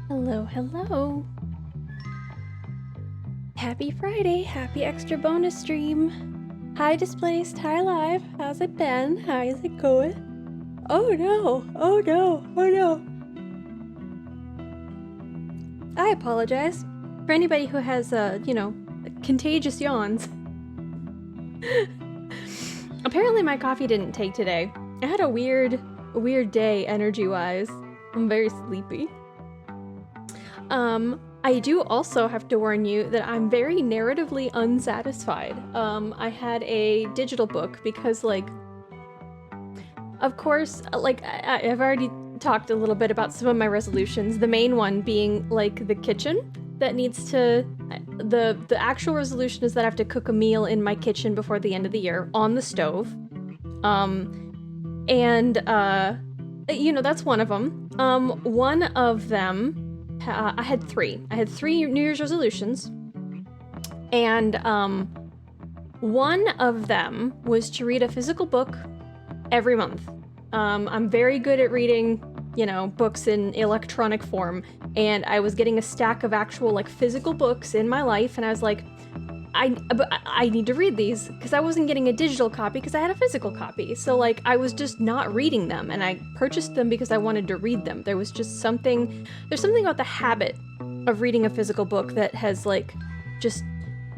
Hello, hello. Happy Friday, happy extra bonus stream. Hi Displaced, hi Live, how's it been? How is it going? Oh no, oh no, oh no. I apologize for anybody who has, contagious yawns. Apparently my coffee didn't take today. I had a weird day energy-wise. I'm very sleepy. I do also have to warn you that I'm very narratively unsatisfied. I had a digital book because, of course, I've already talked a little bit about some of my resolutions. The main one being, the kitchen that needs to... The actual resolution is that I have to cook a meal in my kitchen before the end of the year on the stove. That's one of them. One of them... I had three. I had 3 New Year's resolutions, and one of them was to read a physical book every month. I'm very good at reading, books in electronic form, and I was getting a stack of actual, physical books in my life, and I was like, I need to read these, because I wasn't getting a digital copy because I had a physical copy. So, I was just not reading them, and I purchased them because I wanted to read them. There's something about the habit of reading a physical book that has, just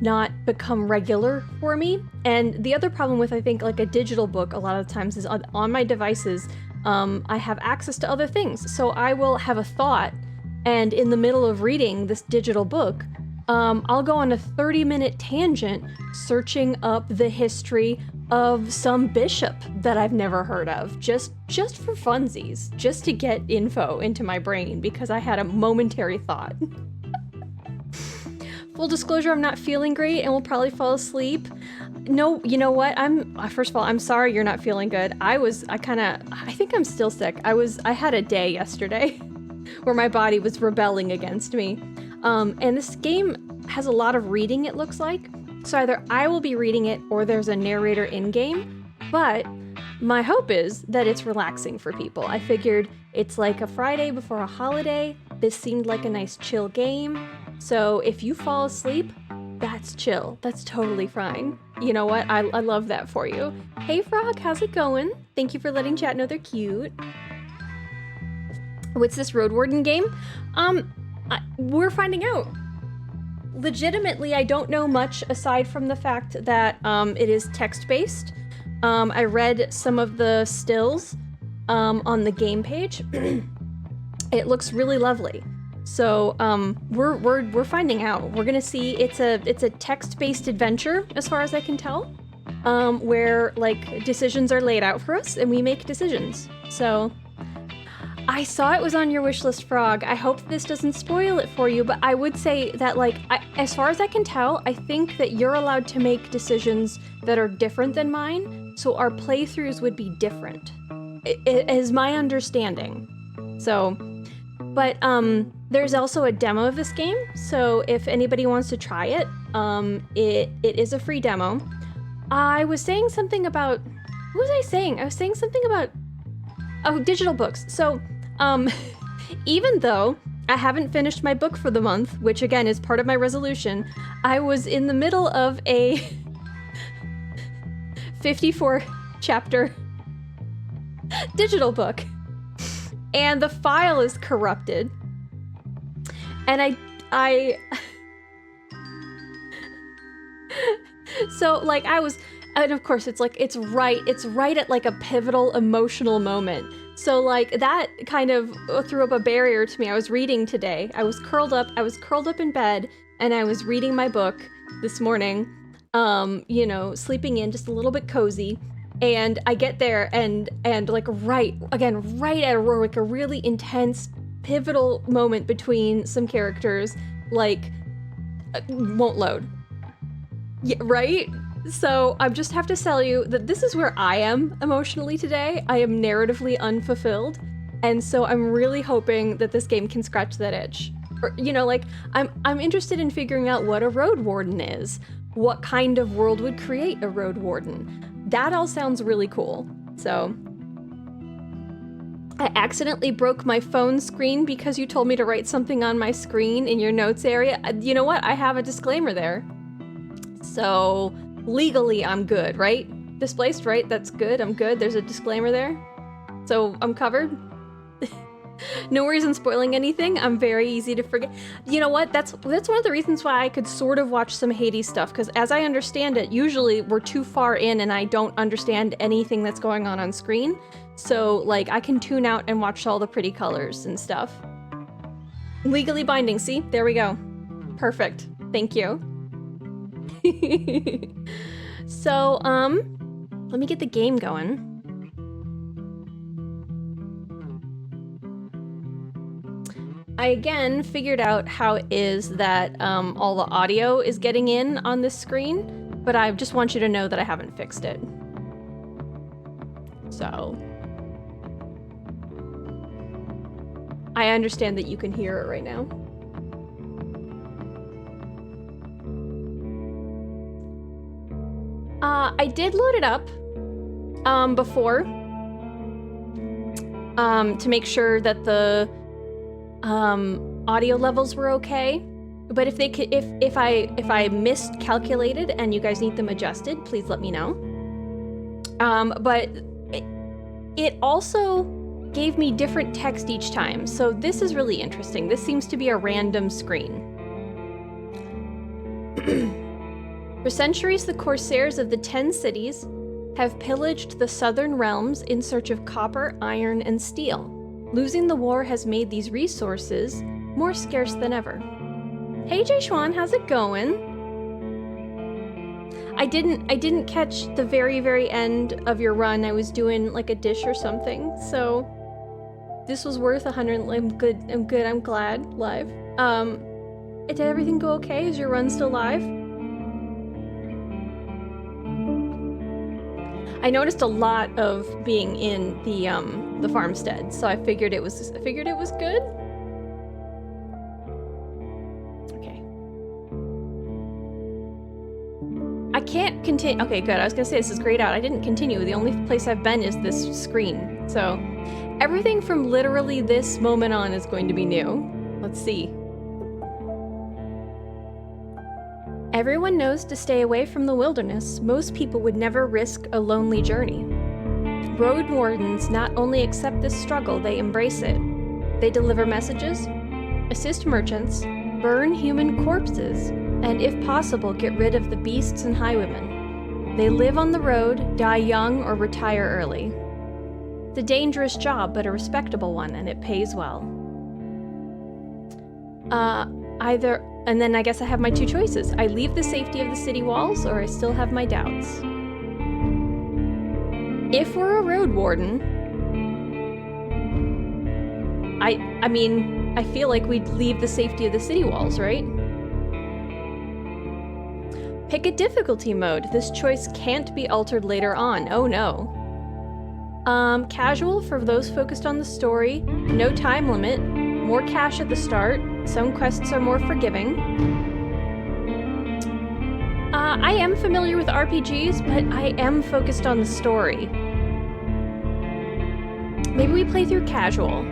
not become regular for me. And the other problem with, I think, a digital book a lot of times is on my devices, I have access to other things. So I will have a thought, and in the middle of reading this digital book, I'll go on a 30-minute tangent searching up the history of some bishop that I've never heard of, just for funsies, just to get info into my brain because I had a momentary thought. Full disclosure, I'm not feeling great and will probably fall asleep. No, you know what? First of all, I'm sorry you're not feeling good. I think I'm still sick. I had a day yesterday where my body was rebelling against me. And this game has a lot of reading, it looks like. So either I will be reading it or there's a narrator in-game. But my hope is that it's relaxing for people. I figured it's like a Friday before a holiday. This seemed like a nice chill game. So if you fall asleep, that's chill. That's totally fine. You know what? I love that for you. Hey Frog, how's it going? Thank you for letting chat know they're cute. What's this Roadwarden game? We're finding out. Legitimately, I don't know much aside from the fact that it is text-based. I read some of the stills on the game page. It looks really lovely. So we're finding out. We're gonna see. It's a text-based adventure, as far as I can tell, where decisions are laid out for us and we make decisions. So. I saw it was on your wishlist, Frog. I hope this doesn't spoil it for you, but I would say that, as far as I can tell, I think that you're allowed to make decisions that are different than mine, so our playthroughs would be different. It is my understanding. So, but there's also a demo of this game, so if anybody wants to try it, it is a free demo. I was saying something about... What was I saying? I was saying something about... Oh, digital books. So, even though I haven't finished my book for the month, which again is part of my resolution, I was in the middle of a 54 chapter digital book, and the file is corrupted, and I so I was, and of course it's right at a pivotal emotional moment. So that kind of threw up a barrier to me. I was reading today. I was curled up in bed, and I was reading my book this morning, sleeping in just a little bit cozy. And I get there and right at a really intense, pivotal moment between some characters, won't load. Yeah, right? So I just have to tell you that this is where I am emotionally today. I am narratively unfulfilled, and so I'm really hoping that this game can scratch that itch. Or, I'm interested in figuring out what a Roadwarden is. What kind of world would create a Roadwarden? That all sounds really cool. So I accidentally broke my phone screen because you told me to write something on my screen in your notes area. You know what? I have a disclaimer there. So legally I'm good, right? Displaced, right? That's good. I'm good. There's a disclaimer there. So I'm covered. No worries on spoiling anything. I'm very easy to forget. You know what? That's one of the reasons why I could sort of watch some Hades stuff, because as I understand it, usually we're too far in and I don't understand anything that's going on screen. So, like, I can tune out and watch all the pretty colors and stuff. Legally binding, see? There we go. Perfect. Thank you. So, let me get the game going. I again figured out how it is that all the audio is getting in on this screen, but I just want you to know that I haven't fixed it. So I understand that you can hear it right now. I did load it up before to make sure that the audio levels were okay, but if I miscalculated and you guys need them adjusted, please let me know. But it also gave me different text each time, so this is really interesting. This seems to be a random screen. For centuries, the corsairs of the 10 cities have pillaged the southern realms in search of copper, iron, and steel. Losing the war has made these resources more scarce than ever. Hey Jay Schwan, how's it going? I didn't catch the very end of your run. I was doing like a dish or something, so this was worth 100. I'm good. I'm glad. Live. Did everything go okay? Is your run still live? I noticed a lot of being in the farmstead, so I figured it was good. Okay. I can't continue. Okay, good. I was gonna say this is grayed out. I didn't continue. The only place I've been is this screen. So everything from literally this moment on is going to be new. Let's see. Everyone knows to stay away from the wilderness. Most people would never risk a lonely journey. Roadwardens not only accept this struggle, they embrace it. They deliver messages, assist merchants, burn human corpses, and if possible, get rid of the beasts and highwaymen. They live on the road, die young, or retire early. It's a dangerous job, but a respectable one, and it pays well. And then I guess I have my two choices. I leave the safety of the city walls, or I still have my doubts. If we're a road warden, I mean, I feel like we'd leave the safety of the city walls, right? Pick a difficulty mode. This choice can't be altered later on. Oh no. Casual for those focused on the story. No time limit. More cash at the start. Some quests are more forgiving. I am familiar with RPGs, but I am focused on the story. Maybe we play through casual.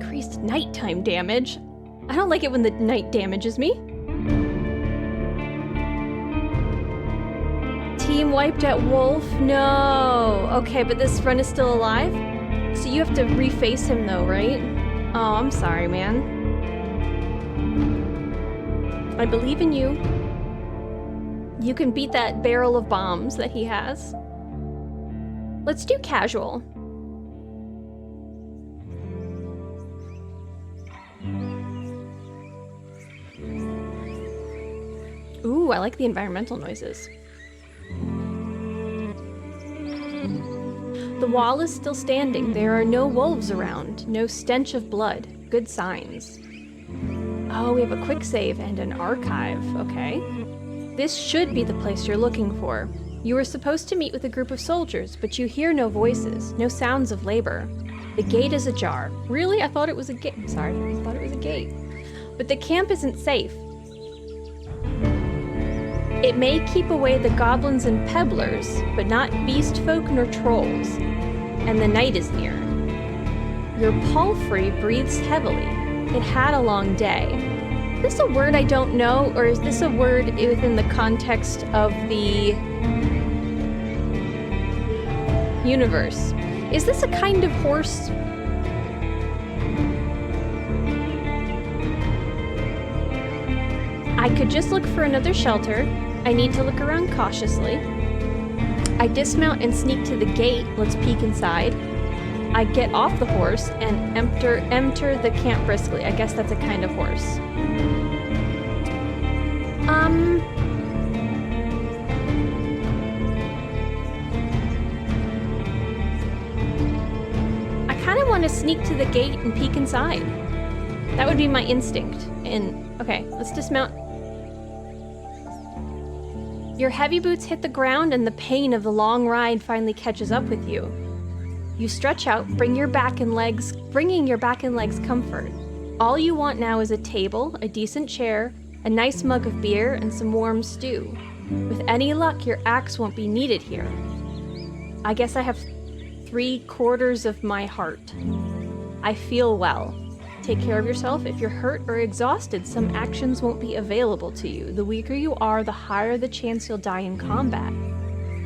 Increased nighttime damage. I don't like it when the night damages me. Team wiped at Wolf? No. Okay, but this run is still alive? So you have to reface him though, right? Oh, I'm sorry, man. I believe in you. You can beat that barrel of bombs that he has. Let's do casual. Ooh, I like the environmental noises. The wall is still standing. There are no wolves around. No stench of blood. Good signs. Oh, we have a quick save and an archive. Okay. This should be the place you're looking for. You were supposed to meet with a group of soldiers, but you hear no voices, no sounds of labor. The gate is ajar. Really? I thought it was a gate. I'm sorry. I thought it was a gate. But the camp isn't safe. It may keep away the goblins and pebblers, but not beast folk nor trolls. And the night is near. Your palfrey breathes heavily. It had a long day. Is this a word I don't know, or is this a word within the context of the universe? Is this a kind of horse? I could just look for another shelter. I need to look around cautiously. I dismount and sneak to the gate. Let's peek inside. I get off the horse and enter the camp briskly. I guess that's a kind of horse. I kind of want to sneak to the gate and peek inside. That would be my instinct. Okay, let's dismount. Your heavy boots hit the ground and the pain of the long ride finally catches up with you. You stretch out, bringing your back and legs comfort. All you want now is a table, a decent chair, a nice mug of beer, and some warm stew. With any luck, your axe won't be needed here. I guess I have 3/4 of my heart. I feel well. Take care of yourself. If you're hurt or exhausted, some actions won't be available to you. The weaker you are, the higher the chance you'll die in combat.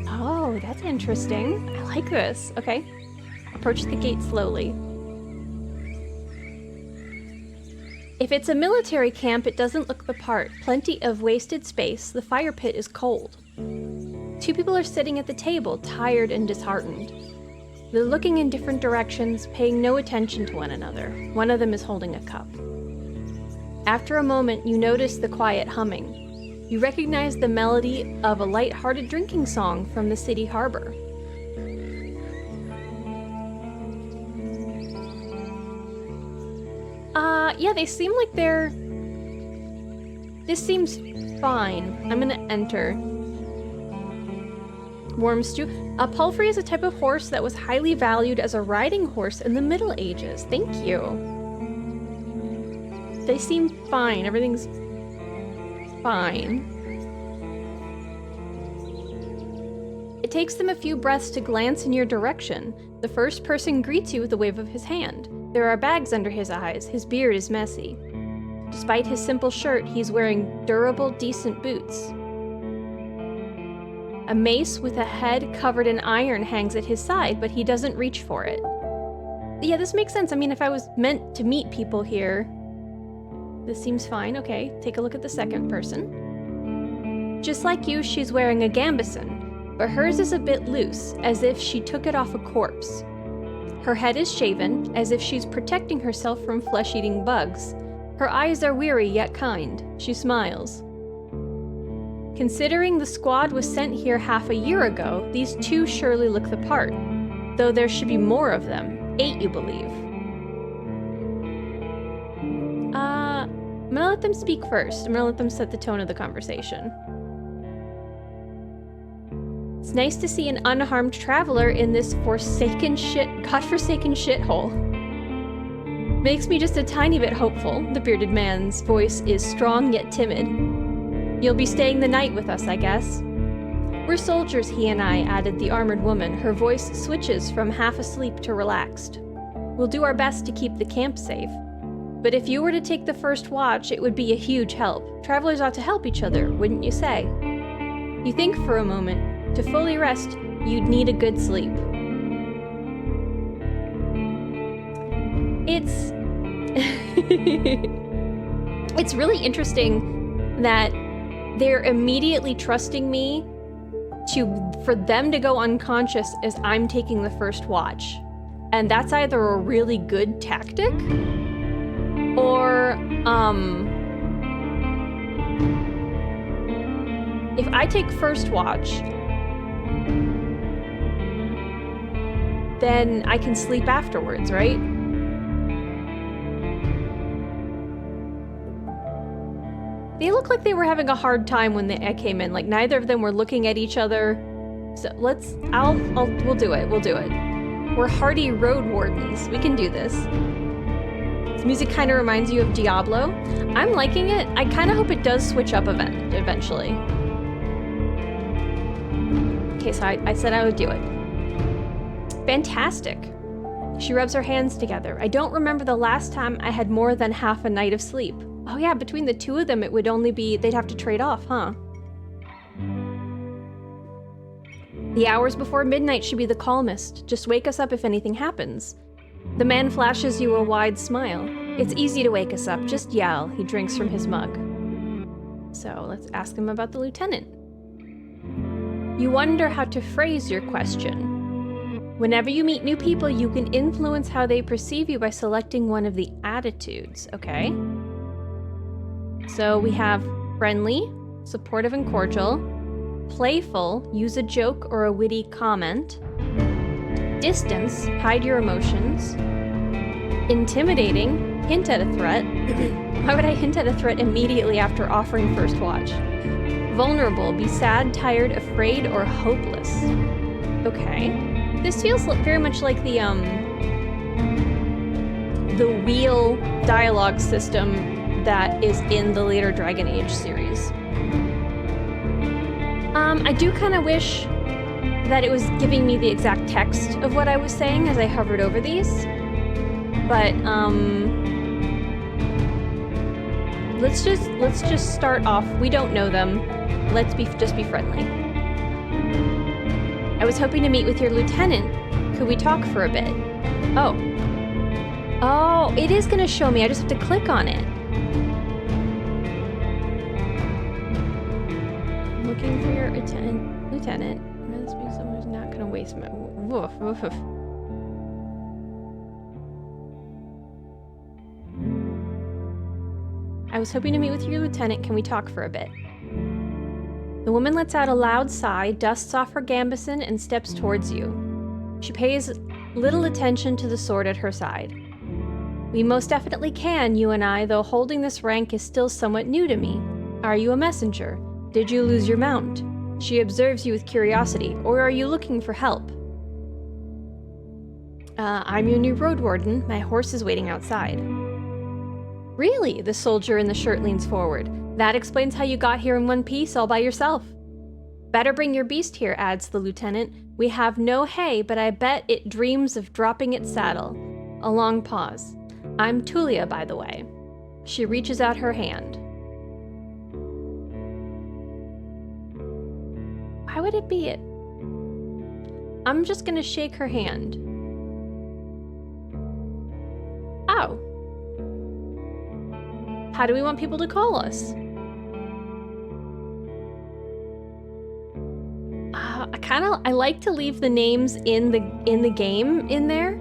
Oh, that's interesting. I like this. Okay. Approach the gate slowly. If it's a military camp, it doesn't look the part. Plenty of wasted space. The fire pit is cold. 2 people are sitting at the table, tired and disheartened. They're looking in different directions, paying no attention to one another. One of them is holding a cup. After a moment, you notice the quiet humming. You recognize the melody of a light-hearted drinking song from the city harbor. Yeah, they seem like they're... This seems fine. I'm gonna enter. Warm stew. A palfrey is a type of horse that was highly valued as a riding horse in the Middle Ages. Thank you. They seem fine. Everything's fine. It takes them a few breaths to glance in your direction. The first person greets you with a wave of his hand. There are bags under his eyes. His beard is messy. Despite his simple shirt, he's wearing durable, decent boots. A mace with a head covered in iron hangs at his side, but he doesn't reach for it. Yeah, this makes sense. I mean, if I was meant to meet people here, this seems fine. Okay, take a look at the second person. Just like you, she's wearing a gambeson, but hers is a bit loose, as if she took it off a corpse. Her head is shaven, as if she's protecting herself from flesh-eating bugs. Her eyes are weary yet kind. She smiles. Considering the squad was sent here half a year ago, these 2 surely look the part. Though there should be more of them. 8, you believe. I'm gonna let them speak first. I'm gonna let them set the tone of the conversation. It's nice to see an unharmed traveler in this godforsaken shithole. Makes me just a tiny bit hopeful. The bearded man's voice is strong yet timid. You'll be staying the night with us, I guess. We're soldiers, he and I, added the armored woman. Her voice switches from half asleep to relaxed. We'll do our best to keep the camp safe. But if you were to take the first watch, it would be a huge help. Travelers ought to help each other, wouldn't you say? You think for a moment. To fully rest, you'd need a good sleep. It's really interesting that they're immediately trusting me for them to go unconscious as I'm taking the first watch. And that's either a really good tactic or if I take first watch, then I can sleep afterwards, right? They look like they were having a hard time when I came in. Like, neither of them were looking at each other. So we'll do it. We'll do it. We're hardy Roadwardens. We can do this. This music kind of reminds you of Diablo. I'm liking it. I kind of hope it does switch up eventually. Okay, so I said I would do it. Fantastic. She rubs her hands together. I don't remember the last time I had more than half a night of sleep. Oh yeah, between the two of them, it would only be, they'd have to trade off, huh? The hours before midnight should be the calmest. Just wake us up if anything happens. The man flashes you a wide smile. It's easy to wake us up, just yell. He drinks from his mug. So let's ask him about the lieutenant. You wonder how to phrase your question. Whenever you meet new people, you can influence how they perceive you by selecting one of the attitudes, okay? So we have friendly, supportive and cordial, playful, use a joke or a witty comment, distance, hide your emotions, intimidating, hint at a threat. Why would I hint at a threat immediately after offering first watch? Vulnerable, be sad, tired, afraid, or hopeless. Okay. This feels very much like the wheel dialogue system that is in the later Dragon Age series. I do kind of wish that it was giving me the exact text of what I was saying as I hovered over these. But let's just start off. We don't know them. Let's just be friendly. I was hoping to meet with your lieutenant. Could we talk for a bit? Oh. Oh, it is gonna show me. I just have to click on it. Looking for your lieutenant. This means someone's not gonna waste my... Woof, woof, woof. I was hoping to meet with your lieutenant. Can we talk for a bit? The woman lets out a loud sigh, dusts off her gambeson, and steps towards you. She pays little attention to the sword at her side. We most definitely can, you and I, though holding this rank is still somewhat new to me. Are you a messenger? Did you lose your mount? She observes you with curiosity, or are you looking for help? I'm your new Roadwarden. My horse is waiting outside. Really? The soldier in the shirt leans forward. That explains how you got here in one piece all by yourself. Better bring your beast here, adds the lieutenant. We have no hay, but I bet it dreams of dropping its saddle. A long pause. I'm Tulia, by the way. She reaches out her hand. Why would it be it? I'm just gonna shake her hand. Oh. How do we want people to call us? I like to leave the names in the game in there.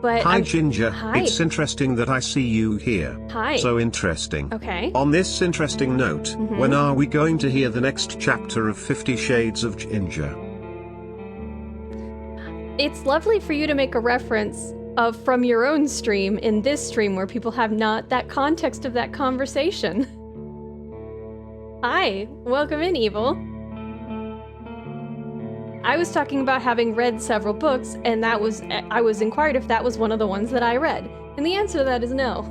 But Hi, Ginger. Hi. It's interesting that I see you here. Hi. So interesting. Okay. On this interesting note, when are we going to hear the next chapter of 50 Shades of Ginger? It's lovely for you to make a reference from your own stream in this stream where people have not that context of that conversation. Hi, welcome in, Evil. I was talking about having read several books, and I was inquired if that was one of the ones that I read, and the answer to that is no.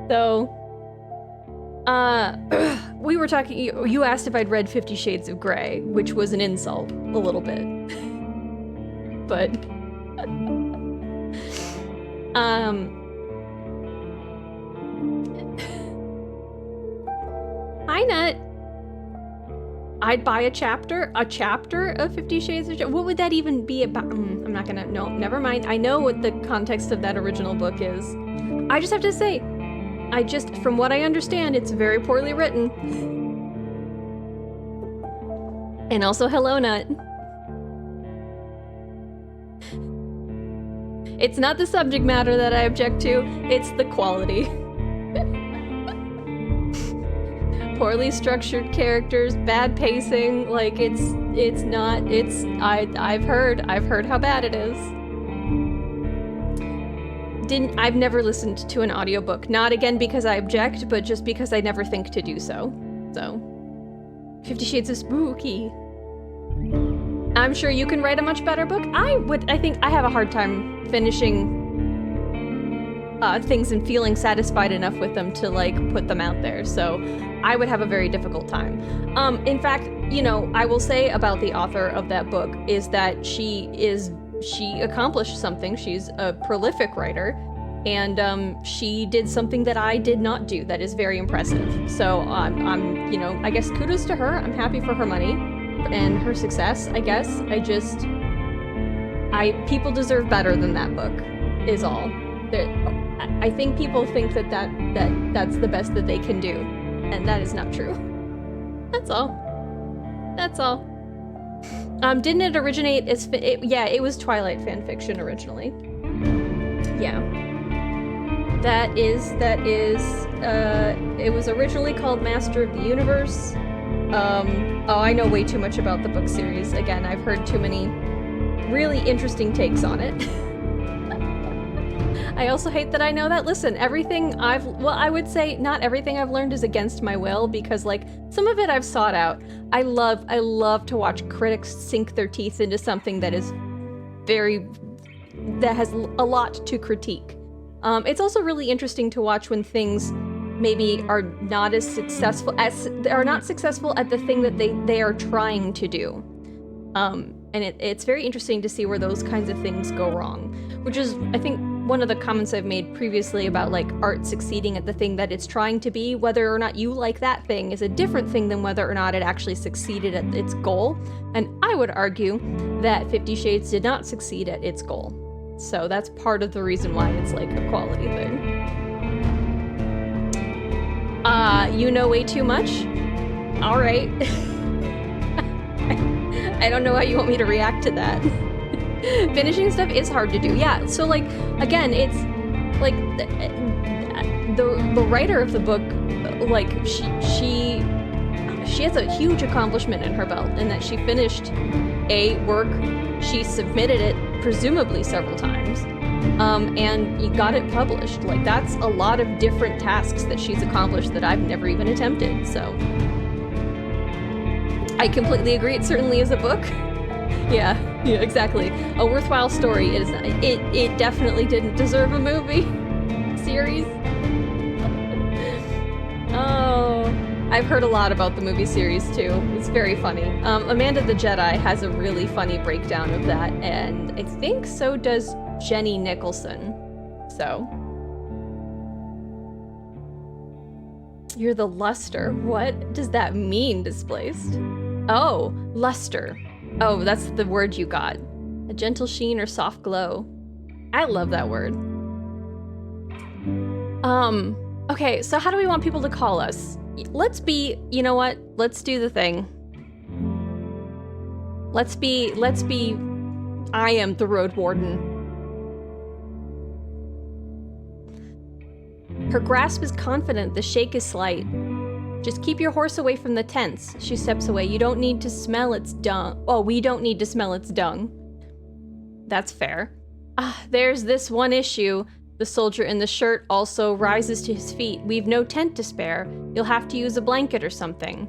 So, we were talking, you asked if I'd read 50 Shades of Grey, which was an insult, a little bit. But, Hi, Nut. I'd buy a chapter of 50 Shades of Grey. What would that even be about? I'm not gonna, no, never mind. I know what the context of that original book is. I just have to say, from what I understand, it's very poorly written. And also, hello, Nut. It's not the subject matter that I object to, it's the quality. Poorly structured characters, bad pacing, like I've heard how bad it is. I've never listened to an audiobook, not again because I object, but just because I never think to do so. So, 50 Shades of Spooky. I'm sure you can write a much better book. I think I have a hard time finishing things and feeling satisfied enough with them to like put them out there. So I would have a very difficult time. In fact, you know, I will say about the author of that book is that she accomplished something. She's a prolific writer, and she did something that I did not do that is very impressive. So I'm, you know, I guess kudos to her. I'm happy for her money and her success, I guess. People deserve better than that book, is all. I think people think that's the best that they can do, and that is not true. That's all. That's all. Didn't it originate as... yeah, it was Twilight fanfiction originally. Yeah. That is, it was originally called Master of the Universe. Oh, I know way too much about the book series. Again, I've heard too many really interesting takes on it. I also hate that I know that. Listen, I would say not everything I've learned is against my will, because like some of it I've sought out. I love to watch critics sink their teeth into something that has a lot to critique. It's also really interesting to watch when things maybe are not successful at the thing that they are trying to do. And it's very interesting to see where those kinds of things go wrong, which is, I think, one of the comments I've made previously about like art succeeding at the thing that it's trying to be. Whether or not you like that thing is a different thing than whether or not it actually succeeded at its goal. And I would argue that 50 Shades did not succeed at its goal. So that's part of the reason why it's like a quality thing. You know way too much? All right. I don't know how you want me to react to that. Finishing stuff is hard to do. Yeah, so like, again, it's like the writer of the book, like she has a huge accomplishment in her belt in that she finished a work, she submitted it presumably several times, and you got it published. Like, that's a lot of different tasks that she's accomplished that I've never even attempted, so I completely agree. It certainly is a book. Yeah, exactly. A worthwhile story. It definitely didn't deserve a movie series. Oh, I've heard a lot about the movie series too. It's very funny. Amanda the Jedi has a really funny breakdown of that, and I think so does Jenny Nicholson. So. You're the luster. What does that mean, Displaced? Oh, luster. Oh, that's the word you got. A gentle sheen or soft glow. I love that word. Okay, so how do we want people to call us? Let's be, you know what? Let's do the thing. Let's be, I am the Roadwarden. Her grasp is confident, the shake is slight. Just keep your horse away from the tents. She steps away. You don't need to smell its dung. Oh, we don't need to smell its dung. That's fair. There's this one issue. The soldier in the shirt also rises to his feet. We've no tent to spare. You'll have to use a blanket or something.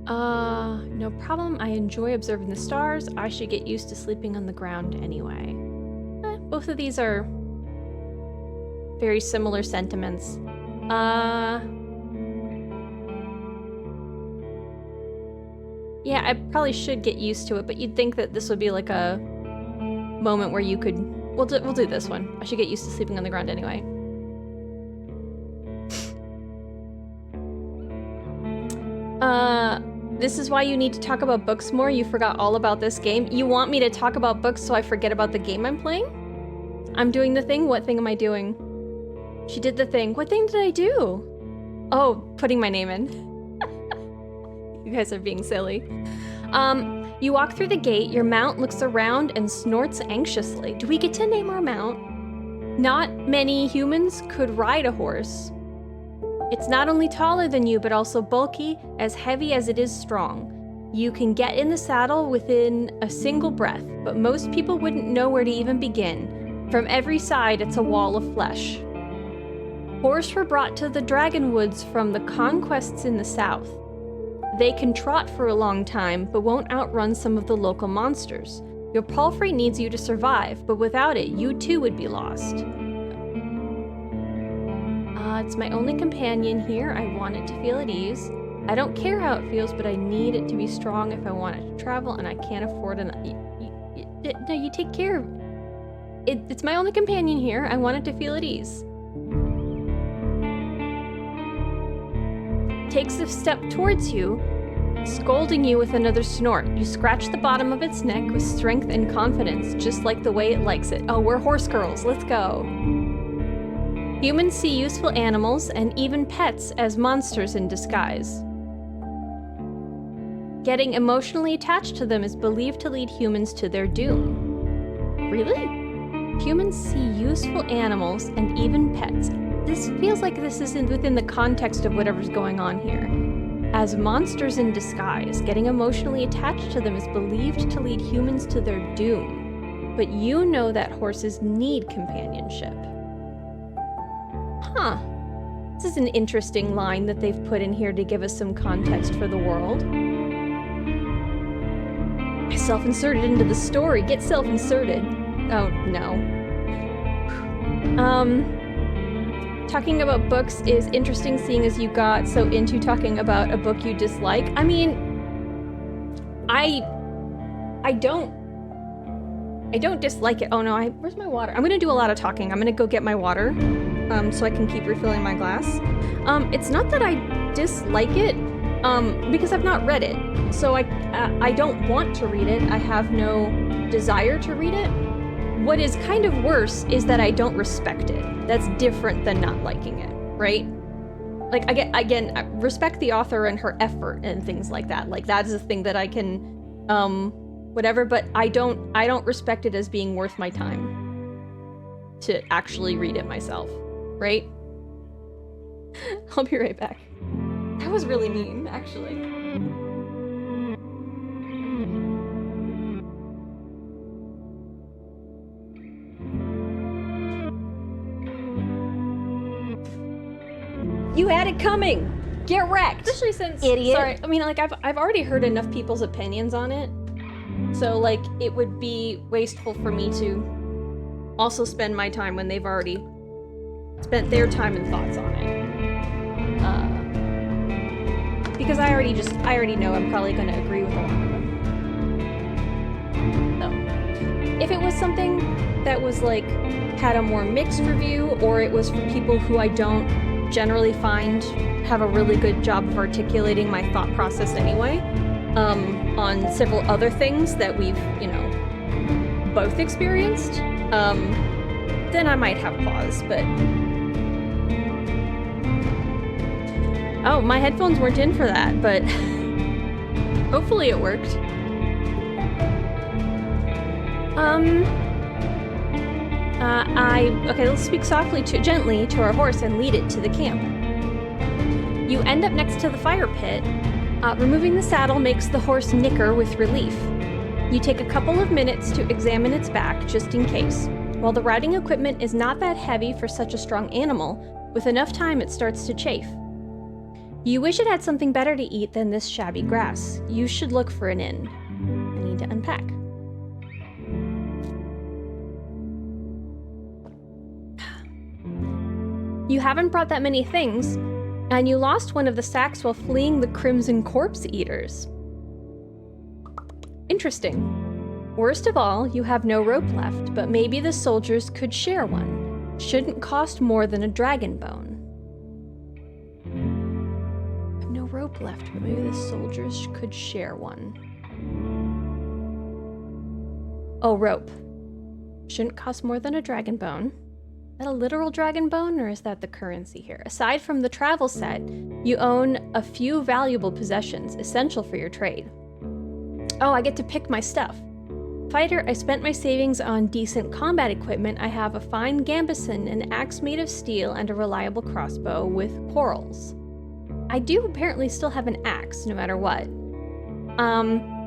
No problem. I enjoy observing the stars. I should get used to sleeping on the ground anyway. Both of these are very similar sentiments. Yeah, I probably should get used to it, but you'd think that this would be like a moment where you could... We'll do this one. I should get used to sleeping on the ground anyway. This is why you need to talk about books more. You forgot all about this game. You want me to talk about books so I forget about the game I'm playing? I'm doing the thing? What thing am I doing? She did the thing. What thing did I do? Oh, putting my name in. You guys are being silly. You walk through the gate, your mount looks around and snorts anxiously. Do we get to name our mount? Not many humans could ride a horse. It's not only taller than you, but also bulky, as heavy as it is strong. You can get in the saddle within a single breath, but most people wouldn't know where to even begin. From every side, it's a wall of flesh. Horse were brought to the Dragonwoods from the conquests in the south. They can trot for a long time, but won't outrun some of the local monsters. Your palfrey needs you to survive, but without it, you too would be lost. It's my only companion here. I want it to feel at ease. I don't care how it feels, but I need it to be strong if I want it to travel, and I can't afford an... No, you take care of it. It's my only companion here. I want it to feel at ease. Takes a step towards you, scolding you with another snort. You scratch the bottom of its neck with strength and confidence, just like the way it likes it. Oh, we're horse girls. Let's go. Humans see useful animals and even pets as monsters in disguise. Getting emotionally attached to them is believed to lead humans to their doom. Really? Humans see useful animals and even pets. This feels like this isn't within the context of whatever's going on here. As monsters in disguise, getting emotionally attached to them is believed to lead humans to their doom. But you know that horses need companionship. Huh. This is an interesting line that they've put in here to give us some context for the world. I self-inserted into the story. Get self-inserted. Oh, no. Talking about books is interesting, seeing as you got so into talking about a book you dislike. I mean, I don't dislike it. Oh no, where's my water? I'm gonna do a lot of talking. I'm gonna go get my water, so I can keep refilling my glass. It's not that I dislike it, because I've not read it. So I don't want to read it. I have no desire to read it. What is kind of worse is that I don't respect it. That's different than not liking it, right? Like, I respect the author and her effort and things like that. Like, that is a thing that I can, whatever, but I don't respect it as being worth my time to actually read it myself, right? I'll be right back. That was really mean, actually. You had it coming! Get wrecked! Especially since... Idiot. Sorry, I mean, like, I've already heard enough people's opinions on it. So, like, it would be wasteful for me to also spend my time when they've already spent their time and thoughts on it. Because I already know I'm probably going to agree with a lot of them. So, if it was something that was, like, had a more mixed review, or it was for people who I don't generally find have a really good job of articulating my thought process anyway, on several other things that we've, you know, both experienced, then I might have pause, but... Oh, my headphones weren't in for that, but hopefully it worked. Okay, let's speak gently to our horse and lead it to the camp. You end up next to the fire pit. Removing the saddle makes the horse nicker with relief. You take a couple of minutes to examine its back, just in case. While the riding equipment is not that heavy for such a strong animal, with enough time it starts to chafe. You wish it had something better to eat than this shabby grass. You should look for an inn. I need to unpack. You haven't brought that many things, and you lost one of the sacks while fleeing the Crimson Corpse Eaters. Interesting. Worst of all, you have no rope left, but maybe the soldiers could share one. Shouldn't cost more than a dragon bone. I have no rope left, but maybe the soldiers could share one. Oh, rope. Shouldn't cost more than a dragon bone. Is that a literal dragon bone, or is that the currency here? Aside from the travel set, you own a few valuable possessions, essential for your trade. Oh, I get to pick my stuff. Fighter, I spent my savings on decent combat equipment. I have a fine gambeson, an axe made of steel, and a reliable crossbow with quarrels. I do apparently still have an axe, no matter what.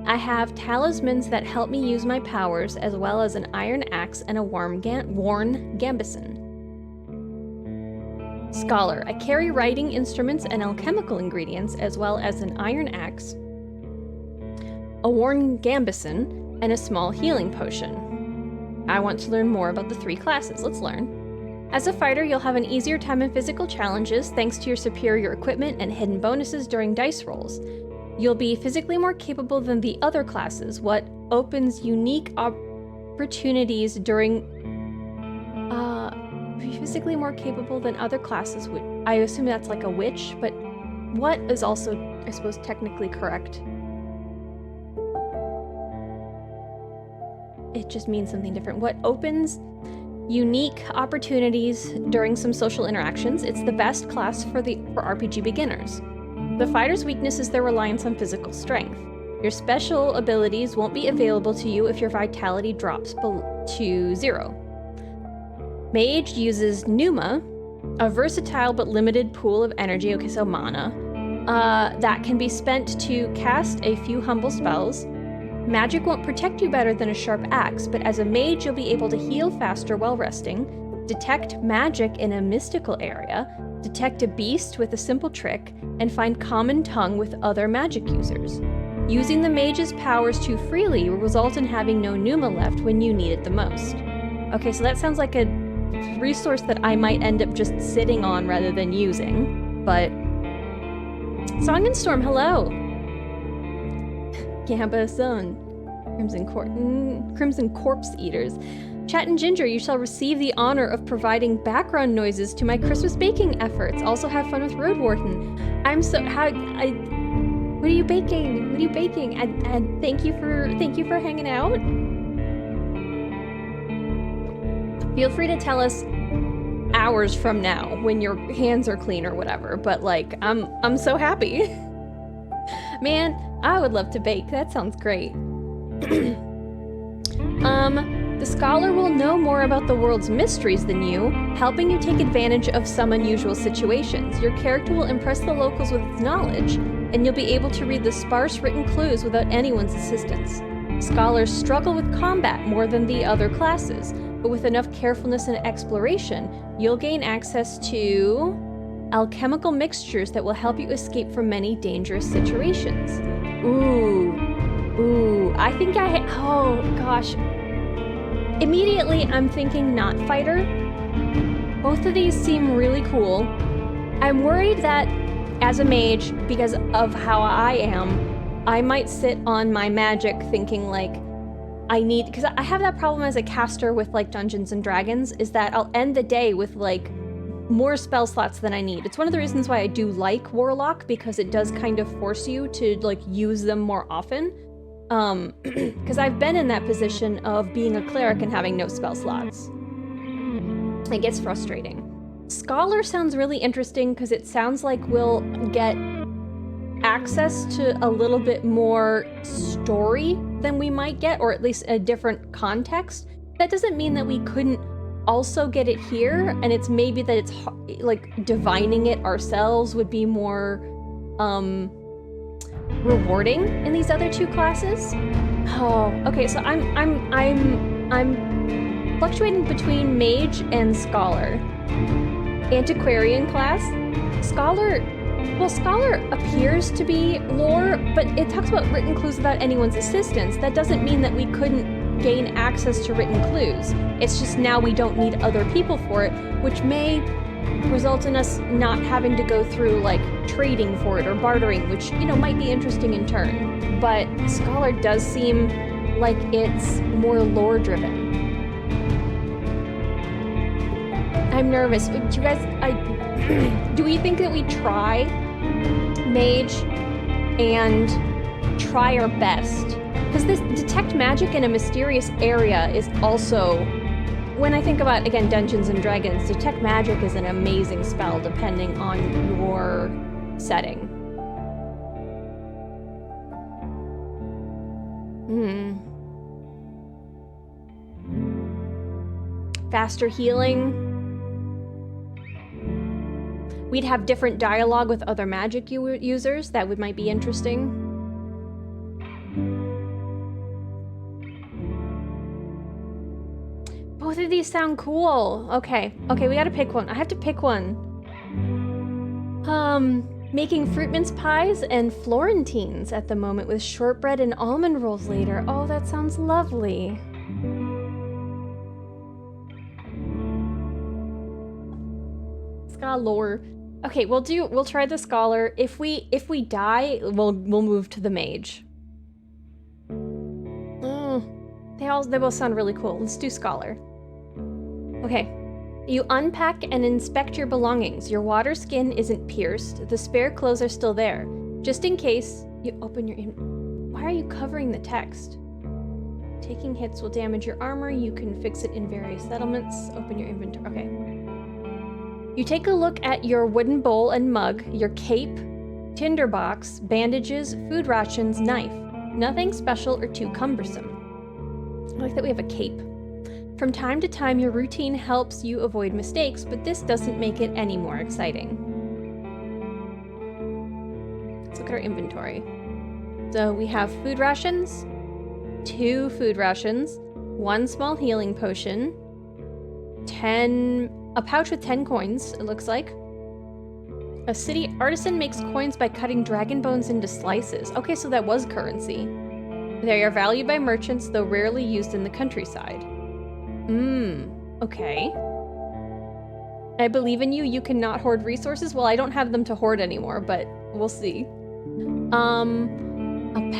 I have talismans that help me use my powers, as well as an iron axe and a worn gambeson. Scholar, I carry writing instruments and alchemical ingredients, as well as an iron axe, a worn gambeson, and a small healing potion. I want to learn more about the 3 classes. Let's learn. As a fighter, you'll have an easier time in physical challenges thanks to your superior equipment and hidden bonuses during dice rolls. You'll be physically more capable than the other classes, what opens unique opportunities during... be physically more capable than other classes would... I assume that's like a witch, but what is also, I suppose, technically correct? It just means something different. What opens unique opportunities during some social interactions. It's the best class for RPG beginners. The fighter's weakness is their reliance on physical strength. Your special abilities won't be available to you if your vitality drops to 0. Mage uses Pneuma, a versatile but limited pool of energy, okay, so mana, that can be spent to cast a few humble spells. Magic won't protect you better than a sharp axe, but as a mage you'll be able to heal faster while resting, detect magic in a mystical area, detect a beast with a simple trick, and find common tongue with other magic users. Using the mage's powers too freely will result in having no Pneuma left when you need it the most. Okay, so that sounds like a resource that I might end up just sitting on rather than using, but... Song and Storm, hello! Gamba Sun. Crimson Corpse Eaters. Chat and Ginger, you shall receive the honor of providing background noises to my Christmas baking efforts. Also have fun with Roadwarden. I'm so... what are you baking? What are you baking? And thank you for hanging out. Feel free to tell us hours from now when your hands are clean or whatever, but like, I'm so happy. Man, I would love to bake. That sounds great. The scholar will know more about the world's mysteries than you, helping you take advantage of some unusual situations. Your character will impress the locals with its knowledge, and you'll be able to read the sparse written clues without anyone's assistance. Scholars struggle with combat more than the other classes, but with enough carefulness and exploration, you'll gain access to alchemical mixtures that will help you escape from many dangerous situations. Ooh, I think oh gosh. Immediately, I'm thinking not fighter. Both of these seem really cool. I'm worried that as a mage, because of how I am, I might sit on my magic thinking like, because I have that problem as a caster with like Dungeons and Dragons, is that I'll end the day with like more spell slots than I need. It's one of the reasons why I do like Warlock, because it does kind of force you to like use them more often. Because I've been in that position of being a cleric and having no spell slots. It gets frustrating. Scholar sounds really interesting because it sounds like we'll get access to a little bit more story than we might get, or at least a different context. That doesn't mean that we couldn't also get it here, and it's maybe that it's like divining it ourselves would be more rewarding in these other two classes. Oh, okay, so I'm fluctuating between mage and scholar. Antiquarian class. Scholar appears to be lore, but it talks about written clues without anyone's assistance. That doesn't mean that we couldn't gain access to written clues. It's just now we don't need other people for it, which may result in us not having to go through like trading for it or bartering, which, you know, might be interesting in turn. But scholar does seem like it's more lore driven. I'm nervous. Do you guys, do we think that we try mage and try our best? Because this detect magic in a mysterious area is also, when I think about, again, Dungeons and Dragons, detect magic is an amazing spell depending on your setting. Faster healing. We'd have different dialogue with other magic users. That might be interesting. Both of these sound cool. Okay, we gotta pick one. I have to pick one. Making fruit mince pies and Florentines at the moment with shortbread and almond rolls later. Oh, that sounds lovely. Scholar. Okay, we'll try the Scholar. If we die, we'll move to the Mage. They both sound really cool. Let's do Scholar. Okay. You unpack and inspect your belongings. Your water skin isn't pierced. The spare clothes are still there. Just in case, you open your... Why are you covering the text? Taking hits will damage your armor. You can fix it in various settlements. Open your inventory. Okay. You take a look at your wooden bowl and mug, your cape, tinderbox, bandages, food rations, knife. Nothing special or too cumbersome. I like that we have a cape. From time to time, your routine helps you avoid mistakes, but this doesn't make it any more exciting. Let's look at our inventory. So we have food rations, 2 food rations, 1 small healing potion, a pouch with 10 coins, it looks like. A city artisan makes coins by cutting dragon bones into slices. Okay, so that was currency. They are valued by merchants, though rarely used in the countryside. Okay. I believe in you. You cannot hoard resources. Well, I don't have them to hoard anymore, but we'll see. A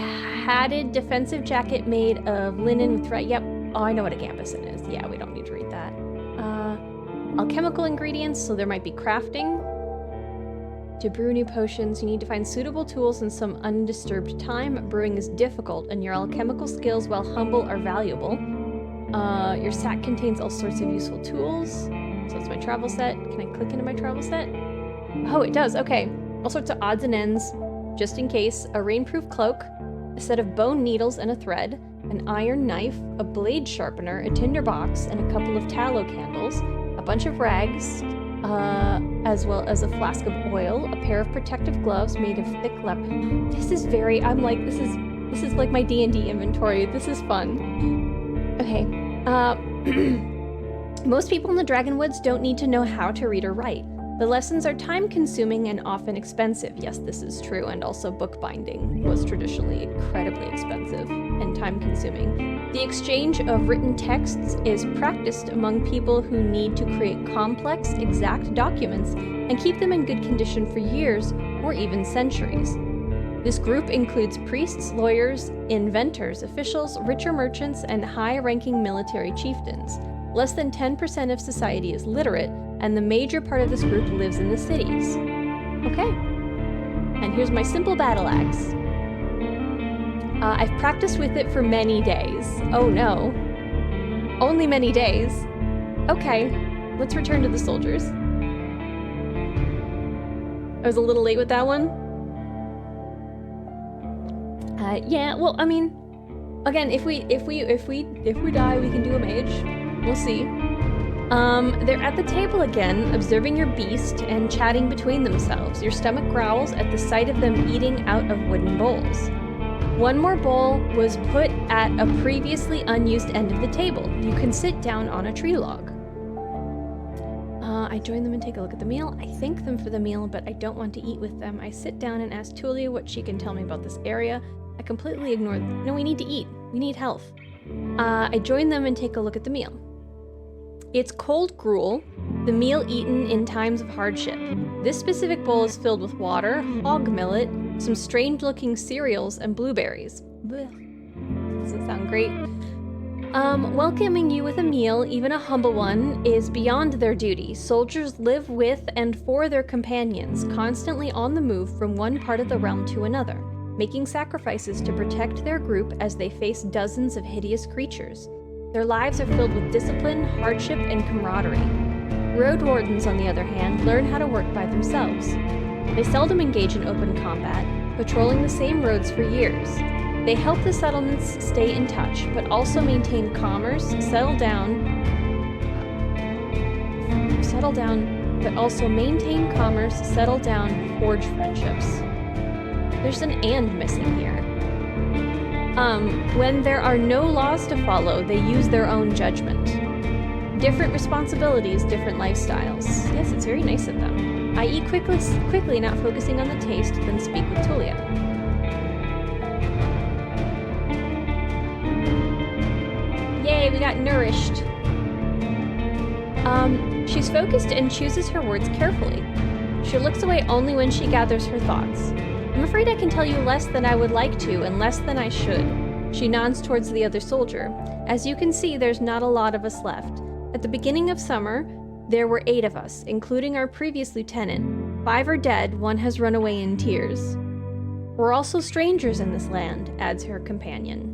padded defensive jacket made of linen with thread. Yep. Oh, I know what a gambeson is. Yeah, we don't need to read that. Alchemical ingredients, so there might be crafting. To brew new potions, you need to find suitable tools and some undisturbed time. Brewing is difficult, and your alchemical skills, while humble, are valuable. Your sack contains all sorts of useful tools. So that's my travel set. Can I click into my travel set? Oh, it does. Okay. All sorts of odds and ends, just in case. A rainproof cloak, a set of bone needles and a thread, an iron knife, a blade sharpener, a tinder box, and a couple of tallow candles, a bunch of rags, as well as a flask of oil, a pair of protective gloves made of thick leather. This is very... I'm like, this is like my D&D inventory. This is fun. Okay, most people in the Dragonwoods don't need to know how to read or write. The lessons are time-consuming and often expensive. Yes, this is true, and also bookbinding was traditionally incredibly expensive and time-consuming. The exchange of written texts is practiced among people who need to create complex, exact documents and keep them in good condition for years or even centuries. This group includes priests, lawyers, inventors, officials, richer merchants, and high-ranking military chieftains. Less than 10% of society is literate, and the major part of this group lives in the cities. Okay. And here's my simple battle axe. I've practiced with it for many days. Oh no. Only many days. Okay, let's return to the soldiers. I was a little late with that one. Yeah, well, I mean, again, if we die, we can do a mage. We'll see. They're at the table again, observing your beast and chatting between themselves. Your stomach growls at the sight of them eating out of wooden bowls. One more bowl was put at a previously unused end of the table. You can sit down on a tree log. I join them and take a look at the meal. I thank them for the meal, but I don't want to eat with them. I sit down and ask Tulia what she can tell me about this area. I completely ignore them. No, we need to eat. We need health. I join them and take a look at the meal. It's cold gruel, the meal eaten in times of hardship. This specific bowl is filled with water, hog millet, some strange-looking cereals, and blueberries. Blech. Doesn't sound great. Welcoming you with a meal, even a humble one, is beyond their duty. Soldiers live with and for their companions, constantly on the move from one part of the realm to another, making sacrifices to protect their group as they face dozens of hideous creatures. Their lives are filled with discipline, hardship, and camaraderie. Roadwardens, on the other hand, learn how to work by themselves. They seldom engage in open combat, patrolling the same roads for years. They help the settlements stay in touch, but also maintain commerce, settle down, forge friendships. There's an and missing here. When there are no laws to follow, they use their own judgment. Different responsibilities, different lifestyles. Yes, it's very nice of them. I eat quickly, not focusing on the taste, then speak with Tulia. Yay, we got nourished. She's focused and chooses her words carefully. She looks away only when she gathers her thoughts. I'm afraid I can tell you less than I would like to and less than I should. She nods towards the other soldier. As you can see, there's not a lot of us left. At the beginning of summer, there were 8 of us, including our previous lieutenant. 5 are dead, 1 has run away in tears. We're also strangers in this land, adds her companion.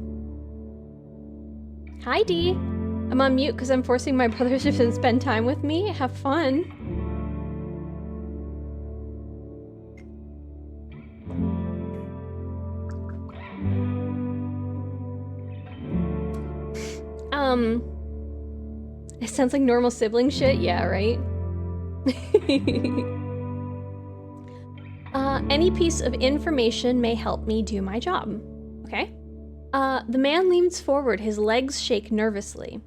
Hi, Dee. I'm on mute because I'm forcing my brothers to spend time with me. Have fun. It sounds like normal sibling shit. Yeah, right? Any piece of information may help me do my job. Okay. The man leans forward, his legs shake nervously.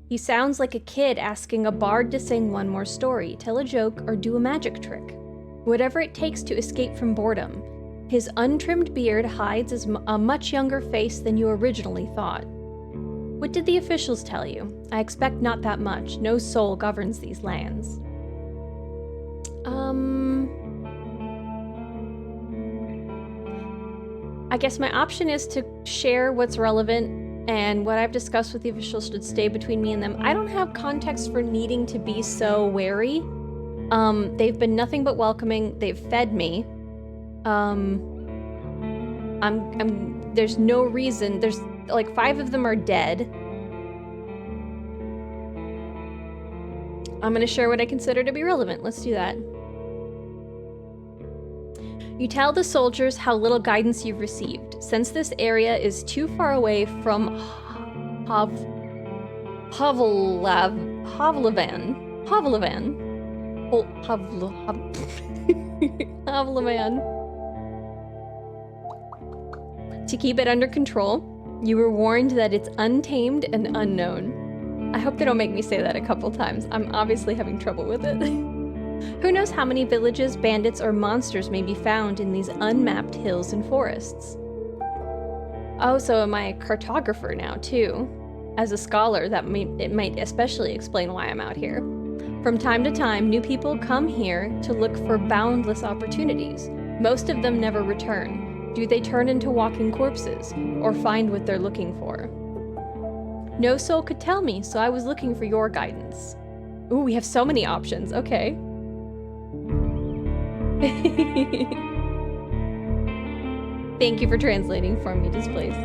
He sounds like a kid asking a bard to sing one more story, tell a joke, or do a magic trick. Whatever it takes to escape from boredom. His untrimmed beard hides a much younger face than you originally thought. What did the officials tell you? I expect not that much. No soul governs these lands. I guess my option is to share what's relevant, and what I've discussed with the officials should stay between me and them. I don't have context for needing to be so wary. They've been nothing but welcoming. They've fed me. There's no reason. There's like 5 of them are dead. I'm gonna share what I consider to be relevant. Let's do that. You tell the soldiers how little guidance you've received. Since this area is too far away from Havlavan. To keep it under control, you were warned that it's untamed and unknown. I hope they don't make me say that a couple times. I'm obviously having trouble with it. Who knows how many villages, bandits, or monsters may be found in these unmapped hills and forests? Oh, so am I a cartographer now, too? As a scholar, it might especially explain why I'm out here. From time to time, new people come here to look for boundless opportunities. Most of them never return. Do they turn into walking corpses, or find what they're looking for? No soul could tell me, so I was looking for your guidance. Ooh, we have so many options. Okay. Thank you for translating for me, Displace.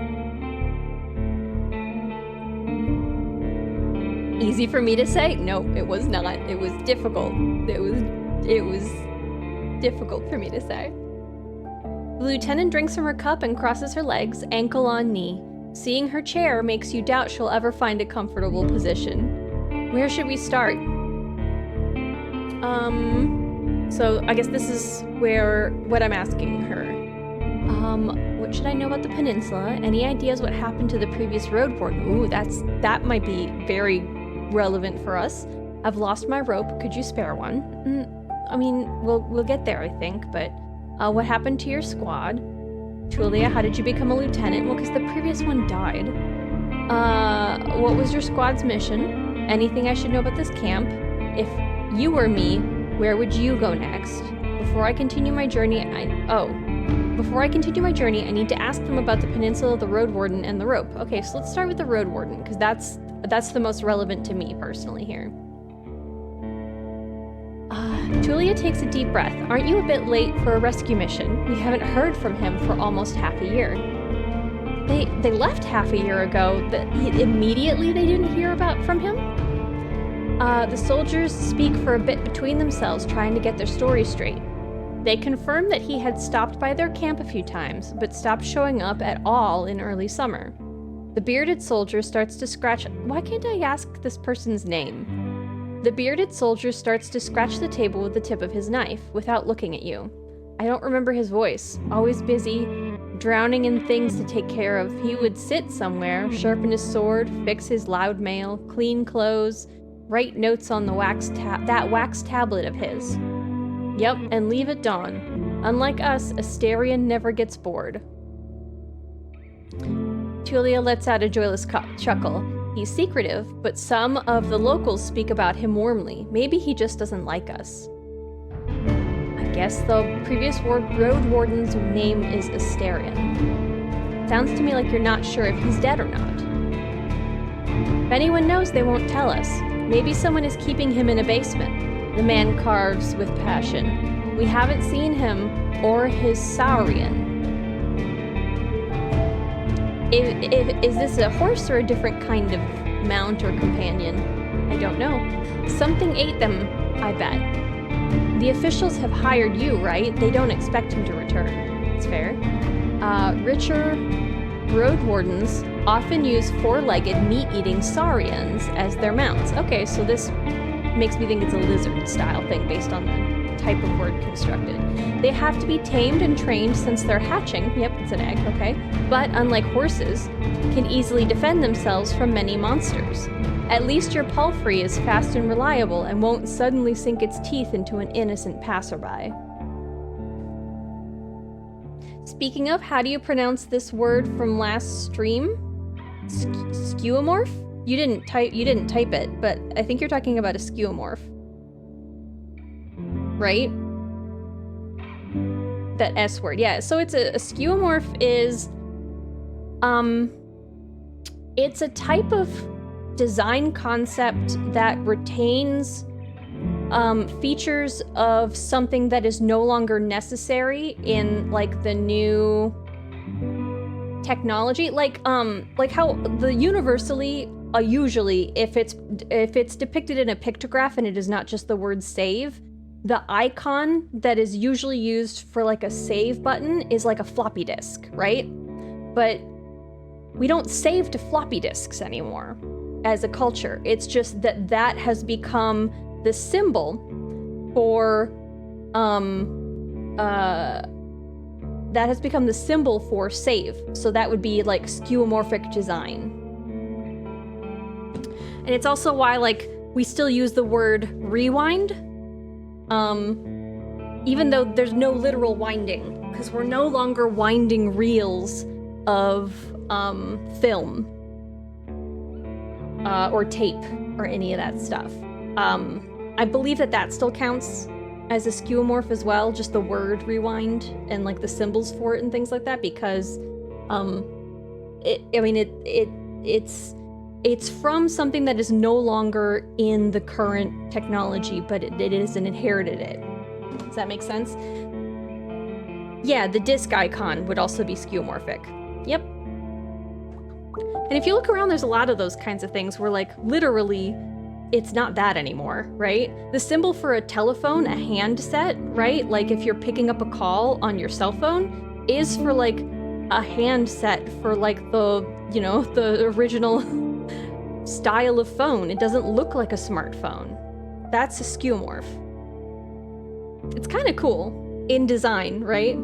Easy for me to say? No, it was not. It was difficult. It was difficult for me to say. The lieutenant drinks from her cup and crosses her legs, ankle on knee. Seeing her chair makes you doubt she'll ever find a comfortable position. Where should we start? So I guess this is what I'm asking her. What should I know about the peninsula? Any ideas what happened to the previous Roadwarden? Ooh, that might be very relevant for us. I've lost my rope. Could you spare one? I mean, we'll get there, I think, but what happened to your squad? Tulia, how did you become a lieutenant? Well, because the previous one died. What was your squad's mission? Anything I should know about this camp? If you were me, where would you go next? Before I continue my journey, I need to ask them about the peninsula, the Roadwarden, and the rope. Okay, so let's start with the Roadwarden, because that's the most relevant to me personally here. Tulia takes a deep breath. Aren't you a bit late for a rescue mission? We haven't heard from him for almost half a year. They left half a year ago. Immediately they didn't hear from him? The soldiers speak for a bit between themselves, trying to get their story straight. They confirm that he had stopped by their camp a few times, but stopped showing up at all in early summer. The bearded soldier starts to scratch... Why can't I ask this person's name? The bearded soldier starts to scratch the table with the tip of his knife, without looking at you. I don't remember his voice. Always busy, drowning in things to take care of. He would sit somewhere, sharpen his sword, fix his loud mail, clean clothes, write notes on the wax tablet of his. Yep, and leave at dawn. Unlike us, Asterion never gets bored. Tulia lets out a joyless chuckle. He's secretive, but some of the locals speak about him warmly. Maybe he just doesn't like us. I guess the previous Roadwarden's name is Asterion. Sounds to me like you're not sure if he's dead or not. If anyone knows, they won't tell us. Maybe someone is keeping him in a basement. The man carves with passion. We haven't seen him or his Saurian. Is this a horse or a different kind of mount or companion? I don't know. Something ate them, I bet. The officials have hired you, right? They don't expect him to return. It's fair. Richer Roadwardens often use four-legged, meat-eating saurians as their mounts. Okay, so this makes me think it's a lizard-style thing based on the type of word constructed. They have to be tamed and trained since they're hatching. Yep, it's an egg, okay. But unlike horses, can easily defend themselves from many monsters. At least your palfrey is fast and reliable and won't suddenly sink its teeth into an innocent passerby. Speaking of, how do you pronounce this word from last stream? Skeuomorph? You didn't type it, but I think you're talking about a skeuomorph. Right? That S word, yeah. So it's a skeuomorph is, it's a type of design concept that retains features of something that is no longer necessary in like the new technology, like how the universally usually if it's depicted in a pictograph and it is not just the word save, the icon that is usually used for like a save button is like a floppy disk, right? But we don't save to floppy disks anymore as a culture. It's just that has become the symbol for that has become the symbol for save. So that would be like skeuomorphic design. And it's also why like we still use the word rewind, even though there's no literal winding, because we're no longer winding reels of film or tape or any of that stuff. I believe that still counts as a skeuomorph as well, just the word rewind and like the symbols for it and things like that, because it's from something that is no longer in the current technology, but it isn't inherited it. Does that make sense? Yeah, the disk icon would also be skeuomorphic. Yep. And if you look around, there's a lot of those kinds of things where like literally it's not that anymore, right? The symbol for a telephone, a handset, right? Like if you're picking up a call on your cell phone, is for like a handset for like the, you know, the original style of phone. It doesn't look like a smartphone. That's a skeuomorph. It's kind of cool in design, right?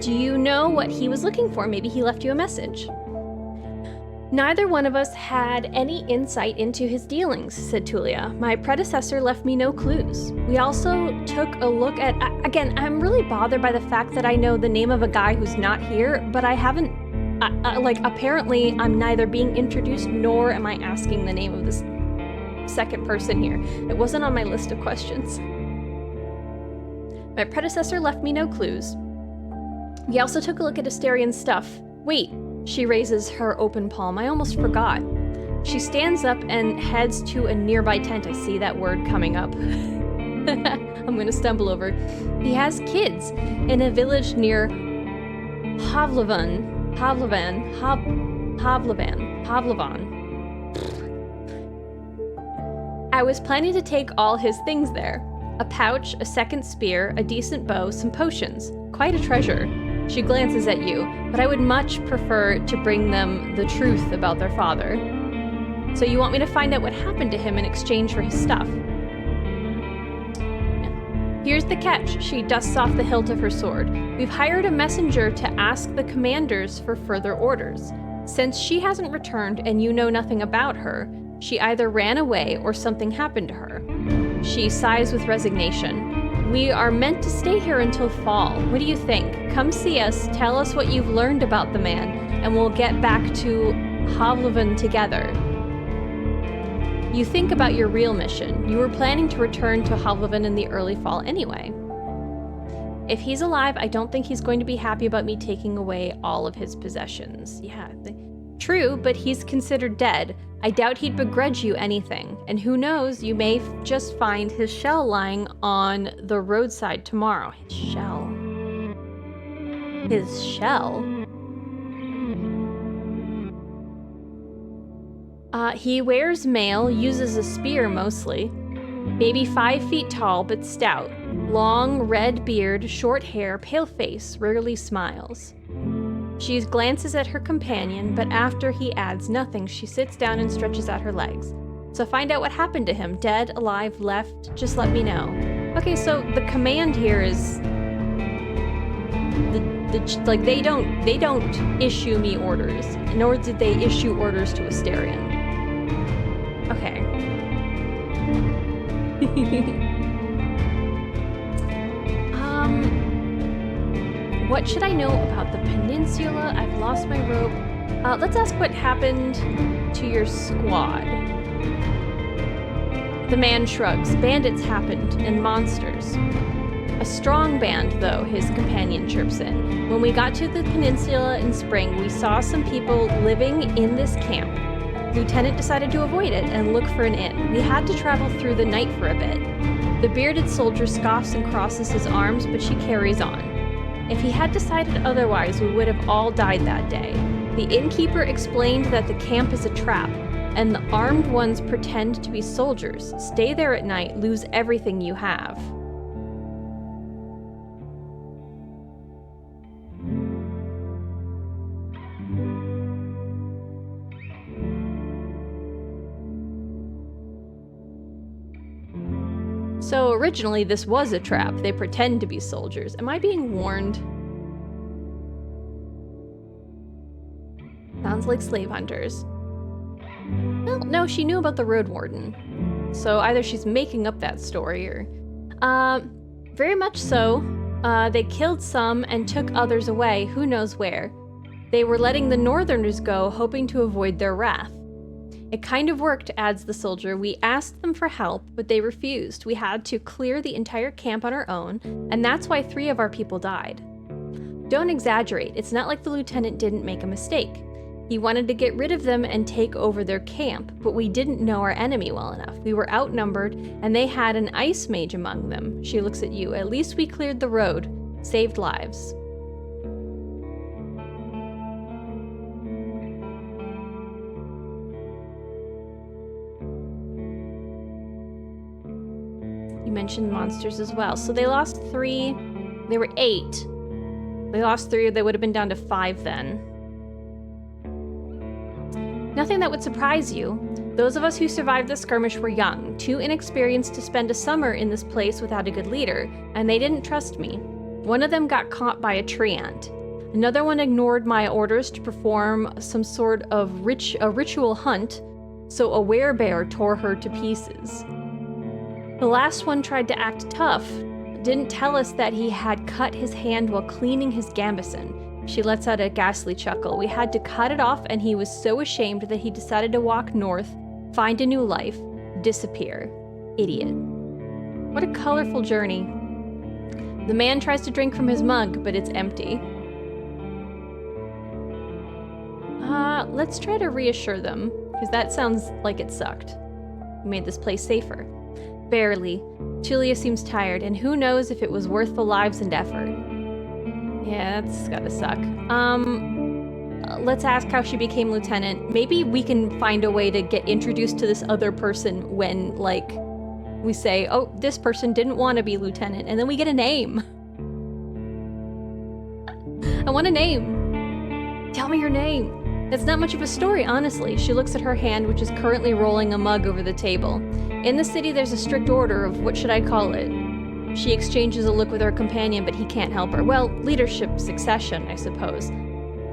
Do you know what he was looking for? Maybe he left you a message. Neither one of us had any insight into his dealings, said Tulia. My predecessor left me no clues. We also took a look at... Again, I'm really bothered by the fact that I know the name of a guy who's not here, but I haven't... apparently, I'm neither being introduced nor am I asking the name of this second person here. It wasn't on my list of questions. My predecessor left me no clues. We also took a look at Asterion's stuff. Wait, she raises her open palm. I almost forgot. She stands up and heads to a nearby tent. I see that word coming up. I'm gonna stumble over. He has kids in a village near Havlavan. I was planning to take all his things there. A pouch, a second spear, a decent bow, some potions. Quite a treasure. She glances at you, but I would much prefer to bring them the truth about their father. So you want me to find out what happened to him in exchange for his stuff? Here's the catch. She dusts off the hilt of her sword. We've hired a messenger to ask the commanders for further orders. Since she hasn't returned and you know nothing about her, she either ran away or something happened to her. She sighs with resignation. We are meant to stay here until fall. What do you think? Come see us, tell us what you've learned about the man, and we'll get back to Howler together. You think about your real mission. You were planning to return to Howler in the early fall anyway. If he's alive, I don't think he's going to be happy about me taking away all of his possessions. Yeah, true, but he's considered dead. I doubt he'd begrudge you anything. And who knows, you may just find his shell lying on the roadside tomorrow. His shell. His shell? He wears mail, uses a spear mostly. Maybe 5 feet tall, but stout. Long, red beard, short hair, pale face, rarely smiles. She glances at her companion, but after he adds nothing, she sits down and stretches out her legs. So find out what happened to him. Dead, alive, left, just let me know. Okay, so the command here is... they don't issue me orders, nor did they issue orders to Asterion. Okay. What should I know about the peninsula? I've lost my rope. Let's ask what happened to your squad. The man shrugs. Bandits happened, and monsters. A strong band, though, his companion chirps in. When we got to the peninsula in spring, we saw some people living in this camp. Lieutenant decided to avoid it and look for an inn. We had to travel through the night for a bit. The bearded soldier scoffs and crosses his arms, but she carries on. If he had decided otherwise, we would have all died that day. The innkeeper explained that the camp is a trap, and the armed ones pretend to be soldiers. Stay there at night, lose everything you have. So originally this was a trap. They pretend to be soldiers. Am I being warned? Sounds like slave hunters. Well, no, she knew about the Roadwarden. So either she's making up that story or... very much so. They killed some and took others away, who knows where. They were letting the Northerners go, hoping to avoid their wrath. It kind of worked, adds the soldier. We asked them for help, but they refused. We had to clear the entire camp on our own, and that's why 3 of our people died. Don't exaggerate. It's not like the lieutenant didn't make a mistake. He wanted to get rid of them and take over their camp, but we didn't know our enemy well enough. We were outnumbered, and they had an ice mage among them. She looks at you. At least we cleared the road, saved lives. Mentioned monsters as well. So they lost 3. They were 8. They lost 3. They would have been down to 5 then. Nothing that would surprise you. Those of us who survived the skirmish were young, too inexperienced to spend a summer in this place without a good leader, and they didn't trust me. One of them got caught by a tree ant. Another one ignored my orders to perform some sort of ritual hunt, so a werebear tore her to pieces. The last one tried to act tough, didn't tell us that he had cut his hand while cleaning his gambeson. She lets out a ghastly chuckle. We had to cut it off, and he was so ashamed that he decided to walk north, find a new life, disappear. Idiot. What a colorful journey. The man tries to drink from his mug, but it's empty. Let's try to reassure them, because that sounds like it sucked. We made this place safer. Barely. Julia seems tired, and who knows if it was worth the lives and effort. Yeah, that's gotta suck. Let's ask how she became lieutenant. Maybe we can find a way to get introduced to this other person when, like, we say, oh, this person didn't want to be lieutenant, and then we get a name. I want a name. Tell me your name. It's not much of a story, honestly. She looks at her hand, which is currently rolling a mug over the table. In the city, there's a strict order of what should I call it. She exchanges a look with her companion, but he can't help her. Well, leadership succession, I suppose.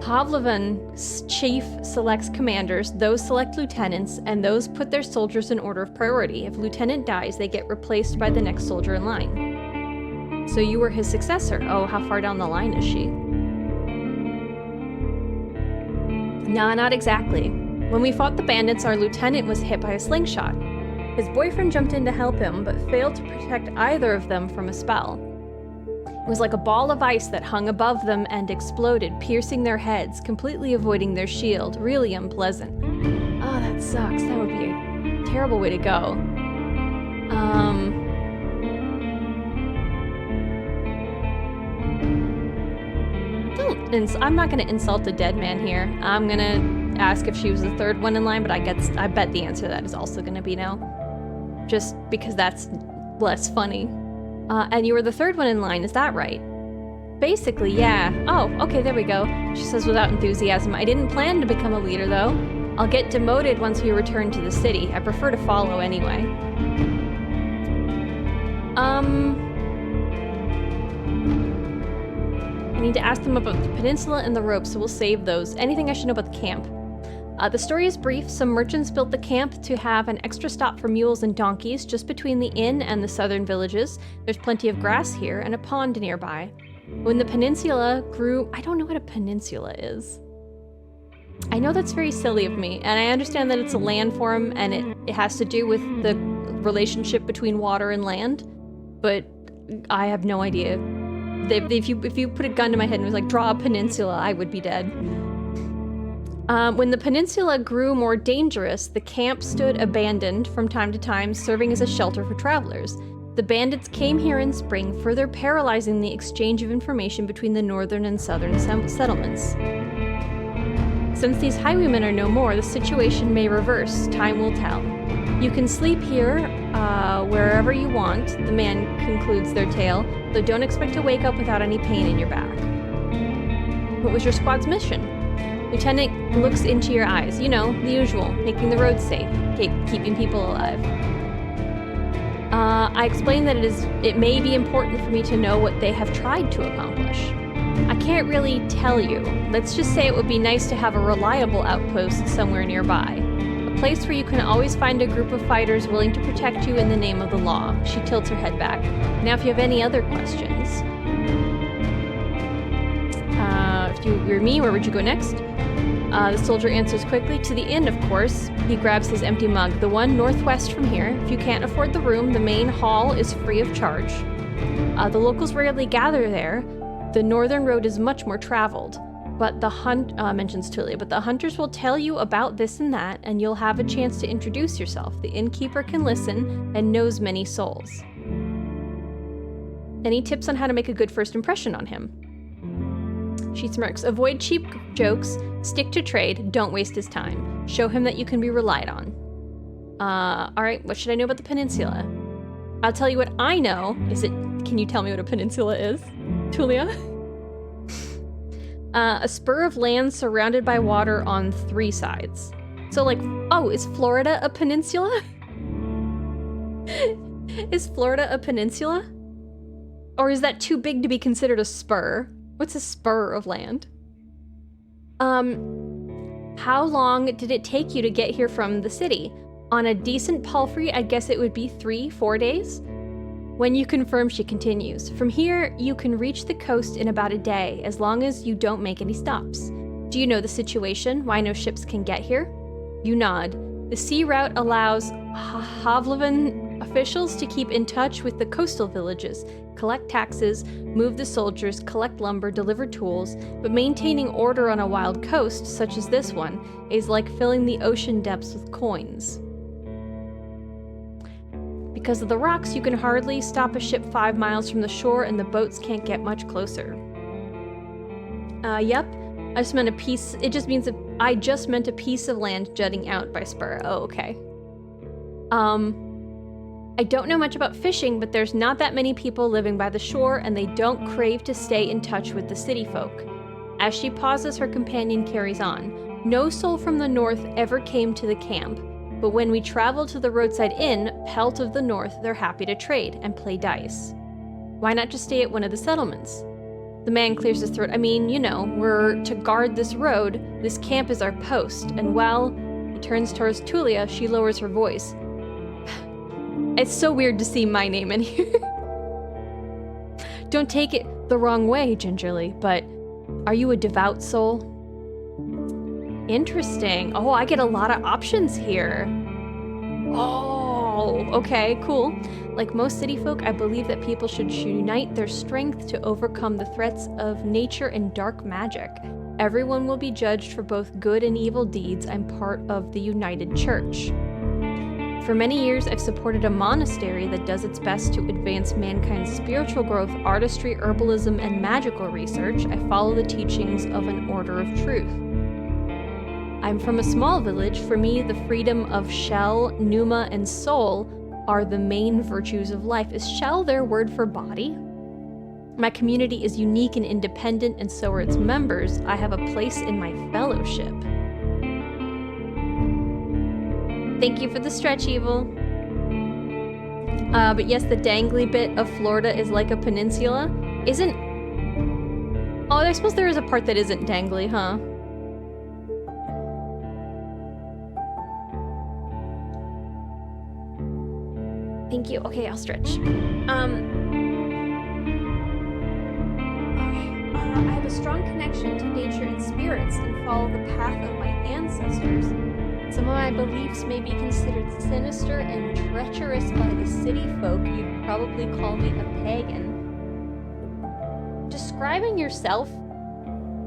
Havlavan's chief selects commanders, those select lieutenants, and those put their soldiers in order of priority. If lieutenant dies, they get replaced by the next soldier in line. So you were his successor. Oh, how far down the line is she? Nah, not exactly. When we fought the bandits, our lieutenant was hit by a slingshot. His boyfriend jumped in to help him, but failed to protect either of them from a spell. It was like a ball of ice that hung above them and exploded, piercing their heads, completely avoiding their shield. Really unpleasant. Oh, that sucks. That would be a terrible way to go. I'm not gonna insult a dead man here. I'm gonna ask if she was the third one in line, but I bet the answer to that is also gonna be no. Just because that's less funny. And you were the third one in line, is that right? Basically, yeah. Oh, okay, there we go. She says without enthusiasm, I didn't plan to become a leader, though. I'll get demoted once we return to the city. I prefer to follow anyway. I need to ask them about the peninsula and the ropes, so we'll save those. Anything I should know about the camp? The story is brief. Some merchants built the camp to have an extra stop for mules and donkeys just between the inn and the southern villages. There's plenty of grass here and a pond nearby. When the peninsula grew... I don't know what a peninsula is. I know that's very silly of me, and I understand that it's a landform and it has to do with the relationship between water and land, but I have no idea. If you put a gun to my head and was like, draw a peninsula, I would be dead. When the peninsula grew more dangerous, the camp stood abandoned from time to time, serving as a shelter for travelers. The bandits came here in spring, further paralyzing the exchange of information between the northern and southern settlements. Since these highwaymen are no more, the situation may reverse. Time will tell. You can sleep here, wherever you want, the man concludes their tale, though don't expect to wake up without any pain in your back. What was your squad's mission? Lieutenant looks into your eyes. You know, the usual. Making the roads safe. Keeping people alive. I explained that it may be important for me to know what they have tried to accomplish. I can't really tell you. Let's just say it would be nice to have a reliable outpost somewhere nearby. A place where you can always find a group of fighters willing to protect you in the name of the law. She tilts her head back. Now if you have any other questions... if you were me, where would you go next? The soldier answers quickly. To the inn, of course. He grabs his empty mug. The one northwest from here. If you can't afford the room, the main hall is free of charge. The locals rarely gather there. The northern road is much more traveled. But the mentions Tulia, but the hunters will tell you about this and that, and you'll have a chance to introduce yourself. The innkeeper can listen and knows many souls. Any tips on how to make a good first impression on him? She smirks. Avoid cheap jokes, stick to trade, don't waste his time. Show him that you can be relied on. Alright, what should I know about the peninsula? I'll tell you what I know. Can you tell me what a peninsula is, Tulia? A spur of land surrounded by water on 3 sides. So like, oh, is Florida a peninsula? Is Florida a peninsula? Or is that too big to be considered a spur? What's a spur of land? How long did it take you to get here from the city? On a decent palfrey, I guess it would be 3-4 days? When you confirm, she continues. From here, you can reach the coast in about a day, as long as you don't make any stops. Do you know the situation? Why no ships can get here? You nod. The sea route allows Havlavan officials to keep in touch with the coastal villages, collect taxes, move the soldiers, collect lumber, deliver tools, but maintaining order on a wild coast, such as this one, is like filling the ocean depths with coins. Because of the rocks, you can hardly stop a ship 5 miles from the shore, and the boats can't get much closer. Yep. I just meant a piece. It just means I just meant a piece of land jutting out by spur. Oh, okay. I don't know much about fishing, but there's not that many people living by the shore, and they don't crave to stay in touch with the city folk. As she pauses, her companion carries on. No soul from the north ever came to the camp, but when we travel to the roadside inn, Pelt of the North, they're happy to trade and play dice. Why not just stay at one of the settlements? The man clears his throat. I mean, you know, we're to guard this road. This camp is our post, and well, he turns towards Tulia. She lowers her voice. It's so weird to see my name in here. Don't take it the wrong way, Gingerly, but are you a devout soul? Interesting. Oh, I get a lot of options here. Oh, okay, cool. Like most city folk, I believe that people should unite their strength to overcome the threats of nature and dark magic. Everyone will be judged for both good and evil deeds. I'm part of the United Church. For many years, I've supported a monastery that does its best to advance mankind's spiritual growth, artistry, herbalism, and magical research. I follow the teachings of an order of truth. I'm from a small village. For me, the freedom of shell, pneuma, and soul are the main virtues of life. Is shell their word for body? My community is unique and independent, and so are its members. I have a place in my fellowship. Thank you for the stretch, Evil. But yes, the dangly bit of Florida is like a peninsula. Isn't... Oh, I suppose there is a part that isn't dangly, huh? Thank you. Okay, I'll stretch. I have a strong connection to nature and spirits and follow the path of my ancestors. Some of my beliefs may be considered sinister and treacherous by the city folk. You'd probably call me a pagan. Describing yourself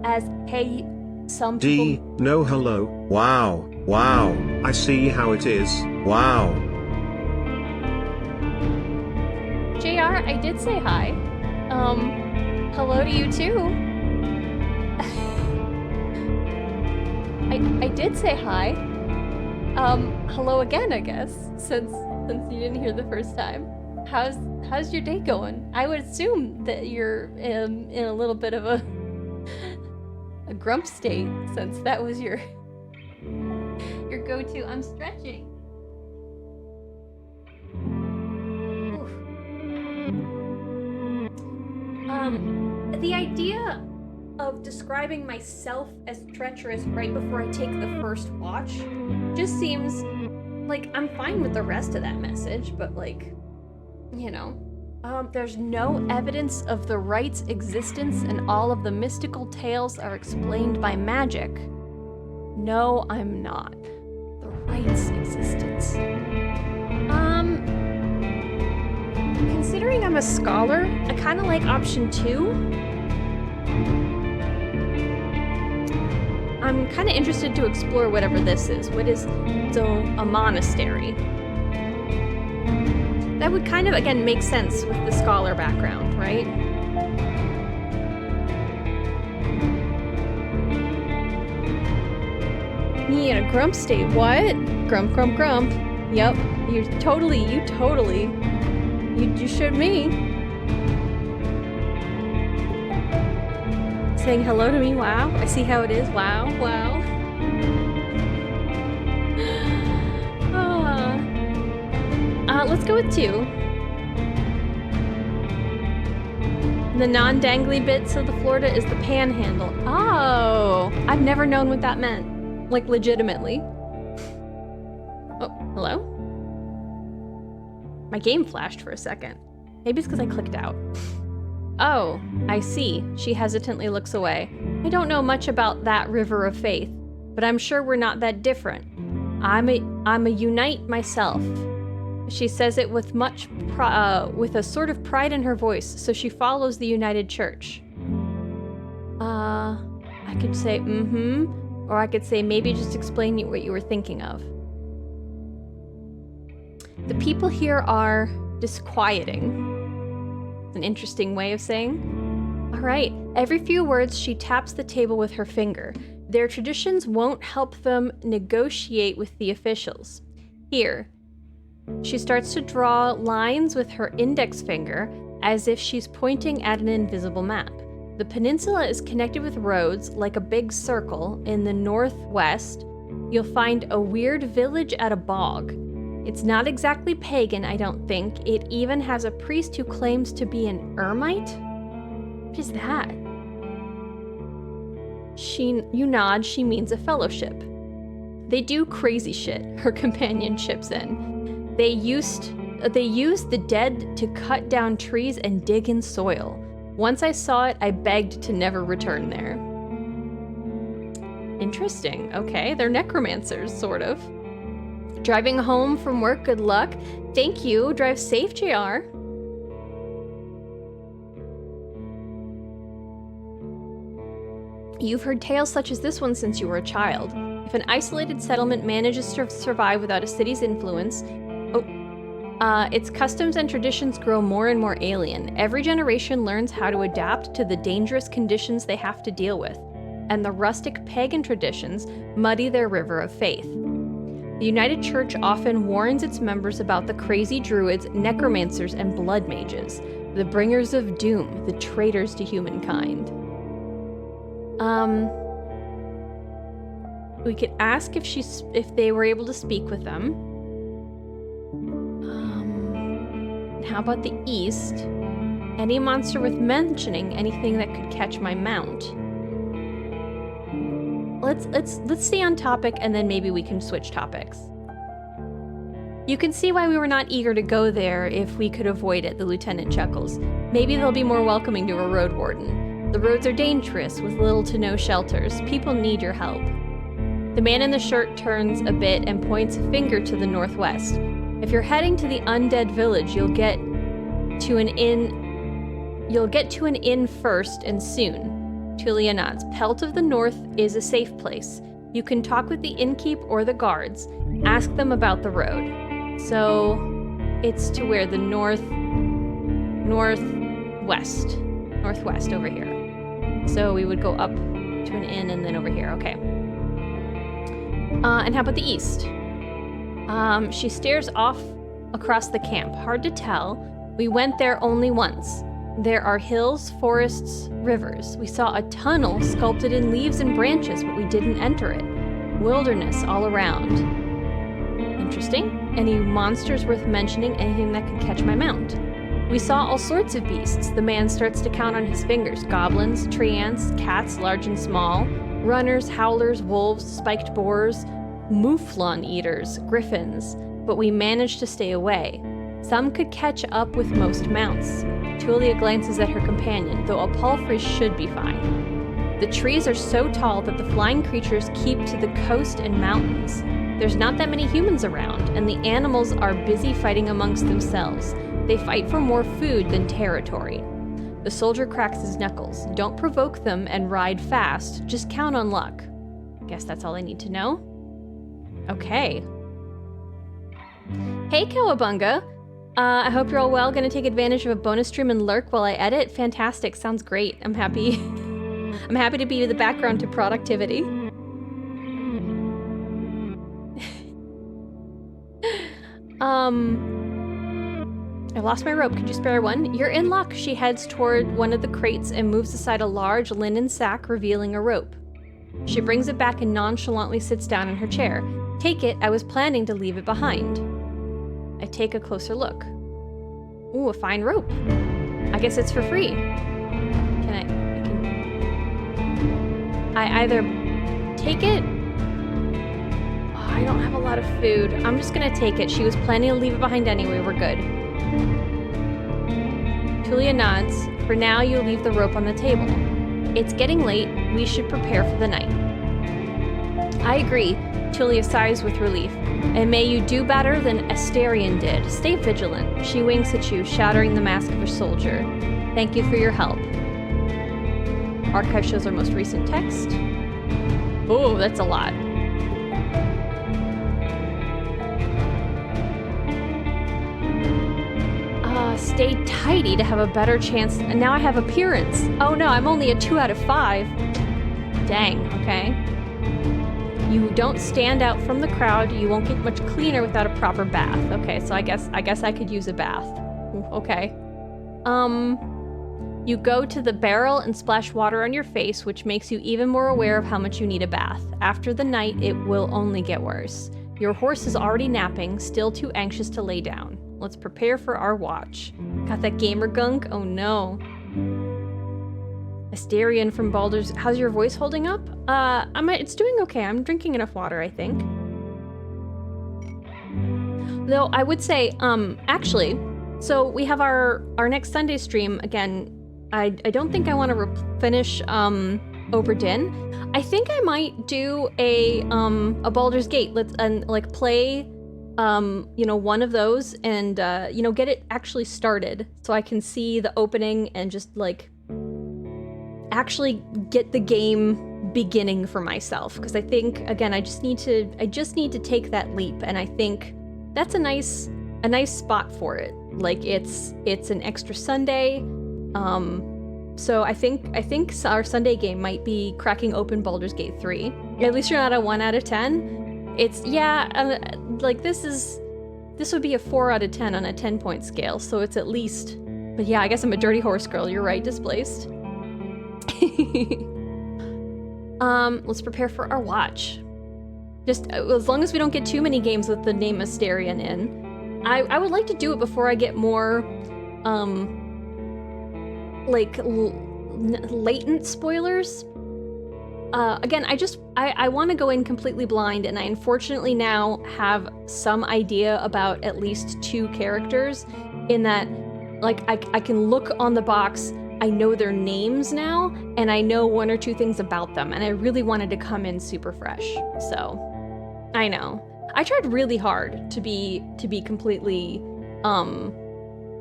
as hey, some people... D, no hello, wow, wow, I see how it is, wow. JR, I did say hi. Hello to you too. I did say hi. Hello again, I guess, since you didn't hear the first time. How's your day going? I would assume that you're in a little bit of a grump state, since that was your go-to. I'm stretching. The idea of describing myself as treacherous right before I take the first watch just seems like I'm fine with the rest of that message, but like, you know, there's no evidence of the right's existence and all of the mystical tales are explained by magic. No, I'm not. The right's existence. Considering I'm a scholar, I kind of like option 2. I'm kind of interested to explore whatever this is. What is a monastery? That would kind of, again, make sense with the scholar background, right? Me in a grump state. What? Grump, grump, grump. Yep. You showed me. Saying hello to me, wow. I see how it is, wow, wow. Let's go with 2. The non-dangly bits of the Florida is the panhandle. Oh, I've never known what that meant. Like, legitimately. Oh, hello? My game flashed for a second. Maybe it's because I clicked out. Oh, I see. She hesitantly looks away. I don't know much about that river of faith, but I'm sure we're not that different. I'm a unite myself. She says it with with a sort of pride in her voice, so she follows the United Church. I could say or I could say maybe just explain what you were thinking of. The people here are disquieting. An interesting way of saying. All right. Every few words, she taps the table with her finger. Their traditions won't help them negotiate with the officials. Here. She starts to draw lines with her index finger as if she's pointing at an invisible map. The peninsula is connected with roads like a big circle. In the northwest, you'll find a weird village at a bog. It's not exactly pagan, I don't think. It even has a priest who claims to be an ermite? What is that? You nod, she means a fellowship. They do crazy shit, her companion chips in. They use the dead to cut down trees and dig in soil. Once I saw it, I begged to never return there. Interesting. Okay, they're necromancers, sort of. Driving home from work, good luck. Thank you. Drive safe, JR. You've heard tales such as this one since you were a child. If an isolated settlement manages to survive without a city's influence, its customs and traditions grow more and more alien. Every generation learns how to adapt to the dangerous conditions they have to deal with, and the rustic pagan traditions muddy their river of faith. The United Church often warns its members about the crazy druids, necromancers, and blood mages, the bringers of doom, the traitors to humankind. We could ask if they were able to speak with them. How about the east? Any monster worth mentioning? Anything that could catch my mount? Let's stay on topic, and then maybe we can switch topics. You can see why we were not eager to go there if we could avoid it, the lieutenant chuckles. Maybe they'll be more welcoming to a Roadwarden. The roads are dangerous, with little to no shelters. People need your help. The man in the shirt turns a bit and points a finger to the northwest. If you're heading to the undead village, you'll get to an inn first, and soon. Tulia nods. Pelt of the North is a safe place. You can talk with the innkeep or the guards. Ask them about the road. So, it's to where? The northwest over here. So we would go up to an inn and then over here. Okay. And how about the east? She stares off across the camp. Hard to tell. We went there only once. There are hills, forests, rivers. We saw a tunnel sculpted in leaves and branches, but we didn't enter it. Wilderness all around. Interesting. Any monsters worth mentioning? Anything that could catch my mount? We saw all sorts of beasts. The man starts to count on his fingers. Goblins, tree ants, cats large and small, runners, howlers, wolves, spiked boars, mouflon eaters, griffins. But we managed to stay away. Some could catch up with most mounts. Tulia glances at her companion, though a palfrey should be fine. The trees are so tall that the flying creatures keep to the coast and mountains. There's not that many humans around, and the animals are busy fighting amongst themselves. They fight for more food than territory. The soldier cracks his knuckles. Don't provoke them and ride fast. Just count on luck. Guess that's all I need to know. Okay. Hey, Cowabunga. I hope you're all well. Gonna take advantage of a bonus stream and lurk while I edit. Fantastic. Sounds great. I'm happy. I'm happy to be the background to productivity. I lost my rope. Could you spare one? You're in luck. She heads toward one of the crates and moves aside a large linen sack, revealing a rope. She brings it back and nonchalantly sits down in her chair. Take it. I was planning to leave it behind. I take a closer look. Ooh, a fine rope. I guess it's for free. I either take it. Oh, I don't have a lot of food. I'm just gonna take it. She was planning to leave it behind anyway. We're good. Tulia nods. For now, you'll leave the rope on the table. It's getting late. We should prepare for the night. I agree. Tulia sighs with relief. And may you do better than Asterion did. Stay vigilant. She winks at you, shattering the mask of a soldier. Thank you for your help. Archive shows our most recent text. Oh, that's a lot. Stay tidy to have a better chance. And now I have appearance. Oh no, I'm only a 2 out of 5. Dang, okay. You don't stand out from the crowd. You won't get much cleaner without a proper bath. Okay, so I guess I could use a bath. Okay. You go to the barrel and splash water on your face, which makes you even more aware of how much you need a bath. After the night, it will only get worse. Your horse is already napping, still too anxious to lay down. Let's prepare for our watch. Got that gamer gunk? Oh no. Asterion from Baldur's... How's your voice holding up? It's doing okay. I'm drinking enough water, I think. Though, I would say, actually, so we have our next Sunday stream, again, I don't think I want to finish Oberdin. I think I might do a Baldur's Gate. Let's play one of those and get it actually started so I can see the opening and just like actually get the game beginning for myself, because I think again I just need to take that leap, and I think that's a nice spot for it. Like it's an extra Sunday. So I think our Sunday game might be cracking open Baldur's Gate 3. At least you're not a 1 out of 10. It's this would be a 4 out of 10 on a 10-point scale, so it's at least. But yeah, I guess I'm a dirty horse girl. You're right, Displaced. Let's prepare for our watch. Just as long as we don't get too many games with the name Asterion in. I would like to do it before I get more latent spoilers. Again, I want to go in completely blind, and I unfortunately now have some idea about at least 2 characters, in that like I can look on the box, I know their names now, and I know 1 or 2 things about them, and I really wanted to come in super fresh. So I know I tried really hard to be completely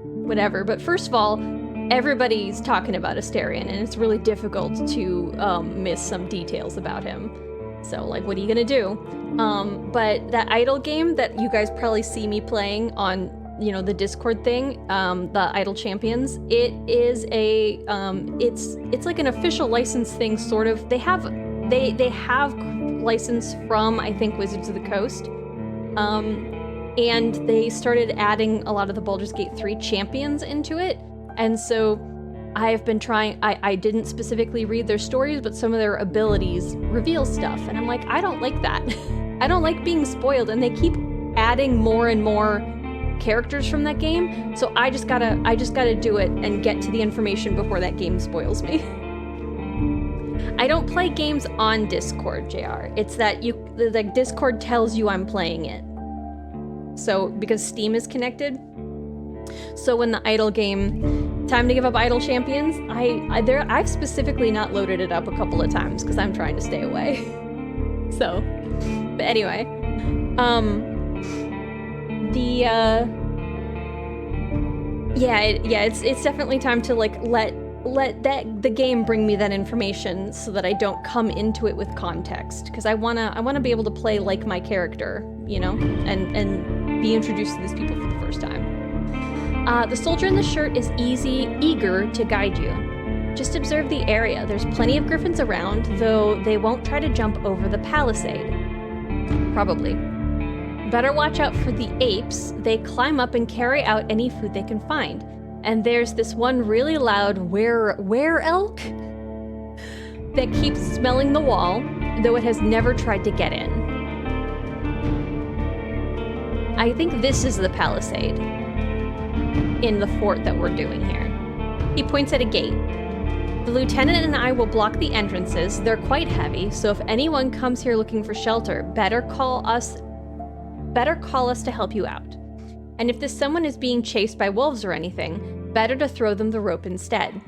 whatever, but first of all, everybody's talking about Asterion, and it's really difficult to miss some details about him. So, like, what are you gonna do? But that idle game that you guys probably see me playing on, the Discord thing, the Idle Champions, it is a, it's like an official license thing, sort of. They have license from, I think, Wizards of the Coast. And they started adding a lot of the Baldur's Gate 3 champions into it. And so I've been trying, I didn't specifically read their stories, but some of their abilities reveal stuff. And I'm like, I don't like that. I don't like being spoiled. And they keep adding more and more characters from that game. So I just gotta do it and get to the information before that game spoils me. I don't play games on Discord, JR. It's that Discord tells you I'm playing it. So, because Steam is connected. So when the idle game, time to give up Idle Champions, I've specifically not loaded it up a couple of times because I'm trying to stay away. So, but anyway, it's definitely time to like let the game bring me that information so that I don't come into it with context, because I wanna be able to play like my character, and be introduced to these people for the first time. The soldier in the shirt is eager to guide you. Just observe the area. There's plenty of griffins around, though they won't try to jump over the palisade. Probably. Better watch out for the apes. They climb up and carry out any food they can find. And there's this one really loud were-elk that keeps smelling the wall, though it has never tried to get in. I think this is the palisade in the fort that we're doing here. He points at a gate. The lieutenant and I will block the entrances. They're quite heavy, so if anyone comes here looking for shelter, better call us to help you out. And if this someone is being chased by wolves or anything, better to throw them the rope instead.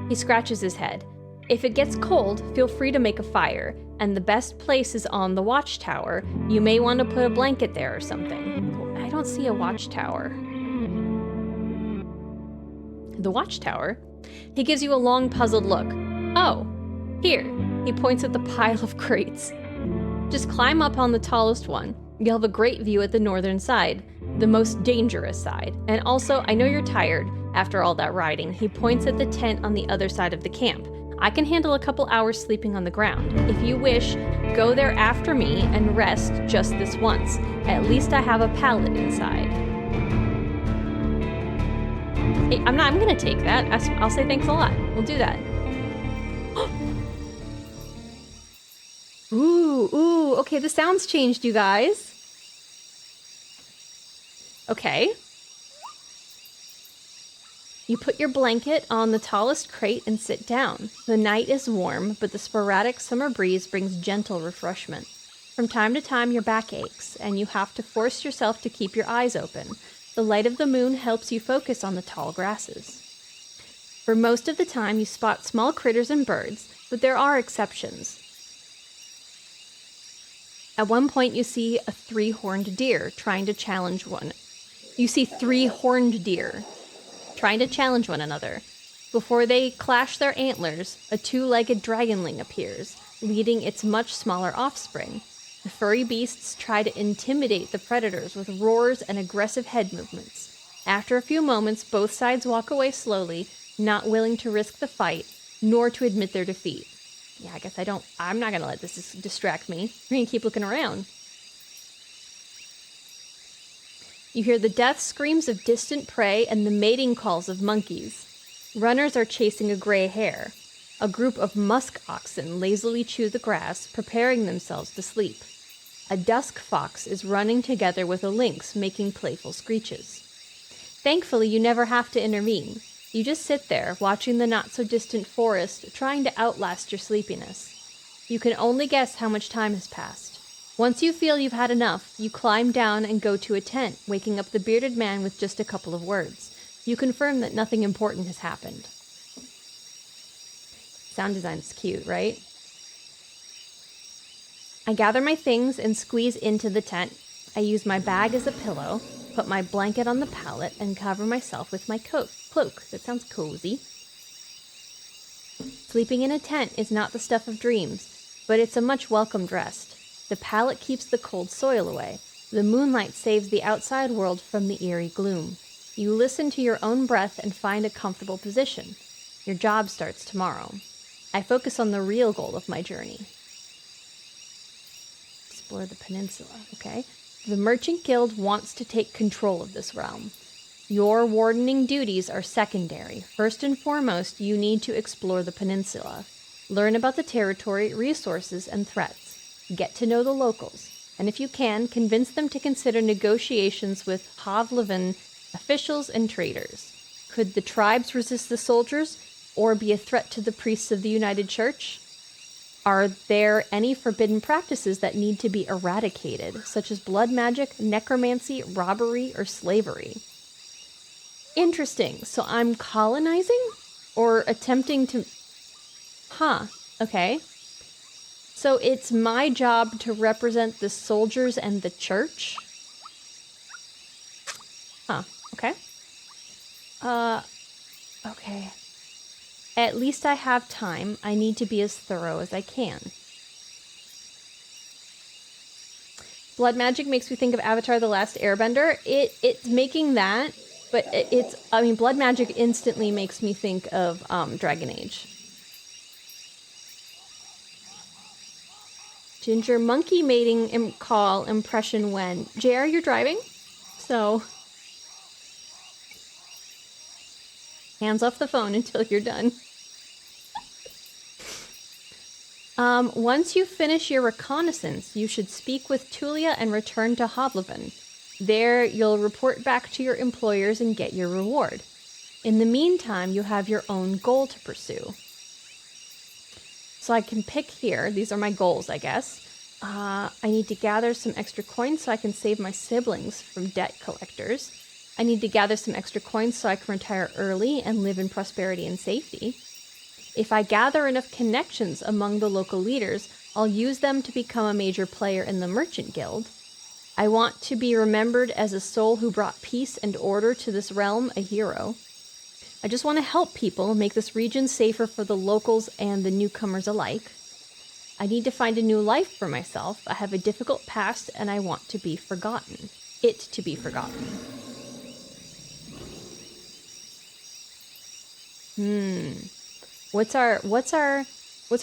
He scratches his head. If it gets cold, feel free to make a fire, and the best place is on the watchtower. You may want to put a blanket there or something. I don't see a watchtower. The watchtower? He gives you a long, puzzled look. Oh, here. He points at the pile of crates. Just climb up on the tallest one. You'll have a great view at the northern side, the most dangerous side. And also, I know you're tired after all that riding. He points at the tent on the other side of the camp. I can handle a couple hours sleeping on the ground. If you wish, go there after me and rest just this once. At least I have a pallet inside. Hey, I'm gonna take that. I'll say thanks a lot. We'll do that. Ooh, okay, the sounds changed, you guys. Okay. You put your blanket on the tallest crate and sit down. The night is warm, but the sporadic summer breeze brings gentle refreshment. From time to time, your back aches, and you have to force yourself to keep your eyes open. The light of the moon helps you focus on the tall grasses. For most of the time, you spot small critters and birds, but there are exceptions. At one point, you see a three-horned deer trying to challenge one. You see three-horned deer trying to challenge one another. Before they clash their antlers, a two-legged dragonling appears, leading its much smaller offspring. The furry beasts try to intimidate the predators with roars and aggressive head movements. After a few moments, both sides walk away slowly, not willing to risk the fight, nor to admit their defeat. Yeah, I guess I'm not gonna let this distract me. I'm gonna keep looking around. You hear the death screams of distant prey and the mating calls of monkeys. Runners are chasing a gray hare. A group of musk oxen lazily chew the grass, preparing themselves to sleep. A dusk fox is running together with a lynx, making playful screeches. Thankfully, you never have to intervene. You just sit there, watching the not-so-distant forest, trying to outlast your sleepiness. You can only guess how much time has passed. Once you feel you've had enough, you climb down and go to a tent, waking up the bearded man with just a couple of words. You confirm that nothing important has happened. Sound design's cute, right? I gather my things and squeeze into the tent. I use my bag as a pillow, put my blanket on the pallet, and cover myself with my cloak. That sounds cozy. Sleeping in a tent is not the stuff of dreams, but it's a much welcomed rest. The pallet keeps the cold soil away. The moonlight saves the outside world from the eerie gloom. You listen to your own breath and find a comfortable position. Your job starts tomorrow. I focus on the real goal of my journey. Explore the peninsula, okay? The Merchant Guild wants to take control of this realm. Your wardening duties are secondary. First and foremost, you need to explore the peninsula. Learn about the territory, resources, and threats. Get to know the locals. And if you can, convince them to consider negotiations with Havlevan officials and traders. Could the tribes resist the soldiers, or be a threat to the priests of the United Church? Are there any forbidden practices that need to be eradicated, such as blood magic, necromancy, robbery, or slavery? Interesting. So I'm colonizing? Or attempting to... Okay. So it's my job to represent the soldiers and the church? Okay. Okay. At least I have time. I need to be as thorough as I can. Blood magic makes me think of Avatar: The Last Airbender. It's making that, but blood magic instantly makes me think of Dragon Age. Ginger monkey mating call impression when. JR, you're driving? So... hands off the phone until you're done. Once you finish your reconnaissance, you should speak with Tulia and return to Havlevan. There, you'll report back to your employers and get your reward. In the meantime, you have your own goal to pursue. So I can pick here. These are my goals, I guess. I need to gather some extra coins so I can save my siblings from debt collectors. I need to gather some extra coins so I can retire early and live in prosperity and safety. If I gather enough connections among the local leaders, I'll use them to become a major player in the Merchant Guild. I want to be remembered as a soul who brought peace and order to this realm, a hero. I just want to help people make this region safer for the locals and the newcomers alike. I need to find a new life for myself. I have a difficult past and I want to be forgotten. It to be forgotten. What's our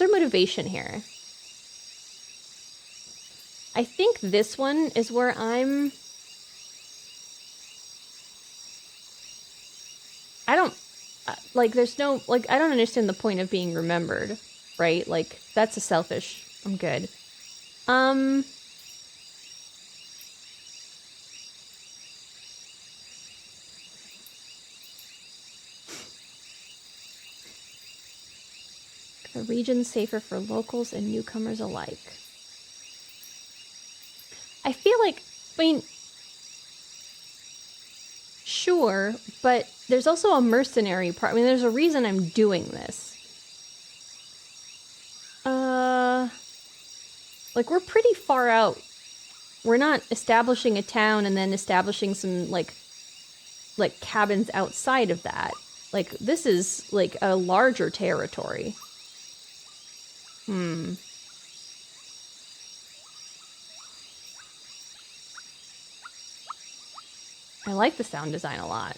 motivation here? I think this one is where I'm... there's no... I don't understand the point of being remembered, right? That's a selfish... I'm good. The region's safer for locals and newcomers alike. I feel Sure, but there's also a mercenary part. I mean, there's a reason I'm doing this. Like, we're pretty far out. We're not establishing a town and then establishing some, like cabins outside of that. Like, this is, like, a larger territory. I like the sound design a lot.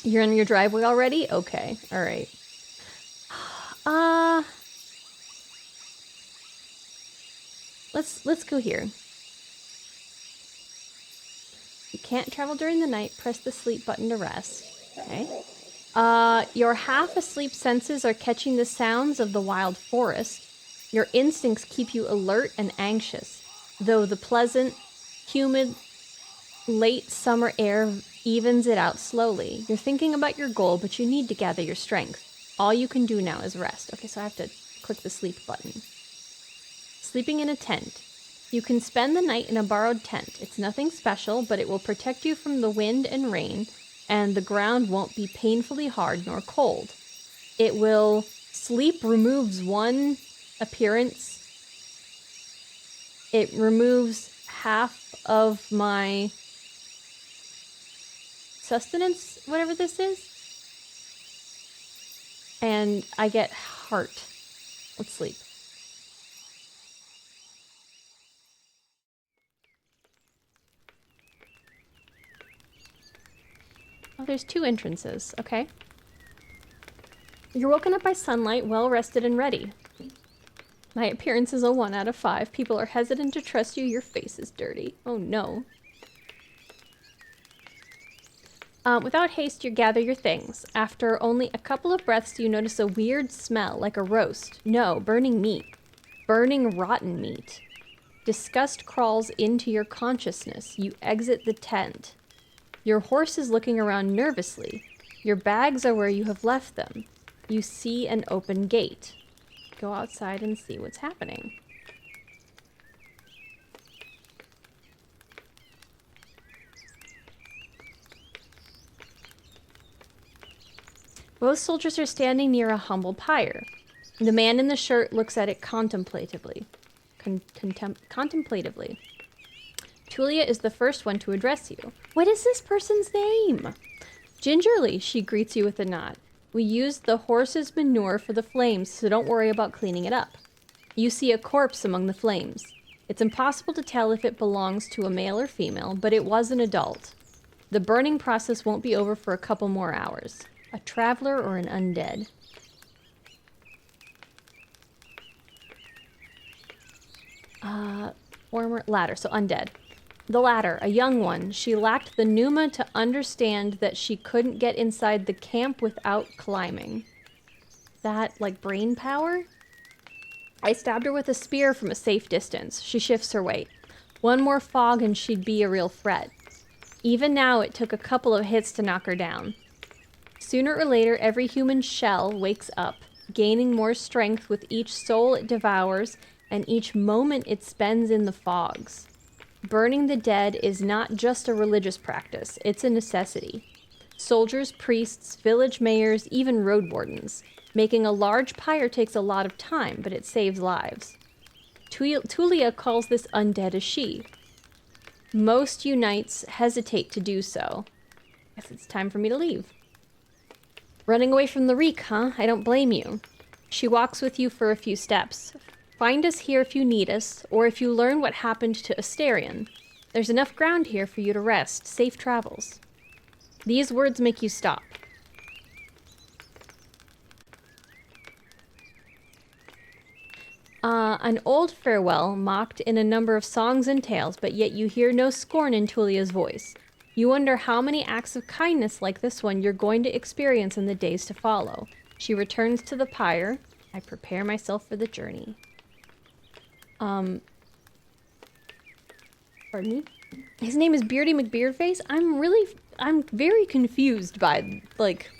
You're in your driveway already? Okay, alright. Let's go here. You can't travel during the night. Press the sleep button to rest. Okay. Your half-asleep senses are catching the sounds of the wild forest. Your instincts keep you alert and anxious, though the pleasant, humid, late summer air evens it out slowly. You're thinking about your goal, but you need to gather your strength. All you can do now is rest. Okay, so I have to click the sleep button. Sleeping in a tent. You can spend the night in a borrowed tent. It's nothing special, but it will protect you from the wind and rain, and the ground won't be painfully hard nor cold. It will... Sleep removes one appearance. It removes half of my sustenance, whatever this is. And I get heart. Let's sleep. Oh, there's 2 entrances. Okay. You're woken up by sunlight, well rested and ready. My appearance is a 1 out of 5. People are hesitant to trust you. Your face is dirty. Oh no. Without haste, you gather your things. After only a couple of breaths, you notice a weird smell, like a roast. No, burning meat. Burning rotten meat. Disgust crawls into your consciousness. You exit the tent. Your horse is looking around nervously. Your bags are where you have left them. You see an open gate. Go outside and see what's happening. Both soldiers are standing near a humble pyre. The man in the shirt looks at it contemplatively. Contemplatively. Tulia is the first one to address you. What is this person's name? Gingerly, she greets you with a nod. We used the horse's manure for the flames, so don't worry about cleaning it up. You see a corpse among the flames. It's impossible to tell if it belongs to a male or female, but it was an adult. The burning process won't be over for a couple more hours. A traveler or an undead? Latter, so undead. The latter, a young one. She lacked the pneuma to understand that she couldn't get inside the camp without climbing. That, like, brain power? I stabbed her with a spear from a safe distance. She shifts her weight. One more fog and she'd be a real threat. Even now, it took a couple of hits to knock her down. Sooner or later, every human shell wakes up, gaining more strength with each soul it devours and each moment it spends in the fogs. Burning the dead is not just a religious practice, it's a necessity. Soldiers, priests, village mayors, even roadwardens. Making a large pyre takes a lot of time, but it saves lives. Tulia calls this undead a she. Most unites hesitate to do so. Guess it's time for me to leave. Running away from the reek, huh? I don't blame you. She walks with you for a few steps. Find us here if you need us, or if you learn what happened to Asterion. There's enough ground here for you to rest. Safe travels. These words make you stop. An old farewell, mocked in a number of songs and tales, but yet you hear no scorn in Tulia's voice. You wonder how many acts of kindness like this one you're going to experience in the days to follow. She returns to the pyre. I prepare myself for the journey. Pardon me? His name is Beardy McBeardface? I'm very confused by, like,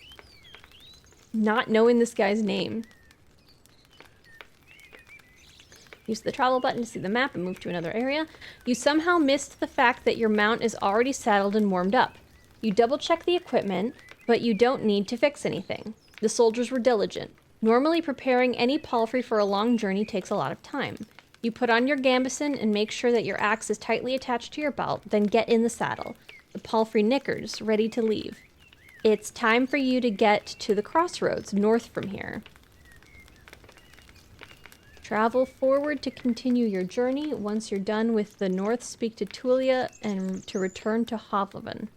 not knowing this guy's name. Use the travel button to see the map and move to another area. You somehow missed the fact that your mount is already saddled and warmed up. You double-check the equipment, but you don't need to fix anything. The soldiers were diligent. Normally, preparing any palfrey for a long journey takes a lot of time. You put on your gambeson and make sure that your axe is tightly attached to your belt, then get in the saddle. The palfrey knickers, ready to leave. It's time for you to get to the crossroads, north from here. Travel forward to continue your journey. Once you're done with the north, speak to Tulia and to return to Hovleven.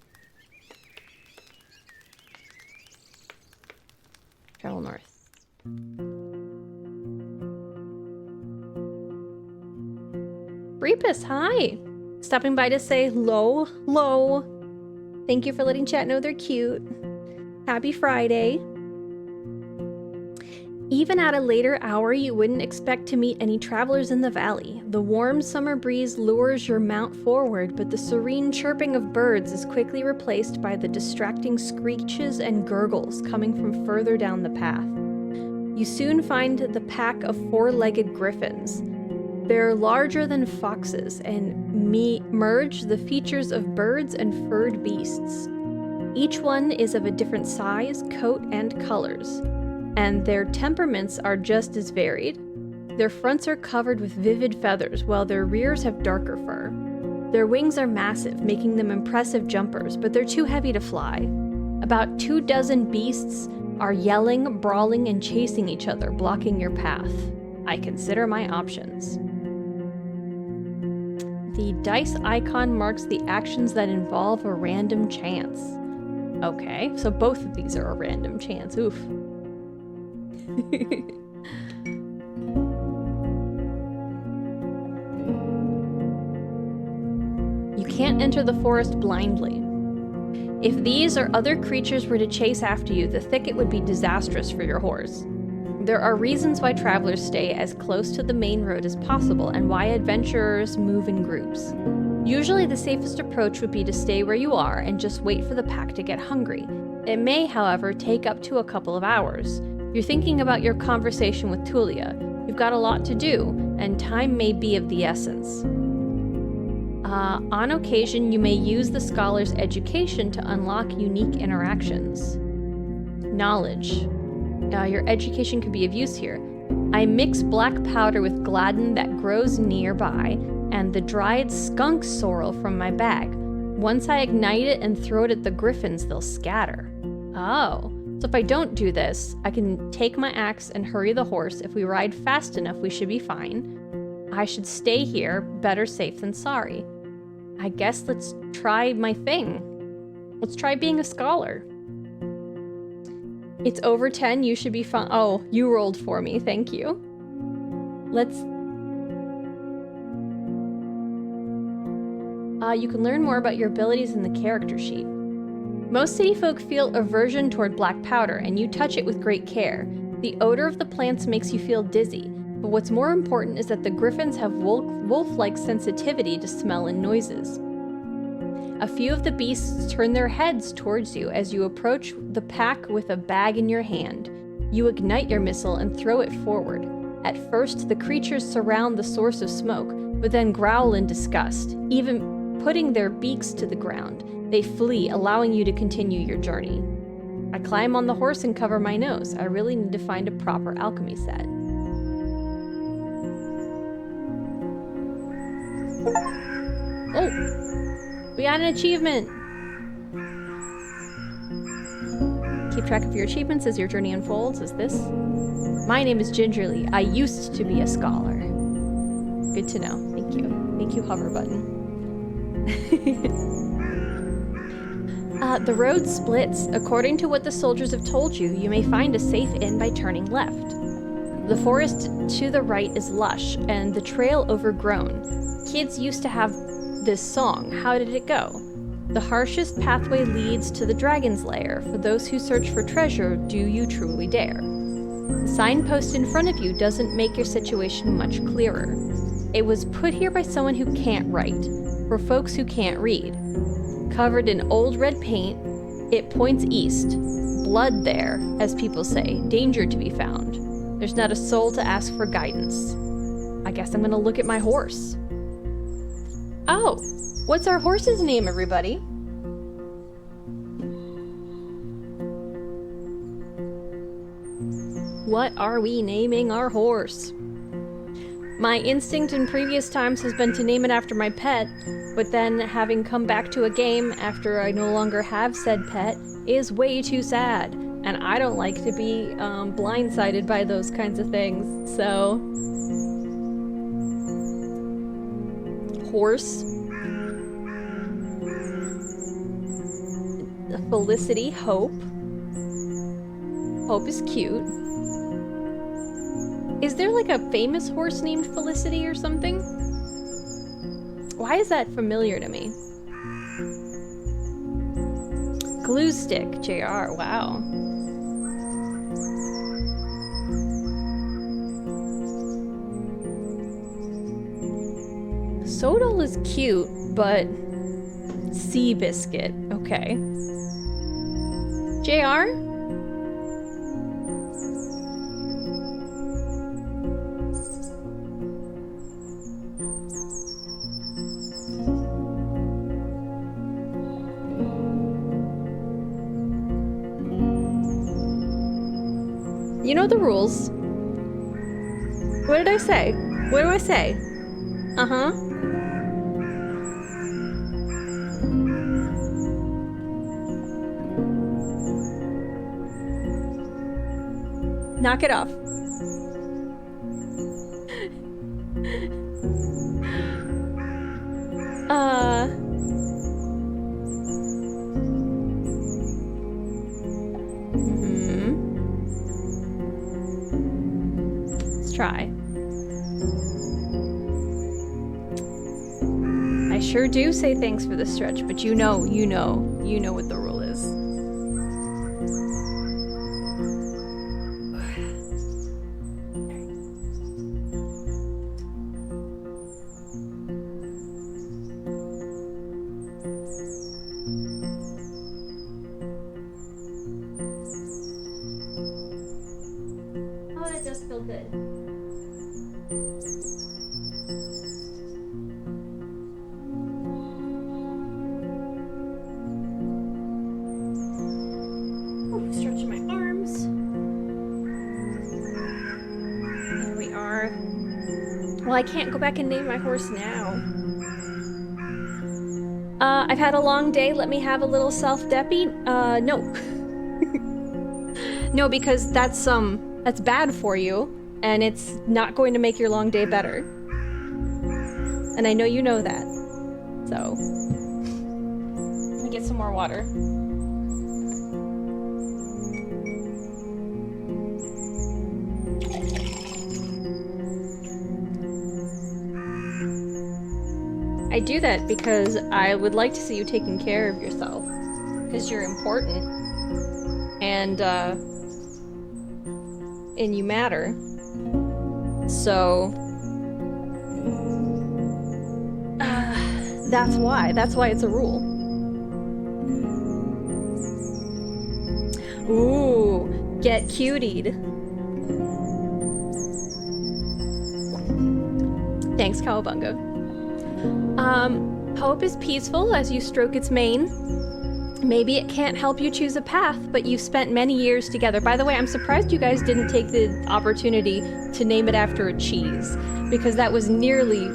Travel north. Reapus, hi! Stopping by to say hello. Thank you for letting chat know they're cute. Happy Friday. Even at a later hour, you wouldn't expect to meet any travelers in the valley. The warm summer breeze lures your mount forward, but the serene chirping of birds is quickly replaced by the distracting screeches and gurgles coming from further down the path. You soon find the pack of four-legged griffins. They're larger than foxes and merge the features of birds and furred beasts. Each one is of a different size, coat, and colors, and their temperaments are just as varied. Their fronts are covered with vivid feathers, while their rears have darker fur. Their wings are massive, making them impressive jumpers, but they're too heavy to fly. About 24 beasts are yelling, brawling, and chasing each other, blocking your path. I consider my options. The dice icon marks the actions that involve a random chance. Okay, so both of these are a random chance. Oof. You can't enter the forest blindly. If these or other creatures were to chase after you, the thicket would be disastrous for your horse. There are reasons why travelers stay as close to the main road as possible and why adventurers move in groups. Usually the safest approach would be to stay where you are and just wait for the pack to get hungry. It may, however, take up to a couple of hours. You're thinking about your conversation with Tulia. You've got a lot to do, and time may be of the essence. On occasion, you may use the scholar's education to unlock unique interactions. Knowledge. Your education could be of use here. I mix black powder with gladden that grows nearby, and the dried skunk sorrel from my bag. Once I ignite it and throw it at the griffins, they'll scatter. Oh. So if I don't do this, I can take my axe and hurry the horse. If we ride fast enough, we should be fine. I should stay here, better safe than sorry. I guess let's try my thing. Let's try being a scholar. It's over 10, you should be fine. Oh, you rolled for me, thank you. You can learn more about your abilities in the character sheet. Most city folk feel aversion toward black powder, and you touch it with great care. The odor of the plants makes you feel dizzy, but what's more important is that the griffins have wolf-like sensitivity to smell and noises. A few of the beasts turn their heads towards you as you approach the pack with a bag in your hand. You ignite your missile and throw it forward. At first, the creatures surround the source of smoke, but then growl in disgust, even putting their beaks to the ground. They flee, allowing you to continue your journey. I climb on the horse and cover my nose. I really need to find a proper alchemy set. Oh! We got an achievement! Keep track of your achievements as your journey unfolds. Is this? My name is Gingerly. I used to be a scholar. Good to know. Thank you. Thank you, hover button. The road splits. According to what the soldiers have told you, you may find a safe inn by turning left. The forest to the right is lush, and the trail overgrown. Kids used to have this song. How did it go? The harshest pathway leads to the dragon's lair. For those who search for treasure, do you truly dare? The signpost in front of you doesn't make your situation much clearer. It was put here by someone who can't write, for folks who can't read. Covered in old red paint, it points east. Blood there, as people say, danger to be found. There's not a soul to ask for guidance. I guess I'm gonna look at my horse. Oh, what's our horse's name, everybody? What are we naming our horse? My instinct in previous times has been to name it after my pet, but then having come back to a game after I no longer have said pet is way too sad, and I don't like to be blindsided by those kinds of things, so... Horse. Felicity, Hope. Hope is cute. Is there like a famous horse named Felicity or something? Why is that familiar to me? Glue Stick, JR, wow. Sodal is cute, but Seabiscuit, okay. JR? You know the rules. What did I say? What do I say? Uh-huh. Knock it off. Let's try. I sure do say thanks for the stretch, but you know what the rule is. Oh, that does feel good. Oh, stretching my arms. There we are. Well, I can't go back and name my horse now. I've had a long day. Let me have a little self-deppy. No. No, because that's bad for you, and it's not going to make your long day better. And I know you know that. So, let me get some more water. I do that because I would like to see you taking care of yourself. Because you're important. And you matter. So... that's why. That's why it's a rule. Ooh, get cutied. Thanks, Cowabunga. Hope is peaceful as you stroke its mane. Maybe it can't help you choose a path, but you've spent many years together. By the way, I'm surprised you guys didn't take the opportunity to name it after a cheese, because that was nearly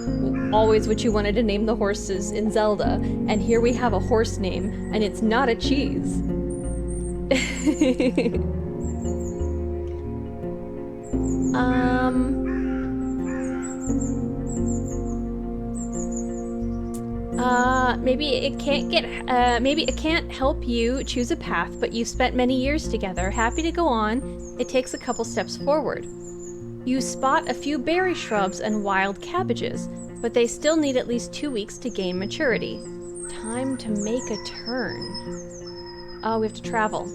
always what you wanted to name the horses in Zelda. And here we have a horse name, and it's not a cheese. Maybe it can't help you choose a path, but you've spent many years together. Happy to go on. It takes a couple steps forward. You spot a few berry shrubs and wild cabbages, but they still need at least 2 weeks to gain maturity. Time to make a turn. Oh, we have to travel.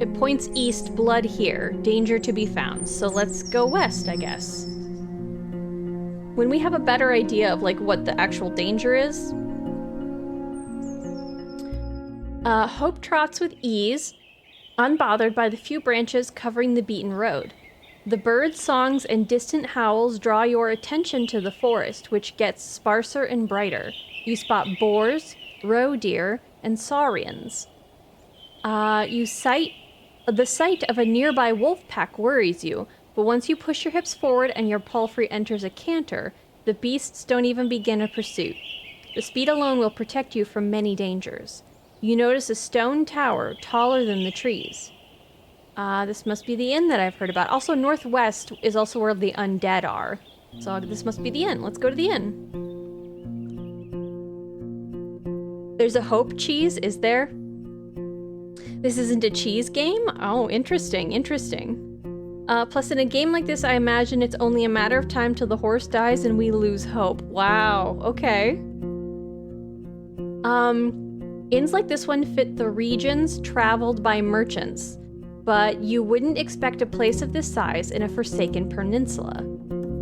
It points east, blood here, danger to be found. So let's go west, I guess. When we have a better idea of like what the actual danger is. Hope trots with ease, unbothered by the few branches covering the beaten road. The bird songs and distant howls draw your attention to the forest, which gets sparser and brighter. You spot boars, roe deer, and saurians. The sight of a nearby wolf pack worries you, but once you push your hips forward and your palfrey enters a canter, the beasts don't even begin a pursuit. The speed alone will protect you from many dangers. You notice a stone tower taller than the trees. This must be the inn that I've heard about. Also, northwest is also where the undead are. So this must be the inn. Let's go to the inn. There's a hope cheese, is there? This isn't a cheese game? Oh, interesting. Plus, in a game like this, I imagine it's only a matter of time till the horse dies and we lose hope. Wow, okay. Inns like this one fit the regions traveled by merchants, but you wouldn't expect a place of this size in a forsaken peninsula.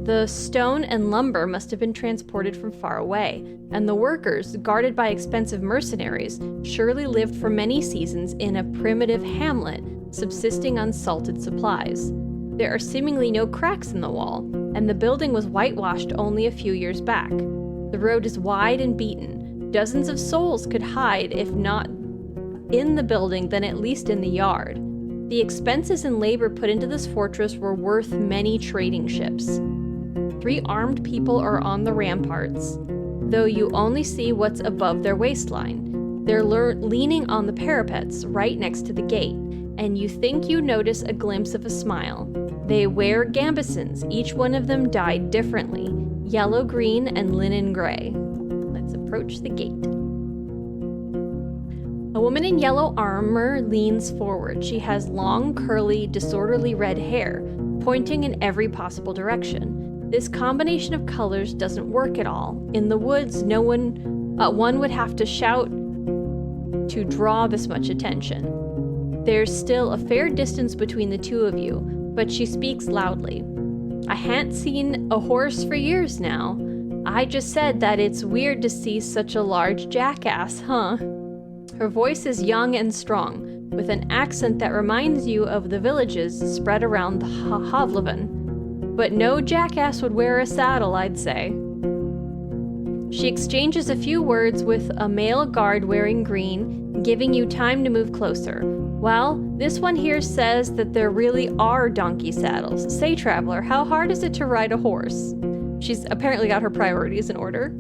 The stone and lumber must have been transported from far away, and the workers, guarded by expensive mercenaries, surely lived for many seasons in a primitive hamlet, subsisting on salted supplies. There are seemingly no cracks in the wall, and the building was whitewashed only a few years back. The road is wide and beaten. Dozens of souls could hide, if not in the building, then at least in the yard. The expenses and labor put into this fortress were worth many trading ships. 3 armed people are on the ramparts, though you only see what's above their waistline. They're leaning on the parapets right next to the gate, and you think you notice a glimpse of a smile. They wear gambesons, each one of them dyed differently, yellow, green, and linen gray. Let's approach the gate. A woman in yellow armor leans forward. She has long, curly, disorderly red hair, pointing in every possible direction. This combination of colors doesn't work at all. In the woods, one would have to shout to draw this much attention. There's still a fair distance between the two of you, but she speaks loudly. I han't seen a horse for years now. I just said that it's weird to see such a large jackass, huh? Her voice is young and strong, with an accent that reminds you of the villages spread around the Havleven. But no jackass would wear a saddle, I'd say. She exchanges a few words with a male guard wearing green, giving you time to move closer. Well, this one here says that there really are donkey saddles. Say, traveler, how hard is it to ride a horse? She's apparently got her priorities in order.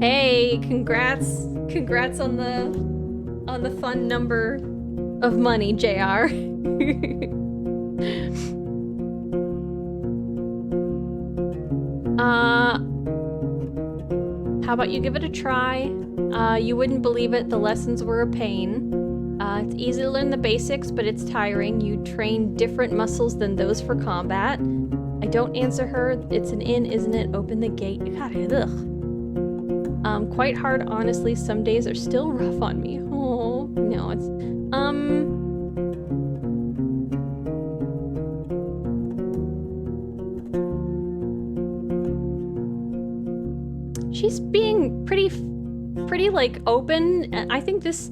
Hey, congrats on the fun number of money, JR. How about you give it a try? You wouldn't believe it, the lessons were a pain. It's easy to learn the basics, but it's tiring. You train different muscles than those for combat. I don't answer her. It's an inn, isn't it? Open the gate. Ugh. Quite hard, honestly. Some days are still rough on me. Oh, no, it's... She's being pretty like open. I think this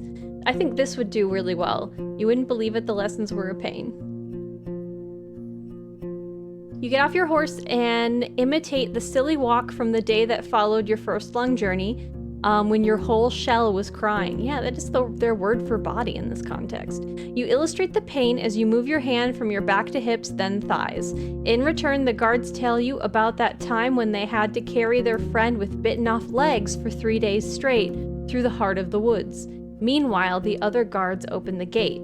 would do really well. You wouldn't believe it, the lessons were a pain. You get off your horse and imitate the silly walk from the day that followed your first long journey, when your whole shell was crying. Yeah, that is their word for body in this context. You illustrate the pain as you move your hand from your back to hips, then thighs. In return, the guards tell you about that time when they had to carry their friend with bitten off legs for 3 days straight through the heart of the woods. Meanwhile, the other guards open the gate.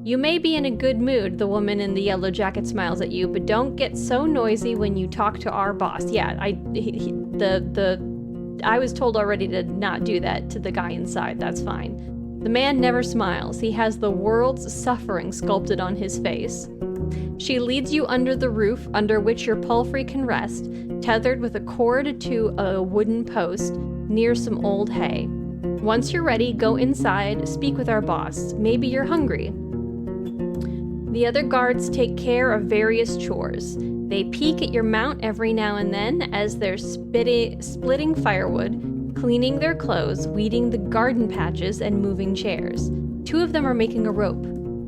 You may be in a good mood, the woman in the yellow jacket smiles at you, but don't get so noisy when you talk to our boss. Yeah, I was told already to not do that to the guy inside, that's fine. The man never smiles. He has the world's suffering sculpted on his face. She leads you under the roof under which your palfrey can rest, tethered with a cord to a wooden post near some old hay. Once you're ready, go inside, speak with our boss. Maybe you're hungry. The other guards take care of various chores. They peek at your mount every now and then as they're splitting firewood, cleaning their clothes, weeding the garden patches, and moving chairs. 2 of them are making a rope.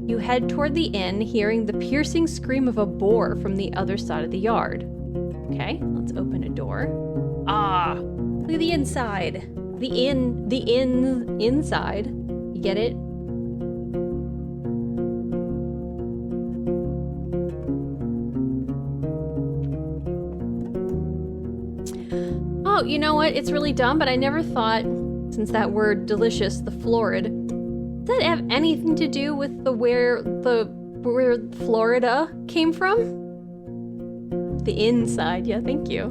You head toward the inn, hearing the piercing scream of a boar from the other side of the yard. Okay, let's open a door. Ah, look at the inside. The inn inside. You get it? Oh, you know what? It's really dumb, but I never thought, since that word delicious, the florid, does that have anything to do with where Florida came from? The inside, yeah, thank you.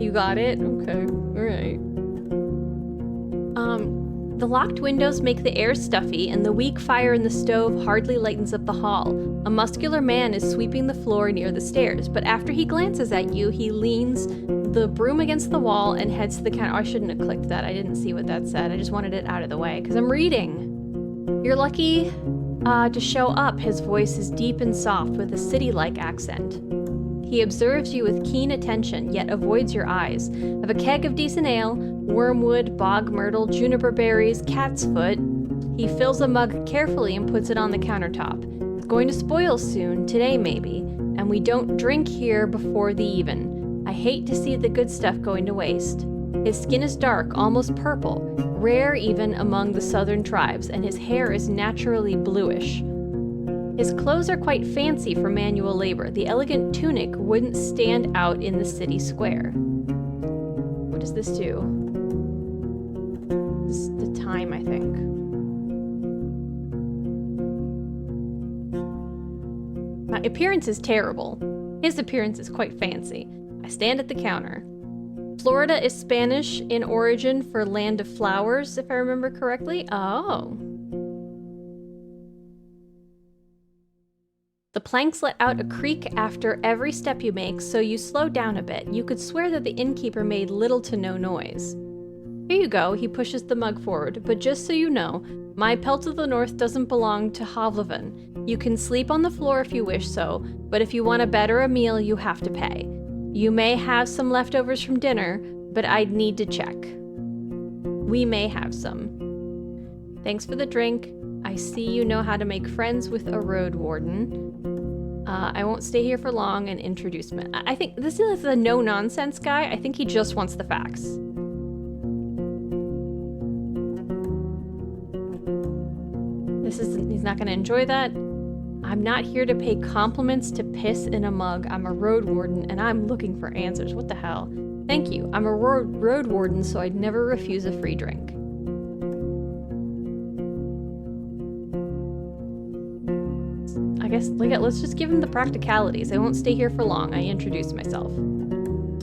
You got it? Okay, alright. The locked windows make the air stuffy, and the weak fire in the stove hardly lightens up the hall. A muscular man is sweeping the floor near the stairs, but after he glances at you, he leans the broom against the wall and heads to the counter. Oh, I shouldn't have clicked that. I didn't see what that said. I just wanted it out of the way, because I'm reading. You're lucky to show up. His voice is deep and soft with a city-like accent. He observes you with keen attention, yet avoids your eyes. Of a keg of decent ale, wormwood, bog myrtle, juniper berries, cat's foot, he fills a mug carefully and puts it on the countertop. It's going to spoil soon, today maybe, and we don't drink here before the even. I hate to see the good stuff going to waste. His skin is dark, almost purple, rare even among the southern tribes, and his hair is naturally bluish. His clothes are quite fancy for manual labor. The elegant tunic wouldn't stand out in the city square. What does this do? This is the time, I think. My appearance is terrible. His appearance is quite fancy. I stand at the counter. Florida is Spanish in origin for land of flowers, if I remember correctly. Oh. The planks let out a creak after every step you make, so you slow down a bit. You could swear that the innkeeper made little to no noise. Here you go, he pushes the mug forward, but just so you know, my pelt of the north doesn't belong to Howler. You can sleep on the floor if you wish so, but if you want a bed or a meal, you have to pay. You may have some leftovers from dinner, but I'd need to check. We may have some. Thanks for the drink. I see you know how to make friends with a Roadwarden. I won't stay here for long and introduce me. I think this is a no-nonsense guy. I think he just wants the facts. He's not going to enjoy that. I'm not here to pay compliments to piss in a mug. I'm a Roadwarden, and I'm looking for answers. What the hell? Thank you. I'm a Roadwarden, so I'd never refuse a free drink. I guess, let's just give him the practicalities. I won't stay here for long. I introduce myself.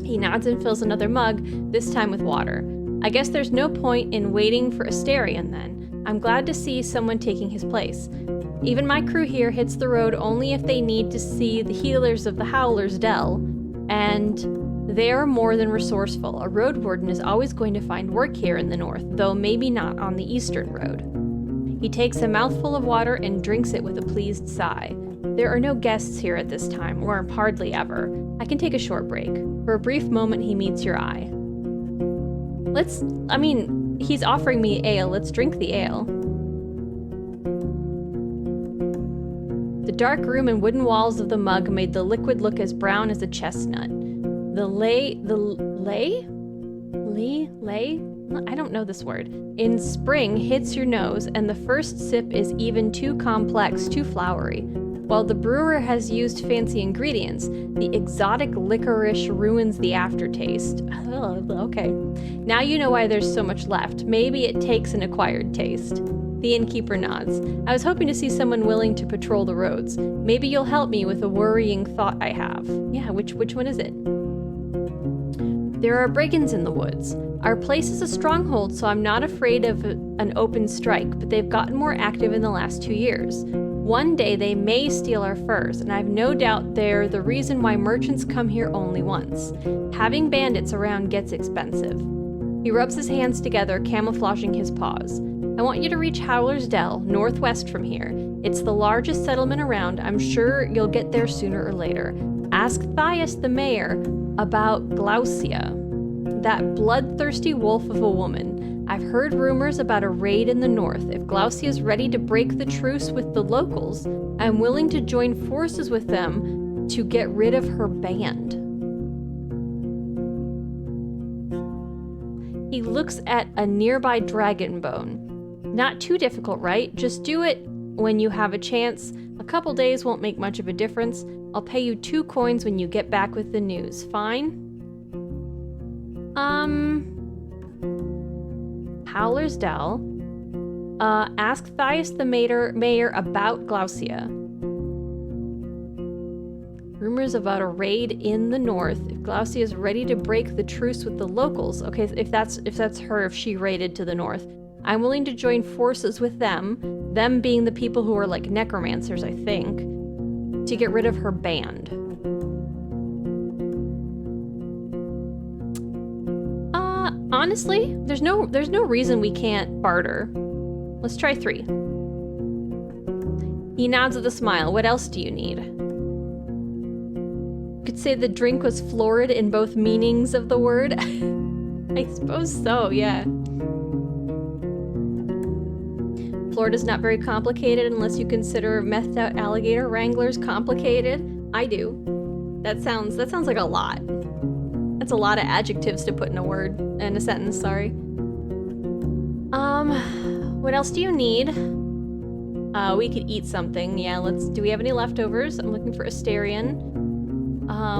He nods and fills another mug, this time with water. I guess there's no point in waiting for Asterion then. I'm glad to see someone taking his place. Even my crew here hits the road only if they need to see the healers of the Howler's Dell, and they're more than resourceful. A Roadwarden is always going to find work here in the north, though maybe not on the eastern road. He takes a mouthful of water and drinks it with a pleased sigh. There are no guests here at this time, or hardly ever. I can take a short break. For a brief moment, he meets your eye. He's offering me ale. Let's drink the ale. The dark room and wooden walls of the mug made the liquid look as brown as a chestnut. I don't know this word. In spring hits your nose, and the first sip is even too complex, too flowery. While the brewer has used fancy ingredients, the exotic licorice ruins the aftertaste. Oh, okay. Now you know why there's so much left. Maybe it takes an acquired taste. The innkeeper nods. I was hoping to see someone willing to patrol the roads. Maybe you'll help me with a worrying thought I have. Yeah, which one is it? There are brigands in the woods. Our place is a stronghold, so I'm not afraid of an open strike, but they've gotten more active in the last 2 years. One day they may steal our furs, and I've no doubt they're the reason why merchants come here only once. Having bandits around gets expensive. He rubs his hands together, camouflaging his paws. I want you to reach Howler's Dell, northwest from here. It's the largest settlement around. I'm sure you'll get there sooner or later. Ask Thias the mayor about Glaucia, that bloodthirsty wolf of a woman. I've heard rumors about a raid in the north. If Glaucia's ready to break the truce with the locals, I'm willing to join forces with them to get rid of her band. He looks at a nearby dragon bone. Not too difficult, right? Just do it when you have a chance. A couple days won't make much of a difference. I'll pay you 2 coins when you get back with the news. Fine? Howler's Dell. Ask Thias the mayor about Glaucia. Rumors about a raid in the north. If Glaucia is ready to break the truce with the locals. Okay, if that's her, if she raided to the north. I'm willing to join forces with them being the people who are like necromancers, I think, to get rid of her band. Honestly, there's no reason we can't barter. Let's try 3. He nods with a smile. What else do you need? You could say the drink was florid in both meanings of the word. I suppose so, yeah. Florida's not very complicated unless you consider methed out alligator wranglers complicated. I do. That sounds like a lot. That's a lot of adjectives to put in a sentence, sorry. What else do you need? We could eat something. Yeah, do we have any leftovers? I'm looking for Asterion.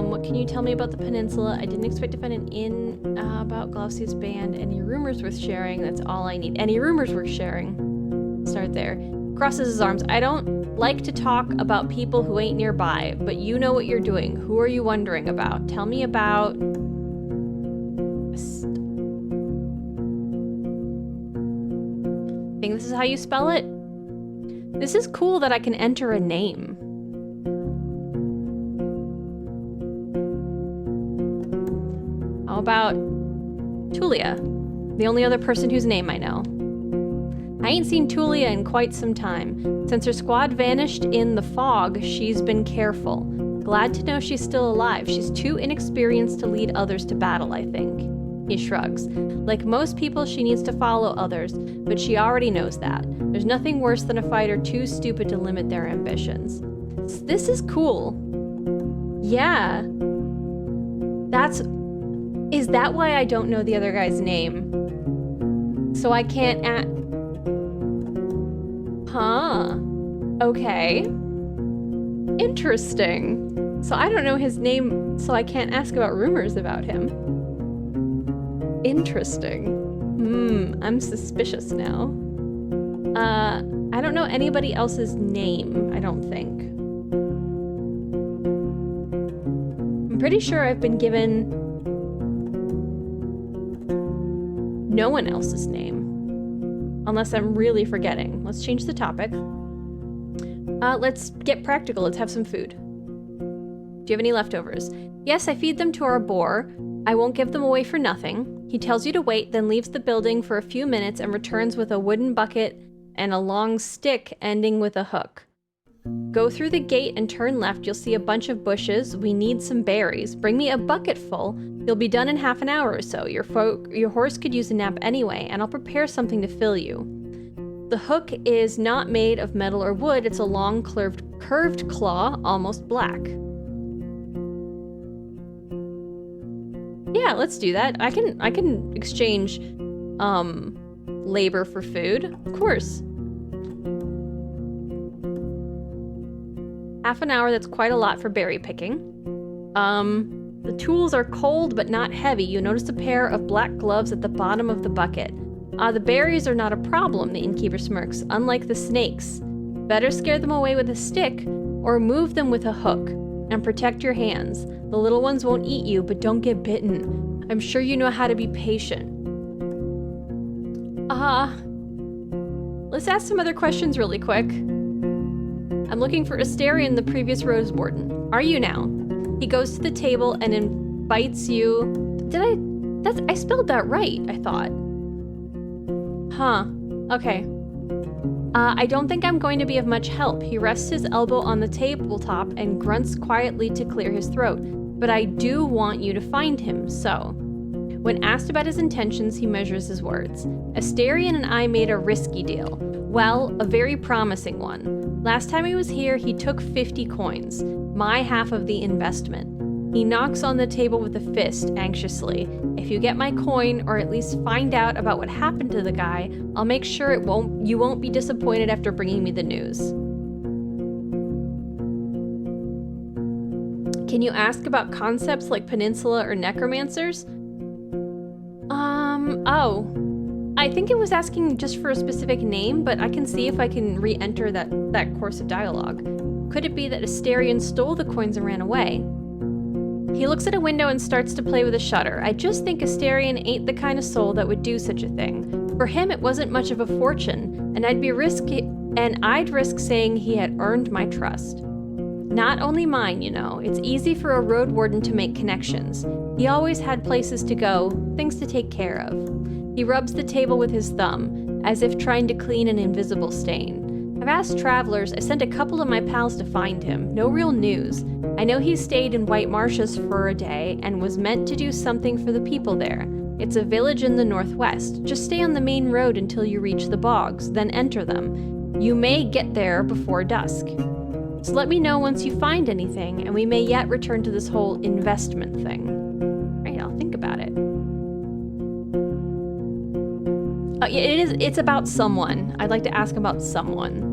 What can you tell me about the peninsula? I didn't expect to find an inn about Glaucia's band. Any rumors worth sharing? That's all I need. Any rumors worth sharing? Start there. Crosses his arms. I don't like to talk about people who ain't nearby, but you know what you're doing. Who are you wondering about? Tell me about... I think this is how you spell it. This is cool that I can enter a name. How about Tulia? The only other person whose name I know. I ain't seen Tulia in quite some time. Since her squad vanished in the fog, she's been careful. Glad to know she's still alive. She's too inexperienced to lead others to battle, I think. He shrugs. Like most people, she needs to follow others, but she already knows that. There's nothing worse than a fighter too stupid to limit their ambitions. This is cool. Yeah. Is that why I don't know the other guy's name? So I can't Huh. Okay. Interesting. So I don't know his name, so I can't ask about rumors about him. Interesting. I'm suspicious now. I don't know anybody else's name, I don't think. I'm pretty sure I've been given no one else's name. Unless I'm really forgetting. Let's change the topic. Let's get practical. Let's have some food. Do you have any leftovers? Yes, I feed them to our boar. I won't give them away for nothing. He tells you to wait, then leaves the building for a few minutes and returns with a wooden bucket and a long stick ending with a hook. Go through the gate and turn left. You'll see a bunch of bushes. We need some berries. Bring me a bucket full. You'll be done in half an hour or so. Your horse could use a nap anyway, and I'll prepare something to fill you. The hook is not made of metal or wood. It's a long, curved claw, almost black. Yeah, let's do that. I can exchange labor for food. Of course. Half an hour, that's quite a lot for berry picking. The tools are cold but not heavy. You notice a pair of black gloves at the bottom of the bucket. The berries are not a problem, the innkeeper smirks, unlike the snakes. Better scare them away with a stick or move them with a hook. And protect your hands. The little ones won't eat you, but don't get bitten. I'm sure you know how to be patient. Let's ask some other questions really quick. I'm looking for Asterion, the previous Roadwarden. Are you now? He goes to the table and invites you. I spelled that right, I thought. Huh. Okay. I don't think I'm going to be of much help. He rests his elbow on the tabletop and grunts quietly to clear his throat. But I do want you to find him, so. When asked about his intentions, he measures his words. Asterion and I made a risky deal. Well, a very promising one. Last time he was here, he took 50 coins, my half of the investment. He knocks on the table with a fist, anxiously. If you get my coin, or at least find out about what happened to the guy, I'll make sure you won't be disappointed after bringing me the news. Can you ask about concepts like peninsula or necromancers? I think it was asking just for a specific name, but I can see if I can re-enter that course of dialogue. Could it be that Asterion stole the coins and ran away? He looks at a window and starts to play with a shutter. I just think Asterion ain't the kind of soul that would do such a thing. For him, it wasn't much of a fortune, and I'd risk saying he had earned my trust. Not only mine, you know. It's easy for a Roadwarden to make connections. He always had places to go, things to take care of. He rubs the table with his thumb, as if trying to clean an invisible stain. I've asked travelers, I sent a couple of my pals to find him. No real news. I know he stayed in White Marshes for a day and was meant to do something for the people there. It's a village in the northwest. Just stay on the main road until you reach the bogs, then enter them. You may get there before dusk. So let me know once you find anything, and we may yet return to this whole investment thing. Right, I'll think about it. It's about someone. I'd like to ask about someone.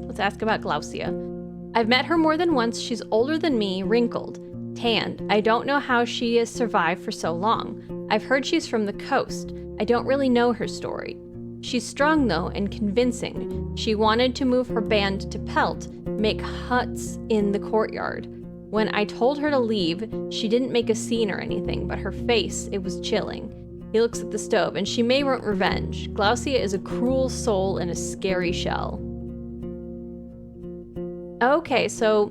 Let's ask about Glaucia. I've met her more than once. She's older than me, wrinkled, tanned. I don't know how she has survived for so long. I've heard she's from the coast. I don't really know her story. She's strong, though, and convincing. She wanted to move her band to Pelt, make huts in the courtyard. When I told her to leave, she didn't make a scene or anything, but her face, it was chilling. He looks at the stove, and she may want revenge. Glaucia is a cruel soul in a scary shell. Okay, so...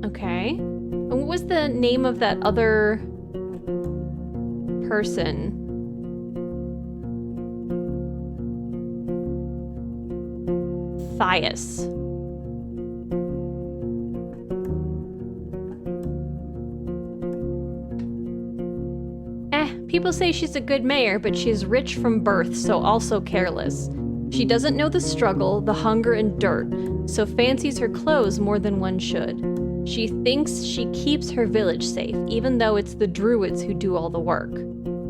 Okay. And what was the name of that other person? Thias. People say she's a good mayor, but she's rich from birth, so also careless. She doesn't know the struggle, the hunger and dirt, so fancies her clothes more than one should. She thinks she keeps her village safe, even though it's the druids who do all the work.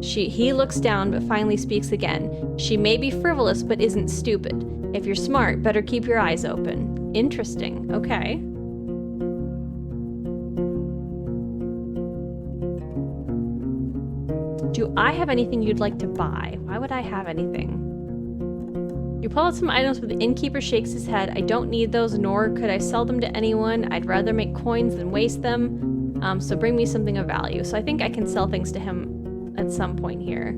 He looks down, but finally speaks again. She may be frivolous, but isn't stupid. If you're smart, better keep your eyes open. Interesting. Okay. Do I have anything you'd like to buy? Why would I have anything? You pull out some items, but the innkeeper shakes his head. I don't need those, nor could I sell them to anyone. I'd rather make coins than waste them. So bring me something of value. So I think I can sell things to him at some point here.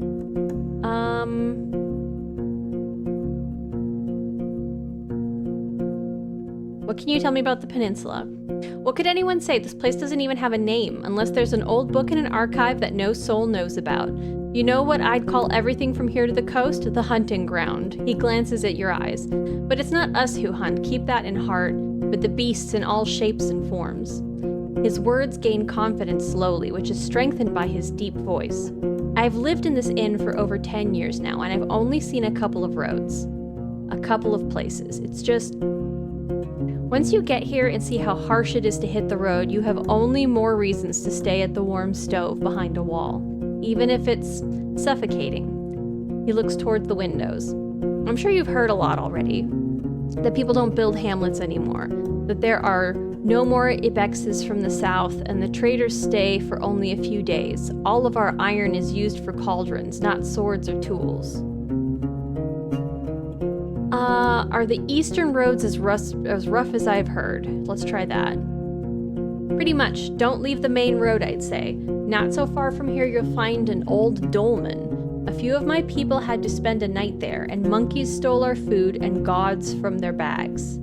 What can you tell me about the peninsula? What could anyone say? This place doesn't even have a name, unless there's an old book in an archive that no soul knows about. You know what I'd call everything from here to the coast? The hunting ground. He glances at your eyes. But it's not us who hunt, keep that in heart, but the beasts in all shapes and forms. His words gain confidence slowly, which is strengthened by his deep voice. I've lived in this inn for over 10 years now, and I've only seen a couple of roads. A couple of places. It's just... Once you get here and see how harsh it is to hit the road, you have only more reasons to stay at the warm stove behind a wall, even if it's suffocating. He looks towards the windows. I'm sure you've heard a lot already. That people don't build hamlets anymore. That there are no more ibexes from the south, and the traders stay for only a few days. All of our iron is used for cauldrons, not swords or tools. Are the eastern roads as rough as I've heard? Let's try that. Pretty much. Don't leave the main road, I'd say. Not so far from here you'll find an old dolmen. A few of my people had to spend a night there, and monkeys stole our food and gauds from their bags.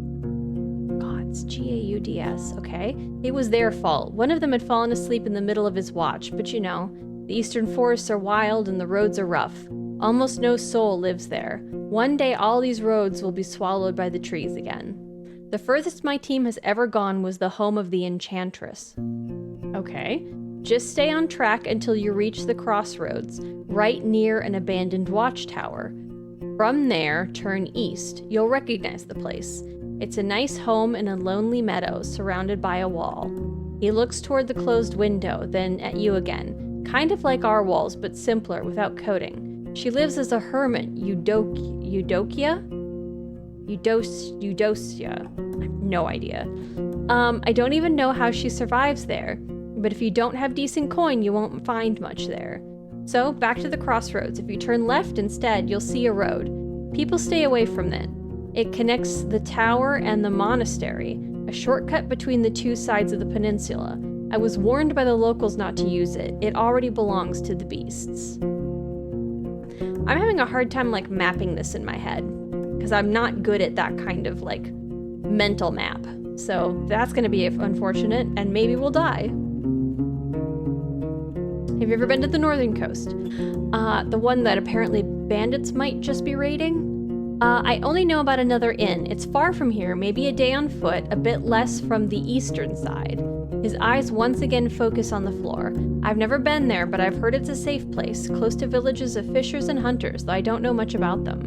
Gauds, G-A-U-D-S, okay. It was their fault. One of them had fallen asleep in the middle of his watch, but you know, the eastern forests are wild and the roads are rough. Almost no soul lives there. One day all these roads will be swallowed by the trees again. The furthest my team has ever gone was the home of the Enchantress. Okay. Just stay on track until you reach the crossroads, right near an abandoned watchtower. From there, turn east. You'll recognize the place. It's a nice home in a lonely meadow surrounded by a wall. He looks toward the closed window, then at you again. Kind of like our walls, but simpler, without coating. She lives as a hermit, Eudokia? Eudosia. I have no idea. I don't even know how she survives there, but if you don't have decent coin, you won't find much there. So, back to the crossroads. If you turn left instead, you'll see a road. People stay away from it. It connects the tower and the monastery, a shortcut between the two sides of the peninsula. I was warned by the locals not to use it. It already belongs to the beasts. I'm having a hard time, mapping this in my head, because I'm not good at that kind of, mental map. So that's going to be unfortunate, and maybe we'll die. Have you ever been to the northern coast? The one that apparently bandits might just be raiding? I only know about another inn. It's far from here, maybe a day on foot, a bit less from the eastern side. His eyes once again focus on the floor. I've never been there, but I've heard it's a safe place, close to villages of fishers and hunters, though I don't know much about them.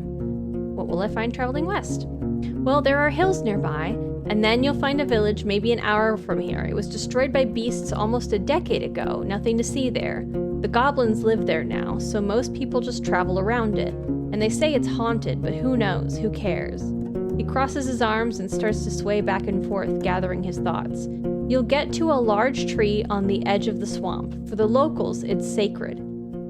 What will I find traveling west? Well, there are hills nearby, and then you'll find a village maybe an hour from here. It was destroyed by beasts almost a decade ago, nothing to see there. The goblins live there now, so most people just travel around it. And they say it's haunted, but who knows, who cares? He crosses his arms and starts to sway back and forth, gathering his thoughts. You'll get to a large tree on the edge of the swamp. For the locals, it's sacred.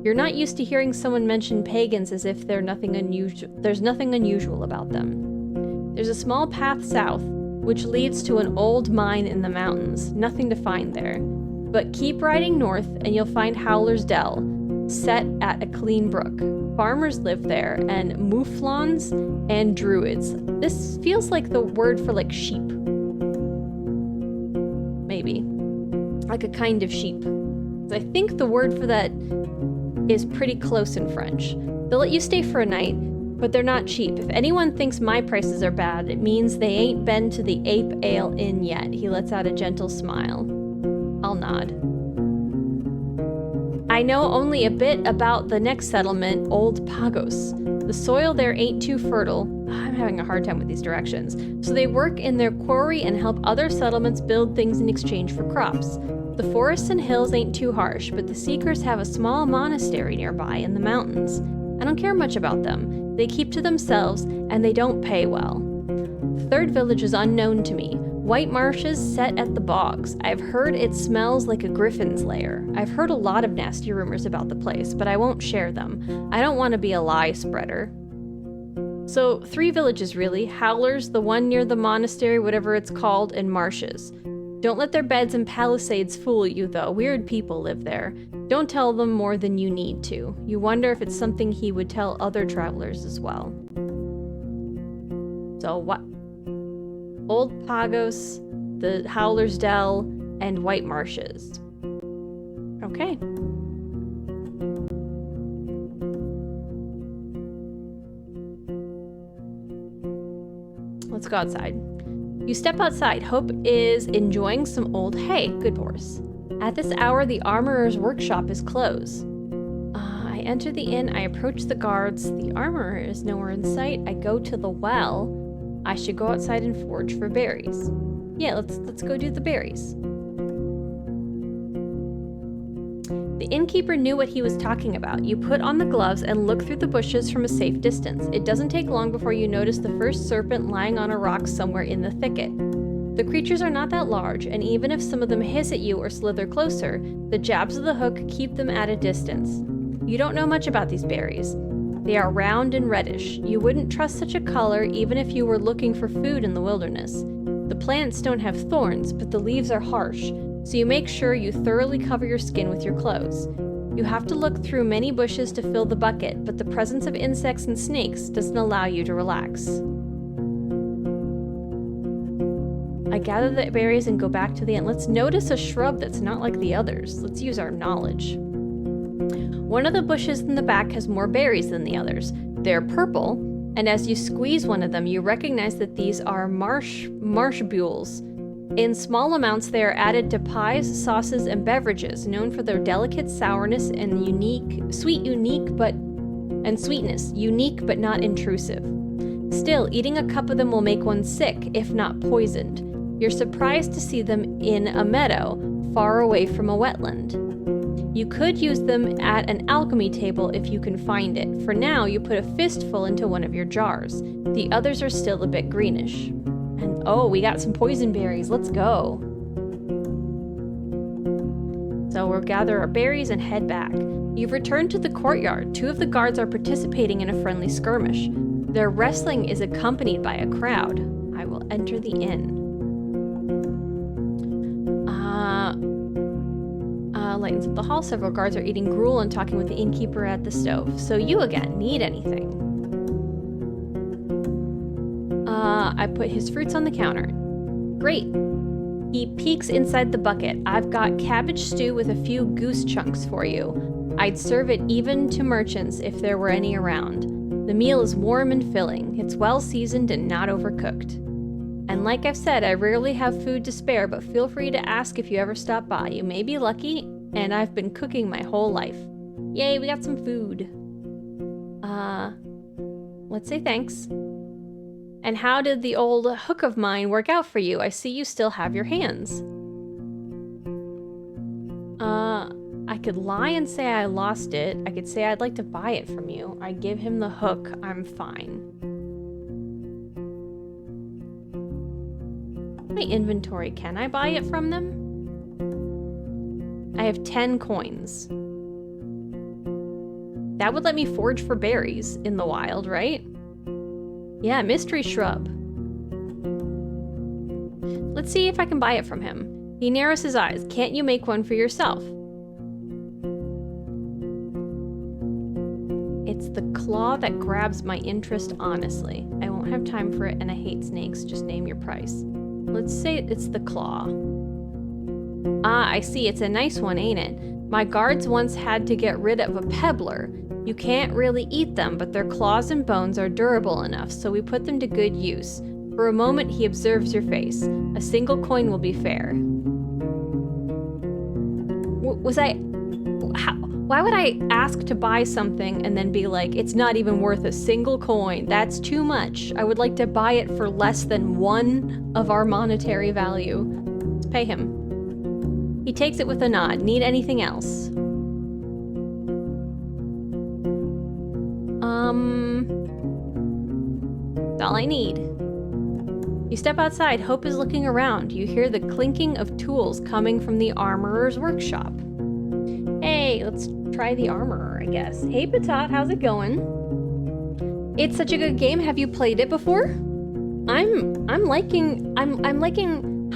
You're not used to hearing someone mention pagans as if there's nothing unusual about them. There's a small path south, which leads to an old mine in the mountains. Nothing to find there. But keep riding north and you'll find Howler's Dell, set at a clean brook. Farmers live there, and mouflons and druids. This feels like the word for sheep. Maybe. Like a kind of sheep. I think the word for that is pretty close in French. They'll let you stay for a night, but they're not cheap. If anyone thinks my prices are bad, it means they ain't been to the Ape Ale Inn yet. He lets out a gentle smile. I'll nod. I know only a bit about the next settlement, Old Pagos. The soil there ain't too fertile. I'm having a hard time with these directions. So they work in their quarry and help other settlements build things in exchange for crops. The forests and hills ain't too harsh, but the Seekers have a small monastery nearby in the mountains. I don't care much about them. They keep to themselves, and they don't pay well. The third village is unknown to me. White marshes set at the bogs. I've heard it smells like a griffin's lair. I've heard a lot of nasty rumors about the place, but I won't share them. I don't want to be a lie spreader. So 3 villages really. Howler's, the one near the monastery, whatever it's called, and Marshes. Don't let their beds and palisades fool you though. Weird people live there. Don't tell them more than you need to. You wonder if it's something he would tell other travelers as well. So what? Old Pagos, the Howler's Dell, and White Marshes. Okay. Let's go outside. You step outside. Hope is enjoying some old hay. Good horse. At this hour, the armorer's workshop is closed. I enter the inn. I approach the guards. The armorer is nowhere in sight. I go to the well. I should go outside and forage for berries. Yeah, let's go do the berries. The innkeeper knew what he was talking about. You put on the gloves and look through the bushes from a safe distance. It doesn't take long before you notice the first serpent lying on a rock somewhere in the thicket. The creatures are not that large, and even if some of them hiss at you or slither closer, the jabs of the hook keep them at a distance. You don't know much about these berries. They are round and reddish. You wouldn't trust such a color even if you were looking for food in the wilderness. The plants don't have thorns, but the leaves are harsh, so you make sure you thoroughly cover your skin with your clothes. You have to look through many bushes to fill the bucket, but the presence of insects and snakes doesn't allow you to relax. I gather the berries and go back to the inn. Let's notice a shrub that's not like the others. Let's use our knowledge. One of the bushes in the back has more berries than the others. They're purple, and as you squeeze one of them, you recognize that these are marsh bules. In small amounts, they are added to pies, sauces, and beverages, known for their delicate sourness and sweetness, unique but not intrusive. Still, eating a cup of them will make one sick, if not poisoned. You're surprised to see them in a meadow, far away from a wetland. You could use them at an alchemy table if you can find it. For now, you put a fistful into one of your jars. The others are still a bit greenish. And oh, we got some poison berries. Let's go. So we'll gather our berries and head back. You've returned to the courtyard. 2 of the guards are participating in a friendly skirmish. Their wrestling is accompanied by a crowd. I will enter the inn. Lightens up the hall. Several guards are eating gruel and talking with the innkeeper at the stove. So you again. Need anything? I put his fruits on the counter. Great. He peeks inside the bucket. I've got cabbage stew with a few goose chunks for you. I'd serve it even to merchants if there were any around. The meal is warm and filling. It's well seasoned and not overcooked. And like I've said, I rarely have food to spare, but feel free to ask if you ever stop by. You may be lucky, and I've been cooking my whole life. Yay, we got some food. Let's say thanks. And how did the old hook of mine work out for you? I see you still have your hands. I could lie and say I lost it. I could say I'd like to buy it from you. I give him the hook. I'm fine. My inventory. Can I buy it from them? I have 10 coins. That would let me forage for berries in the wild, right? Yeah, mystery shrub. Let's see if I can buy it from him. He narrows his eyes. Can't you make one for yourself? It's the claw that grabs my interest, honestly. I won't have time for it, and I hate snakes. Just name your price. Let's say it's the claw. Ah, I see. It's a nice one, ain't it? My guards once had to get rid of a pebbler. You can't really eat them, but their claws and bones are durable enough, so we put them to good use. For a moment, he observes your face. A single coin will be fair. Why would I ask to buy something and then be like, it's not even worth a single coin? That's too much. I would like to buy it for less than 1 of our monetary value. Let's pay him. He takes it with a nod. Need anything else? That's all I need. You step outside. Hope is looking around. You hear the clinking of tools coming from the armorer's workshop. Hey, let's try the armorer, I guess. Hey, Patat, how's it going? It's such a good game. Have you played it before? I'm liking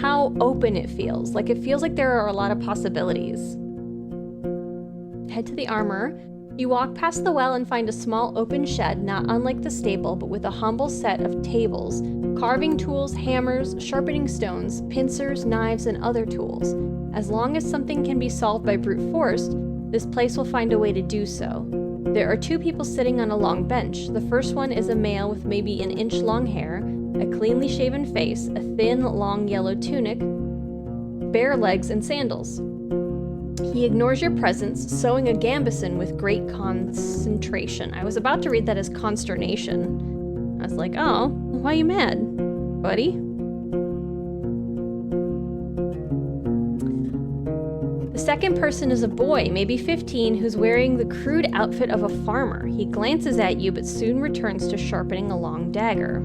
how open it feels. Like, it feels like there are a lot of possibilities. Head to the armorer. You walk past the well and find a small open shed, not unlike the stable, but with a humble set of tables, carving tools, hammers, sharpening stones, pincers, knives, and other tools. As long as something can be solved by brute force, this place will find a way to do so. There are 2 people sitting on a long bench. The first one is a male with maybe an inch-long hair, a cleanly shaven face, a thin, long yellow tunic, bare legs, and sandals. He ignores your presence, sewing a gambeson with great concentration. I was about to read that as consternation. I was like, oh, why are you mad, buddy? The second person is a boy, maybe 15, who's wearing the crude outfit of a farmer. He glances at you, but soon returns to sharpening a long dagger.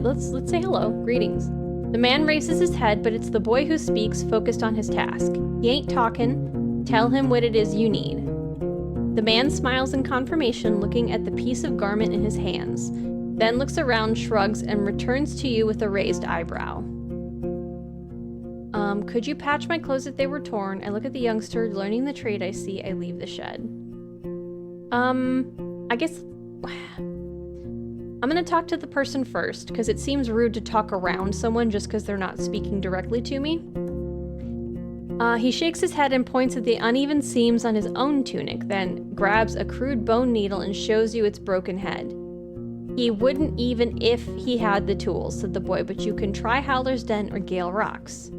Let's say hello. Greetings. The man raises his head, but it's the boy who speaks, focused on his task. He ain't talking. Tell him what it is you need. The man smiles in confirmation, looking at the piece of garment in his hands, then looks around, shrugs, and returns to you with a raised eyebrow. Could you patch my clothes if they were torn? I look at the youngster, learning the trade I see. I leave the shed. I guess... I'm gonna talk to the person first, because it seems rude to talk around someone just because they're not speaking directly to me. He shakes his head and points at the uneven seams on his own tunic, then grabs a crude bone needle and shows you its broken head. He wouldn't even if he had the tools, said the boy, but you can try Howler's Den or Gale Rocks.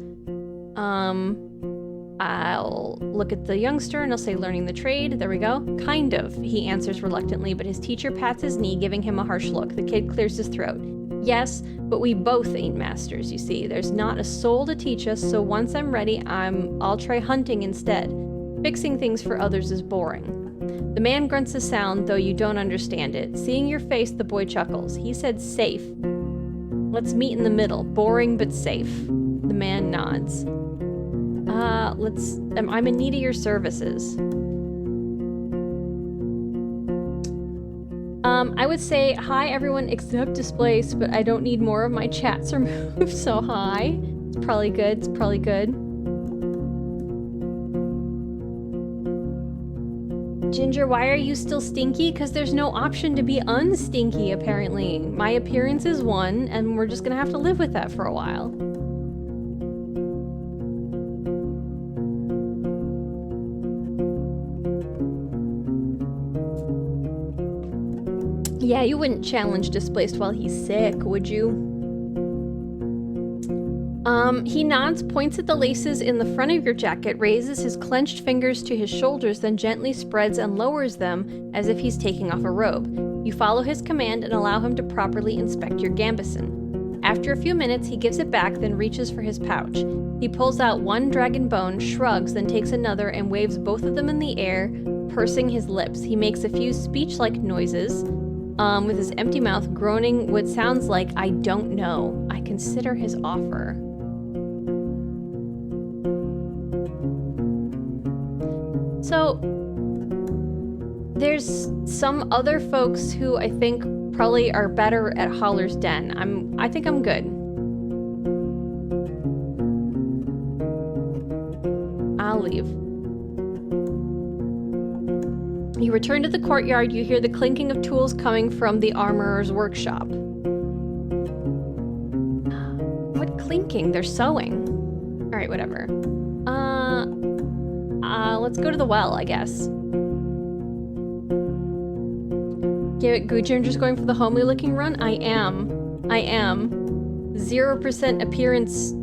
I'll look at the youngster and I'll say learning the trade. There we go. Kind of, he answers reluctantly, but his teacher pats his knee, giving him a harsh look. The kid clears his throat. Yes, but we both ain't masters, you see. There's not a soul to teach us, so once I'm ready, I'll try hunting instead. Fixing things for others is boring. The man grunts a sound, though you don't understand it. Seeing your face, the boy chuckles. He said safe. Let's meet in the middle. Boring, but safe. The man nods. I'm in need of your services. I would say, hi everyone except Displaced, but I don't need more of my chats removed, so hi. It's probably good, it's probably good. Ginger, why are you still stinky? Because there's no option to be unstinky, apparently. My appearance is one, and we're just gonna have to live with that for a while. Yeah, you wouldn't challenge Displaced while he's sick, would you? He nods, points at the laces in the front of your jacket, raises his clenched fingers to his shoulders, then gently spreads and lowers them as if he's taking off a robe. You follow his command and allow him to properly inspect your gambeson. After a few minutes, he gives it back, then reaches for his pouch. He pulls out one dragon bone, shrugs, then takes another and waves both of them in the air, pursing his lips. He makes a few speech-like noises, with his empty mouth, groaning what sounds like, I don't know. I consider his offer. So, there's some other folks who I think probably are better at Howler's Den. I think I'm good. I'll leave. You return to the courtyard. You hear the clinking of tools coming from the armorer's workshop. What clinking? They're sewing. Alright, whatever. Let's go to the well, I guess. Gujandra's going for the homely looking run? I am. 0% appearance.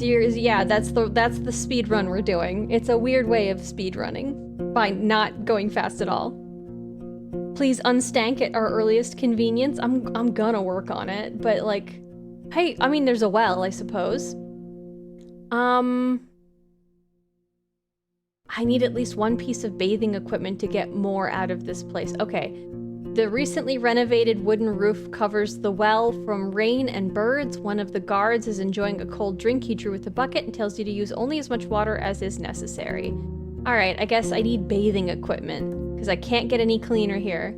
Yeah, that's the speed run we're doing. It's a weird way of speed running by not going fast at all. Please unstank at our earliest convenience. I'm gonna work on it, but like, hey, I mean, there's a well, I suppose. I need at least one piece of bathing equipment to get more out of this place. Okay. The recently renovated wooden roof covers the well from rain and birds. One of the guards is enjoying a cold drink he drew with a bucket and tells you to use only as much water as is necessary. Alright, I guess I need bathing equipment, because I can't get any cleaner here.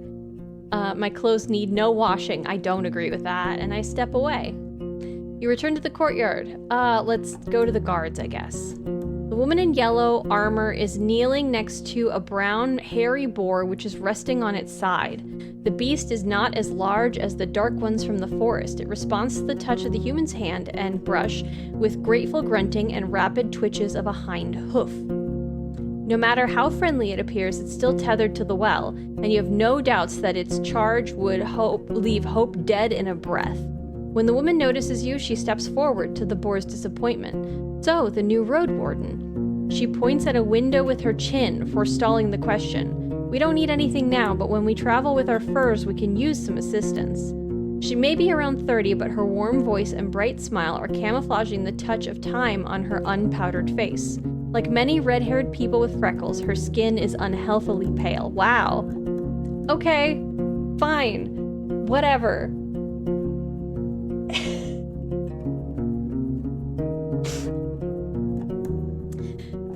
My clothes need no washing. I don't agree with that, and I step away. You return to the courtyard. Let's go to the guards, I guess. The woman in yellow armor is kneeling next to a brown, hairy boar which is resting on its side. The beast is not as large as the dark ones from the forest. It responds to the touch of the human's hand and brush with grateful grunting and rapid twitches of a hind hoof. No matter how friendly it appears, it's still tethered to the well, and you have no doubts that its charge would leave hope dead in a breath. When the woman notices you, she steps forward to the boar's disappointment. So, the new Roadwarden. She points at a window with her chin, forestalling the question. We don't need anything now, but when we travel with our furs, we can use some assistance. She may be around 30, but her warm voice and bright smile are camouflaging the touch of time on her unpowdered face. Like many red-haired people with freckles, her skin is unhealthily pale. Wow. Okay. Fine. Whatever.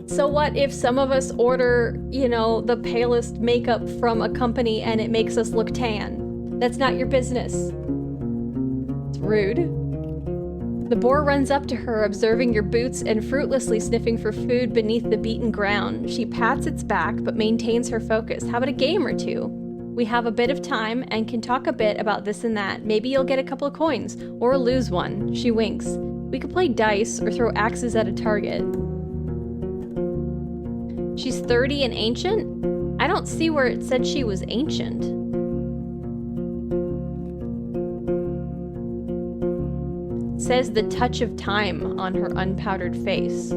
So what if some of us order, you know, the palest makeup from a company and it makes us look tan? That's not your business. It's rude. The boar runs up to her, observing your boots and fruitlessly sniffing for food beneath the beaten ground. She pats its back, but maintains her focus. How about a game or two? We have a bit of time and can talk a bit about this and that. Maybe you'll get a couple of coins, or lose one. She winks. We could play dice or throw axes at a target. She's 30 and ancient? I don't see where it said she was ancient. It says the touch of time on her unpowdered face.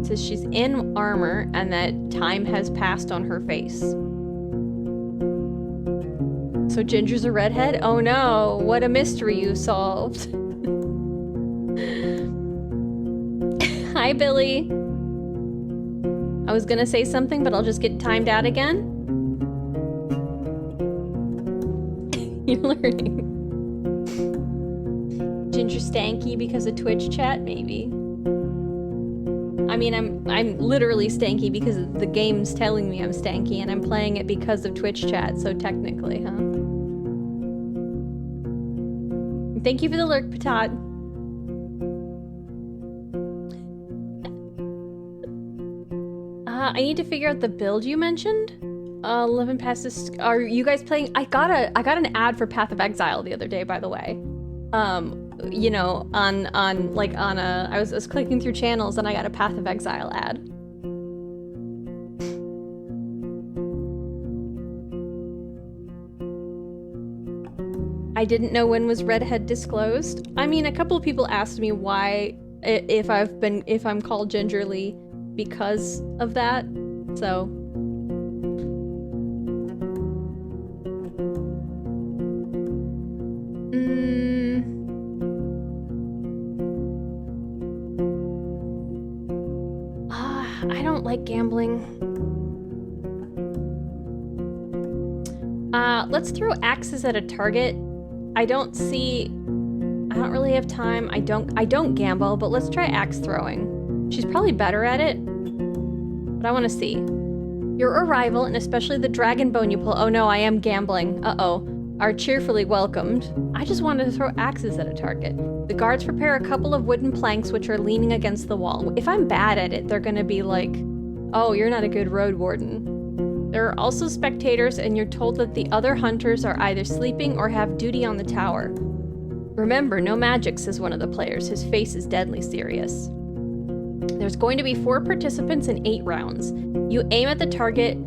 Says she's in armor and that time has passed on her face. So Ginger's a redhead? Oh no, what a mystery you solved. Hi, Billy. I was gonna say something, but I'll just get timed out again. You're learning. Ginger stanky because of Twitch chat, maybe. I mean, I'm literally stanky because the game's telling me I'm stanky, and I'm playing it because of Twitch chat, so technically, huh? Thank you for the lurk, Patat. I need to figure out the build you mentioned. 11 passes. Are you guys playing? I got an ad for Path of Exile the other day, by the way. You know, I was clicking through channels and I got a Path of Exile ad. I didn't know when was Redhead disclosed. I mean, a couple of people asked me why, if I'm called Gingerly because of that, so. I don't like gambling. Let's throw axes at a target. I don't really have time. I don't gamble, but let's try axe throwing. She's probably better at it, but I want to see. Your arrival, and especially the dragon bone you pull. Oh no, I am gambling. Uh-oh. Are cheerfully welcomed. I just wanted to throw axes at a target. The guards prepare a couple of wooden planks which are leaning against the wall. If I'm bad at it, they're gonna be like, oh, you're not a good Roadwarden. There are also spectators, and you're told that the other hunters are either sleeping or have duty on the tower. Remember, no magic, says one of the players. His face is deadly serious. There's going to be 4 participants in 8 rounds. You aim at the target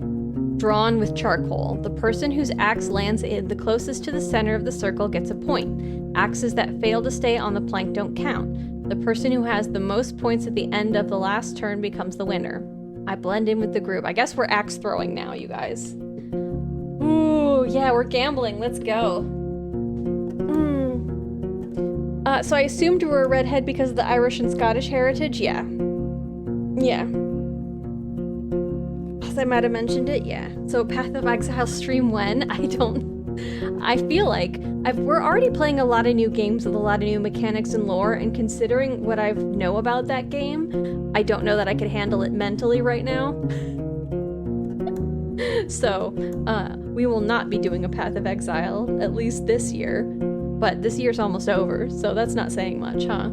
drawn with charcoal. The person whose axe lands in the closest to the center of the circle gets a point. Axes that fail to stay on the plank don't count. The person who has the most points at the end of the last turn becomes the winner. I blend in with the group. I guess we're axe throwing now, you guys. Ooh, yeah, we're gambling. Let's go. So I assumed you were a redhead because of the Irish and Scottish heritage? Yeah. Yeah. I might have mentioned it, yeah. So Path of Exile stream when? I feel like we're already playing a lot of new games with a lot of new mechanics and lore, and considering what I know about that game, I don't know that I could handle it mentally right now. So, we will not be doing a Path of Exile, at least this year. But this year's almost over, so that's not saying much, huh?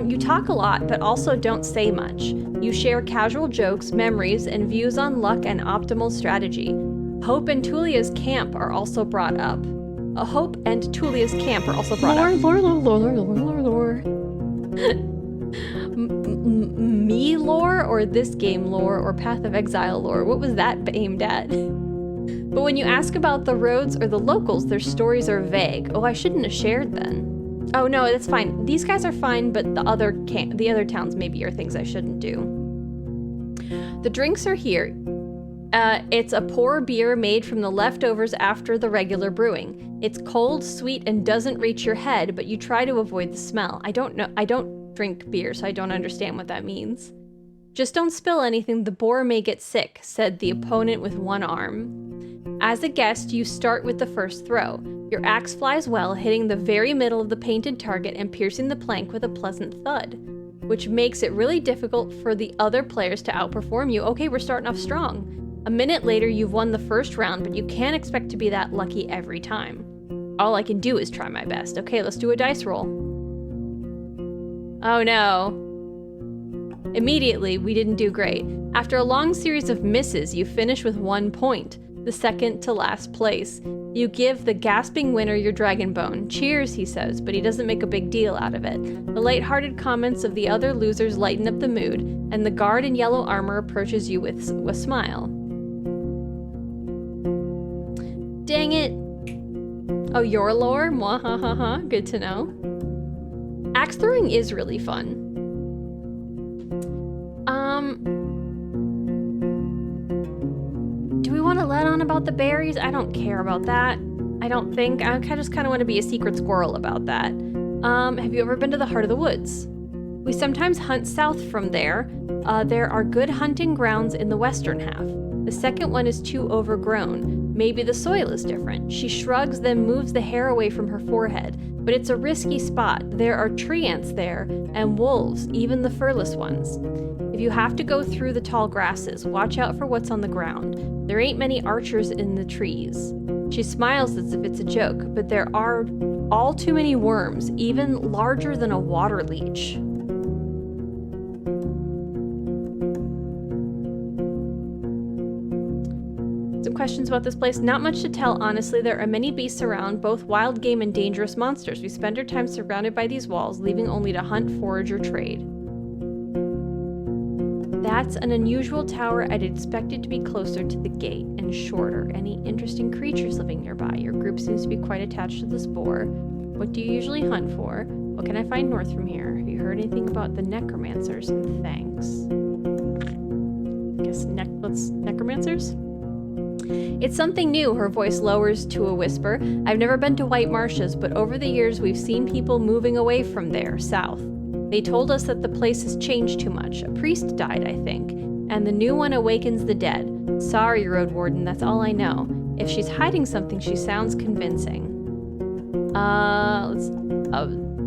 You talk a lot, but also don't say much. You share casual jokes, memories, and views on luck and optimal strategy. Hope and Tulia's camp are also brought up. Hope and Tulia's camp are also brought up. Lore. Me lore, or this game lore, or Path of Exile lore? What was that aimed at? But when you ask about the roads or the locals, their stories are vague. Oh, I shouldn't have shared then. Oh no, that's fine. These guys are fine, but the other towns maybe are things I shouldn't do. The drinks are here. It's a pour beer made from the leftovers after the regular brewing. It's cold, sweet, and doesn't reach your head, but you try to avoid the smell. I don't drink beer, so I don't understand what that means. Just don't spill anything, the boar may get sick, said the opponent with one arm. As a guest, you start with the first throw. Your axe flies well, hitting the very middle of the painted target and piercing the plank with a pleasant thud, which makes it really difficult for the other players to outperform you. Okay, we're starting off strong. A minute later, you've won the first round, but you can't expect to be that lucky every time. All I can do is try my best. Okay, let's do a dice roll. Oh no. Immediately, we didn't do great. After a long series of misses, you finish with 1 point, the second to last place. You give the gasping winner your dragon bone. Cheers, he says, but he doesn't make a big deal out of it. The light-hearted comments of the other losers lighten up the mood, and the guard in yellow armor approaches you with a smile. Dang it. Oh, your lore? Mwahahaha, good to know. Axe throwing is really fun. Do we want to let on about the berries? I don't care about that. I don't think. I just kind of want to be a secret squirrel about that. Have you ever been to the heart of the woods? We sometimes hunt south from there. There are good hunting grounds in the western half. The second one is too overgrown. Maybe the soil is different. She shrugs, then moves the hair away from her forehead. But it's a risky spot. There are tree ants there, and wolves, even the furless ones. If you have to go through the tall grasses, watch out for what's on the ground. There ain't many archers in the trees. She smiles as if it's a joke, but there are all too many worms, even larger than a water leech. Some questions about this place. Not much to tell, honestly. There are many beasts around, both wild game and dangerous monsters. We spend our time surrounded by these walls, leaving only to hunt, forage, or trade. That's an unusual tower. I'd expect it to be closer to the gate and shorter. Any interesting creatures living nearby? Your group seems to be quite attached to this boar. What do you usually hunt for? What can I find north from here? Have you heard anything about the necromancers? And thanks. I guess necromancers? It's something new, her voice lowers to a whisper. I've never been to White Marshes, but over the years we've seen people moving away from there, south. They told us that the place has changed too much. A priest died, I think, and the new one awakens the dead. Sorry, Roadwarden, that's all I know. If she's hiding something, she sounds convincing.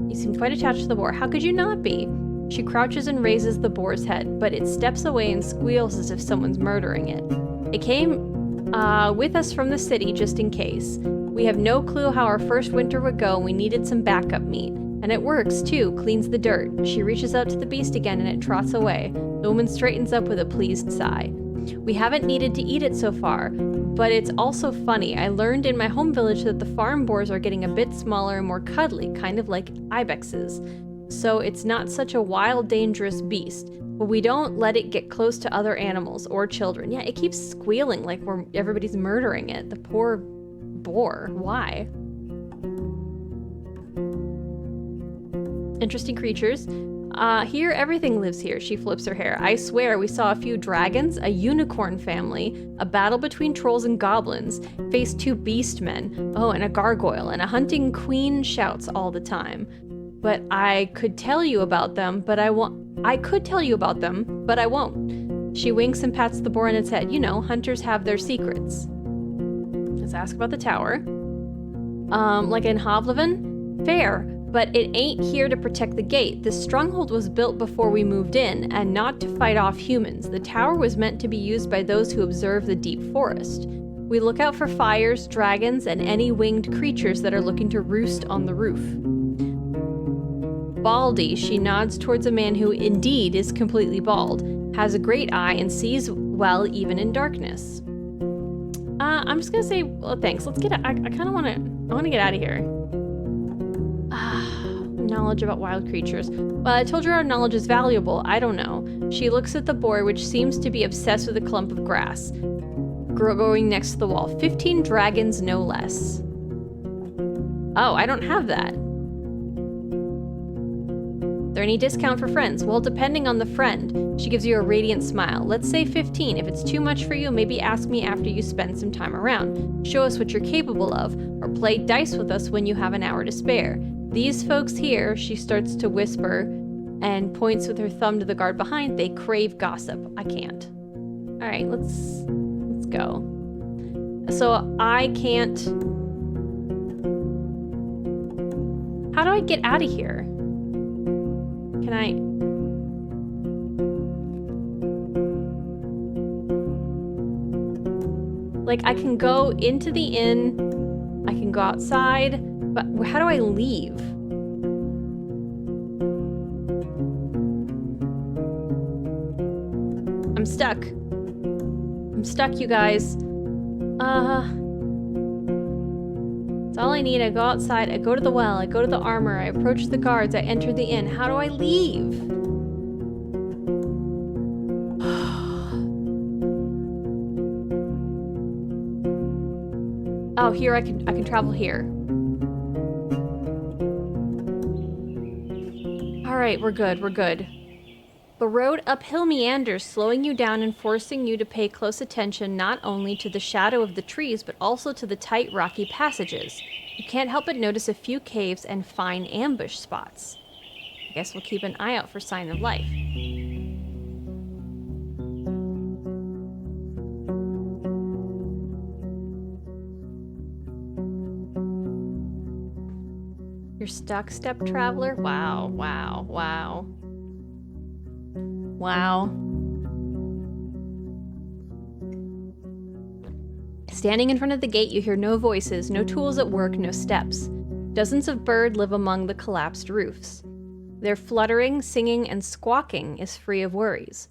You seem quite attached to the boar. How could you not be? She crouches and raises the boar's head, but it steps away and squeals as if someone's murdering it. It came with us from the city, just in case. We have no clue how our first winter would go, and we needed some backup meat. And it works, too, cleans the dirt. She reaches out to the beast again, and it trots away. The woman straightens up with a pleased sigh. We haven't needed to eat it so far, but it's also funny. I learned in my home village that the farm boars are getting a bit smaller and more cuddly, kind of like ibexes. So it's not such a wild, dangerous beast. But we don't let it get close to other animals or children. Yeah, it keeps squealing like everybody's murdering it. The poor boar. Why? Interesting creatures. Here, everything lives here. She flips her hair. I swear we saw a few dragons, a unicorn family, a battle between trolls and goblins, faced 2 beast men, oh, and a gargoyle, and a hunting queen shouts all the time. But I could tell you about them, but I won't. She winks and pats the boar on its head. You know, hunters have their secrets. Let's ask about the tower. Like in Hovleven? Fair, but it ain't here to protect the gate. This stronghold was built before we moved in, and not to fight off humans. The tower was meant to be used by those who observe the deep forest. We look out for fires, dragons, and any winged creatures that are looking to roost on the roof. Baldy, she nods towards a man who indeed is completely bald, has a great eye, and sees well even in darkness. I'm just gonna say, well, thanks. Let's get. I kind of want to get out of here. Knowledge about wild creatures. Well, I told you our knowledge is valuable. I don't know. She looks at the boar, which seems to be obsessed with a clump of grass growing next to the wall. 15 dragons, no less. Oh, I don't have that. There any discount for friends? Well, depending on the friend. She gives you a radiant smile. Let's say 15. If it's too much for you, maybe ask me after you spend some time around. Show us what you're capable of, or play dice with us when you have an hour to spare. These folks here, she starts to whisper and points with her thumb to the guard behind, they crave gossip. I can't. All right, let's go. So I can't. How do I get out of here? Can I? Like, I can go into the inn. I can go outside, but how do I leave? I'm stuck. I'm stuck, you guys. That's all I need. I go outside, I go to the well, I go to the armor, I approach the guards, I enter the inn. How do I leave? Oh, here I can travel here. All right, we're good. The road uphill meanders, slowing you down and forcing you to pay close attention not only to the shadow of the trees, but also to the tight, rocky passages. You can't help but notice a few caves and fine ambush spots. I guess we'll keep an eye out for sign of life. You're stuck, step traveler? Wow. Standing in front of the gate, you hear no voices, no tools at work, no steps. Dozens of birds live among the collapsed roofs. Their fluttering, singing, and squawking is free of worries.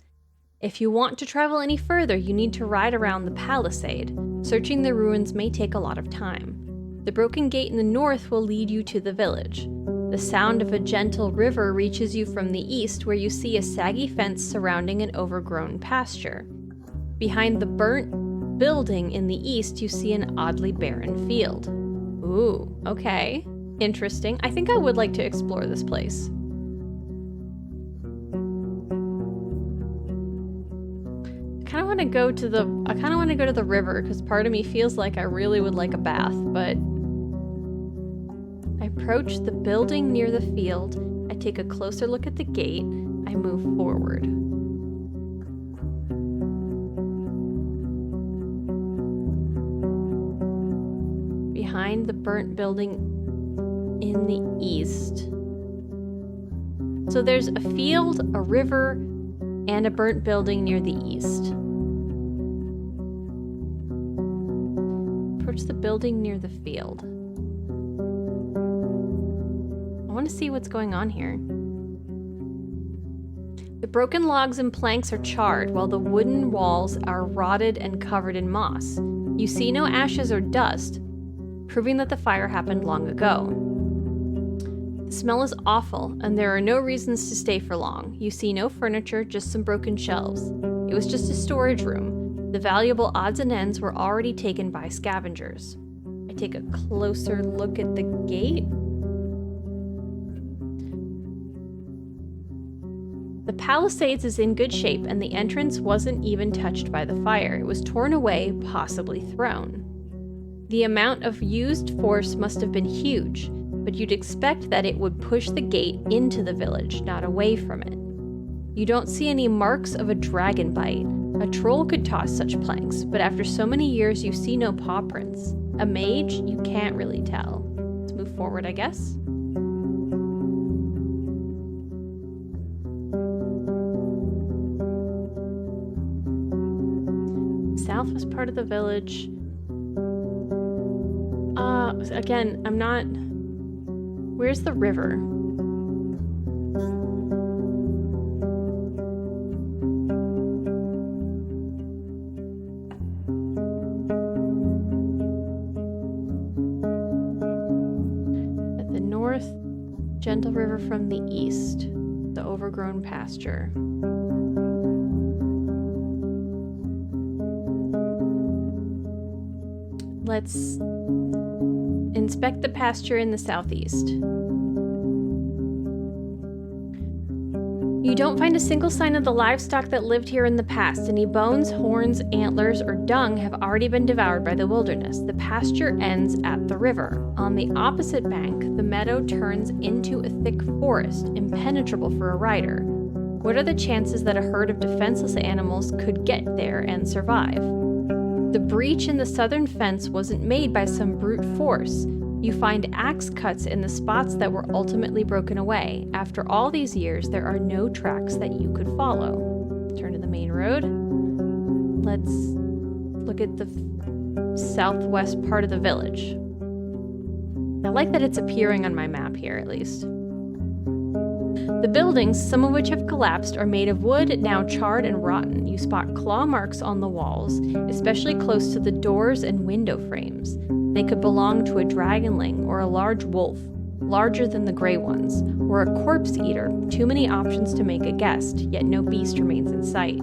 If you want to travel any further, you need to ride around the palisade. Searching the ruins may take a lot of time. The broken gate in the north will lead you to the village. The sound of a gentle river reaches you from the east, where you see a saggy fence surrounding an overgrown pasture. Behind the burnt building in the east, you see an oddly barren field. Ooh, okay. Interesting. I think I would like to explore this place. I kind of want to go to the river, because part of me feels like I really would like a bath, but I approach the building near the field. I take a closer look at the gate. I move forward. Behind the burnt building in the east. So there's a field, a river, and a burnt building near the east. Approach the building near the field. I want to see what's going on here. The broken logs and planks are charred, while the wooden walls are rotted and covered in moss. You see no ashes or dust, proving that the fire happened long ago. The smell is awful, and there are no reasons to stay for long. You see no furniture, just some broken shelves. It was just a storage room. The valuable odds and ends were already taken by scavengers. I take a closer look at the gate. The palisades is in good shape, and the entrance wasn't even touched by the fire. It was torn away, possibly thrown. The amount of used force must have been huge, but you'd expect that it would push the gate into the village, not away from it. You don't see any marks of a dragon bite. A troll could toss such planks, but after so many years you see no paw prints. A mage? You can't really tell. Let's move forward, I guess. Southwest part of the village. Again, I'm not... Where's the river? At the north, gentle river from the east, the overgrown pasture. Let's inspect the pasture in the southeast. You don't find a single sign of the livestock that lived here in the past. Any bones, horns, antlers, or dung have already been devoured by the wilderness. The pasture ends at the river. On the opposite bank, the meadow turns into a thick forest, impenetrable for a rider. What are the chances that a herd of defenseless animals could get there and survive? The breach in the southern fence wasn't made by some brute force. You find axe cuts in the spots that were ultimately broken away. After all these years, there are no tracks that you could follow. Turn to the main road. Let's look at the southwest part of the village. I like that it's appearing on my map here, at least. The buildings, some of which have collapsed, are made of wood, now charred and rotten. You spot claw marks on the walls, especially close to the doors and window frames. They could belong to a dragonling or a large wolf, larger than the gray ones, or a corpse eater. Too many options to make a guess, yet no beast remains in sight.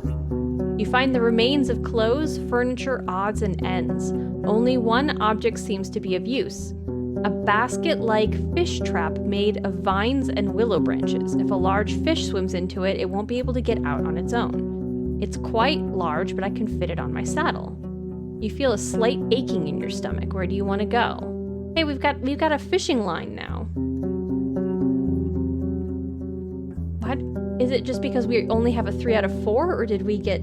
You find the remains of clothes, furniture, odds, and ends. Only one object seems to be of use. A basket-like fish trap made of vines and willow branches. If a large fish swims into it, it won't be able to get out on its own. It's quite large, but I can fit it on my saddle. You feel a slight aching in your stomach. Where do you want to go? Hey, we've got a fishing line now. What? Is it just because we only have a 3 out of 4, or did we get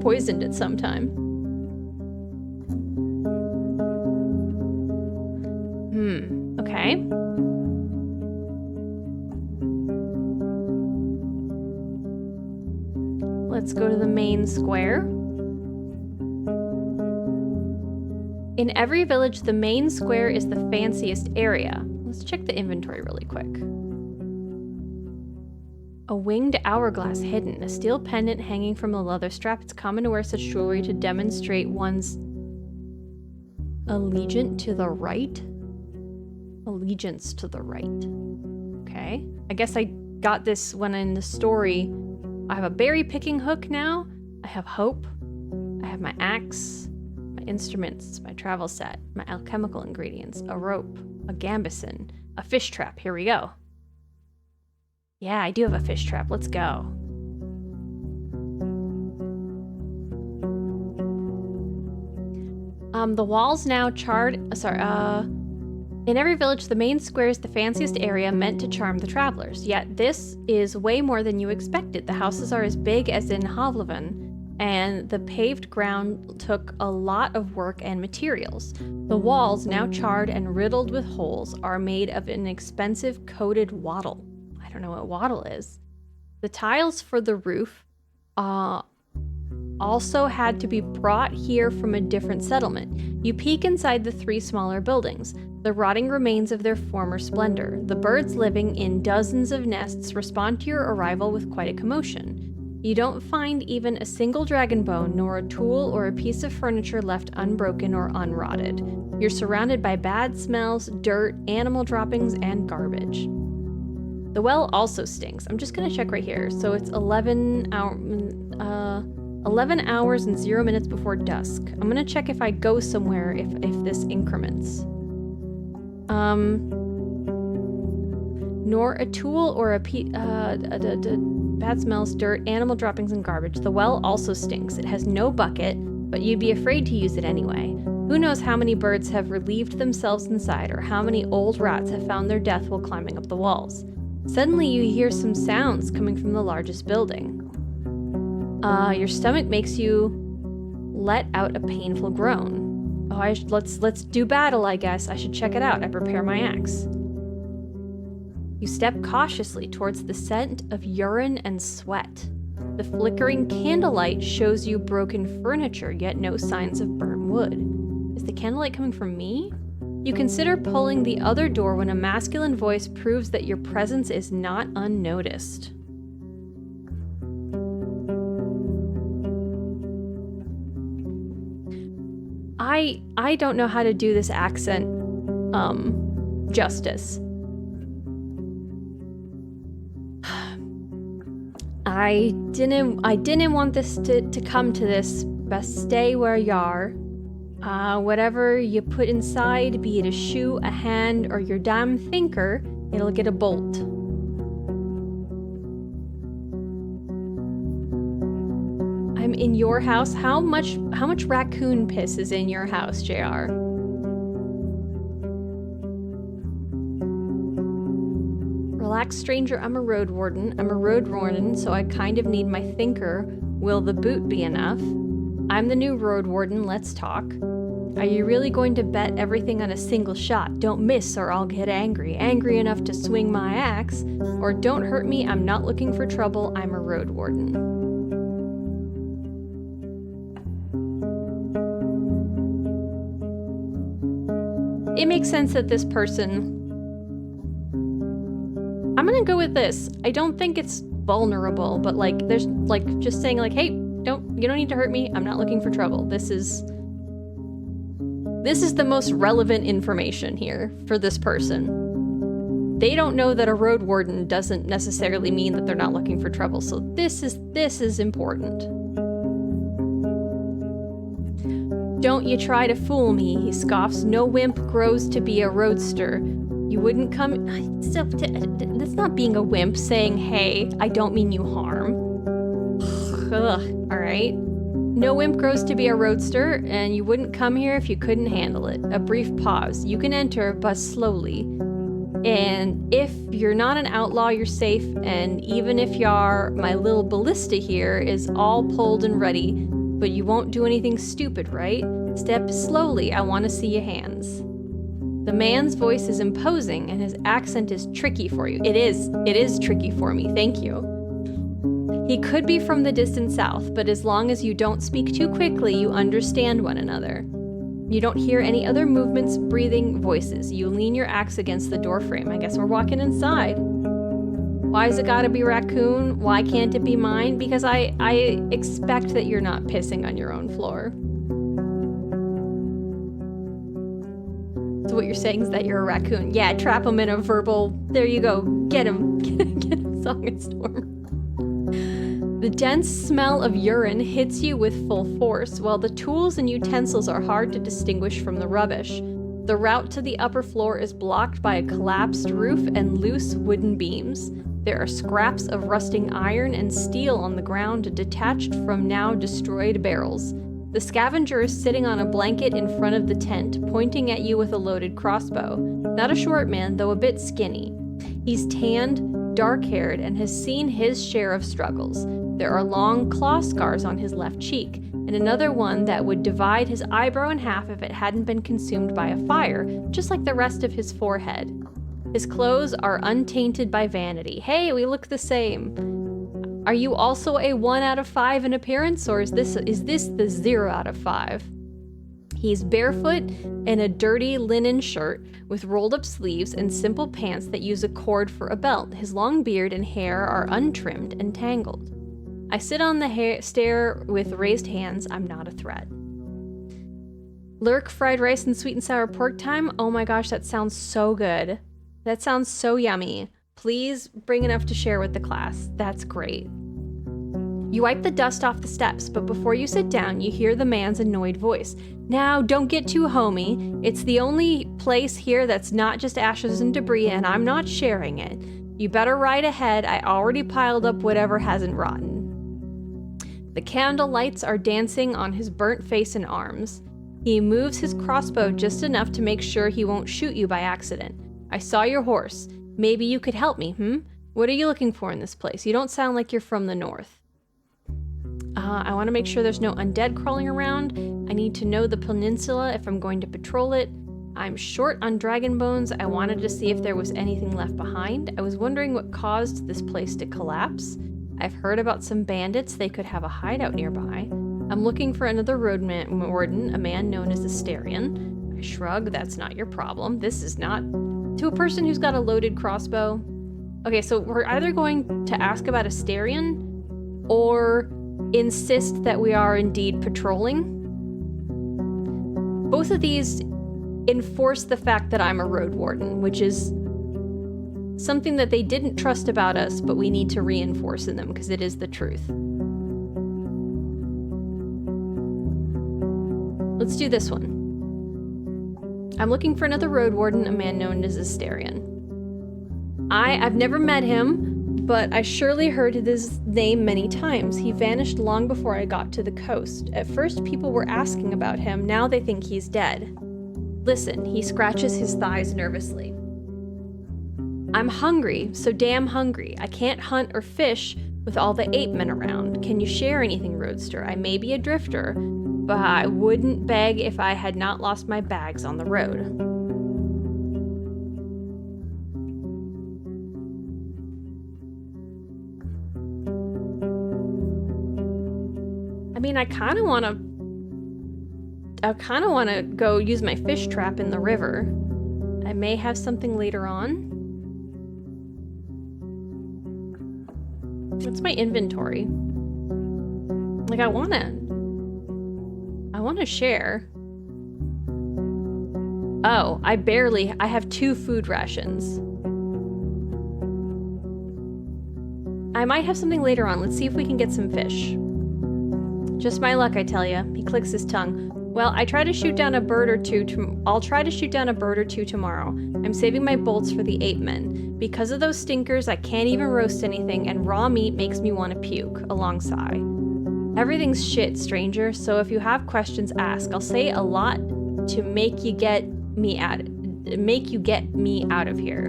poisoned at some time? Okay. Let's go to the main square. In every village, the main square is the fanciest area. Let's check the inventory really quick. A winged hourglass hidden, a steel pendant hanging from a leather strap. It's common to wear such jewelry to demonstrate one's allegiance to the right. Allegiance to the right. Okay. I guess I got this when in the story. I have a berry picking hook now. I have hope. I have my axe, my instruments, my travel set, my alchemical ingredients, a rope, a gambeson, a fish trap. Here we go. Yeah, I do have a fish trap. Let's go. The walls now charred. In every village, the main square is the fanciest area meant to charm the travelers. Yet this is way more than you expected. The houses are as big as in Howler, and the paved ground took a lot of work and materials. The walls, now charred and riddled with holes, are made of an expensive coated wattle. I don't know what wattle is. The tiles for the roof also had to be brought here from a different settlement. You peek inside the 3 smaller buildings, the rotting remains of their former splendor. The birds living in dozens of nests respond to your arrival with quite a commotion. You don't find even a single dragon bone, nor a tool or a piece of furniture left unbroken or unrotted. You're surrounded by bad smells, dirt, animal droppings, and garbage. The well also stinks. I'm just gonna check right here. So it's 11 hours and 0 minutes before dusk. I'm gonna check if I go somewhere if this increments. Nor a tool or bad smells, dirt, animal droppings, and garbage. The well also stinks. It has no bucket, but you'd be afraid to use it anyway. Who knows how many birds have relieved themselves inside, or how many old rats have found their death while climbing up the walls. Suddenly you hear some sounds coming from the largest building. Your stomach makes you let out a painful groan. Oh, let's do battle, I guess. I should check it out. I prepare my axe. You step cautiously towards the scent of urine and sweat. The flickering candlelight shows you broken furniture, yet no signs of burnt wood. Is the candlelight coming from me? You consider pulling the other door when a masculine voice proves that your presence is not unnoticed. I don't know how to do this accent justice. I didn't want this to come to this. Best stay where you are. Whatever you put inside, be it a shoe, a hand, or your damn thinker, it'll get a bolt. I'm in your house. How much raccoon piss is in your house, JR? Relax, stranger. I'm a Roadwarden. So I kind of need my thinker. Will the boot be enough? I'm the new Roadwarden. Let's talk. Are you really going to bet everything on a single shot? Don't miss or I'll get angry. Angry enough to swing my axe. Or don't hurt me. I'm not looking for trouble. I'm a Roadwarden. it makes sense that this person... I'm gonna go with this. I don't think it's vulnerable, but like, there's like just saying like, hey, you don't need to hurt me. I'm not looking for trouble. This is the most relevant information here for this person. They don't know that a Roadwarden doesn't necessarily mean that they're not looking for trouble, so this is important. Don't you try to fool me, he scoffs. No wimp grows to be a roadster. You wouldn't come... That's not being a wimp, saying, hey, I don't mean you harm. Ugh, alright. No wimp grows to be a roadster, and you wouldn't come here if you couldn't handle it. A brief pause. You can enter, but slowly. And if you're not an outlaw, you're safe, and even if you are, my little ballista here is all pulled and ready, but you won't do anything stupid, right? Step slowly, I want to see your hands. The man's voice is imposing, and his accent is tricky for you. It is tricky for me, thank you. He could be from the distant south, but as long as you don't speak too quickly, you understand one another. You don't hear any other movements, breathing, voices. You lean your axe against the doorframe. I guess we're walking inside. Why's it gotta be raccoon? Why can't it be mine? Because I expect that you're not pissing on your own floor. So what you're saying is that you're a raccoon. Yeah, trap him in a verbal, there you go, get him. Get him, Song and Storm. The dense smell of urine hits you with full force, while the tools and utensils are hard to distinguish from the rubbish. The route to the upper floor is blocked by a collapsed roof and loose wooden beams. There are scraps of rusting iron and steel on the ground detached from now destroyed barrels. The scavenger is sitting on a blanket in front of the tent, pointing at you with a loaded crossbow. Not a short man, though a bit skinny. He's tanned, dark-haired, and has seen his share of struggles. There are long claw scars on his left cheek, and another one that would divide his eyebrow in half if it hadn't been consumed by a fire, just like the rest of his forehead. His clothes are untainted by vanity. Hey, we look the same. Are you also a 1 out of 5 in appearance, or is this the 0 out of 5? He's barefoot in a dirty linen shirt with rolled up sleeves and simple pants that use a cord for a belt. His long beard and hair are untrimmed and tangled. I sit on the stair with raised hands. I'm not a threat. Lurk, fried rice, and sweet and sour pork time. Oh my gosh, that sounds so good. That sounds so yummy. Please bring enough to share with the class. That's great. You wipe the dust off the steps, but before you sit down, you hear the man's annoyed voice. Now, don't get too homey. It's the only place here that's not just ashes and debris, and I'm not sharing it. You better ride ahead. I already piled up whatever hasn't rotten. The candle lights are dancing on his burnt face and arms. He moves his crossbow just enough to make sure he won't shoot you by accident. I saw your horse. Maybe you could help me, What are you looking for in this place? You don't sound like you're from the north. I want to make sure there's no undead crawling around. I need to know the peninsula if I'm going to patrol it. I'm short on dragon bones. I wanted to see if there was anything left behind. I was wondering what caused this place to collapse. I've heard about some bandits. They could have a hideout nearby. I'm looking for another Roadwarden, a man known as Asterion. I shrug. That's not your problem. This is not... To a person who's got a loaded crossbow. Okay, so we're either going to ask about Asterion or insist that we are indeed patrolling. Both of these enforce the fact that I'm a Roadwarden, which is something that they didn't trust about us, but we need to reinforce in them because it is the truth. Let's do this one. I'm looking for another Roadwarden, a man known as Asterion. I've never met him, but I surely heard his name many times. He vanished long before I got to the coast. At first, people were asking about him. Now they think he's dead. Listen, he scratches his thighs nervously. I'm hungry, so damn hungry. I can't hunt or fish with all the ape men around. Can you share anything, Roadster? I may be a drifter, but I wouldn't beg if I had not lost my bags on the road. I mean, I kind of want to go use my fish trap in the river. I may have something later on. What's my inventory? Like, I wanna share. Oh, I have 2 food rations. I might have something later on. Let's see if we can get some fish. Just my luck, I tell ya. He clicks his tongue. Well, I'll try to shoot down a bird or two tomorrow. I'm saving my bolts for the 8 men. Because of those stinkers, I can't even roast anything, and raw meat makes me want to puke. A long sigh. Everything's shit, stranger, so if you have questions, ask. I'll say a lot to make you get me out of here.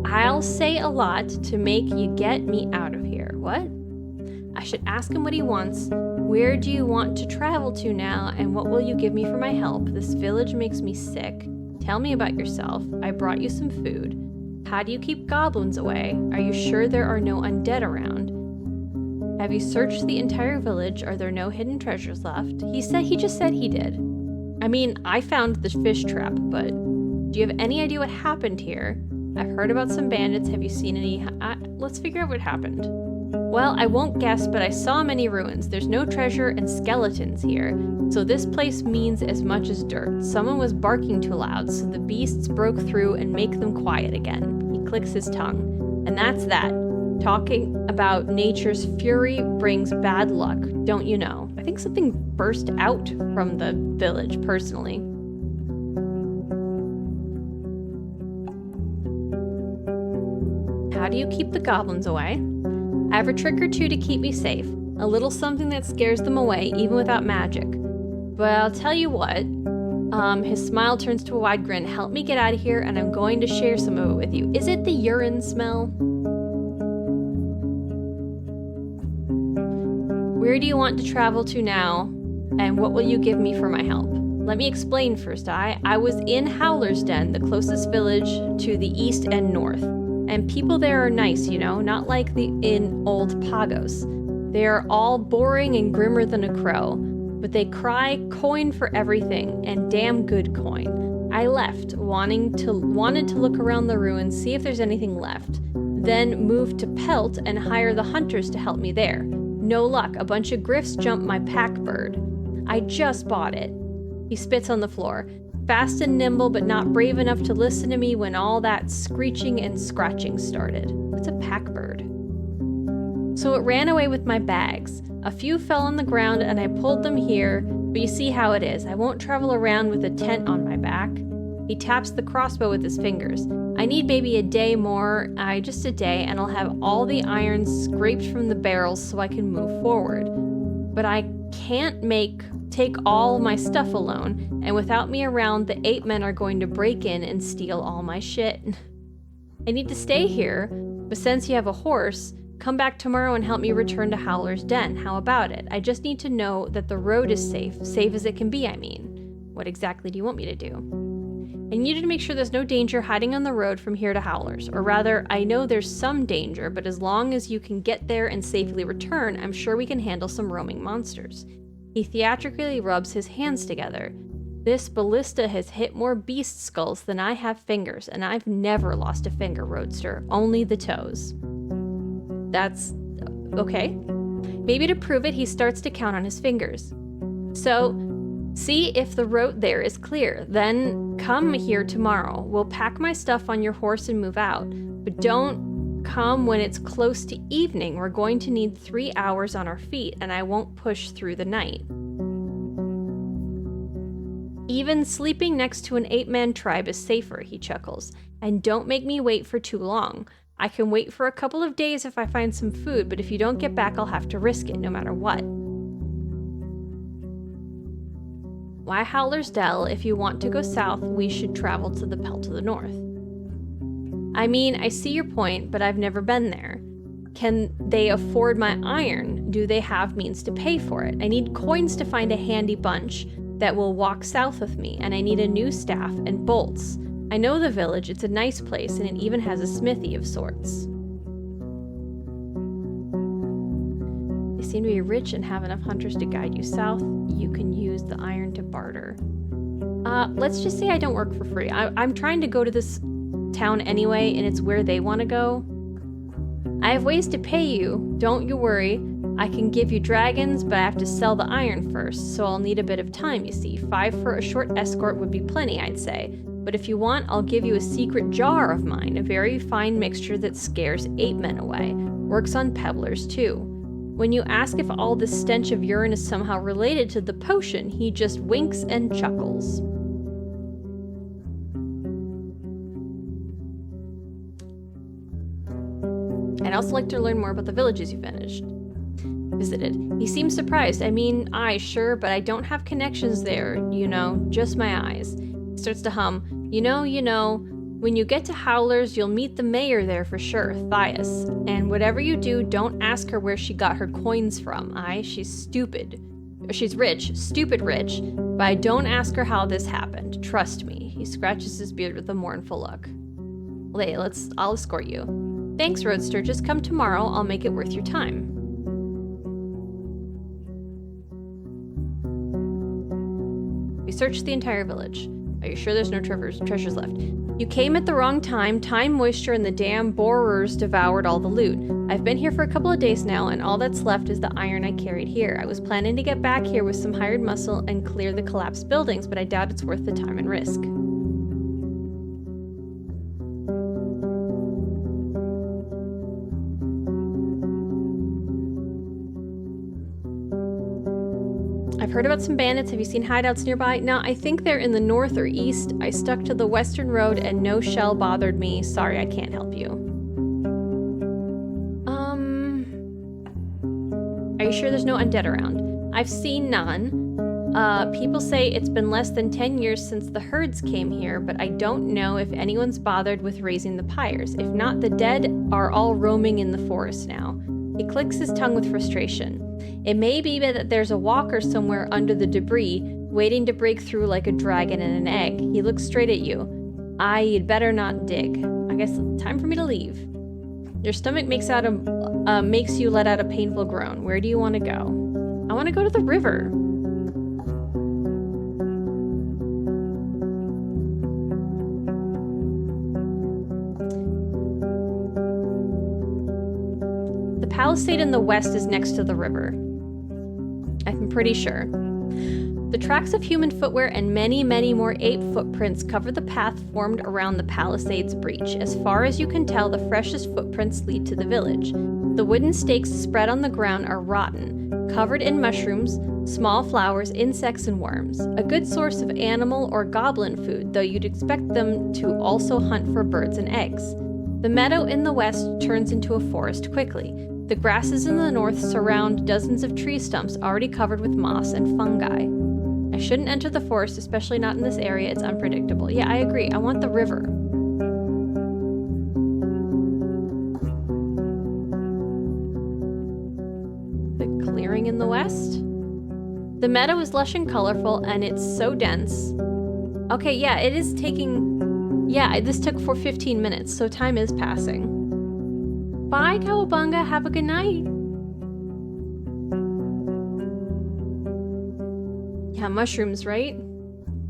I'll say a lot to make you get me out of here. What? I should ask him what he wants. Where do you want to travel to now, and what will you give me for my help? This village makes me sick. Tell me about yourself. I brought you some food. How do you keep goblins away? Are you sure there are no undead around? Have you searched the entire village? Are there no hidden treasures left? He just said he did. I mean, I found the fish trap, but do you have any idea what happened here? I've heard about some bandits. Have you seen any? Let's figure out what happened. Well, I won't guess, but I saw many ruins. There's no treasure and skeletons here, so this place means as much as dirt. Someone was barking too loud, so the beasts broke through and make them quiet again. He clicks his tongue. And that's that. Talking about nature's fury brings bad luck, don't you know? I think something burst out from the village, personally. How do you keep the goblins away? I have a trick or two to keep me safe. A little something that scares them away, even without magic. But I'll tell you what. His smile turns to a wide grin. Help me get out of here, and I'm going to share some of it with you. Is it the urine smell? Where do you want to travel to now, and what will you give me for my help? Let me explain first. I was in Howler's Den, the closest village to the east and north. And people there are nice, you know, not like in old Pagos. They are all boring and grimmer than a crow, but they cry coin for everything, and damn good coin. I left, wanted to look around the ruins, see if there's anything left, then moved to Pelt and hire the hunters to help me there. No luck, a bunch of griffs jumped my pack bird. I just bought it. He spits on the floor. Fast and nimble, but not brave enough to listen to me when all that screeching and scratching started. What's a pack bird? So it ran away with my bags. A few fell on the ground and I pulled them here, but you see how it is. I won't travel around with a tent on my back. He taps the crossbow with his fingers. I need maybe a day more, just a day, and I'll have all the iron scraped from the barrels so I can move forward. But I can't take all my stuff alone, and without me around, the 8 men are going to break in and steal all my shit. I need to stay here, but since you have a horse, come back tomorrow and help me return to Howler's Den. How about it? I just need to know that the road is safe as it can be, I mean. What exactly do you want me to do? I needed to make sure there's no danger hiding on the road from here to Howler's, or rather, I know there's some danger, but as long as you can get there and safely return, I'm sure we can handle some roaming monsters. He theatrically rubs his hands together. This ballista has hit more beast skulls than I have fingers, and I've never lost a finger, Roadster, only the toes. That's okay. Maybe to prove it, he starts to count on his fingers. So, see if the road there is clear, then come here tomorrow. We'll pack my stuff on your horse and move out, but don't come when it's close to evening. We're going to need 3 hours on our feet, and I won't push through the night. Even sleeping next to an 8-man tribe is safer, he chuckles. And don't make me wait for too long. I can wait for a couple of days if I find some food, but if you don't get back, I'll have to risk it no matter what. Why Howler's Dell? If you want to go south, we should travel to the Pelt to the north. I mean, I see your point, but I've never been there. Can they afford my iron? Do they have means to pay for it? I need coins to find a handy bunch that will walk south with me, and I need a new staff and bolts. I know the village, it's a nice place, and it even has a smithy of sorts. They seem to be rich and have enough hunters to guide you south. You can use the iron to barter. Let's just say I don't work for free. I'm trying to go to this town anyway, and it's where they want to go. I have ways to pay you, don't you worry. I can give you dragons, but I have to sell the iron first, so I'll need a bit of time, you see. 5 for a short escort would be plenty, I'd say. But if you want, I'll give you a secret jar of mine, a very fine mixture that scares 8 men away. Works on pebblers, too. When you ask if all this stench of urine is somehow related to the potion, he just winks and chuckles. I'd also like to learn more about the villages you visited. He seems surprised. I mean, sure, but I don't have connections there, you know, just my eyes. He starts to hum, you know, when you get to Howler's, you'll meet the mayor there for sure, Thias. And whatever you do, don't ask her where she got her coins from. She's stupid. She's rich, stupid rich, but don't ask her how this happened. Trust me. He scratches his beard with a mournful look. I'll escort you. Thanks, Roadster. Just come tomorrow. I'll make it worth your time. We searched the entire village. Are you sure there's no treasures left? You came at the wrong time. Time, moisture, and the damn borers devoured all the loot. I've been here for a couple of days now, and all that's left is the iron I carried here. I was planning to get back here with some hired muscle and clear the collapsed buildings, but I doubt it's worth the time and risk. I've heard about some bandits. Have you seen hideouts nearby? No, I think they're in the north or east. I stuck to the western road and no shell bothered me. Sorry, I can't help you. Are you sure there's no undead around? I've seen none. People say it's been less than 10 years since the herds came here, but I don't know if anyone's bothered with raising the pyres. If not, the dead are all roaming in the forest now. He clicks his tongue with frustration. It may be that there's a walker somewhere under the debris, waiting to break through like a dragon in an egg. He looks straight at you. You'd better not dig. I guess time for me to leave. Your stomach makes you let out a painful groan. Where do you want to go? I want to go to the river. The palisade in the west is next to the river. I'm pretty sure. The tracks of human footwear and many, many more ape footprints cover the path formed around the palisade's breach. As far as you can tell, the freshest footprints lead to the village. The wooden stakes spread on the ground are rotten, covered in mushrooms, small flowers, insects, and worms. A good source of animal or goblin food, though you'd expect them to also hunt for birds and eggs. The meadow in the west turns into a forest quickly. The grasses in the north surround dozens of tree stumps already covered with moss and fungi. I shouldn't enter the forest, especially not in this area. It's unpredictable. Yeah, I agree. I want the river. The clearing in the west? The meadow is lush and colorful, and it's so dense. Okay, yeah, it is taking... Yeah, this took for 15 minutes, so time is passing. Bye, Cowabunga. Have a good night. Yeah, mushrooms, right?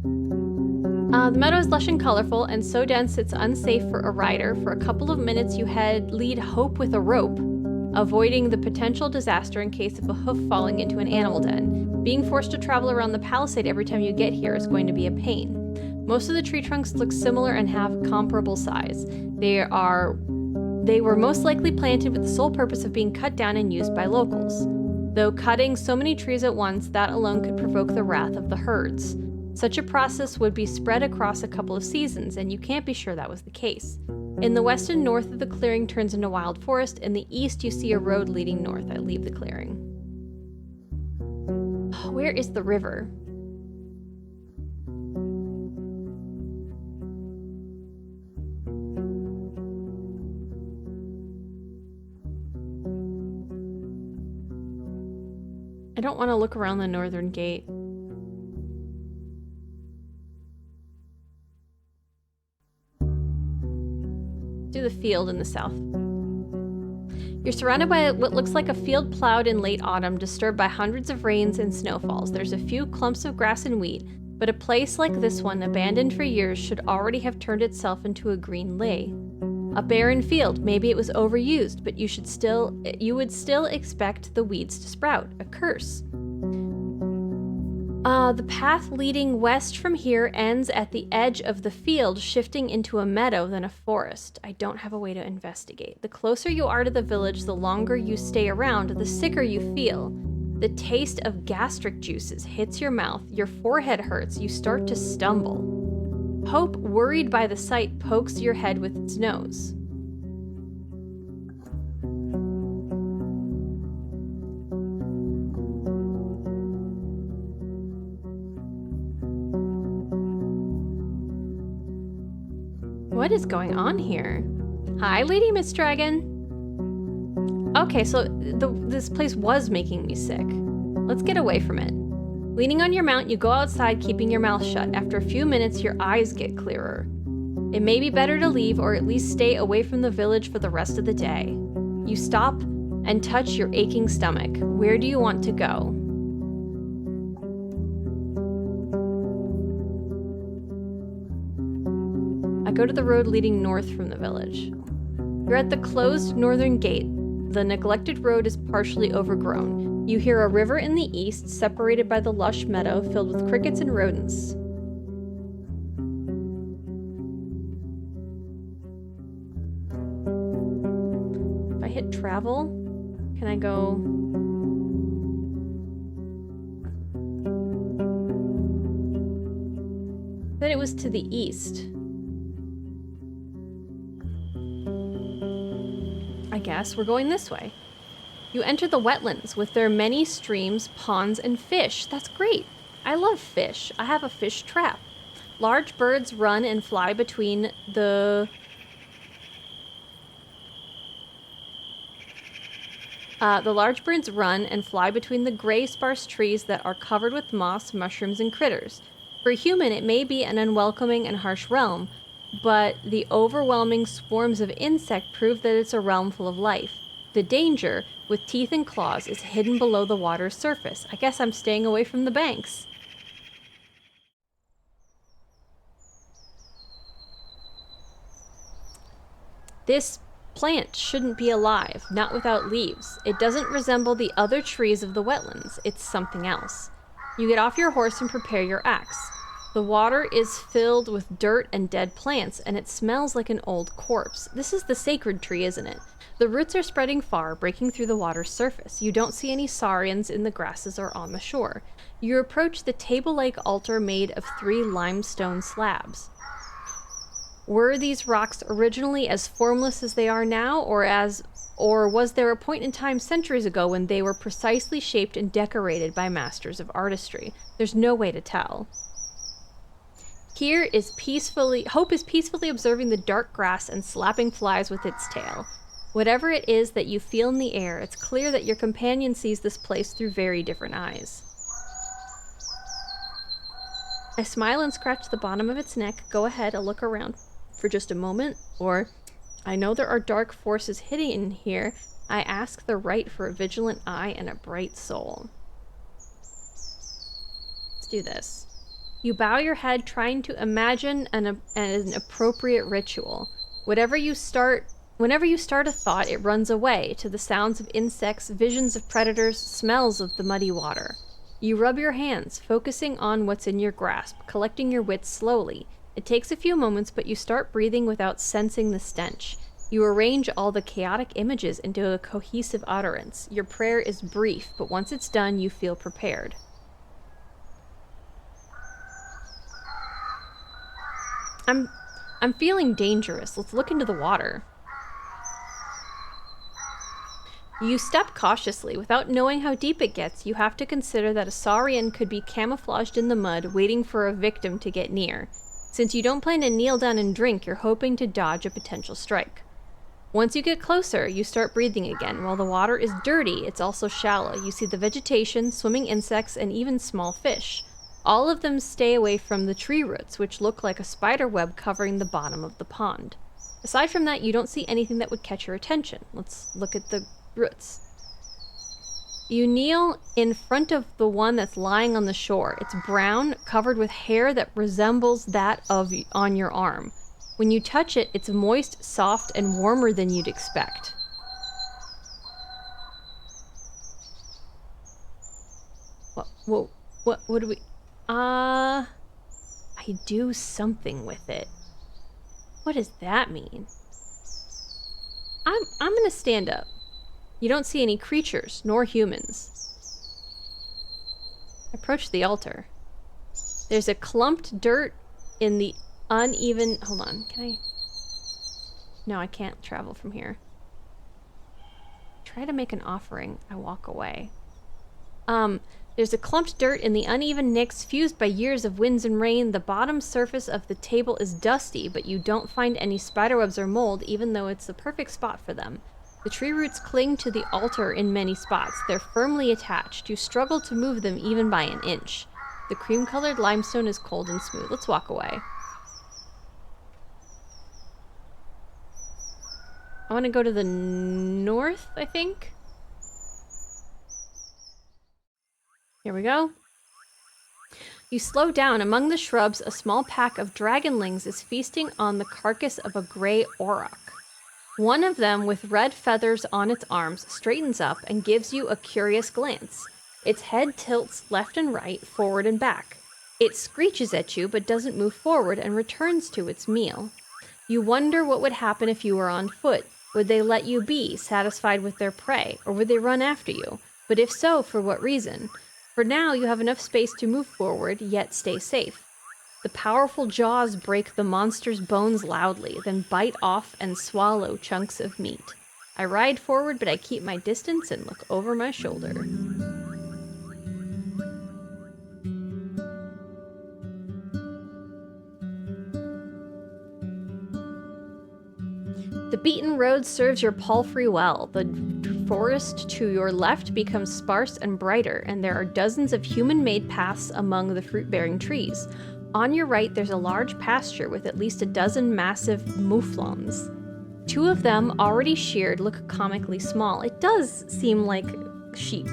The meadow is lush and colorful and so dense it's unsafe for a rider. For a couple of minutes, you lead Hope with a rope, avoiding the potential disaster in case of a hoof falling into an animal den. Being forced to travel around the palisade every time you get here is going to be a pain. Most of the tree trunks look similar and have comparable size. They were most likely planted with the sole purpose of being cut down and used by locals. Though cutting so many trees at once, that alone could provoke the wrath of the herds. Such a process would be spread across a couple of seasons, and you can't be sure that was the case. In the west and north of the clearing turns into wild forest. In the east, you see a road leading north. I leave the clearing. Where is the river? I don't want to look around the northern gate. Do the field in the south. You're surrounded by what looks like a field plowed in late autumn, disturbed by hundreds of rains and snowfalls. There's a few clumps of grass and wheat. But a place like this one, abandoned for years, should already have turned itself into a green ley. A barren field, maybe it was overused, but you would still expect the weeds to sprout. A curse. The path leading west from here ends at the edge of the field, shifting into a meadow, then a forest. I don't have a way to investigate. The closer you are to the village, the longer you stay around, the sicker you feel. The taste of gastric juices hits your mouth, your forehead hurts, you start to stumble. Hope, worried by the sight, pokes your head with its nose. What is going on here? Hi, Lady Miss Dragon. Okay, so this place was making me sick. Let's get away from it. Leaning on your mount, you go outside, keeping your mouth shut. After a few minutes, your eyes get clearer. It may be better to leave, or at least stay away from the village for the rest of the day. You stop and touch your aching stomach. Where do you want to go? I go to the road leading north from the village. You're at the closed northern gate. The neglected road is partially overgrown. You hear a river in the east, separated by the lush meadow filled with crickets and rodents. If I hit travel, can I go? Said it was to the east. I guess we're going this way. You enter the wetlands with their many streams, ponds, and fish. That's great. I love fish. I have a fish trap. Large birds run and fly between the... the large birds run and fly between the gray, sparse trees that are covered with moss, mushrooms, and critters. For a human, it may be an unwelcoming and harsh realm, but the overwhelming swarms of insect prove that it's a realm full of life. The danger, with teeth and claws, is hidden below the water's surface. I guess I'm staying away from the banks. This plant shouldn't be alive, not without leaves. It doesn't resemble the other trees of the wetlands. It's something else. You get off your horse and prepare your axe. The water is filled with dirt and dead plants, and it smells like an old corpse. This is the sacred tree, isn't it? The roots are spreading far, breaking through the water's surface. You don't see any saurians in the grasses or on the shore. You approach the table-like altar made of 3 limestone slabs. Were these rocks originally as formless as they are now, or was there a point in time centuries ago when they were precisely shaped and decorated by masters of artistry? There's no way to tell. Hope is peacefully observing the dark grass and slapping flies with its tail. Whatever it is that you feel in the air, it's clear that your companion sees this place through very different eyes. I smile and scratch the bottom of its neck. Go ahead, I'll look around for just a moment, or I know there are dark forces hidden in here. I ask the right for a vigilant eye and a bright soul. Let's do this. You bow your head, trying to imagine an appropriate ritual. Whenever you start a thought, it runs away to the sounds of insects, visions of predators, smells of the muddy water. You rub your hands, focusing on what's in your grasp, collecting your wits slowly. It takes a few moments, but you start breathing without sensing the stench. You arrange all the chaotic images into a cohesive utterance. Your prayer is brief, but once it's done, you feel prepared. I'm feeling dangerous. Let's look into the water. You step cautiously. Without knowing how deep it gets, you have to consider that a saurian could be camouflaged in the mud, waiting for a victim to get near. Since you don't plan to kneel down and drink, you're hoping to dodge a potential strike. Once you get closer, you start breathing again. While the water is dirty, it's also shallow. You see the vegetation, swimming insects, and even small fish. All of them stay away from the tree roots, which look like a spider web covering the bottom of the pond. Aside from that, you don't see anything that would catch your attention. Let's look at the roots. You kneel in front of the one that's lying on the shore. It's brown, covered with hair that resembles that of on your arm. When you touch it, it's moist, soft, and warmer than you'd expect. What do we... I do something with it. What does that mean? I'm gonna stand up. You don't see any creatures, nor humans. Approach the altar. There's a clumped dirt in the uneven... Hold on, can I... No, I can't travel from here. Try to make an offering. I walk away. There's a clumped dirt in the uneven nicks fused by years of winds and rain. The bottom surface of the table is dusty, but you don't find any spiderwebs or mold, even though it's the perfect spot for them. The tree roots cling to the altar in many spots. They're firmly attached. You struggle to move them even by an inch. The cream-colored limestone is cold and smooth. Let's walk away. I want to go to the north, I think. Here we go. You slow down. Among the shrubs, a small pack of dragonlings is feasting on the carcass of a gray auroch. One of them, with red feathers on its arms, straightens up and gives you a curious glance. Its head tilts left and right, forward and back. It screeches at you, but doesn't move forward and returns to its meal. You wonder what would happen if you were on foot. Would they let you be, satisfied with their prey, or would they run after you? But if so, for what reason? For now, you have enough space to move forward, yet stay safe. The powerful jaws break the monster's bones loudly, then bite off and swallow chunks of meat. I ride forward, but I keep my distance and look over my shoulder. The beaten road serves your palfrey well. The forest to your left becomes sparse and brighter, and there are dozens of human-made paths among the fruit-bearing trees. On your right, there's a large pasture with at least a dozen massive mouflons. Two of them, already sheared, look comically small. It does seem like sheep.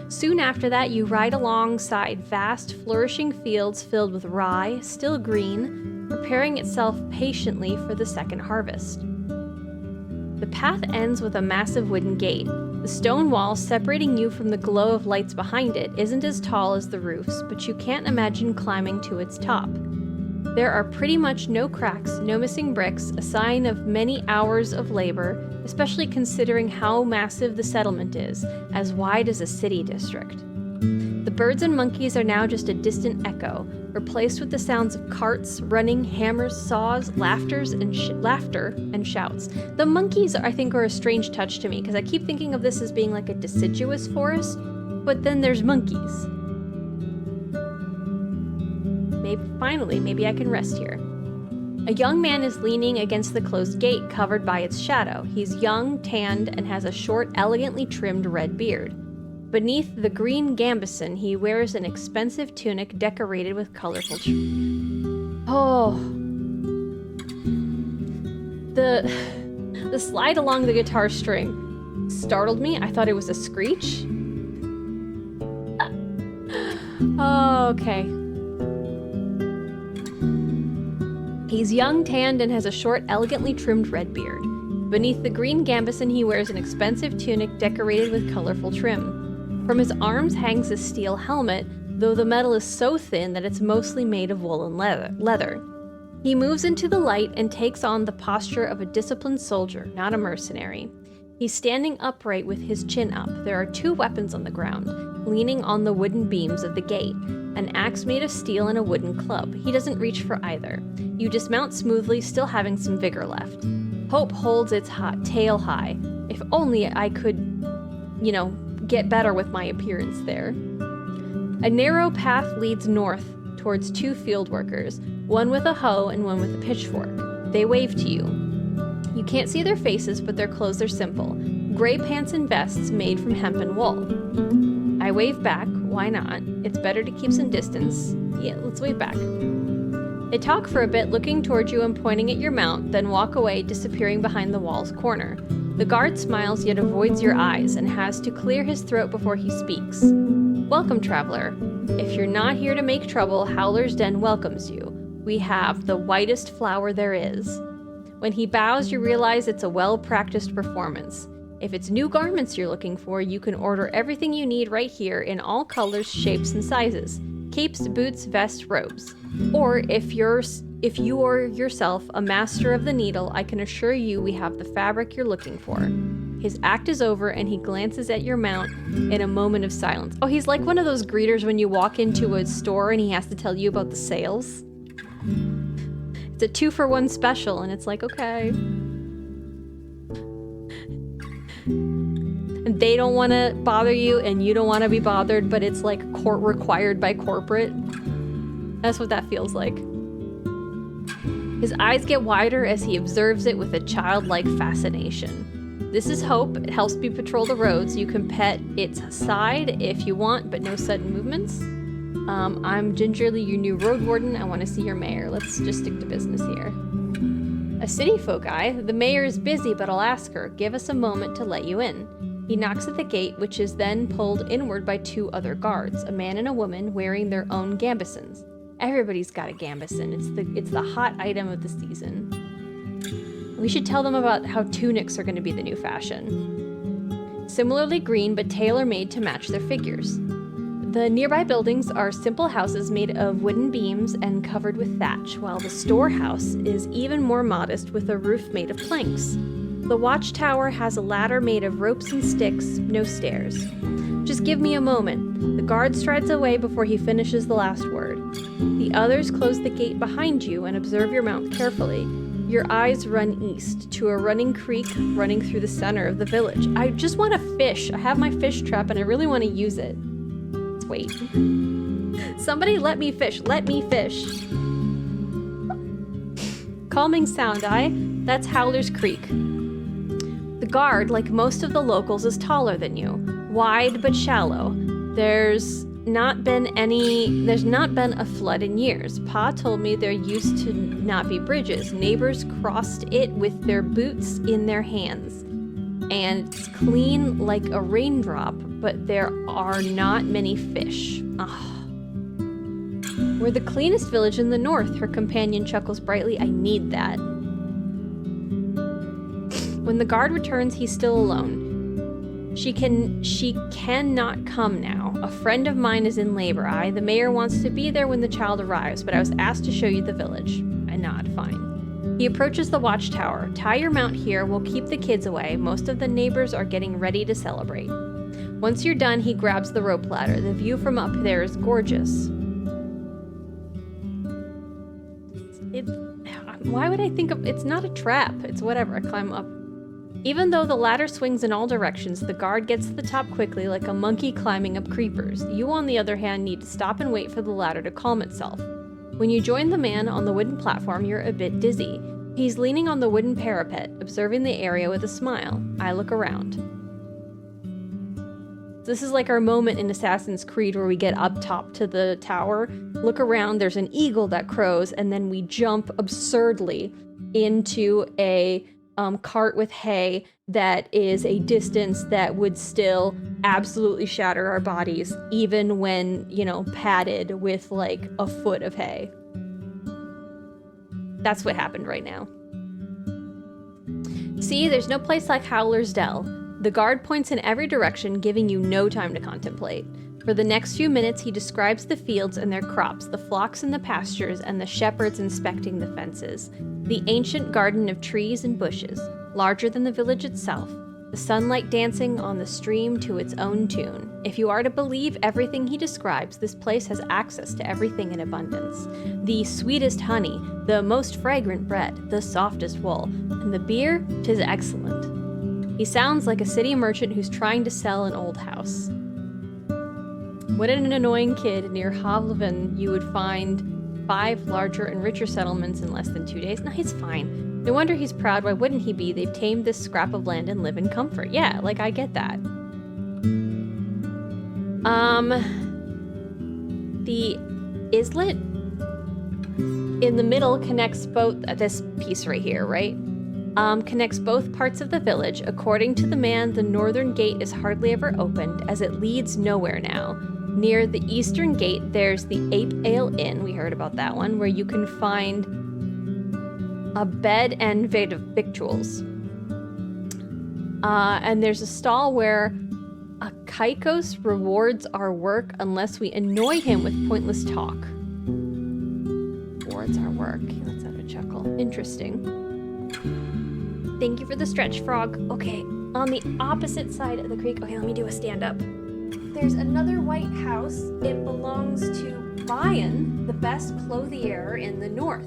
Soon after that, you ride alongside vast, flourishing fields filled with rye, still green, preparing itself patiently for the second harvest. The path ends with a massive wooden gate. The stone wall separating you from the glow of lights behind it isn't as tall as the roofs, but you can't imagine climbing to its top. There are pretty much no cracks, no missing bricks, a sign of many hours of labor, especially considering how massive the settlement is, as wide as a city district. The birds and monkeys are now just a distant echo, replaced with the sounds of carts, running, hammers, saws, laughter and shouts. The monkeys, I think, are a strange touch to me, because I keep thinking of this as being like a deciduous forest, but then there's monkeys. Maybe I can rest here. A young man is leaning against the closed gate, covered by its shadow. He's young, tanned, and has a short, elegantly trimmed red beard. Beneath the green gambeson, he wears an expensive tunic decorated with colorful The slide along the guitar string startled me. I thought it was a screech. Oh, okay. He's young, tanned, and has a short, elegantly trimmed red beard. Beneath the green gambeson, he wears an expensive tunic decorated with colorful trim. From his arms hangs a steel helmet, though the metal is so thin that it's mostly made of woolen leather. He moves into the light and takes on the posture of a disciplined soldier, not a mercenary. He's standing upright with his chin up. There are two weapons on the ground, leaning on the wooden beams of the gate, an axe made of steel and a wooden club. He doesn't reach for either. You dismount smoothly, still having some vigor left. Hope holds its tail high. If only I could, get better with my appearance there. A narrow path leads north towards two field workers, one with a hoe and one with a pitchfork. They wave to you. You can't see their faces, but their clothes are simple. Gray pants and vests made from hemp and wool. I wave back. Why not? It's better to keep some distance. Yeah, let's wave back. They talk for a bit, looking toward you and pointing at your mount, then walk away, disappearing behind the wall's corner. The guard smiles yet avoids your eyes and has to clear his throat before he speaks. Welcome, traveler. If you're not here to make trouble, Howler's Den welcomes you. We have the whitest flower there is. When he bows, you realize it's a well-practiced performance. If it's new garments you're looking for, you can order everything you need right here in all colors, shapes, and sizes. Capes, boots, vests, robes. Or if you are yourself a master of the needle, I can assure you we have the fabric you're looking for. His act is over and he glances at your mount in a moment of silence. Oh, he's like one of those greeters when you walk into a store and he has to tell you about the sales. It's a 2-for-1 special and it's like, okay. And they don't want to bother you and you don't want to be bothered, but it's like court required by corporate. That's what that feels like. His eyes get wider as he observes it with a childlike fascination. This is Hope. It helps me patrol the roads. You can pet its side if you want, but no sudden movements. I'm gingerly your new Roadwarden. I want to see your mayor. Let's just stick to business here. A city folk eye. The mayor is busy, but I'll ask her. Give us a moment to let you in. He knocks at the gate, which is then pulled inward by 2 other guards, a man and a woman wearing their own gambesons. Everybody's got a gambeson. It's the hot item of the season. We should tell them about how tunics are going to be the new fashion. Similarly green, but tailor-made to match their figures. The nearby buildings are simple houses made of wooden beams and covered with thatch, while the storehouse is even more modest with a roof made of planks. The watchtower has a ladder made of ropes and sticks, no stairs. Just give me a moment. The guard strides away before he finishes the last word. The others close the gate behind you and observe your mount carefully. Your eyes run east to a running creek running through the center of the village. I just want to fish. I have my fish trap and I really want to use it. Let's wait. Somebody let me fish. Let me fish. Calming sound, that's Howler's Creek. The guard, like most of the locals, is taller than you. Wide but shallow. There's not been a flood in years. Pa told me there used to not be bridges. Neighbors crossed it with their boots in their hands. And it's clean like a raindrop, but there are not many fish. We're the cleanest village in the north, her companion chuckles brightly. I need that. When the guard returns, he's still alone. She cannot come now. A friend of mine is in labor. The mayor wants to be there when the child arrives, but I was asked to show you the village. I nod, fine. He approaches the watchtower. Tie your mount here, we'll keep the kids away. Most of the neighbors are getting ready to celebrate. Once you're done, he grabs the rope ladder. The view from up there is gorgeous. Why would I think of, it's not a trap. It's whatever, I climb up. Even though the ladder swings in all directions, the guard gets to the top quickly like a monkey climbing up creepers. You, on the other hand, need to stop and wait for the ladder to calm itself. When you join the man on the wooden platform, you're a bit dizzy. He's leaning on the wooden parapet, observing the area with a smile. I look around. This is like our moment in Assassin's Creed where we get up top to the tower, look around, there's an eagle that crows, and then we jump absurdly into a cart with hay that is a distance that would still absolutely shatter our bodies, even when, padded with like a foot of hay. That's what happened right now. See, there's no place like Howler's Dell. The guard points in every direction, giving you no time to contemplate. For the next few minutes, he describes the fields and their crops, the flocks and the pastures, and the shepherds inspecting the fences. The ancient garden of trees and bushes, larger than the village itself, the sunlight dancing on the stream to its own tune. If you are to believe everything he describes, this place has access to everything in abundance. The sweetest honey, the most fragrant bread, the softest wool, and the beer, 'tis excellent. He sounds like a city merchant who's trying to sell an old house. What an annoying kid. Near Havlevin, you would find 5 larger and richer settlements in less than 2 days. No, he's fine. No wonder he's proud. Why wouldn't he be? They've tamed this scrap of land and live in comfort. Yeah, like, I get that. The islet in the middle connects both, this piece right here, right? connects both parts of the village. According to the man, the northern gate is hardly ever opened, as it leads nowhere now. Near the eastern gate, there's the Ape Ale Inn, we heard about that one, where you can find a bed and victuals. And there's a stall where Akaikos rewards our work unless we annoy him with pointless talk. Rewards our work. Let's have a chuckle. Interesting. Thank you for the stretch, Frog. Okay, on the opposite side of the creek. Okay, let me do a stand-up. There's another white house. It belongs to Bayan, the best clothier in the north.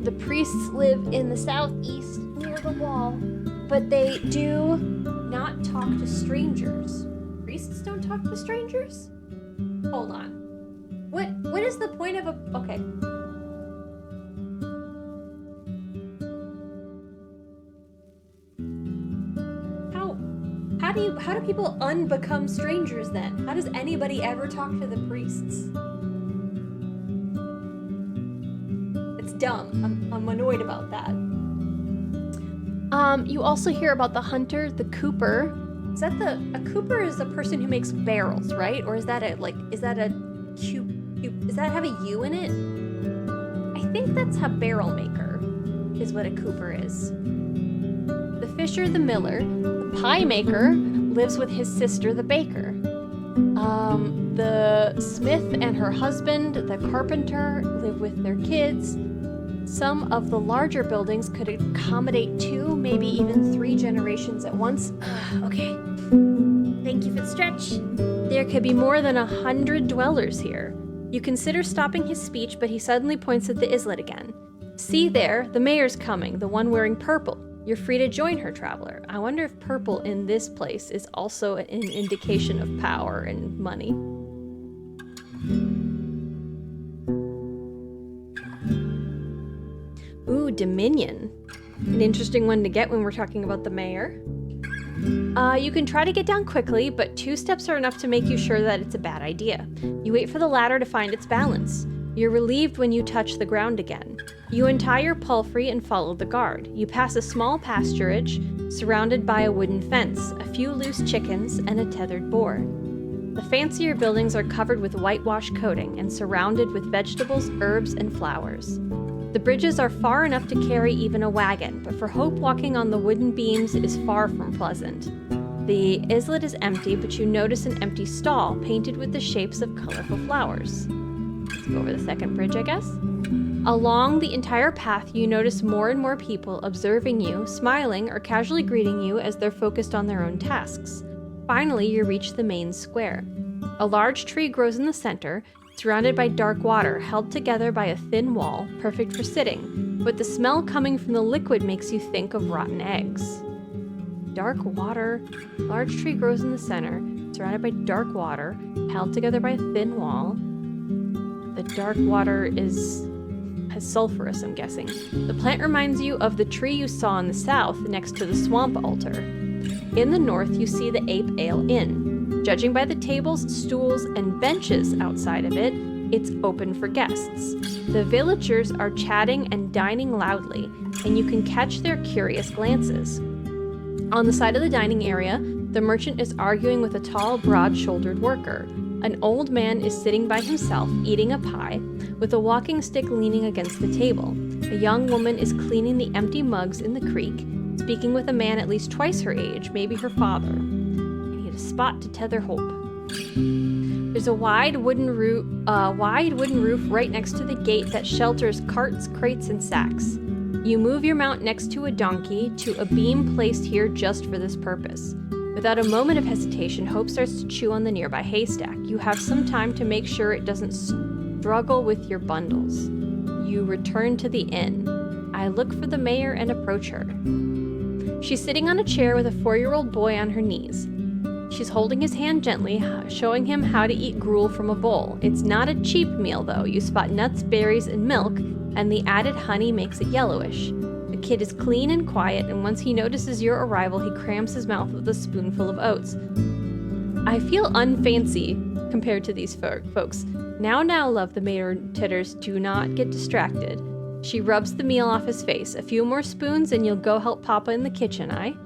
The priests live in the southeast near the wall, but they do not talk to strangers. Priests don't talk to strangers? Hold on. What is the point of a... Okay. How do people unbecome strangers then? How does anybody ever talk to the priests? It's dumb. I'm annoyed about that. You also hear about the hunter, the cooper. A cooper is a person who makes barrels, right? Or is that have a U in it? I think that's a barrel maker, is what a cooper is. The fisher, the miller, the pie maker lives with his sister, the baker. The smith and her husband, the carpenter, live with their kids. Some of the larger buildings could accommodate 2, maybe even 3 generations at once. Okay. Thank you for the stretch. There could be more than 100 dwellers here. You consider stopping his speech, but he suddenly points at the islet again. See there, the mayor's coming, the one wearing purple. You're free to join her, traveler. I wonder if purple in this place is also an indication of power and money. Ooh, Dominion. An interesting one to get when we're talking about the mayor. You can try to get down quickly, but 2 steps are enough to make you sure that it's a bad idea. You wait for the ladder to find its balance. You're relieved when you touch the ground again. You untie your palfrey and follow the guard. You pass a small pasturage surrounded by a wooden fence, a few loose chickens, and a tethered boar. The fancier buildings are covered with whitewash coating and surrounded with vegetables, herbs, and flowers. The bridges are far enough to carry even a wagon, but for Hope, walking on the wooden beams is far from pleasant. The islet is empty, but you notice an empty stall painted with the shapes of colorful flowers. Let's go over the second bridge, I guess. Along the entire path, you notice more and more people observing you, smiling, or casually greeting you as they're focused on their own tasks. Finally, you reach the main square. A large tree grows in the center, surrounded by dark water, held together by a thin wall, perfect for sitting, but the smell coming from the liquid makes you think of rotten eggs. Dark water, large tree grows in the center, surrounded by dark water, held together by a thin wall. The dark water has sulfurous, I'm guessing. The plant reminds you of the tree you saw in the south next to the swamp altar. In the north, you see the Ape Ale Inn. Judging by the tables, stools, and benches outside of it, it's open for guests. The villagers are chatting and dining loudly, and you can catch their curious glances. On the side of the dining area, the merchant is arguing with a tall, broad-shouldered worker. An old man is sitting by himself, eating a pie, with a walking stick leaning against the table. A young woman is cleaning the empty mugs in the creek, speaking with a man at least twice her age, maybe her father. I need a spot to tether Hope. There's a wide wooden roof right next to the gate that shelters carts, crates, and sacks. You move your mount next to a donkey to a beam placed here just for this purpose. Without a moment of hesitation, Hope starts to chew on the nearby haystack. You have some time to make sure it doesn't struggle with your bundles. You return to the inn. I look for the mayor and approach her. She's sitting on a chair with a 4-year-old boy on her knees. She's holding his hand gently, showing him how to eat gruel from a bowl. It's not a cheap meal, though. You spot nuts, berries, and milk, and the added honey makes it yellowish. The kid is clean and quiet, and once he notices your arrival, he crams his mouth with a spoonful of oats. I feel unfancy compared to these folks. Now, love, the mayor titters. Do not get distracted. She rubs the meal off his face. A few more spoons and you'll go help Papa in the kitchen, aye?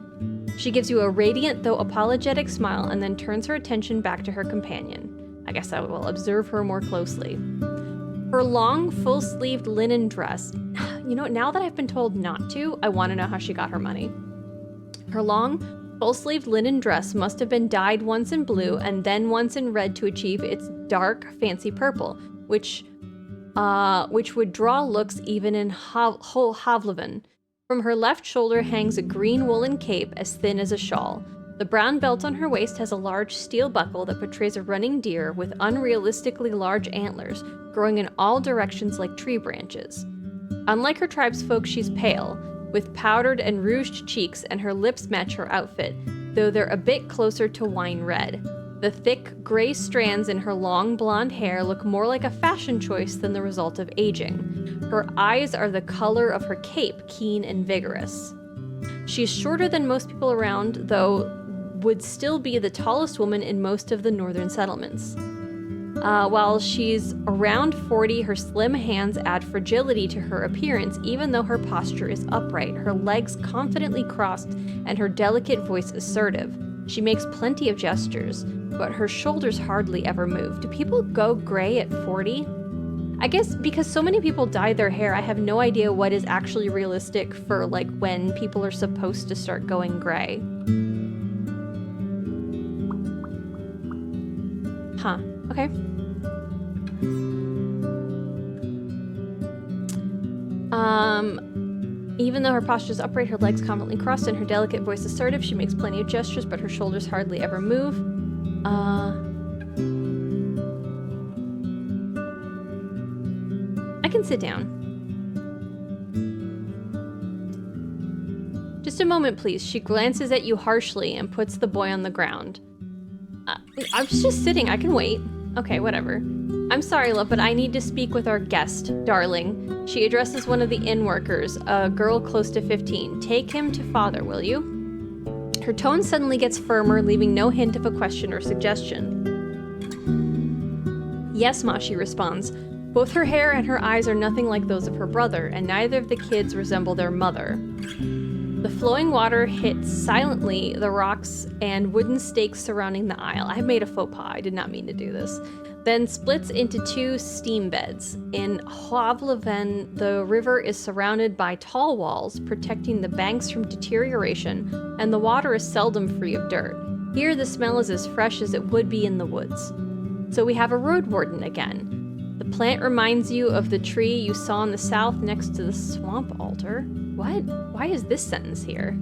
She gives you a radiant, though apologetic smile and then turns her attention back to her companion. I guess I will observe her more closely. Her long, full-sleeved linen dress. You know, now that I've been told not to, I want to know how she got her money. Her long, full-sleeved linen dress must have been dyed once in blue and then once in red to achieve its dark, fancy purple, which would draw looks even in Havlevin. From her left shoulder hangs a green woolen cape as thin as a shawl. The brown belt on her waist has a large steel buckle that portrays a running deer with unrealistically large antlers growing in all directions like tree branches. Unlike her tribesfolk, she's pale, with powdered and rouged cheeks, and her lips match her outfit, though they're a bit closer to wine red. The thick, gray strands in her long blonde hair look more like a fashion choice than the result of aging. Her eyes are the color of her cape, keen and vigorous. She's shorter than most people around, though would still be the tallest woman in most of the northern settlements. While she's around 40, her slim hands add fragility to her appearance, even though her posture is upright, her legs confidently crossed, and her delicate voice assertive. She makes plenty of gestures, but her shoulders hardly ever move. Do people go gray at 40? I guess because so many people dye their hair, I have no idea what is actually realistic for, like, when people are supposed to start going gray. Huh. Okay. Even though her posture is upright, her legs confidently crossed, and her delicate voice assertive, she makes plenty of gestures, but her shoulders hardly ever move. I can sit down. Just a moment, please. She glances at you harshly and puts the boy on the ground. I was just sitting. I can wait. Okay, whatever. I'm sorry, love, but I need to speak with our guest, darling. She addresses one of the inn workers, a girl close to 15. Take him to father, will you? Her tone suddenly gets firmer, leaving no hint of a question or suggestion. Yes, Ma, she responds. Both her hair and her eyes are nothing like those of her brother, and neither of the kids resemble their mother. The flowing water hits silently the rocks and wooden stakes surrounding the aisle. I have made a faux pas. I did not mean to do this. Then splits into two steam beds. In Havlevin, the river is surrounded by tall walls, protecting the banks from deterioration, and the water is seldom free of dirt. Here, the smell is as fresh as it would be in the woods. So we have a Roadwarden again. The plant reminds you of the tree you saw in the south next to the swamp altar. What? Why is this sentence here?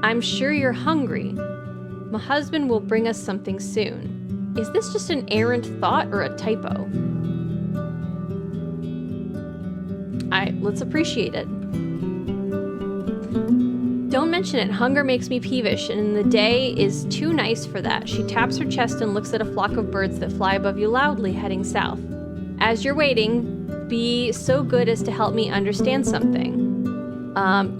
I'm sure you're hungry. My husband will bring us something soon. Is this just an errant thought or a typo? Let's appreciate it. Don't mention it. Hunger makes me peevish, and the day is too nice for that. She taps her chest and looks at a flock of birds that fly above you loudly, heading south. As you're waiting, be so good as to help me understand something.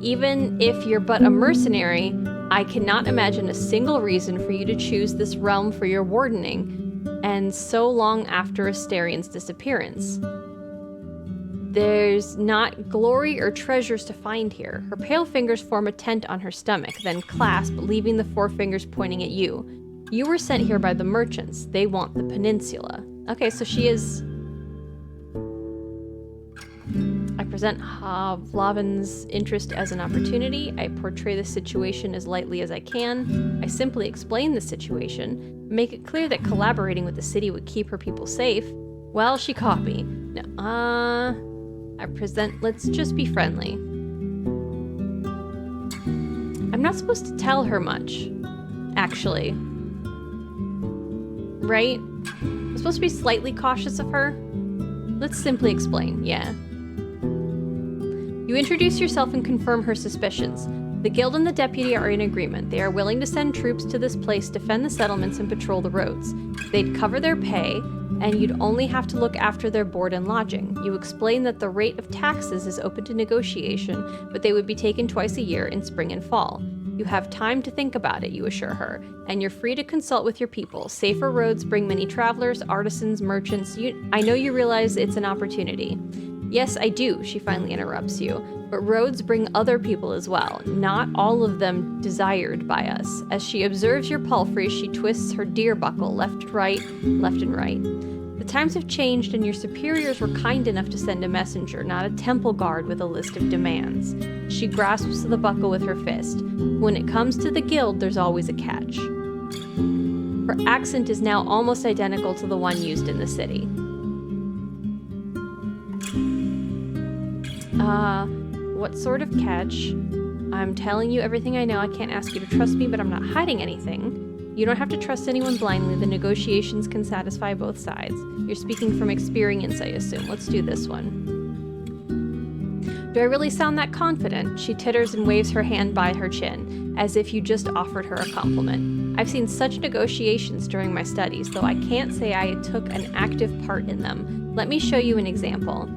Even if you're but a mercenary, I cannot imagine a single reason for you to choose this realm for your wardening, and so long after Astarion's disappearance. There's not glory or treasures to find here. Her pale fingers form a tent on her stomach, then clasp, leaving the forefingers pointing at you. You were sent here by the merchants. They want the peninsula. Okay, so she is... I present Havlavin's interest as an opportunity. I portray the situation as lightly as I can. I simply explain the situation, make it clear that collaborating with the city would keep her people safe. Well, she caught me. No, I present, let's just be friendly. I'm not supposed to tell her much, actually. Right? I'm supposed to be slightly cautious of her. Let's simply explain, yeah. You introduce yourself and confirm her suspicions. The guild and the deputy are in agreement. They are willing to send troops to this place, defend the settlements, and patrol the roads. They'd cover their pay, and you'd only have to look after their board and lodging. You explain that the rate of taxes is open to negotiation, but they would be taken twice a year in spring and fall. You have time to think about it, you assure her, and you're free to consult with your people. Safer roads bring many travelers, artisans, merchants. I know you realize it's an opportunity. Yes, I do, she finally interrupts you. But roads bring other people as well, not all of them desired by us. As she observes your palfrey, she twists her deer buckle left and right. The times have changed, and your superiors were kind enough to send a messenger, not a temple guard with a list of demands. She grasps the buckle with her fist. When it comes to the guild, there's always a catch. Her accent is now almost identical to the one used in the city. What sort of catch? I'm telling you everything I know. I can't ask you to trust me, but I'm not hiding anything. You don't have to trust anyone blindly. The negotiations can satisfy both sides. You're speaking from experience, I assume. Let's do this one. Do I really sound that confident? She titters and waves her hand by her chin, as if you just offered her a compliment. I've seen such negotiations during my studies, though I can't say I took an active part in them. Let me show you an example.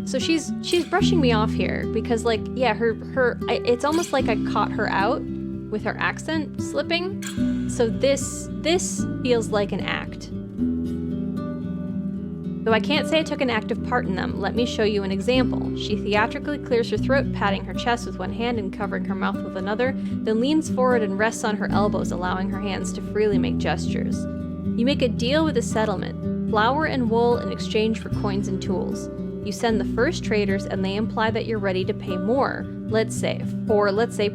So she's brushing me off here because, like, yeah, it's almost like I caught her out with her accent slipping. So this feels like an act. Though I can't say I took an active part in them, let me show you an example. She theatrically clears her throat, patting her chest with one hand and covering her mouth with another, then leans forward and rests on her elbows, allowing her hands to freely make gestures. You make a deal with a settlement, flour and wool in exchange for coins and tools. You send the first traders and they imply that you're ready to pay more, let's say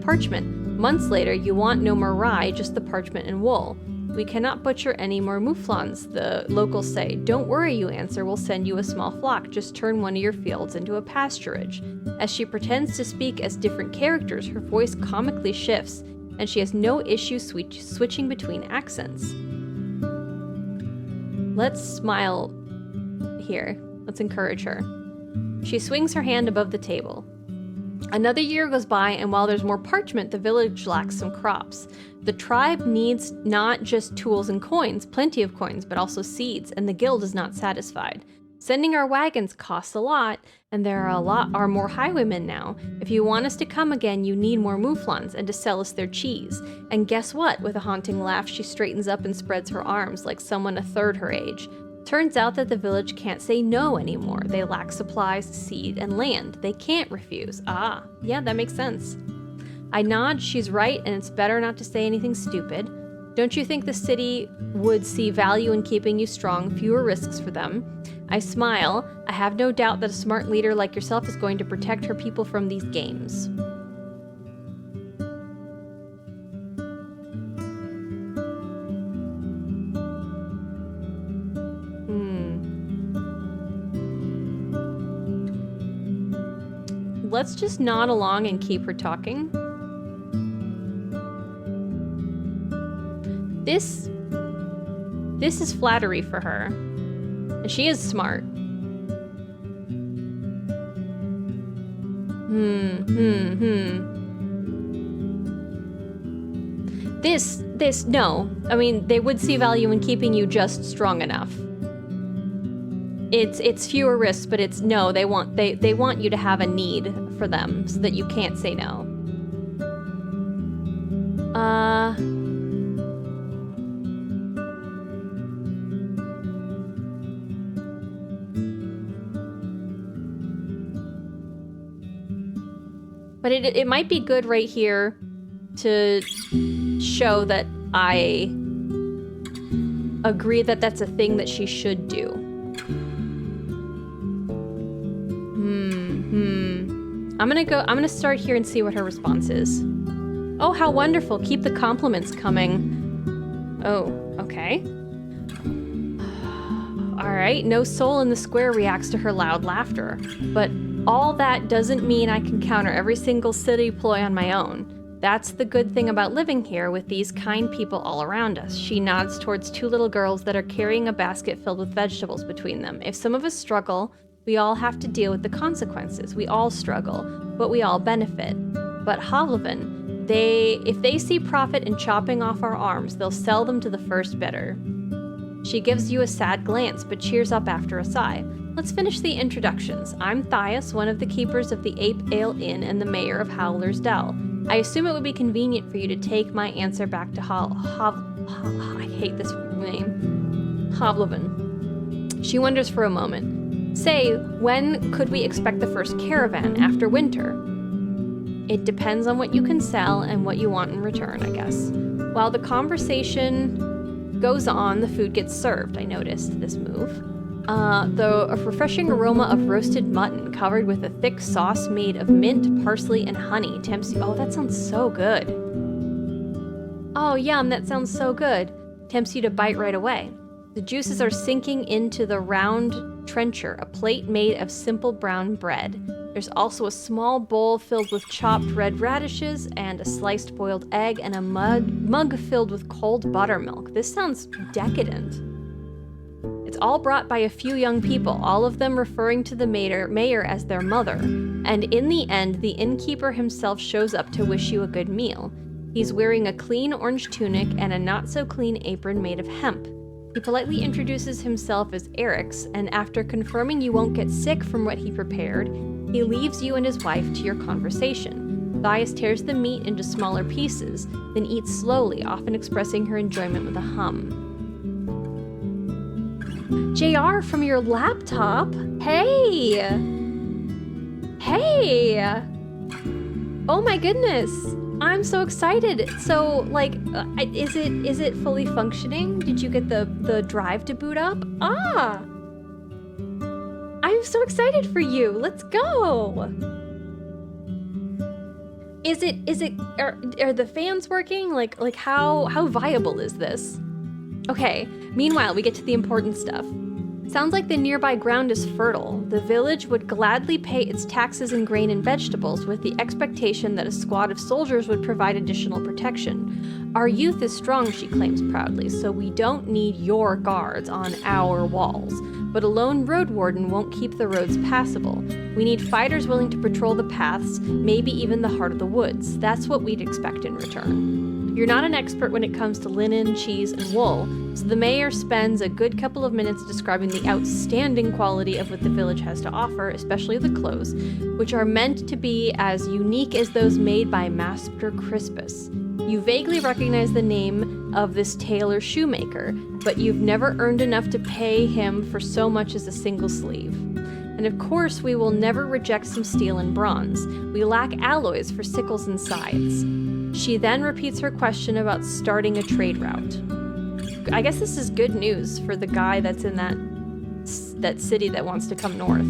parchment. Months later, you want no more rye, just the parchment and wool. We cannot butcher any more mouflons, the locals say. Don't worry, you answer, we'll send you a small flock, just turn one of your fields into a pasturage. As she pretends to speak as different characters, her voice comically shifts, and she has no issue switching between accents. Let's smile here. Let's encourage her. She swings her hand above the table. Another year goes by, and while there's more parchment, the village lacks some crops. The tribe needs not just tools and coins, plenty of coins, but also seeds, and the guild is not satisfied. Sending our wagons costs a lot, and there are more highwaymen now. If you want us to come again, you need more mouflons and to sell us their cheese. And guess what? With a haunting laugh, she straightens up and spreads her arms like someone a third her age. Turns out that the village can't say no anymore. They lack supplies, seed, and land. They can't refuse. Ah, yeah, that makes sense. I nod, she's right, and it's better not to say anything stupid. Don't you think the city would see value in keeping you strong, fewer risks for them? I smile. I have no doubt that a smart leader like yourself is going to protect her people from these games. Let's just nod along and keep her talking. This is flattery for her. And she is smart. No. I mean, they would see value in keeping you just strong enough. It's fewer risks, but it's no, they want you to have a need for them so that you can't say no. But it might be good right here to show that I agree that that's a thing that she should do. I'm gonna start here and see what her response is. Oh, how wonderful. Keep the compliments coming. Oh, okay. All right, no soul in the square reacts to her loud laughter. But all that doesn't mean I can counter every single city ploy on my own. That's the good thing about living here with these kind people all around us. She nods towards two little girls that are carrying a basket filled with vegetables between them. If some of us struggle, we all have to deal with the consequences. We all struggle, but we all benefit. But Havlevin, if they see profit in chopping off our arms, they'll sell them to the first bidder. She gives you a sad glance, but cheers up after a sigh. Let's finish the introductions. I'm Thias, one of the keepers of the Ape Ale Inn and the mayor of Howler's Dell. I assume it would be convenient for you to take my answer back to I hate this name. Havlevin. She wonders for a moment. Say, when could we expect the first caravan after winter? It depends on what you can sell and what you want in return, I guess. While the conversation goes on, the food gets served. I noticed this move. A refreshing aroma of roasted mutton covered with a thick sauce made of mint, parsley, and honey tempts you. Oh, that sounds so good. Oh, yum, that sounds so good. Tempts you to bite right away. The juices are sinking into the round trencher, a plate made of simple brown bread. There's also a small bowl filled with chopped red radishes and a sliced boiled egg and a mug filled with cold buttermilk. This sounds decadent. It's all brought by a few young people, all of them referring to the mayor as their mother. And in the end, the innkeeper himself shows up to wish you a good meal. He's wearing a clean orange tunic and a not-so-clean apron made of hemp. He politely introduces himself as Eric's, and after confirming you won't get sick from what he prepared, he leaves you and his wife to your conversation. Thias tears the meat into smaller pieces, then eats slowly, often expressing her enjoyment with a hum. JR from your laptop? Hey! Hey! Oh my goodness! I'm so excited. So, like, is it fully functioning? Did you get the drive to boot up? Ah! I'm so excited for you. Let's go. Are the fans working? Like how viable is this? Okay. Meanwhile, we get to the important stuff. Sounds like the nearby ground is fertile. The village would gladly pay its taxes in grain and vegetables with the expectation that a squad of soldiers would provide additional protection. Our youth is strong, she claims proudly, so we don't need your guards on our walls. But a lone Roadwarden won't keep the roads passable. We need fighters willing to patrol the paths, maybe even the heart of the woods. That's what we'd expect in return. You're not an expert when it comes to linen, cheese, and wool, so the mayor spends a good couple of minutes describing the outstanding quality of what the village has to offer, especially the clothes, which are meant to be as unique as those made by Master Crispus. You vaguely recognize the name of this tailor shoemaker, but you've never earned enough to pay him for so much as a single sleeve. And of course, we will never reject some steel and bronze. We lack alloys for sickles and scythes. She then repeats her question about starting a trade route. I guess this is good news for the guy that's in that city that wants to come north.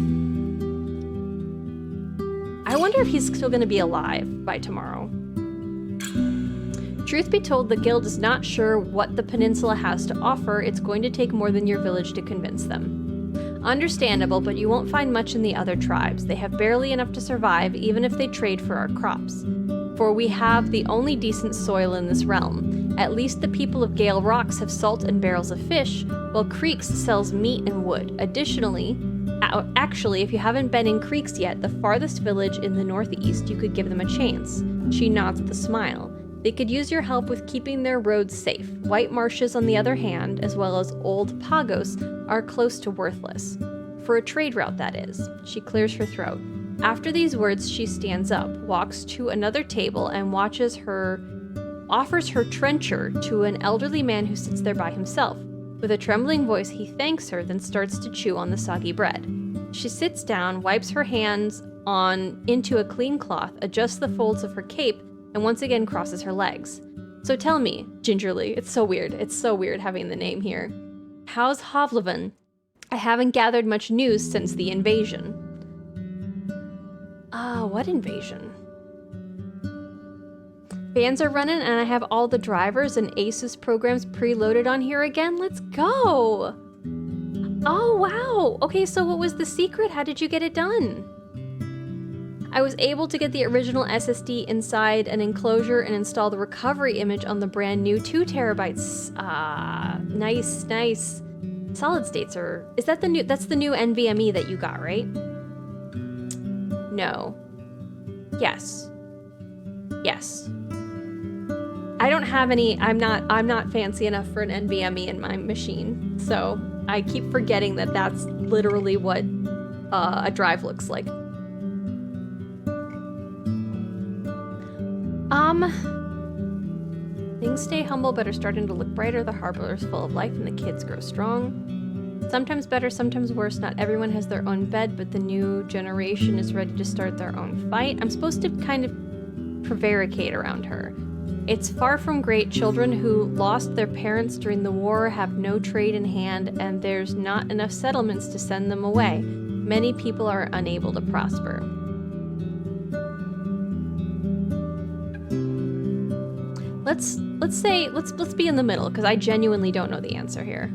I wonder if he's still going to be alive by tomorrow. Truth be told, the guild is not sure what the peninsula has to offer. It's going to take more than your village to convince them. Understandable, but you won't find much in the other tribes. They have barely enough to survive, even if they trade for our crops. For we have the only decent soil in this realm. At least the people of Gale Rocks have salt and barrels of fish, while Creeks sells meat and wood. Additionally, actually, if you haven't been in Creeks yet, the farthest village in the northeast, you could give them a chance. She nods with a smile. They could use your help with keeping their roads safe. White marshes, on the other hand, as well as old Pagos, are close to worthless. For a trade route, that is. She clears her throat. After these words, she stands up, walks to another table, and offers her trencher to an elderly man who sits there by himself. With a trembling voice, he thanks her, then starts to chew on the soggy bread. She sits down, wipes her hands into a clean cloth, adjusts the folds of her cape, and once again crosses her legs. So tell me, gingerly, it's so weird having the name here. How's Hovleven? I haven't gathered much news since the invasion. What invasion? Fans are running and I have all the drivers and ASUS programs preloaded on here again. Let's go! Oh, wow! Okay, so what was the secret? How did you get it done? I was able to get the original SSD inside an enclosure and install the recovery image on the brand new 2 terabytes. Nice. Solid states are... That's the new NVMe that you got, right? No. Yes. I don't have any... I'm not fancy enough for an NVMe in my machine, so I keep forgetting that that's literally what a drive looks like. Things stay humble but are starting to look brighter. The harbor is full of life and the kids grow strong. Sometimes better, sometimes worse. Not everyone has their own bed, but the new generation is ready to start their own fight. I'm supposed to kind of prevaricate around her. It's far from great. Children who lost their parents during the war have no trade in hand, and there's not enough settlements to send them away. Many people are unable to prosper. Let's be in the middle, because I genuinely don't know the answer here.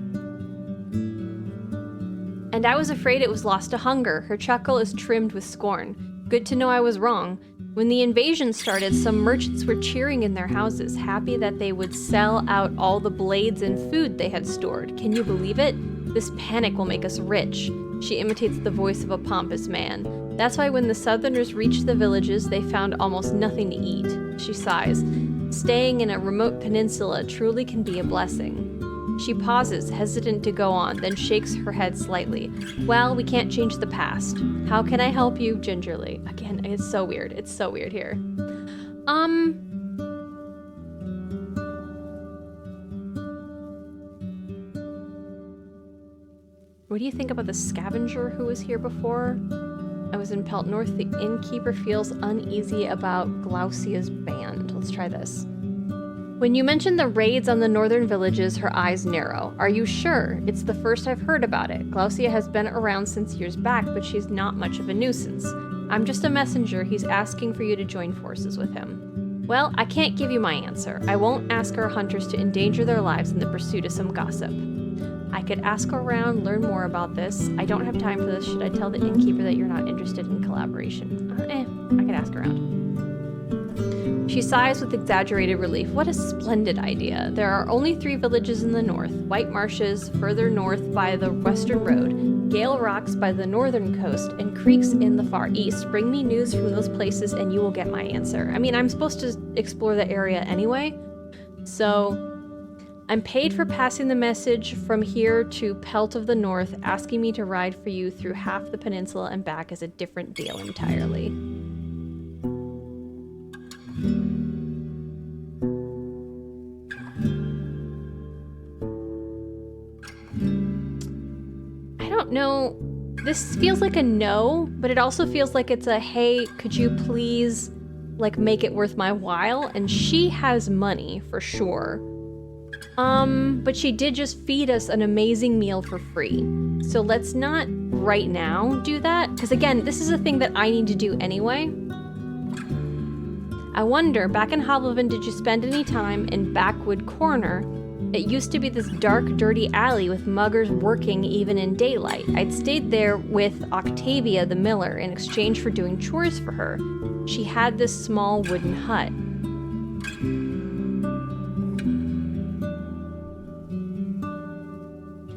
And I was afraid it was lost to hunger. Her chuckle is trimmed with scorn. Good to know I was wrong. When the invasion started, some merchants were cheering in their houses, happy that they would sell out all the blades and food they had stored. Can you believe it? This panic will make us rich. She imitates the voice of a pompous man. That's why when the Southerners reached the villages, they found almost nothing to eat. She sighs. Staying in a remote peninsula truly can be a blessing. She pauses, hesitant to go on, then shakes her head slightly. Well, we can't change the past. How can I help you? Gingerly. Again, it's so weird. It's so weird here. What do you think about the scavenger who was here before? I was in Pelt North. The innkeeper feels uneasy about Glaucia's band. Let's try this. When you mention the raids on the northern villages, her eyes narrow. Are you sure? It's the first I've heard about it. Glaucia has been around since years back, but she's not much of a nuisance. I'm just a messenger. He's asking for you to join forces with him. Well, I can't give you my answer. I won't ask our hunters to endanger their lives in the pursuit of some gossip. I could ask around, learn more about this. I don't have time for this. Should I tell the innkeeper that you're not interested in collaboration? I could ask around. She sighs with exaggerated relief. What a splendid idea. There are only 3 villages in the north. White Marshes, further north by the western road, Gale Rocks by the northern coast, and creeks in the far east. Bring me news from those places and you will get my answer. I mean, I'm supposed to explore the area anyway, so I'm paid for passing the message from here to Pelt of the North. Asking me to ride for you through half the peninsula and back is a different deal entirely. I don't know. This feels like a no, but it also feels like it's a, hey, could you please, like, make it worth my while? And she has money, for sure. But she did just feed us an amazing meal for free. So let's not right now do that, because again, this is a thing that I need to do anyway. I wonder, back in Hovleven, did you spend any time in Backwood Corner? It used to be this dark, dirty alley with muggers working even in daylight. I'd stayed there with Octavia the miller in exchange for doing chores for her. She had this small wooden hut.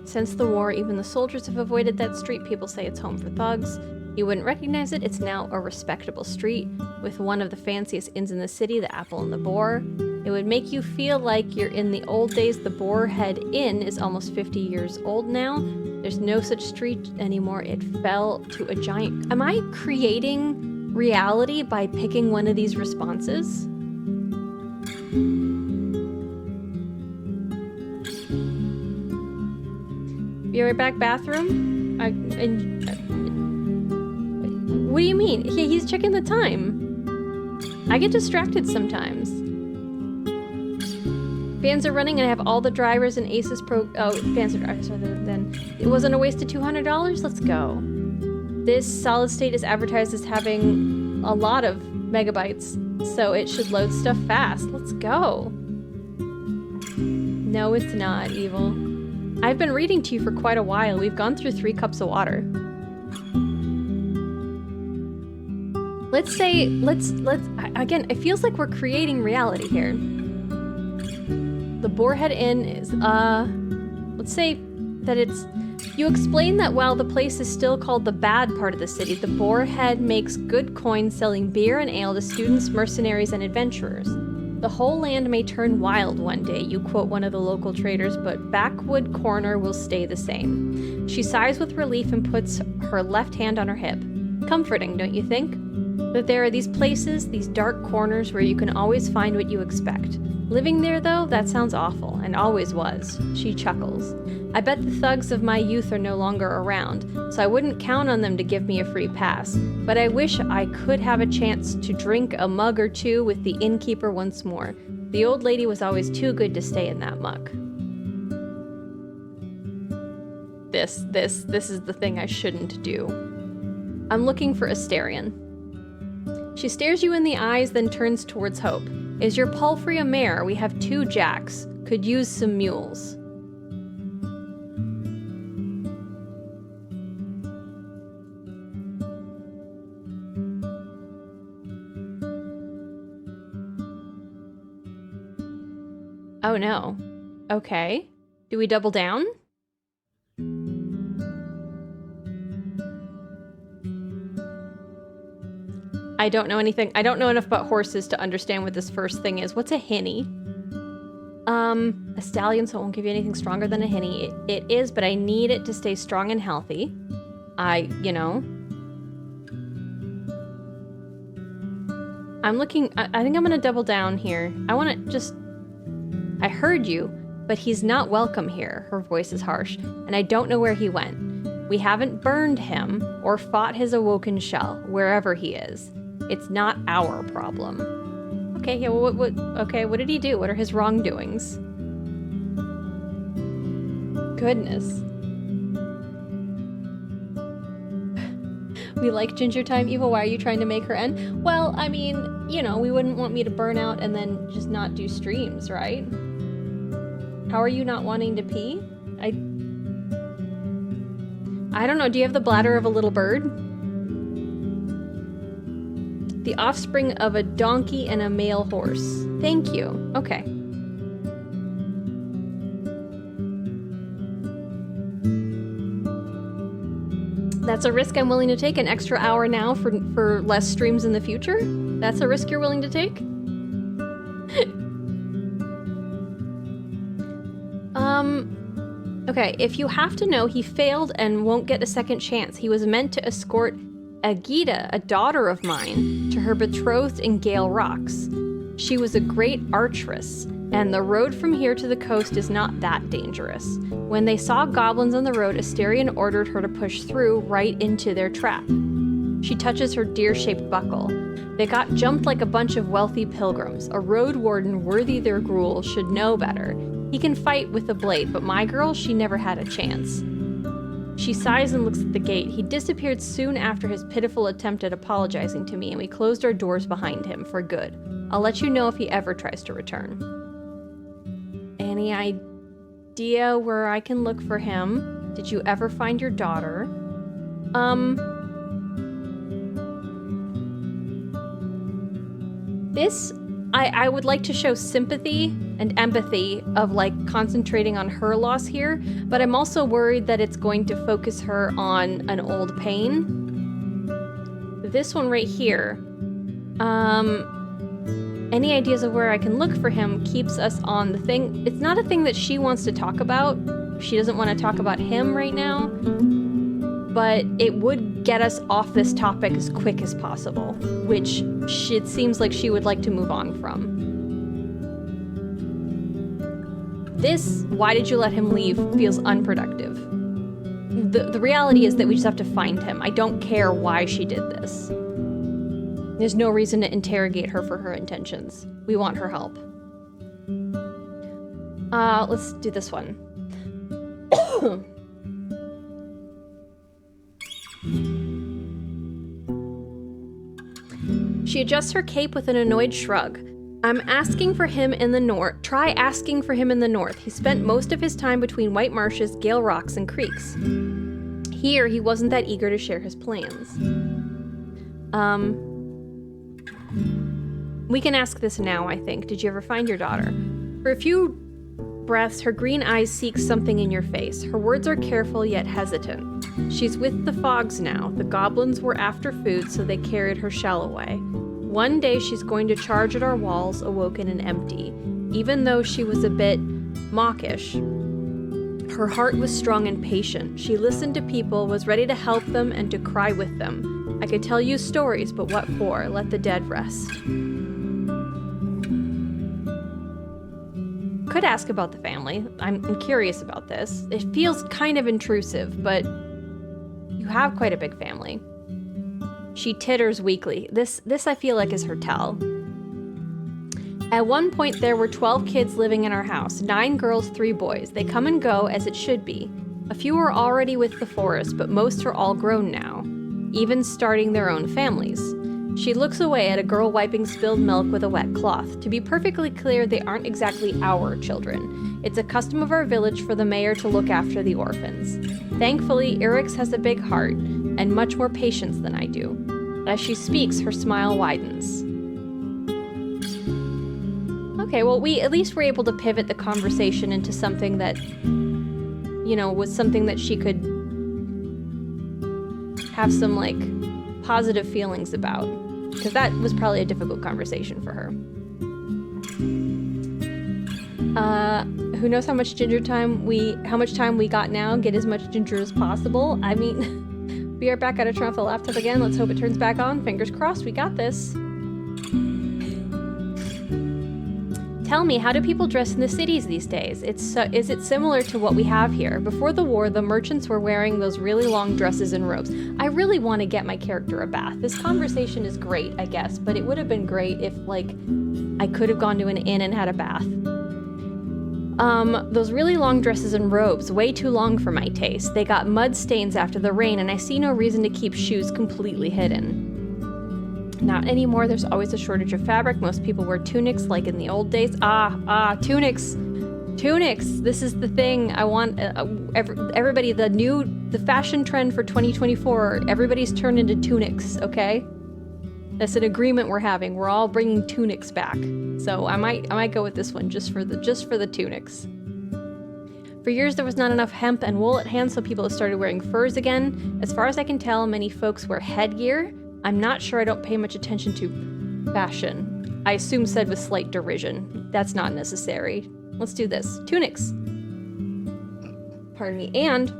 Since the war, even the soldiers have avoided that street. People say it's home for thugs. You wouldn't recognize it. It's now a respectable street with one of the fanciest inns in the city, the Apple and the Boar. It would make you feel like you're in the old days. The Boar Head Inn is almost 50 years old now. There's no such street anymore. It fell to a giant... Am I creating reality by picking one of these responses? Be right back, bathroom? What do you mean? He's checking the time. I get distracted sometimes. Fans are running and I have all the drivers and aces fans are drivers. Then it wasn't a waste of $200? Let's go. This solid state is advertised as having a lot of megabytes, so it should load stuff fast. Let's go. No, it's not, Evil. I've been reading to you for quite a while. We've gone through 3 cups of water. Let's again, it feels like we're creating reality here. The Boarhead Inn is, let's say that it's, you explain that while the place is still called the bad part of the city, the Boarhead makes good coin selling beer and ale to students, mercenaries, and adventurers. The whole land may turn wild one day, you quote one of the local traders, but Backwood Corner will stay the same. She sighs with relief and puts her left hand on her hip. Comforting, don't you think? That there are these places, these dark corners where you can always find what you expect. Living there, though, that sounds awful, and always was. She chuckles. I bet the thugs of my youth are no longer around, so I wouldn't count on them to give me a free pass, but I wish I could have a chance to drink a mug or two with the innkeeper once more. The old lady was always too good to stay in that muck. This is the thing I shouldn't do. I'm looking for Asterion. She stares you in the eyes, then turns towards Hope. Is your palfrey a mare? We have 2 jacks. Could use some mules. Oh no. Okay. Do we double down? I don't know anything. I don't know enough about horses to understand what this first thing is. What's a hinny? A stallion, so it won't give you anything stronger than a hinny. It is, but I need it to stay strong and healthy. You know. I'm looking, I think I'm gonna double down here. I wanna just, I heard you, but he's not welcome here. Her voice is harsh, and I don't know where he went. We haven't burned him or fought his awoken shell, wherever he is. It's not our problem. Okay, yeah, well, what did he do? What are his wrongdoings? Goodness. We like Ginger Time Evil. Why are you trying to make her end? Well, I mean, you know, we wouldn't want me to burn out and then just not do streams, right? How are you not wanting to pee? I don't know. Do you have the bladder of a little bird? The offspring of a donkey and a male horse. Thank you. Okay. That's a risk I'm willing to take. An extra hour now for less streams in the future? That's a risk you're willing to take? Okay, if you have to know, he failed and won't get a second chance. He was meant to escort Agita, a daughter of mine, to her betrothed in Gale Rocks. She was a great archeress, and the road from here to the coast is not that dangerous. When they saw goblins on the road, Asterion ordered her to push through right into their trap. She touches her deer-shaped buckle. They got jumped like a bunch of wealthy pilgrims. A Roadwarden worthy their gruel should know better. He can fight with a blade, but my girl, she never had a chance. She sighs and looks at the gate. He disappeared soon after his pitiful attempt at apologizing to me, and we closed our doors behind him for good. I'll let you know if he ever tries to return. Any idea where I can look for him? Did you ever find your daughter? I would like to show sympathy and empathy of like concentrating on her loss here, but I'm also worried that it's going to focus her on an old pain. This one right here, any ideas of where I can look for him keeps us on the thing. It's not a thing that she wants to talk about. She doesn't want to talk about him right now, but it would get us off this topic as quick as possible, which it seems like she would like to move on from. This, why did you let him leave, feels unproductive. The reality is that we just have to find him. I don't care why she did this. There's no reason to interrogate her for her intentions. We want her help. Let's do this one. She adjusts her cape with an annoyed shrug. I'm asking for him in the north. Try asking for him in the north. He spent most of his time between White Marshes, Gale Rocks, and creeks. Here, he wasn't that eager to share his plans. We can ask this now, I think. Did you ever find your daughter? For a few breaths, her green eyes seek something in your face. Her words are careful yet hesitant. She's with the fogs now. The goblins were after food, so they carried her shell away. One day she's going to charge at our walls, awoken and empty. Even though she was a bit mawkish, her heart was strong and patient. She listened to people, was ready to help them and to cry with them. I could tell you stories, but what for? Let the dead rest. Could ask about the family. I'm curious about this. It feels kind of intrusive, but you have quite a big family. She titters weakly. This I feel like is her tell. At one point, there were 12 kids living in our house, 9 girls, 3 boys. They come and go as it should be. A few are already with the forest, but most are all grown now, even starting their own families. She looks away at a girl wiping spilled milk with a wet cloth. To be perfectly clear, they aren't exactly our children. It's a custom of our village for the mayor to look after the orphans. Thankfully, Irix has a big heart and much more patience than I do. As she speaks, her smile widens. Okay, well, we at least were able to pivot the conversation into something that, you know, was something that she could have some, like, positive feelings about. Because that was probably a difficult conversation for her. Who knows how much time we got now? Get as much ginger as possible. I mean, we are back at a turn off the laptop again. Let's hope it turns back on. Fingers crossed, we got this. Tell me, how do people dress in the cities these days? Is it similar to what we have here? Before the war, the merchants were wearing those really long dresses and robes. I really want to get my character a bath. This conversation is great, I guess, but it would have been great if, like, I could have gone to an inn and had a bath. Those really long dresses and robes, way too long for my taste. They got mud stains after the rain, and I see no reason to keep shoes completely hidden. Not anymore, there's always a shortage of fabric. Most people wear tunics like in the old days. Tunics. Tunics, this is the thing. I want everybody, the fashion trend for 2024, everybody's turned into tunics, okay? That's an agreement we're having. We're all bringing tunics back. So I might go with this one just for the tunics. For years, there was not enough hemp and wool at hand, so people have started wearing furs again. As far as I can tell, many folks wear headgear. I'm not sure, I don't pay much attention to fashion. I assume said with slight derision. That's not necessary. Let's do this. Tunics. Pardon me. And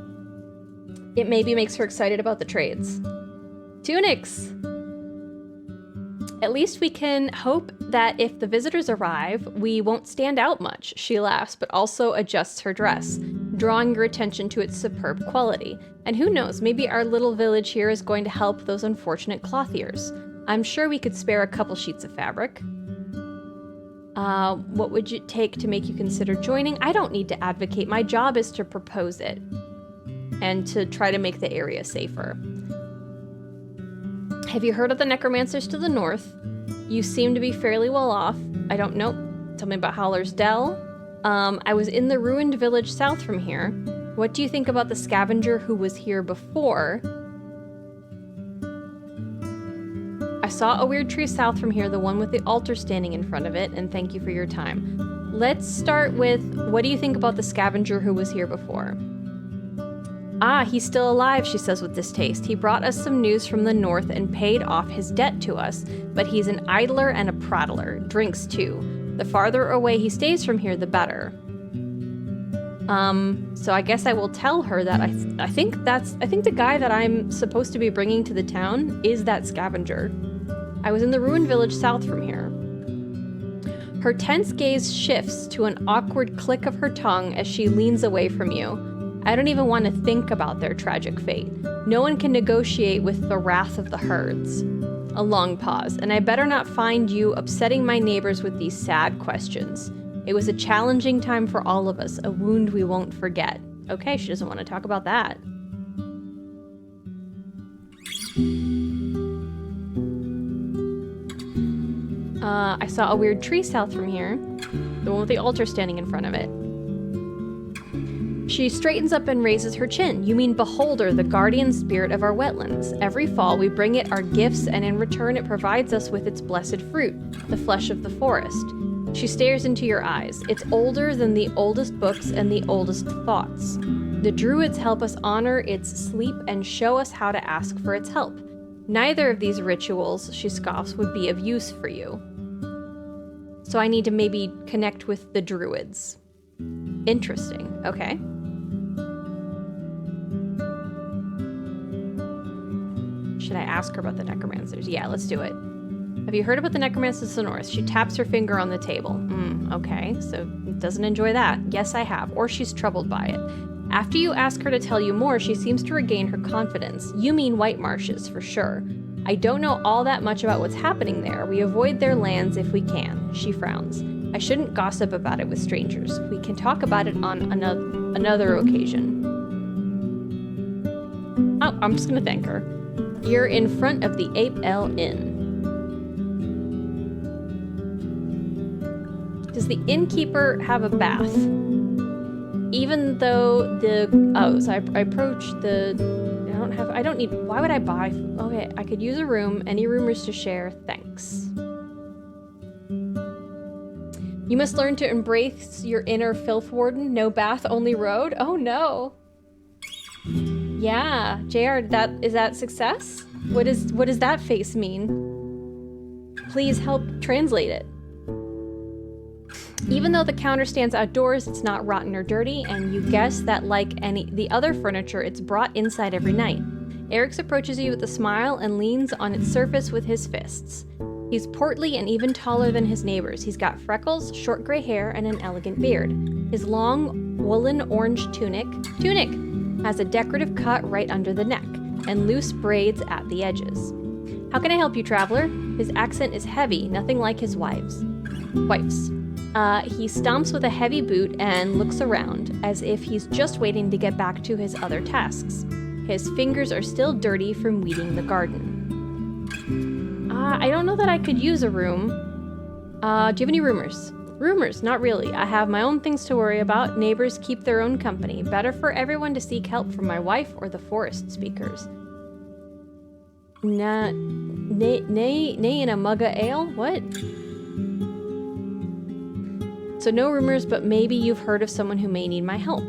it maybe makes her excited about the trades. Tunics! At least we can hope that if the visitors arrive, we won't stand out much. She laughs, but also adjusts her dress, drawing your attention to its superb quality. And who knows, maybe our little village here is going to help those unfortunate clothiers. I'm sure we could spare a couple sheets of fabric. What would it take to make you consider joining? I don't need to advocate. My job is to propose it and to try to make the area safer. Have you heard of the necromancers to the north? You seem to be fairly well off. I don't know. Tell me about Howler's Dell. I was in the ruined village south from here. What do you think about the scavenger who was here before? I saw a weird tree south from here, the one with the altar standing in front of it, and thank you for your time. Let's start with, what do you think about the scavenger who was here before? Ah, he's still alive, she says with distaste. He brought us some news from the north and paid off his debt to us, but he's an idler and a prattler, drinks too. The farther away he stays from here, the better. So I guess I will tell her that I think the guy that I'm supposed to be bringing to the town is that scavenger. I was in the ruined village south from here. Her tense gaze shifts to an awkward click of her tongue as she leans away from you. I don't even want to think about their tragic fate. No one can negotiate with the wrath of the herds. A long pause, and I better not find you upsetting my neighbors with these sad questions. It was a challenging time for all of us, a wound we won't forget. Okay, she doesn't want to talk about that. I saw a weird tree south from here, the one with the altar standing in front of it. She straightens up and raises her chin. You mean Beholder, the guardian spirit of our wetlands. Every fall we bring it our gifts, and in return it provides us with its blessed fruit, the flesh of the forest. She stares into your eyes. It's older than the oldest books and the oldest thoughts. The druids help us honor its sleep and show us how to ask for its help. Neither of these rituals, she scoffs, would be of use for you. So I need to maybe connect with the druids. Interesting. Okay. Should I ask her about the necromancers. Yeah, let's do it. Have you heard about the necromancers of the north? She taps her finger on the table. Okay, so doesn't enjoy that. Yes, I have. Or she's troubled by it. After you ask her to tell you more, she seems to regain her confidence. You mean White Marshes, for sure. I don't know all that much about what's happening there. We avoid their lands if we can. She frowns. I shouldn't gossip about it with strangers. We can talk about it on another occasion. Oh, I'm just gonna thank her. You're in front of the Ape L Inn. Does the innkeeper have a bath? Even though so I approach the, I don't need, why would I buy, okay, I could use a room, any rumors to share, thanks. You must learn to embrace your inner filth warden, no bath, only road, oh no. Yeah, JR, is that success? What does that face mean? Please help translate it. Even though the counter stands outdoors, it's not rotten or dirty, and you guess that like the other furniture, it's brought inside every night. Eric's approaches you with a smile and leans on its surface with his fists. He's portly and even taller than his neighbors. He's got freckles, short gray hair, and an elegant beard. His long woolen orange tunic has a decorative cut right under the neck, and loose braids at the edges. How can I help you, traveler? His accent is heavy, nothing like his wife's. He stomps with a heavy boot and looks around, as if he's just waiting to get back to his other tasks. His fingers are still dirty from weeding the garden. I don't know that I could use a room. Do you have any rumors? Rumors, not really. I have my own things to worry about. Neighbors keep their own company. Better for everyone to seek help from my wife or the forest speakers. Nay in a mugga ale? What? So no rumors, but maybe you've heard of someone who may need my help.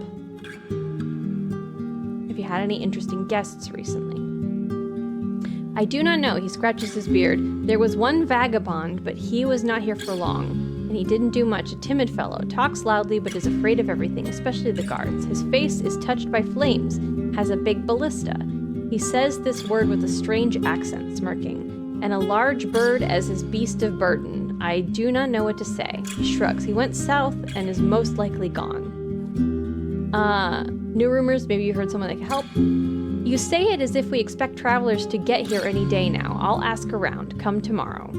Have you had any interesting guests recently? I do not know, he scratches his beard. There was one vagabond, but he was not here for long, and he didn't do much. A timid fellow, talks loudly but is afraid of everything, especially the guards. His face is touched by flames, has a big ballista. He says this word with a strange accent, smirking. And a large bird as his beast of burden. I do not know what to say. He shrugs. He went south and is most likely gone. New rumors, maybe you heard someone that can help. You say it as if we expect travelers to get here any day now. I'll ask around. Come tomorrow.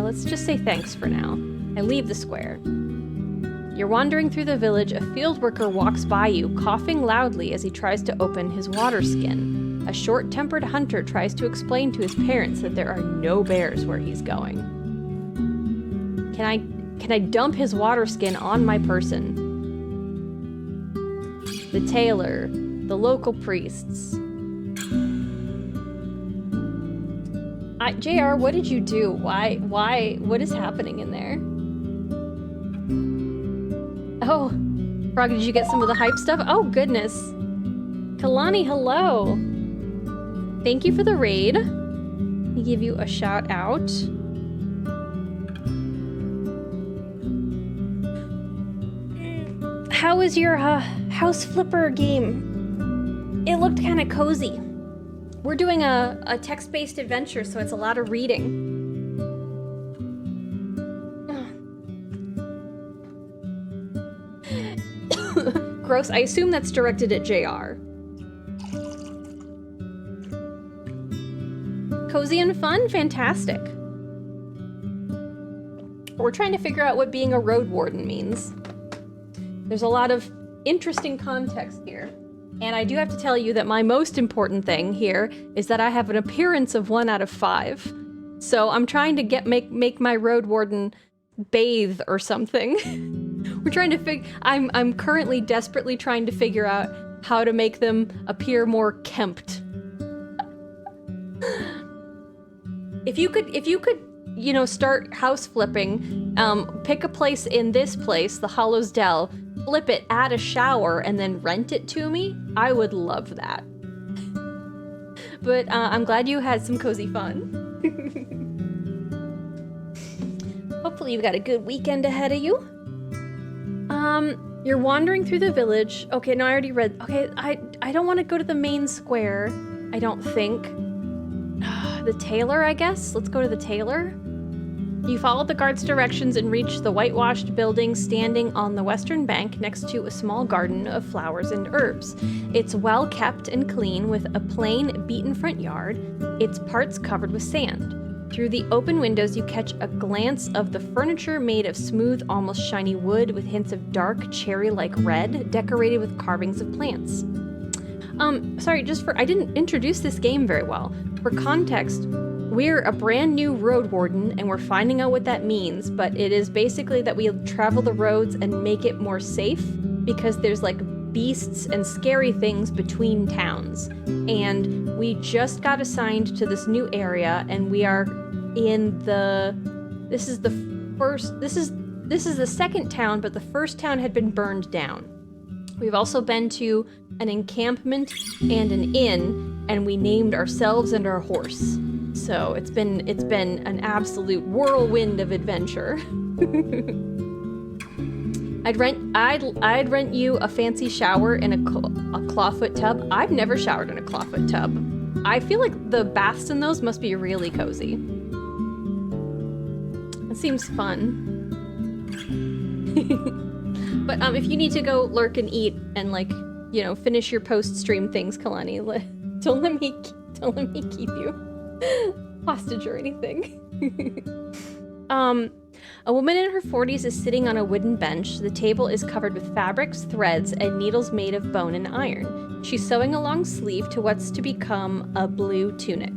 Let's just say thanks for now. I leave the square. You're wandering through the village. A field worker walks by you, coughing loudly as he tries to open his water skin. A short-tempered hunter tries to explain to his parents that there are no bears where he's going. Can I dump his water skin on my person? The tailor, the local priests. JR, what did you do? Why, what is happening in there? Oh, Frog, did you get some of the hype stuff? Oh, goodness. Kalani, hello. Thank you for the raid. Let me give you a shout out. How was your house flipper game? It looked kind of cozy. We're doing a text-based adventure, so it's a lot of reading. Gross. I assume that's directed at JR. Cozy and fun? Fantastic. We're trying to figure out what being a Roadwarden means. There's a lot of interesting context here. And I do have to tell you that my most important thing here is that I have an appearance of 1 out of 5. So I'm trying to make my Roadwarden bathe or something. We're trying to I'm currently desperately trying to figure out how to make them appear more kempt. If you could, you know, start house flipping, pick a place in this place, the Hollow's Dell, flip it, add a shower, and then rent it to me, I would love that. But I'm glad you had some cozy fun. Hopefully you've got a good weekend ahead of you. You're wandering through the village. Okay, no, I already read. Okay, I don't want to go to the main square, I don't think. The tailor, I guess? Let's go to the tailor. You follow the guard's directions and reach the whitewashed building standing on the western bank next to a small garden of flowers and herbs. It's well kept and clean with a plain, beaten front yard, its parts covered with sand. Through the open windows, you catch a glance of the furniture made of smooth, almost shiny wood with hints of dark, cherry-like red, decorated with carvings of plants. Sorry, I didn't introduce this game very well. For context, we're a brand new Roadwarden, and we're finding out what that means, but it is basically that we travel the roads and make it more safe, because there's, like, beasts and scary things between towns. And we just got assigned to this new area, and we are in this is the second town, but the first town had been burned down. We've also been to an encampment and an inn, and we named ourselves and our horse. So it's been an absolute whirlwind of adventure. I'd rent you a fancy shower in a clawfoot tub. I've never showered in a clawfoot tub. I feel like the baths in those must be really cozy. It seems fun. But if you need to go lurk and eat and, like, you know, finish your post-stream things, Kalani, don't let me keep you hostage or anything. A woman in her 40s is sitting on a wooden bench. The table is covered with fabrics, threads, and needles made of bone and iron. She's sewing a long sleeve to what's to become a blue tunic.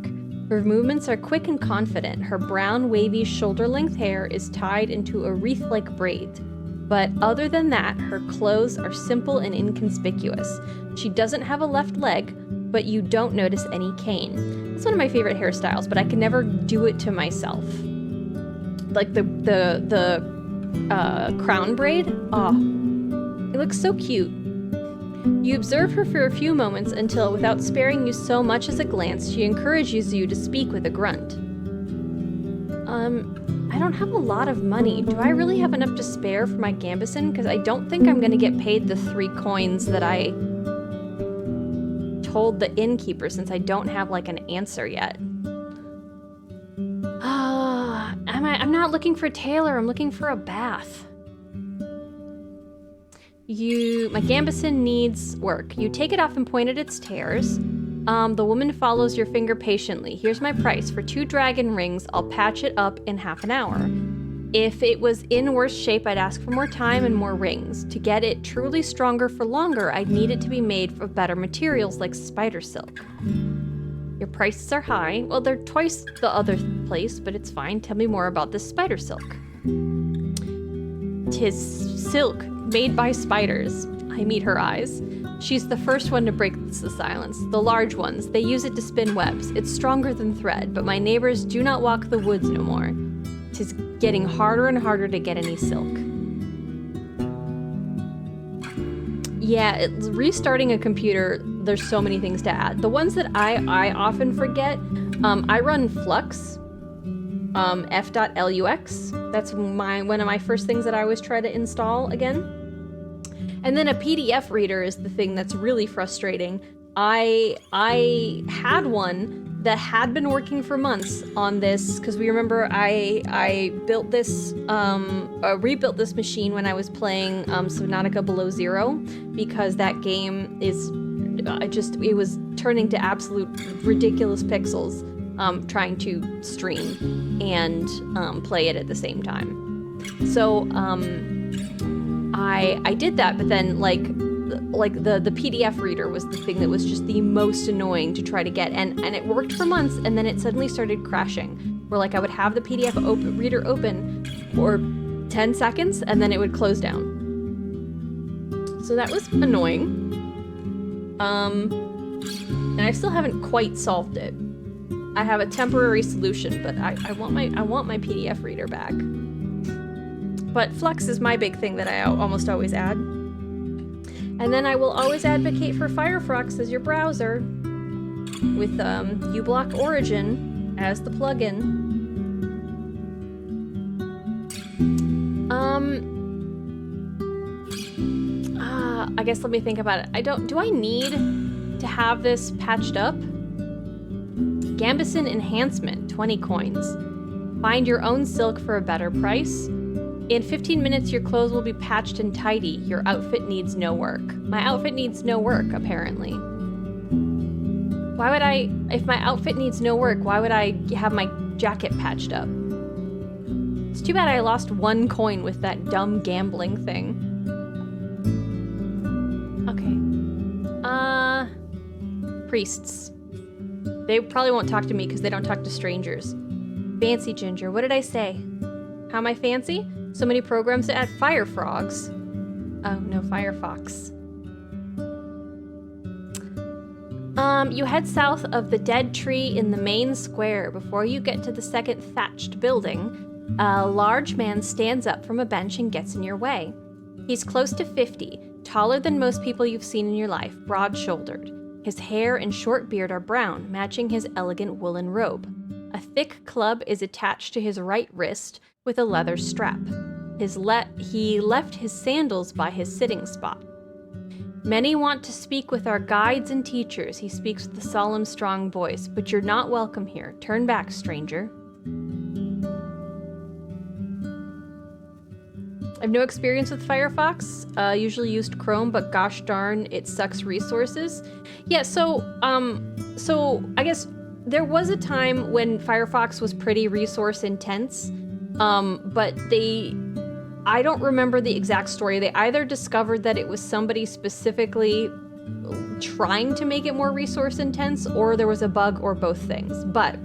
Her movements are quick and confident. Her brown, wavy, shoulder-length hair is tied into a wreath-like braid. But other than that, her clothes are simple and inconspicuous. She doesn't have a left leg, but you don't notice any cane. It's one of my favorite hairstyles, but I can never do it to myself. Like the crown braid. Oh, it looks so cute. You observe her for a few moments until, without sparing you so much as a glance, she encourages you to speak with a grunt. I don't have a lot of money. Do I really have enough to spare for my gambeson? Because I don't think I'm going to get paid the 3 coins that I told the innkeeper, since I don't have, like, an answer yet. I'm not looking for a tailor, I'm looking for a bath. My gambeson needs work. You take it off and point at its tears. The woman follows your finger patiently. Here's my price. For 2 dragon rings, I'll patch it up in half an hour. If it was in worse shape, I'd ask for more time and more rings. To get it truly stronger for longer, I'd need it to be made of better materials like spider silk. Your prices are high. Well, they're twice the other place, but it's fine. Tell me more about this spider silk. 'Tis silk made by spiders. I meet her eyes. She's the first one to break the silence. The large ones, they use it to spin webs. It's stronger than thread, but my neighbors do not walk the woods no more. 'Tis getting harder and harder to get any silk. Yeah, restarting a computer, there's so many things to add. The ones that I often forget, I run Flux, f.lux. That's one of my first things that I always try to install again. And then a PDF reader is the thing that's really frustrating. I had one that had been working for months on this, because we remember I built this, rebuilt this machine when I was playing Subnautica Below Zero, because that game is, it was turning to absolute ridiculous pixels, trying to stream and play it at the same time. So I did that, but then like the PDF reader was the thing that was just the most annoying to try to get, and it worked for months, and then it suddenly started crashing, where like I would have the PDF reader open for 10 seconds and then it would close down. So that was annoying. And I still haven't quite solved it. I have a temporary solution, but I want my PDF reader back. But Flux is my big thing that I almost always add. And then I will always advocate for Firefox as your browser, with uBlock Origin as the plugin. I guess let me think about it. Do I need to have this patched up? Gambeson Enhancement, 20 coins. Find your own silk for a better price. In 15 minutes, your clothes will be patched and tidy. Your outfit needs no work. My outfit needs no work, apparently. Why would I, if my outfit needs no work, why would I have my jacket patched up? It's too bad I lost 1 coin with that dumb gambling thing. Okay. Priests. They probably won't talk to me because they don't talk to strangers. Fancy Ginger, what did I say? How am I fancy? So many programs to add fire frogs. Oh, no, Firefox. You head south of the dead tree in the main square. Before you get to the second thatched building, a large man stands up from a bench and gets in your way. He's close to 50, taller than most people you've seen in your life, broad-shouldered. His hair and short beard are brown, matching his elegant woolen robe. A thick club is attached to his right wrist with a leather strap. He left his sandals by his sitting spot. Many want to speak with our guides and teachers, he speaks with a solemn, strong voice, but you're not welcome here. Turn back, stranger. I've no experience with Firefox, usually used Chrome, but gosh darn, it sucks resources. Yeah, so I guess there was a time when Firefox was pretty resource intense, but I don't remember the exact story. They either discovered that it was somebody specifically trying to make it more resource intense, or there was a bug, or both things. But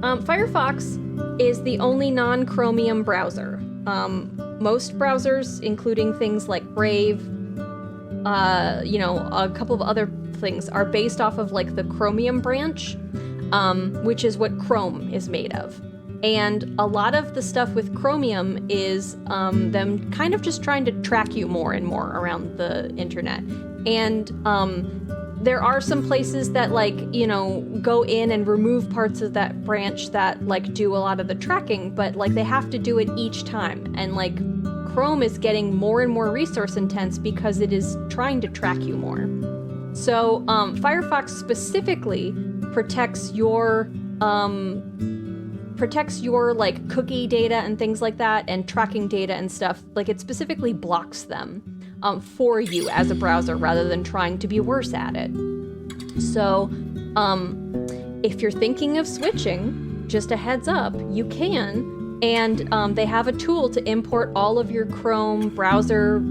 Firefox is the only non-Chromium browser. Most browsers, including things like Brave, a couple of other things, are based off of like the Chromium branch, which is what Chrome is made of. And a lot of the stuff with Chromium is them kind of just trying to track you more and more around the internet. And there are some places that go in and remove parts of that branch that do a lot of the tracking, but they have to do it each time. And Chrome is getting more and more resource intense because it is trying to track you more. So Firefox specifically protects your cookie data and things like that, and tracking data and stuff. It specifically blocks them for you as a browser rather than trying to be worse at it. So if you're thinking of switching, just a heads up, you can. And they have a tool to import all of your Chrome browser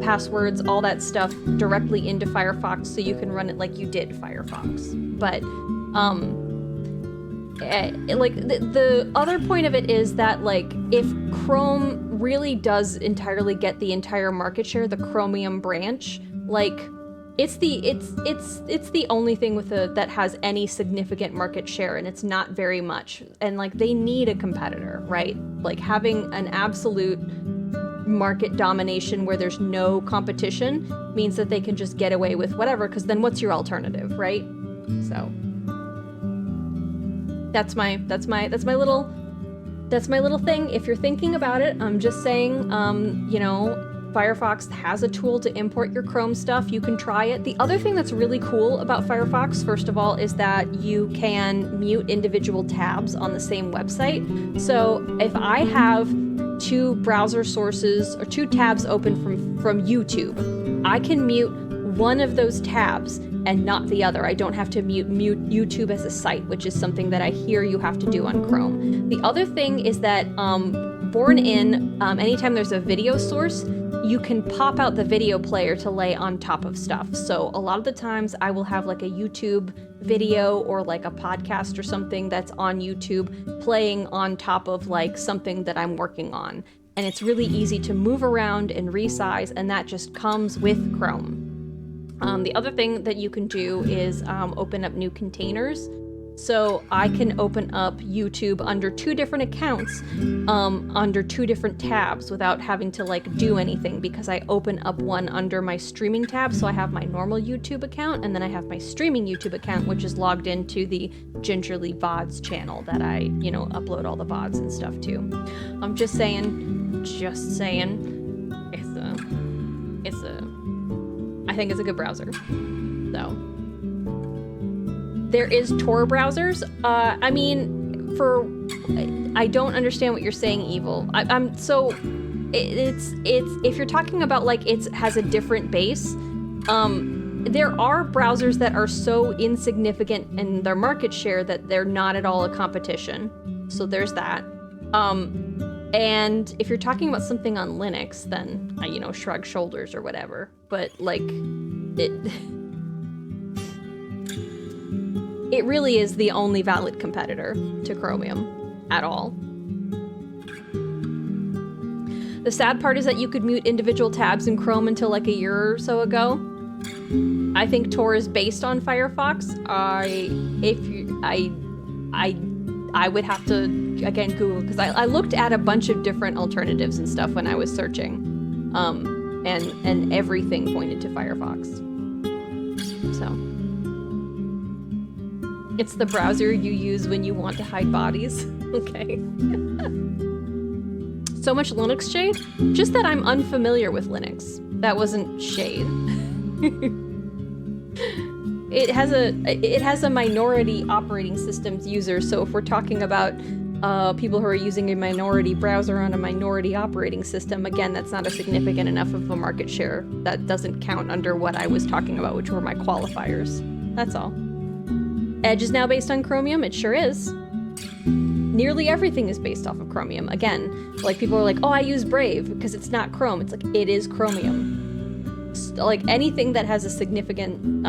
passwords, all that stuff directly into Firefox, so you can run it like you did Firefox. But the other point of it is that if Chrome really does entirely get the entire market share, the Chromium branch, it's the only thing with that has any significant market share, and it's not very much. And they need a competitor, right? Having an absolute market domination where there's no competition means that they can just get away with whatever, because then what's your alternative, right? So that's my little thing. If you're thinking about it, I'm just saying, Firefox has a tool to import your Chrome stuff. You can try it. The other thing that's really cool about Firefox, first of all, is that you can mute individual tabs on the same website. So if I have 2 browser sources or 2 tabs open from YouTube, I can mute one of those tabs and not the other. I don't have to mute YouTube as a site, which is something that I hear you have to do on Chrome. The other thing is that anytime there's a video source, you can pop out the video player to lay on top of stuff. So a lot of the times I will have a YouTube video or a podcast or something that's on YouTube playing on top of something that I'm working on. And it's really easy to move around and resize, and that just comes with Chrome. The other thing that you can do is open up new containers. So I can open up YouTube under 2 different accounts, under 2 different tabs without having to do anything, because I open up one under my streaming tab. So I have my normal YouTube account, and then I have my streaming YouTube account, which is logged into the Gingerly VODs channel that I, upload all the VODs and stuff to. I'm just saying, I think it's a good browser. So there is Tor browsers. I mean, I don't understand what you're saying, Evil. It's if you're talking about like it has a different base, there are browsers that are so insignificant in their market share that they're not at all a competition. So there's that. And if you're talking about something on Linux, then shrug shoulders or whatever. But like it really is the only valid competitor to Chromium at all. The sad part is that you could mute individual tabs in Chrome until like a year or so ago. I think Tor is based on Firefox. I would have to again Google, because I looked at a bunch of different alternatives and stuff when I was searching, and everything pointed to Firefox. So it's the browser you use when you want to hide bodies. Okay. So much Linux shade? Just that I'm unfamiliar with Linux. That wasn't shade. It has a minority operating systems user, so if we're talking about people who are using a minority browser on a minority operating system, again, that's not a significant enough of a market share. That doesn't count under what I was talking about, which were my qualifiers. That's all. Edge is now based on Chromium. It sure is. Nearly everything is based off of Chromium. Again, like people are like, oh, I use Brave because it's not Chrome. It's like, it is Chromium. Like anything that has a significant,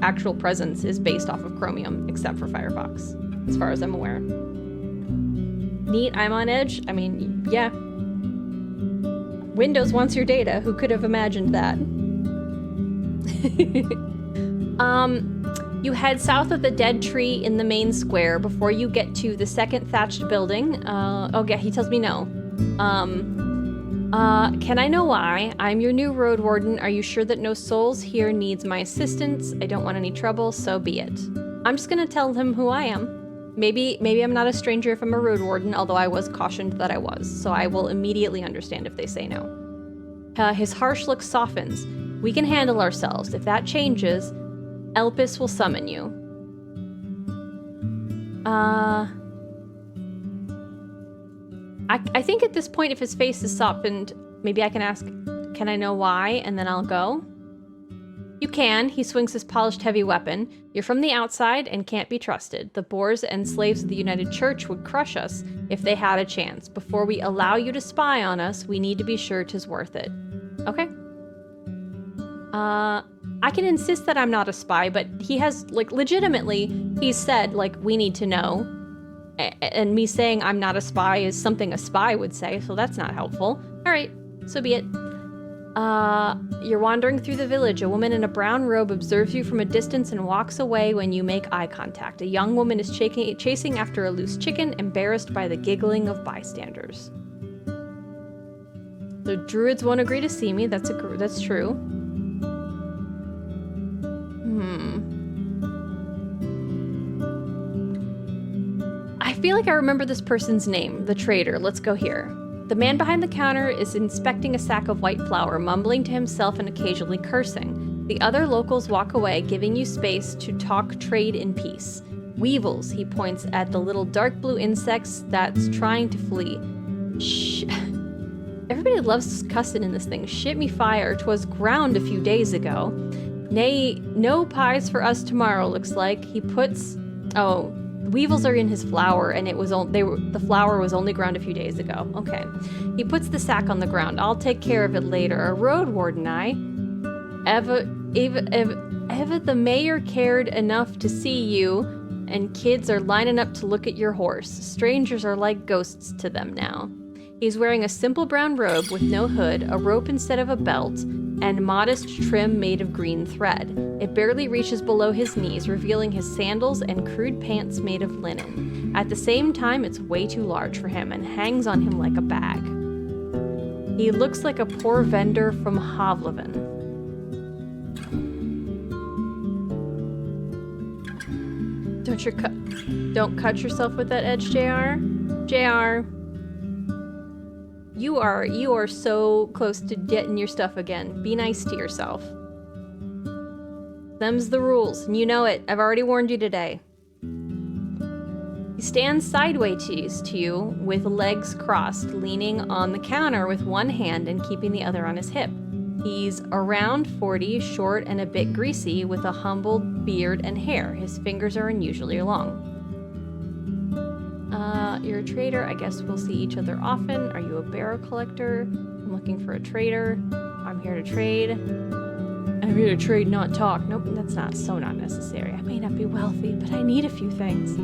actual presence is based off of Chromium, except for Firefox, as far as I'm aware. Neat, I'm on Edge. I mean, yeah. Windows wants your data. Who could have imagined that? You head south of the dead tree in the main square before you get to the second thatched building. Yeah, he tells me no. Can I know why? I'm your new Roadwarden. Are you sure that no souls here needs my assistance? I don't want any trouble, so be it. I'm just gonna tell him who I am. Maybe I'm not a stranger if I'm a Roadwarden, although I was cautioned that I was, so I will immediately understand if they say no. His harsh look softens. We can handle ourselves. If that changes, Elpis will summon you. I think at this point, if his face is softened, maybe I can ask, can I know why? And then I'll go. You can. He swings his polished heavy weapon. You're from the outside and can't be trusted. The boors and slaves of the United Church would crush us if they had a chance. Before we allow you to spy on us, we need to be sure 'tis worth it. Okay. I can insist that I'm not a spy, but he has, like, legitimately, he's said, like, we need to know. And me saying I'm not a spy is something a spy would say, so that's not helpful. All right, so be it. You're wandering through the village. A woman in a brown robe observes you from a distance and walks away when you make eye contact. A young woman is chasing after a loose chicken, embarrassed by the giggling of bystanders. The druids won't agree to see me. That's true. I feel like I remember this person's name, the trader. Let's go here. The man behind the counter is inspecting a sack of white flour, mumbling to himself and occasionally cursing. The other locals walk away, giving you space to talk trade in peace. Weevils, he points at the little dark blue insects that's trying to flee. Shh. Everybody loves cussing in this thing. Shit me fire, 'twas ground a few days ago. Nay, no pies for us tomorrow, looks like. He puts... Oh, weevils are in his flour, and the flour was only ground a few days ago. Okay. He puts the sack on the ground. I'll take care of it later. A Roadwarden, Eva, the mayor cared enough to see you, and kids are lining up to look at your horse. Strangers are like ghosts to them now. He's wearing a simple brown robe with no hood, a rope instead of a belt, and modest trim made of green thread. It barely reaches below his knees, revealing his sandals and crude pants made of linen. At the same time, it's way too large for him and hangs on him like a bag. He looks like a poor vendor from Hovleven. Don't cut yourself with that edge, JR. JR. You are so close to getting your stuff again. Be nice to yourself. Them's the rules, and you know it. I've already warned you today. He stands sideways to you with legs crossed, leaning on the counter with one hand and keeping the other on his hip. He's around 40, short and a bit greasy, with a humbled beard and hair. His fingers are unusually long. You're a trader. I guess we'll see each other often. Are you a barrel collector? I'm looking for a trader. I'm here to trade. I'm here to trade, not talk. Nope, that's not necessary. I may not be wealthy, but I need a few things.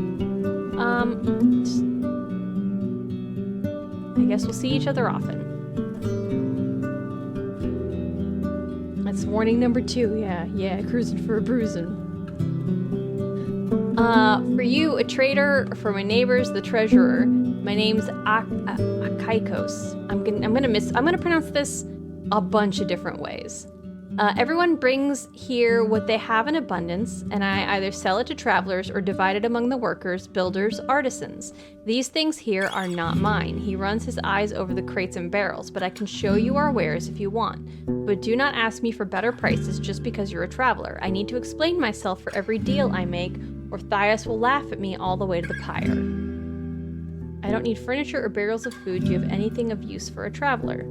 I guess we'll see each other often. That's warning number 2. Yeah, cruising for a bruising. For you, a trader. For my neighbors, the treasurer. My name's Akaikos. I'm gonna pronounce this a bunch of different ways. Everyone brings here what they have in abundance, and I either sell it to travelers or divide it among the workers, builders, artisans. These things here are not mine. He runs his eyes over the crates and barrels, but I can show you our wares if you want. But do not ask me for better prices just because you're a traveler. I need to explain myself for every deal I make, or Thias will laugh at me all the way to the pyre. I don't need furniture or barrels of food. Do you have anything of use for a traveler?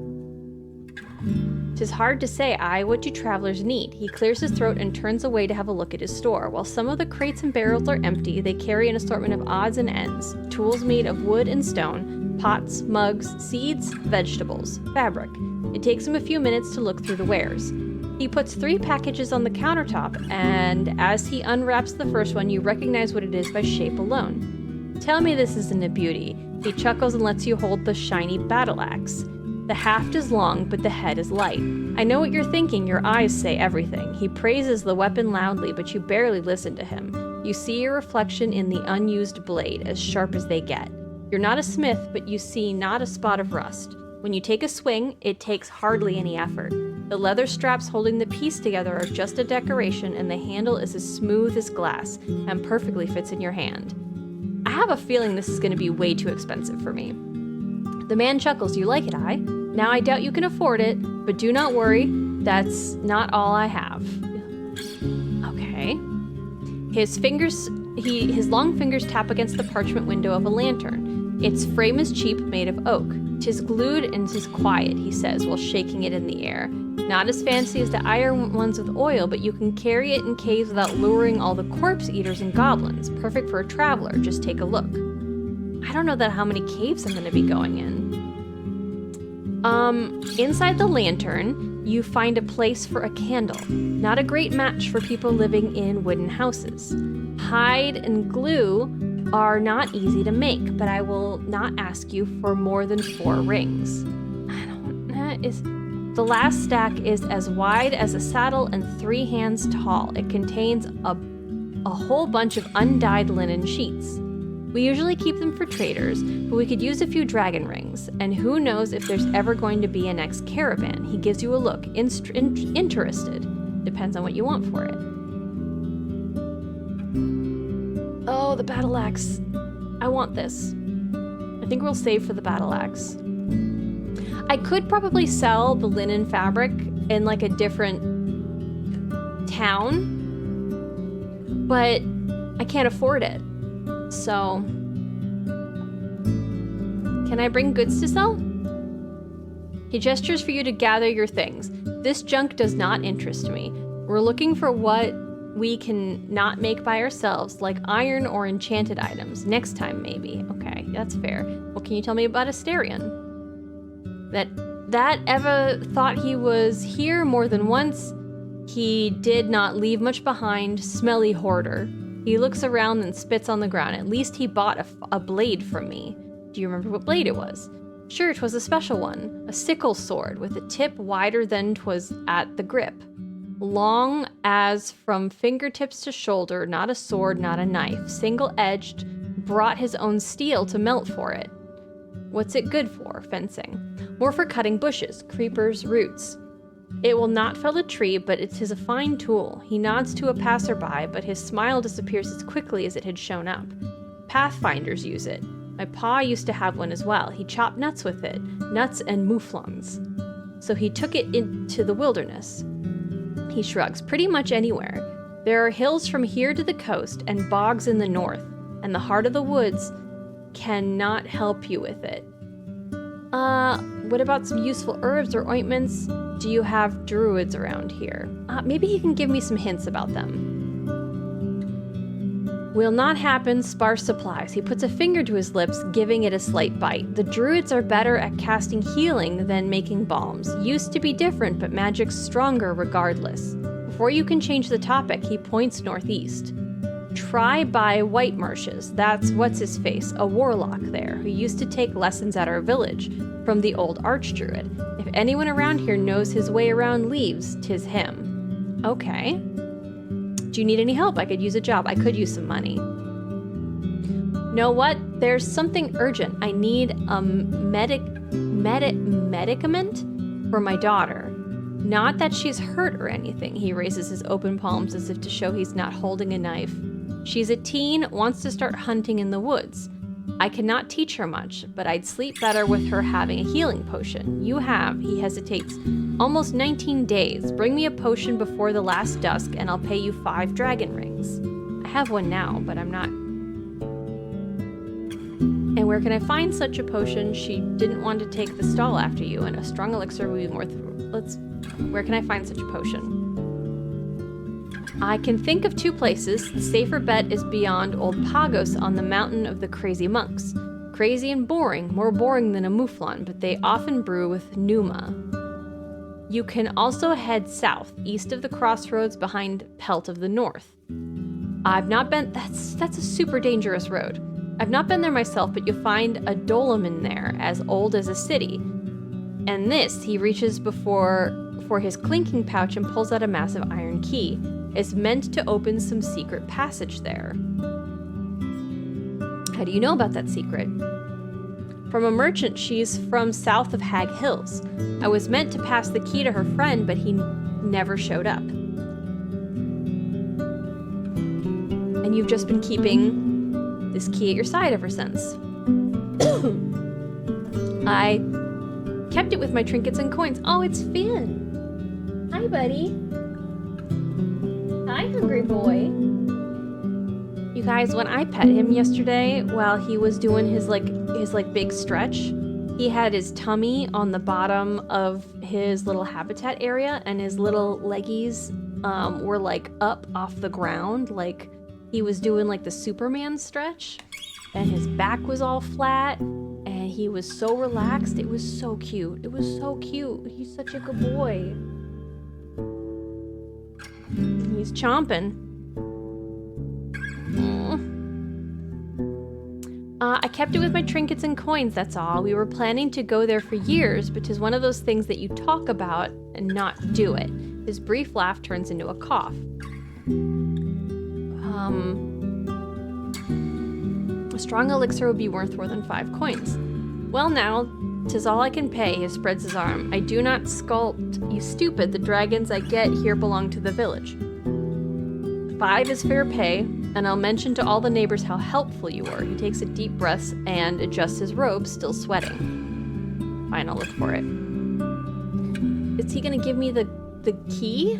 'Tis hard to say, what do travelers need? He clears his throat and turns away to have a look at his store. While some of the crates and barrels are empty, they carry an assortment of odds and ends, tools made of wood and stone, pots, mugs, seeds, vegetables, fabric. It takes him a few minutes to look through the wares. He puts 3 packages on the countertop, and as he unwraps the first one, you recognize what it is by shape alone. Tell me this isn't a beauty. He chuckles and lets you hold the shiny battle axe. The haft is long, but the head is light. I know what you're thinking. Your eyes say everything. He praises the weapon loudly, but you barely listen to him. You see your reflection in the unused blade, as sharp as they get. You're not a smith, but you see not a spot of rust. When you take a swing, it takes hardly any effort. The leather straps holding the piece together are just a decoration, and the handle is as smooth as glass and perfectly fits in your hand. I have a feeling this is going to be way too expensive for me. The man chuckles. You like it, Now I doubt you can afford it, but do not worry. That's not all I have. Okay. His long fingers tap against the parchment window of a lantern. Its frame is cheap, made of oak. 'Tis glued and 'tis quiet, he says, while shaking it in the air. Not as fancy as the iron ones with oil, but you can carry it in caves without luring all the corpse eaters and goblins. Perfect for a traveler. Just take a look. I don't know how many caves I'm going to be going in. Inside the lantern, you find a place for a candle. Not a great match for people living in wooden houses. Hide and glue are not easy to make, but I will not ask you for more than 4 rings. The last stack is as wide as a saddle and 3 hands tall. It contains a whole bunch of undyed linen sheets. We usually keep them for traders, but we could use a few dragon rings, and who knows if there's ever going to be a next caravan. He gives you a look, interested. Depends on what you want for it. Oh, the battle axe. I want this. I think we'll save for the battle axe. I could probably sell the linen fabric in like a different town, but I can't afford it. So, can I bring goods to sell? He gestures for you to gather your things. This junk does not interest me. We're looking for what we can not make by ourselves, like iron or enchanted items. Next time, maybe. Okay, that's fair. What can you tell me about Asterion? That Eva thought he was here more than once. He did not leave much behind. Smelly hoarder. He looks around and spits on the ground. At least he bought a blade from me. Do you remember what blade it was? Sure, 'twas a special one. A sickle sword with a tip wider than 'twas at the grip. Long as from fingertips to shoulder, not a sword, not a knife. Single-edged, brought his own steel to melt for it. What's it good for? Fencing. More for cutting bushes, creepers, roots. It will not fell a tree, but it is a fine tool. He nods to a passerby, but his smile disappears as quickly as it had shown up. Pathfinders use it. My pa used to have one as well. He chopped nuts with it, nuts and mouflons. So he took it into the wilderness. He shrugs. Pretty much anywhere. There are hills from here to the coast and bogs in the north, and the heart of the woods cannot help you with it. What about some useful herbs or ointments? Do you have druids around here? Maybe he can give me some hints about them. Will not happen, sparse supplies. He puts a finger to his lips, giving it a slight bite. The druids are better at casting healing than making balms. Used to be different, but magic's stronger regardless. Before you can change the topic, he points northeast. Try by White Marshes. That's what's-his-face, a warlock there, who used to take lessons at our village from the old archdruid. If anyone around here knows his way around leaves, 'tis him. Okay. Do you need any help? I could use a job. I could use some money. Know what? There's something urgent. I need a medicament for my daughter. Not that she's hurt or anything. He raises his open palms as if to show he's not holding a knife. She's a teen, wants to start hunting in the woods. I cannot teach her much, but I'd sleep better with her having a healing potion. You have, he hesitates, almost 19 days. Bring me a potion before the last dusk, and I'll pay you 5 dragon rings. I have one now, but I'm not... And where can I find such a potion? She didn't want to take the stall after you, and a strong elixir would be more... Where can I find such a potion? I can think of 2 places. The safer bet is beyond Old Pagos on the mountain of the crazy monks. Crazy and boring, more boring than a mouflon, but they often brew with Numa. You can also head south, east of the crossroads behind Pelt of the North. I've not been... That's a super dangerous road. I've not been there myself, but you'll find a dolmen there, as old as a city. And this, he reaches for his clinking pouch and pulls out a massive iron key. It's meant to open some secret passage there. How do you know about that secret? From a merchant. She's from south of Hag Hills. I was meant to pass the key to her friend, but he never showed up. And you've just been keeping this key at your side ever since. I kept it with my trinkets and coins. Oh, it's Finn. Hi, buddy. Hi, hungry boy. You guys, when I pet him yesterday while he was doing his big stretch, he had his tummy on the bottom of his little habitat area, and his little leggies were like up off the ground, like he was doing like the Superman stretch, and his back was all flat, and he was so relaxed. It was so cute. It was so cute. He's such a good boy. He's chomping. I kept it with my trinkets and coins, that's all. We were planning to go there for years, but 'tis one of those things that you talk about and not do it. His brief laugh turns into a cough. A strong elixir would be worth more than 5 coins. Well now, 'tis all I can pay. He spreads his arm. I do not sculpt, you stupid. The dragons I get here belong to the village. 5 is fair pay, and I'll mention to all the neighbors how helpful you were. He takes a deep breath and adjusts his robe, still sweating. Fine, I'll look for it. Is he gonna give me the key?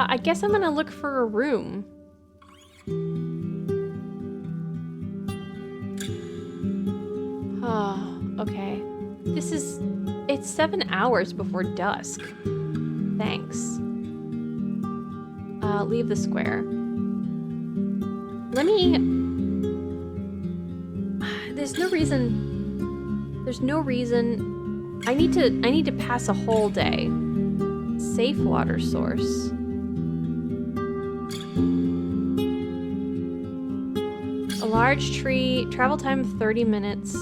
I guess I'm gonna look for a room. Oh, okay. It's 7 hours before dusk. Thanks. Leave the square. There's no reason. I need to pass a whole day. Safe water source. A large tree, travel time 30 minutes.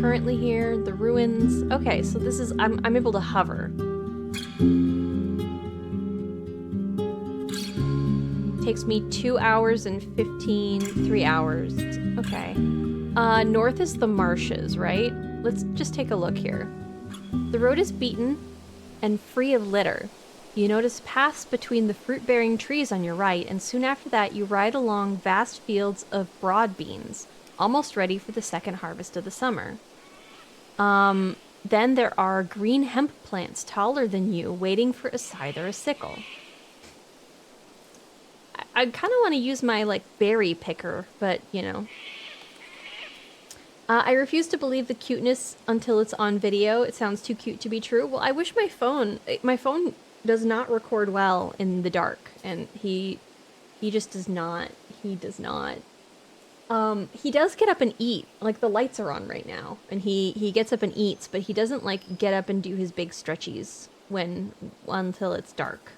Currently here, the ruins. Okay, so this is, I'm able to hover. Takes me 2 hours and 3 hours. Okay. North is the marshes, right? Let's just take a look here. The road is beaten and free of litter. You notice paths between the fruit-bearing trees on your right, and soon after that you ride along vast fields of broad beans, almost ready for the second harvest of the summer. Then there are green hemp plants taller than you, waiting for a scythe or a sickle. I kind of want to use my, like, berry picker, but, you know. I refuse to believe the cuteness until it's on video. It sounds too cute to be true. Well, I wish my phone does not record well in the dark, and he just does not. He does not. He does get up and eat. Like, the lights are on right now, and he gets up and eats, but he doesn't, like, get up and do his big stretchies until it's dark.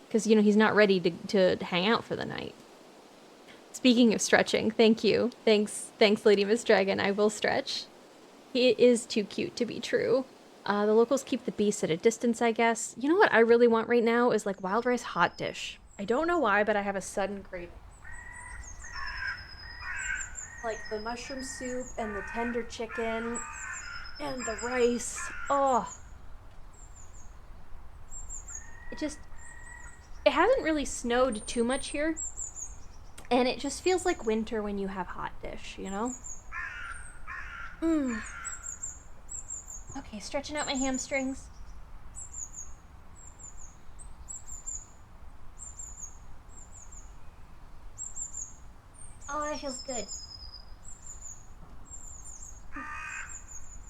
Because, you know, he's not ready to hang out for the night. Speaking of stretching, thank you. Thanks, Lady Miss Dragon. I will stretch. He is too cute to be true. The locals keep the beasts at a distance, I guess. You know what I really want right now is, like, wild rice hot dish. I don't know why, but I have a sudden craving. Like the mushroom soup and the tender chicken and the rice. Oh. It hasn't really snowed too much here. And it just feels like winter when you have hot dish, you know? Okay, stretching out my hamstrings. Oh, that feels good.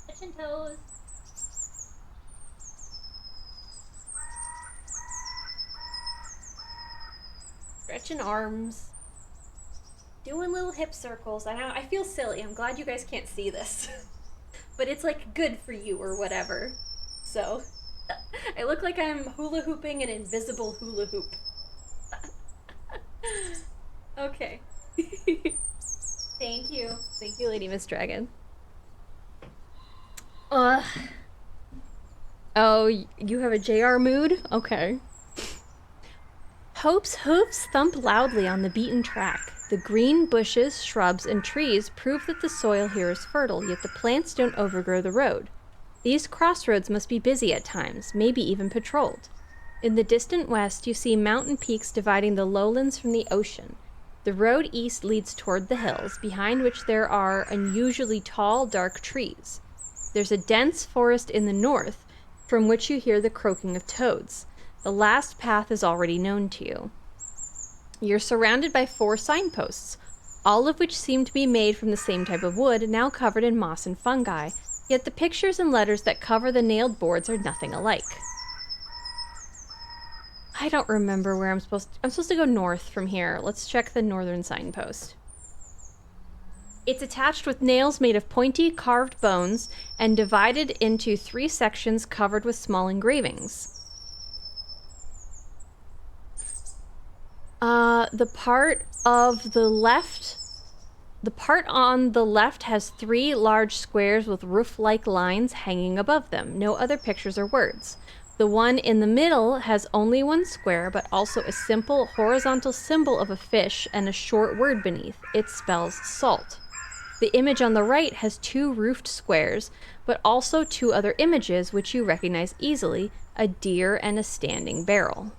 Touching toes. Stretching arms. Doing little hip circles. I feel silly. I'm glad you guys can't see this. But it's like good for you or whatever. So, I look like I'm hula hooping an invisible hula hoop. Okay. Thank you. Thank you, Lady Miss Dragon. Oh, you have a JR mood? Okay. Hope's hooves thump loudly on the beaten track. The green bushes, shrubs, and trees prove that the soil here is fertile, yet the plants don't overgrow the road. These crossroads must be busy at times, maybe even patrolled. In the distant west, you see mountain peaks dividing the lowlands from the ocean. The road east leads toward the hills, behind which there are unusually tall, dark trees. There's a dense forest in the north, from which you hear the croaking of toads. The last path is already known to you. You're surrounded by 4 signposts, all of which seem to be made from the same type of wood, now covered in moss and fungi, yet the pictures and letters that cover the nailed boards are nothing alike. I don't remember where I'm supposed to go north from here. Let's check the northern signpost. It's attached with nails made of pointy, carved bones and divided into 3 sections covered with small engravings. The part on the left has 3 large squares with roof-like lines hanging above them. No other pictures or words. The one in the middle has only 1 square, but also a simple horizontal symbol of a fish and a short word beneath. It spells salt. The image on the right has 2 roofed squares, but also 2 other images which you recognize easily, a deer and a standing barrel.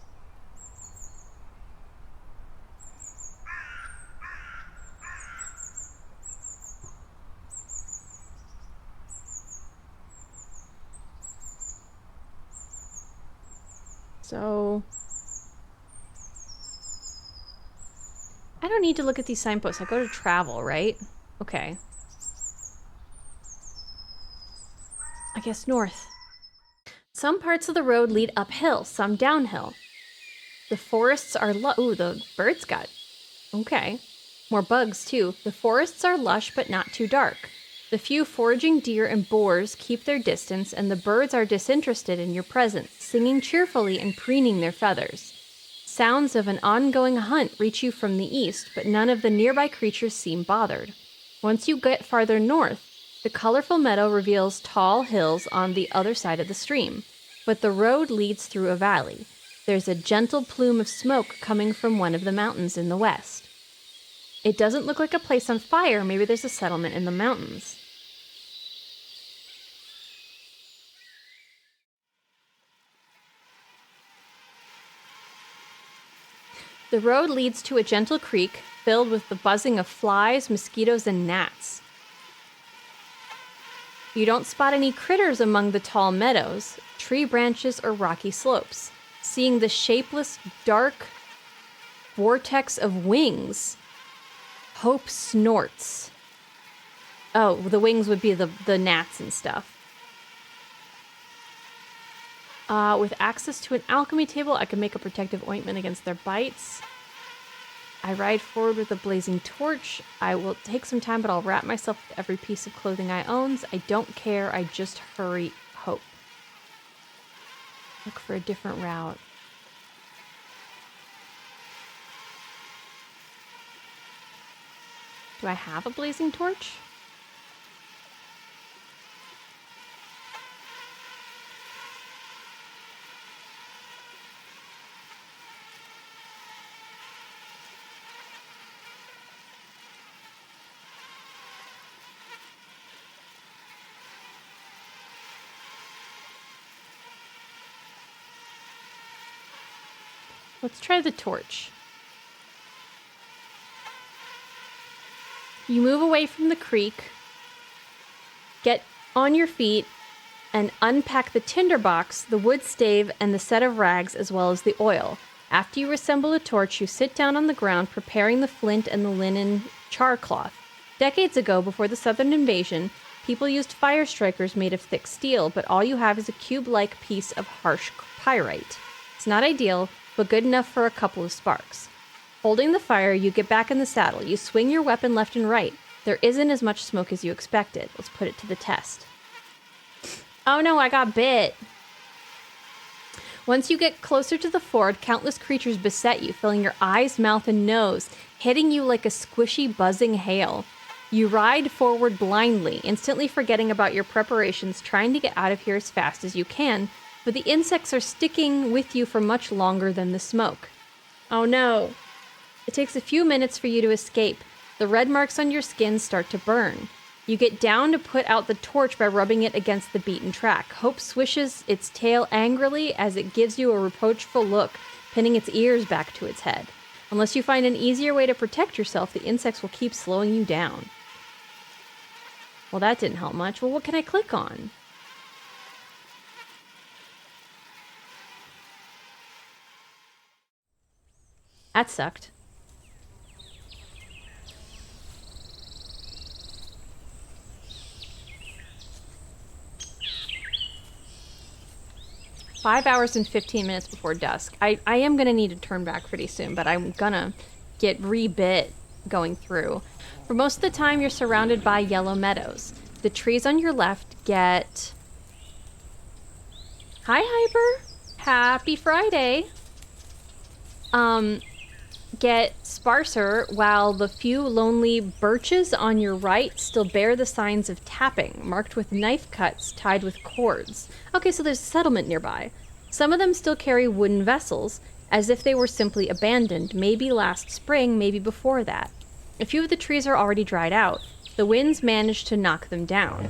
So, I don't need to look at these signposts. I go to travel, right? Okay. I guess north. Some parts of the road lead uphill, some downhill. The forests are ooh, the birds got... Okay. More bugs, too. The forests are lush, but not too dark. The few foraging deer and boars keep their distance, and the birds are disinterested in your presence, singing cheerfully and preening their feathers. Sounds of an ongoing hunt reach you from the east, but none of the nearby creatures seem bothered. Once you get farther north, the colorful meadow reveals tall hills on the other side of the stream, but the road leads through a valley. There's a gentle plume of smoke coming from one of the mountains in the west. It doesn't look like a place on fire. Maybe there's a settlement in the mountains. The road leads to a gentle creek filled with the buzzing of flies, mosquitoes, and gnats. You don't spot any critters among the tall meadows, tree branches, or rocky slopes. Seeing the shapeless, dark vortex of wings, Hope snorts. Oh, the wings would be the gnats and stuff. With access to an alchemy table, I can make a protective ointment against their bites. I ride forward with a blazing torch. I will take some time, but I'll wrap myself with every piece of clothing I own. I don't care. I just hurry. Hope. Look for a different route. Do I have a blazing torch? Let's try the torch. You move away from the creek, get on your feet, and unpack the tinderbox, the wood stave, and the set of rags, as well as the oil. After you assemble a torch, you sit down on the ground, preparing the flint and the linen char cloth. Decades ago, before the Southern invasion, people used fire strikers made of thick steel, but all you have is a cube-like piece of harsh pyrite. It's not ideal, but good enough for a couple of sparks. Holding the fire, you get back in the saddle. You swing your weapon left and right. There isn't as much smoke as you expected. Let's put it to the test. Oh no, I got bit. Once you get closer to the ford, countless creatures beset you, filling your eyes, mouth, and nose, hitting you like a squishy, buzzing hail. You ride forward blindly, instantly forgetting about your preparations, trying to get out of here as fast as you can, but the insects are sticking with you for much longer than the smoke. Oh no. It takes a few minutes for you to escape. The red marks on your skin start to burn. You get down to put out the torch by rubbing it against the beaten track. Hope swishes its tail angrily as it gives you a reproachful look, pinning its ears back to its head. Unless you find an easier way to protect yourself, the insects will keep slowing you down. Well, that didn't help much. Well, what can I click on? That sucked. Five hours and 15 minutes before dusk. I am going to need to turn back pretty soon, but I'm going to get re-bit going through. For most of the time, you're surrounded by yellow meadows. The trees on your left get... Hi, Hyper. Happy Friday. Get sparser, while the few lonely birches on your right still bear the signs of tapping, marked with knife cuts tied with cords. Okay, so there's a settlement nearby. Some of them still carry wooden vessels, as if they were simply abandoned, maybe last spring, maybe before that. A few of the trees are already dried out. The winds managed to knock them down.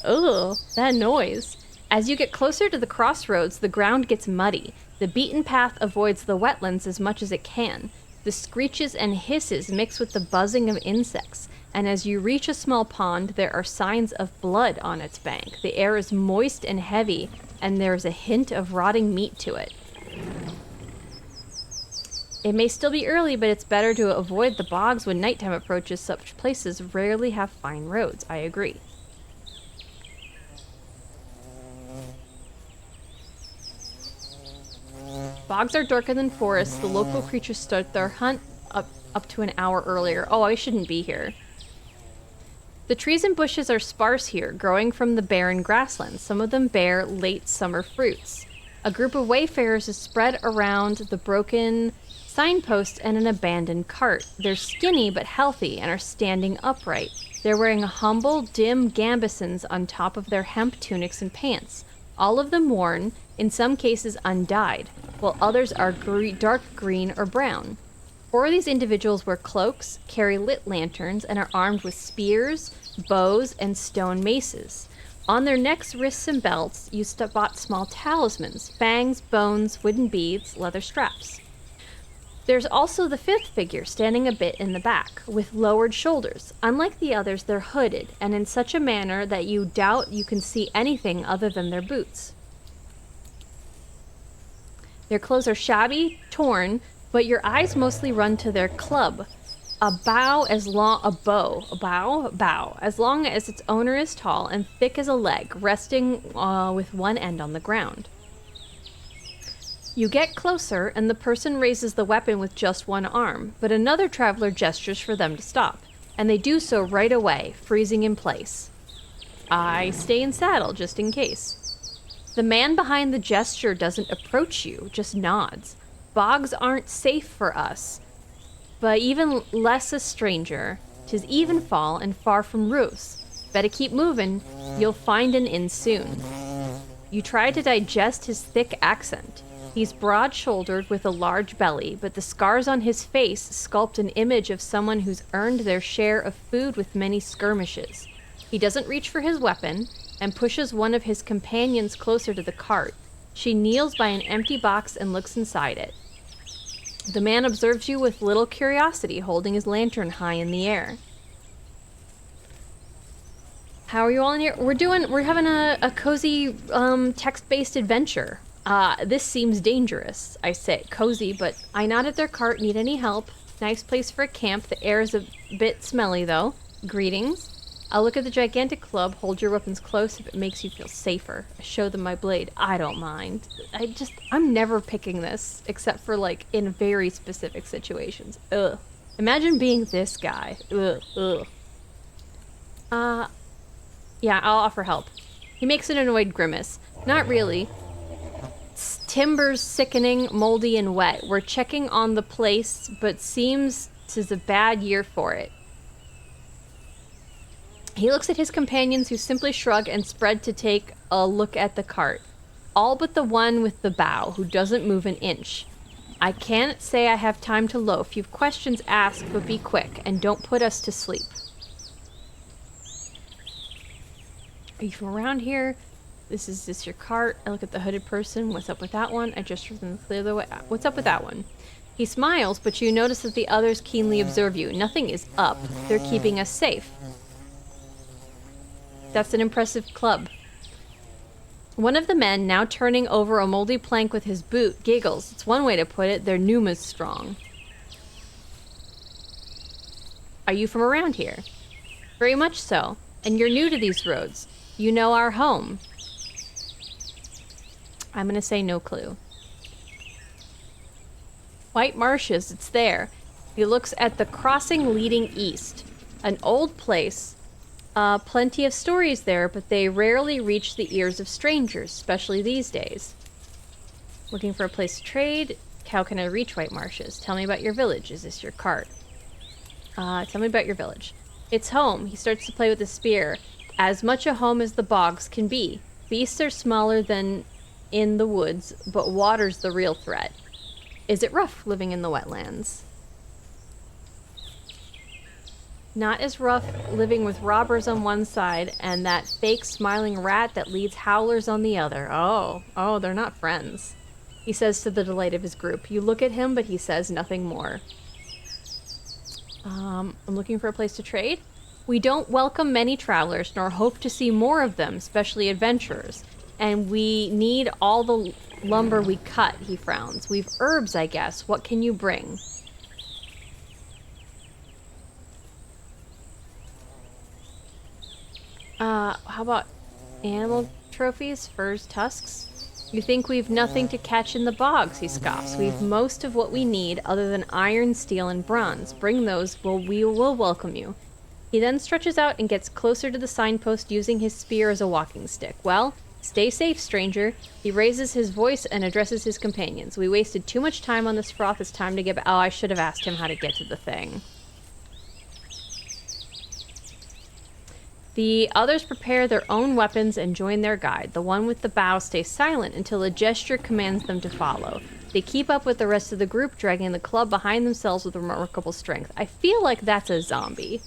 Ugh, that noise. As you get closer to the crossroads, the ground gets muddy. The beaten path avoids the wetlands as much as it can. The screeches and hisses mix with the buzzing of insects, and as you reach a small pond, there are signs of blood on its bank. The air is moist and heavy, and there is a hint of rotting meat to it. It may still be early, but it's better to avoid the bogs when nighttime approaches. Such places rarely have fine roads. I agree. Bogs are darker than forests. The local creatures start their hunt up to an hour earlier. Oh, I shouldn't be here. The trees and bushes are sparse here, growing from the barren grasslands. Some of them bear late summer fruits. A group of wayfarers is spread around the broken signpost and an abandoned cart. They're skinny but healthy and are standing upright. They're wearing humble, dim gambesons on top of their hemp tunics and pants. All of them worn, in some cases undyed, while others are dark green or brown. 4 of these individuals wear cloaks, carry lit lanterns, and are armed with spears, bows, and stone maces. On their necks, wrists, and belts, you spot small talismans, fangs, bones, wooden beads, leather straps. There's also the fifth figure, standing a bit in the back, with lowered shoulders. Unlike the others, they're hooded, and in such a manner that you doubt you can see anything other than their boots. Their clothes are shabby, torn, but your eyes mostly run to their club. A bow as long as its owner is tall and thick as a leg, resting with one end on the ground. You get closer, and the person raises the weapon with just one arm, but another traveler gestures for them to stop, and they do so right away, freezing in place. I stay in saddle, just in case. The man behind the gesture doesn't approach you, just nods. Bogs aren't safe for us, but even less a stranger. 'Tis evenfall and far from roofs. Better keep moving, you'll find an inn soon. You try to digest his thick accent. He's broad-shouldered with a large belly, but the scars on his face sculpt an image of someone who's earned their share of food with many skirmishes. He doesn't reach for his weapon, and pushes one of his companions closer to the cart. She kneels by an empty box and looks inside it. The man observes you with little curiosity, holding his lantern high in the air. How are you all in here? We're having a cozy, text-based adventure. This seems dangerous, I say. Cozy, but I nod at their cart. Need any help? Nice place for a camp. The air is a bit smelly, though. Greetings. I'll look at the gigantic club. Hold your weapons close if it makes you feel safer. I show them my blade. I don't mind. I'm never picking this, except for, like, in very specific situations. Ugh. Imagine being this guy. Ugh. Yeah, I'll offer help. He makes an annoyed grimace. Not really. Timber's sickening, moldy, and wet. We're checking on the place, but seems 'tis a bad year for it. He looks at his companions, who simply shrug and spread to take a look at the cart. All but the one with the bow, who doesn't move an inch. I can't say I have time to loaf. You've questions, ask, but be quick, and don't put us to sleep. Are you from around here? Is this your cart? I look at the hooded person. What's up with that one? I gesture for them to clear the way. What's up with that one? He smiles, but you notice that the others keenly observe you. Nothing is up. They're keeping us safe. That's an impressive club. One of the men, now turning over a moldy plank with his boot, giggles. It's one way to put it. Their pneuma's strong. Are you from around here? Very much so. And you're new to these roads. You know our home. I'm gonna say no clue. White Marshes, it's there. He looks at the crossing leading east. An old place. Plenty of stories there, but they rarely reach the ears of strangers, especially these days. Looking for a place to trade? How can I reach White Marshes? Tell me about your village. Is this your cart? Tell me about your village. It's home. He starts to play with the spear. As much a home as the bogs can be. Beasts are smaller than in the woods, but water's the real threat. Is it rough living in the wetlands? Not as rough living with robbers on one side and that fake smiling rat that leads howlers on the other. Oh, they're not friends. He says to the delight of his group. You look at him, but he says nothing more. I'm looking for a place to trade. We don't welcome many travelers, nor hope to see more of them, especially adventurers. And we need all the lumber we cut, he frowns. We've herbs, I guess. What can you bring? How about animal trophies, furs, tusks? You think we've nothing to catch in the bogs, he scoffs. We've most of what we need other than iron, steel, and bronze. Bring those, we will welcome you. He then stretches out and gets closer to the signpost using his spear as a walking stick. Well, stay safe, stranger. He raises his voice and addresses his companions. We wasted too much time on this froth. It's time to get back. Oh, I should have asked him how to get to the thing. The others prepare their own weapons and join their guide. The one with the bow stays silent until a gesture commands them to follow. They keep up with the rest of the group, dragging the club behind themselves with remarkable strength. I feel like that's a zombie.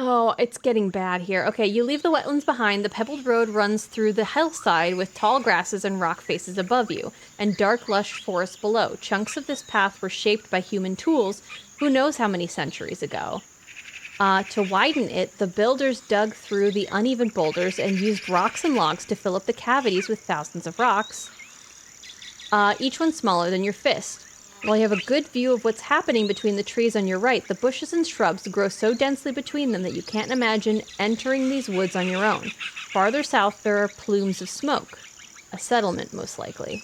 Oh, it's getting bad here. Okay, you leave the wetlands behind. The pebbled road runs through the hillside with tall grasses and rock faces above you, and dark, lush forest below. Chunks of this path were shaped by human tools, who knows how many centuries ago. To widen it, the builders dug through the uneven boulders and used rocks and logs to fill up the cavities with thousands of rocks, each one smaller than your fist. While you have a good view of what's happening between the trees on your right, the bushes and shrubs grow so densely between them that you can't imagine entering these woods on your own. Farther south, there are plumes of smoke. A settlement, most likely.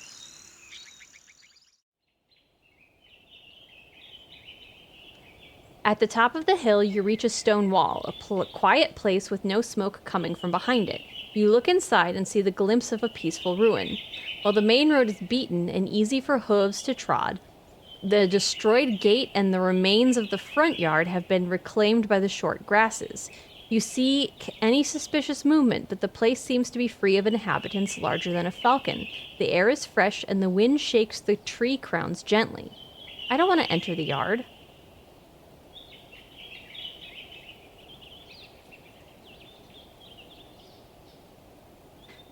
At the top of the hill, you reach a stone wall, a quiet place with no smoke coming from behind it. You look inside and see the glimpse of a peaceful ruin. While the main road is beaten and easy for hooves to trod, the destroyed gate and the remains of the front yard have been reclaimed by the short grasses. You see any suspicious movement, but the place seems to be free of inhabitants larger than a falcon. The air is fresh and the wind shakes the tree crowns gently. I don't want to enter the yard.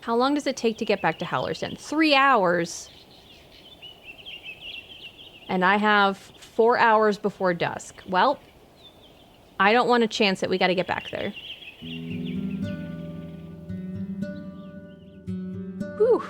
How long does it take to get back to Howler's Den? 3 hours. And I have 4 hours before dusk. Well, I don't want to chance it. We got to get back there. Whew.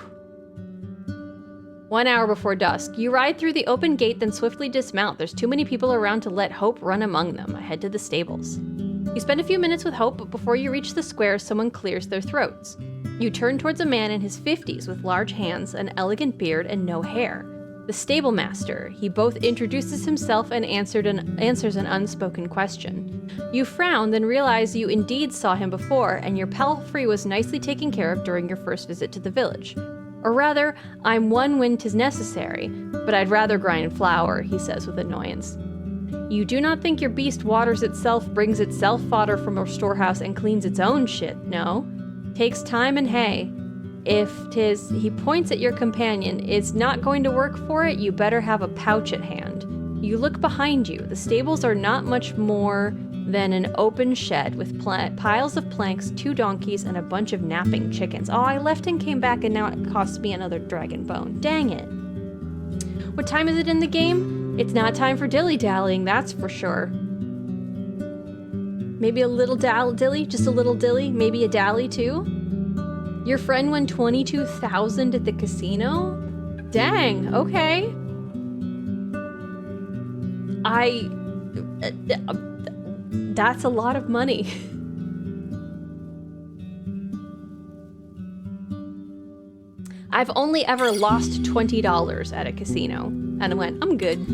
1 hour before dusk. You ride through the open gate, then swiftly dismount. There's too many people around to let Hope run among them. I head to the stables. You spend a few minutes with Hope, but before you reach the square, someone clears their throats. You turn towards a man in his 50s with large hands, an elegant beard, and no hair. The stable master. He both introduces himself and answers an unspoken question. You frown, then realize you indeed saw him before, and your palfrey was nicely taken care of during your first visit to the village. Or rather, I'm one when 'tis necessary, but I'd rather grind flour, he says with annoyance. You do not think your beast waters itself, brings itself fodder from a storehouse, and cleans its own shit, no? Takes time and hay. If 'tis, he points at your companion, is not going to work for it, you better have a pouch at hand. You look behind you. The stables are not much more than an open shed with piles of planks, 2 donkeys, and a bunch of napping chickens. Oh, I left and came back, and now it costs me another dragon bone. Dang it. What time is it in the game? It's not time for dilly-dallying, that's for sure. Maybe a little dilly, just a little dilly, maybe a dally too? Your friend won $22,000 at the casino? Dang, okay. That's a lot of money. I've only ever lost $20 at a casino, and I went, I'm good.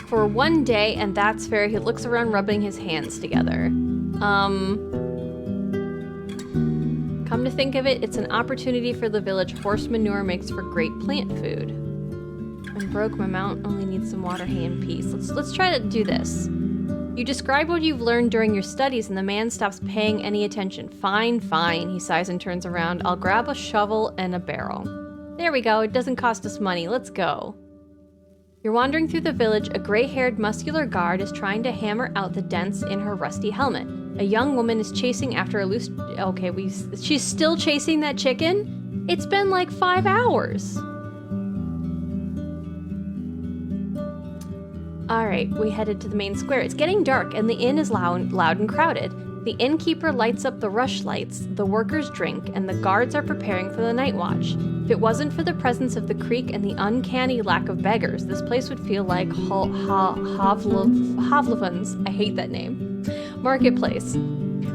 For one day, and that's fair, he looks around rubbing his hands together. Come to think of it, it's an opportunity for the village. Horse manure makes for great plant food. I'm broke, my mount only needs some water, hay, and peace. Let's try to do this. You describe what you've learned during your studies, and the man stops paying any attention. Fine, he sighs and turns around. I'll grab a shovel and a barrel. There we go, it doesn't cost us money, let's go. You're wandering through the village. A gray-haired, muscular guard is trying to hammer out the dents in her rusty helmet. A young woman is chasing after a loose... Okay, she's still chasing that chicken? It's been like 5 hours. Alright, we headed to the main square. It's getting dark, and the inn is loud and crowded. The innkeeper lights up the rush lights, the workers drink, and the guards are preparing for the night watch. If it wasn't for the presence of the creek and the uncanny lack of beggars, this place would feel like Havlevan's, I hate that name, marketplace.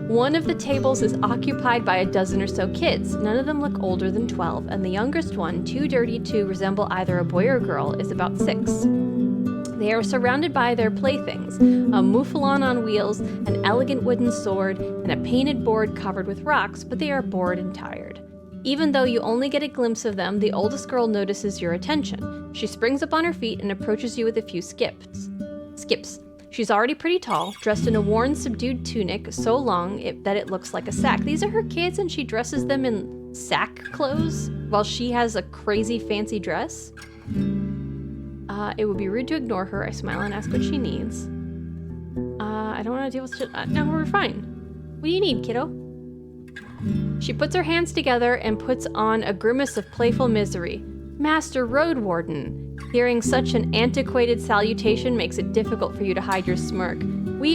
One of the tables is occupied by a dozen or so kids. None of them look older than 12, and the youngest one, too dirty to resemble either a boy or girl, is about 6. They are surrounded by their playthings, a mouflon on wheels, an elegant wooden sword, and a painted board covered with rocks, but they are bored and tired. Even though you only get a glimpse of them, the oldest girl notices your attention. She springs up on her feet and approaches you with a few skips. She's already pretty tall, dressed in a worn, subdued tunic so long that it looks like a sack. These are her kids, and she dresses them in sack clothes while she has a crazy fancy dress. It would be rude to ignore her. I smile and ask what she needs. I don't want to deal with shit. No, we're fine. What do you need, kiddo? She puts her hands together and puts on a grimace of playful misery. Master Roadwarden. Hearing such an antiquated salutation makes it difficult for you to hide your smirk. We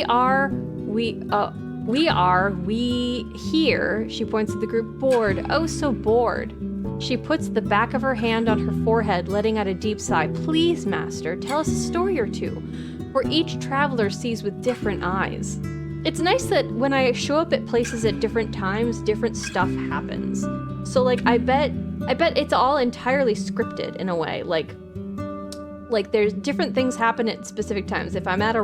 here, she points at the group, bored, oh so bored. She puts the back of her hand on her forehead, letting out a deep sigh. Please, master, tell us a story or two, for each traveler sees with different eyes. It's nice that when I show up at places at different times, different stuff happens. So like, I bet it's all entirely scripted in a way. Like there's different things happen at specific times. If I'm at a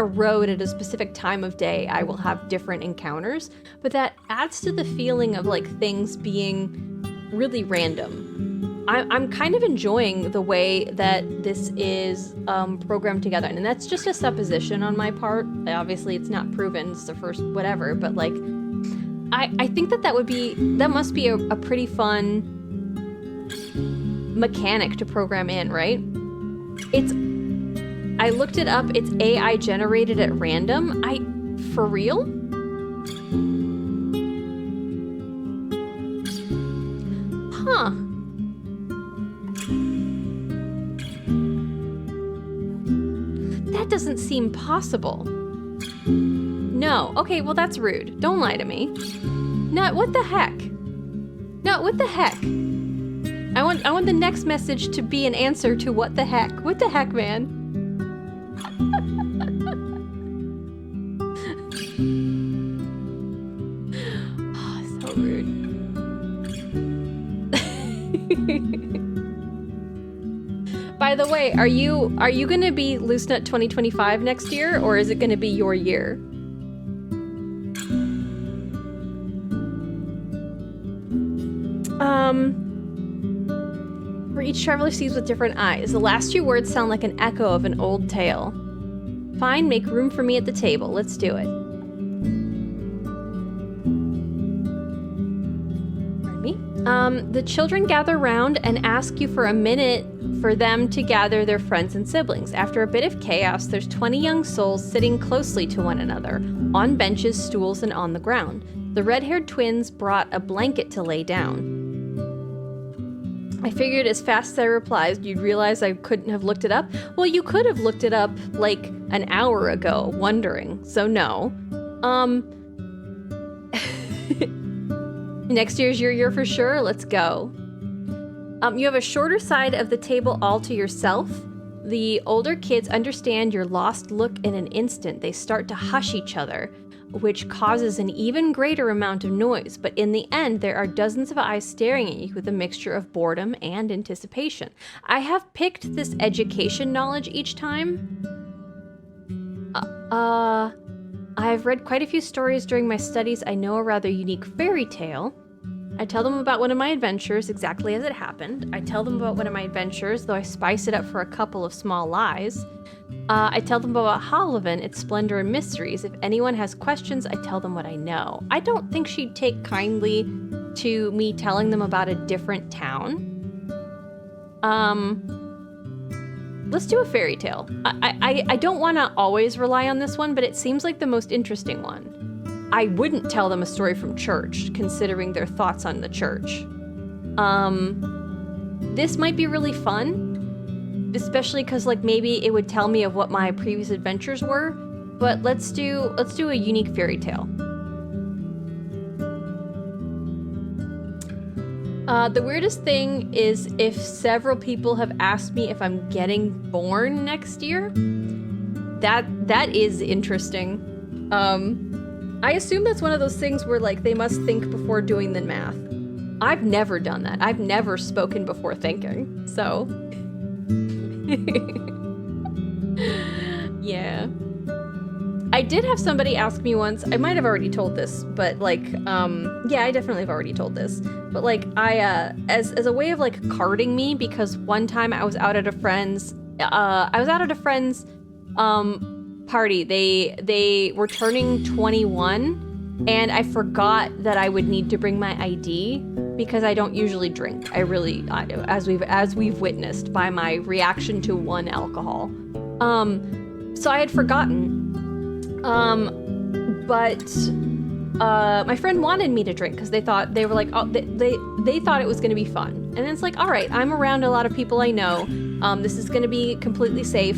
road at a specific time of day, I will have different encounters. But that adds to the feeling of like things being really random. I'm kind of enjoying the way that this is programmed together, and that's just a supposition on my part. Obviously, it's not proven. It's the first whatever, but like, I think that must be a pretty fun mechanic to program in, right? I looked it up. It's AI generated at random. For real? Huh. That doesn't seem possible. No. Okay, well that's rude. Don't lie to me. No, what the heck? No, what the heck? I want the next message to be an answer to what the heck. What the heck, man? Oh, so rude. By the way, are you going to be LooseNut 2025 next year, or is it going to be your year? Where each traveler sees with different eyes. The last two words sound like an echo of an old tale. Fine, make room for me at the table. Let's do it. Pardon me? The children gather round and ask you for a minute for them to gather their friends and siblings. After a bit of chaos, there's 20 young souls sitting closely to one another, on benches, stools, and on the ground. The red-haired twins brought a blanket to lay down. I figured as fast as I replied, you'd realize I couldn't have looked it up. Well, you could have looked it up like an hour ago, wondering. So no. Next year's your year for sure. Let's go. You have a shorter side of the table all to yourself. The older kids understand your lost look in an instant. They start to hush each other, which causes an even greater amount of noise. But in the end, there are dozens of eyes staring at you with a mixture of boredom and anticipation. I have picked this education knowledge each time. I've read quite a few stories during my studies. I know a rather unique fairy tale. I tell them about one of my adventures exactly as it happened. I tell them about one of my adventures, though I spice it up for a couple of small lies. I tell them about Howler, its splendor and mysteries. If anyone has questions, I tell them what I know. I don't think she'd take kindly to me telling them about a different town. Let's do a fairy tale. I don't want to always rely on this one, but it seems like the most interesting one. I wouldn't tell them a story from church, considering their thoughts on the church. This might be really fun, especially because like maybe it would tell me of what my previous adventures were. But let's do a unique fairy tale. The weirdest thing is if several people have asked me if I'm getting born next year. That is interesting. I assume that's one of those things where like they must think before doing the math. I've never done that. I've never spoken before thinking. So yeah. I did have somebody ask me once, I might have already told this, but like, yeah, I definitely have already told this, but like as a way of like carding me, because one time I was out at a friend's, party. They were turning 21 and I forgot that I would need to bring my ID because I don't usually drink. As we've witnessed by my reaction to one alcohol. So I had forgotten. But my friend wanted me to drink because they thought they thought it was going to be fun. And it's like, all right, I'm around a lot of people I know. This is going to be completely safe.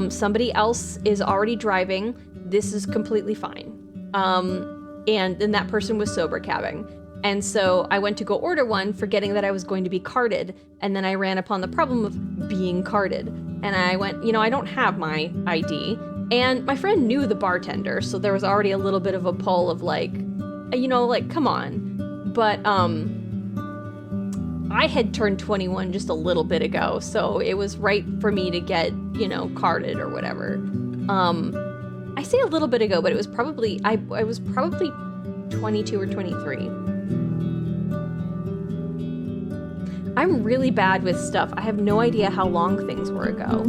Somebody else is already driving. This is completely fine. And then that person was sober cabbing. And so I went to go order one, forgetting that I was going to be carded. And then I ran upon the problem of being carded. And I went, I don't have my ID. And my friend knew the bartender, so there was already a little bit of a pull of like, come on. But I had turned 21 just a little bit ago, so it was right for me to get, carded or whatever. I say a little bit ago, but it was probably, I was probably 22 or 23. I'm really bad with stuff. I have no idea how long things were ago.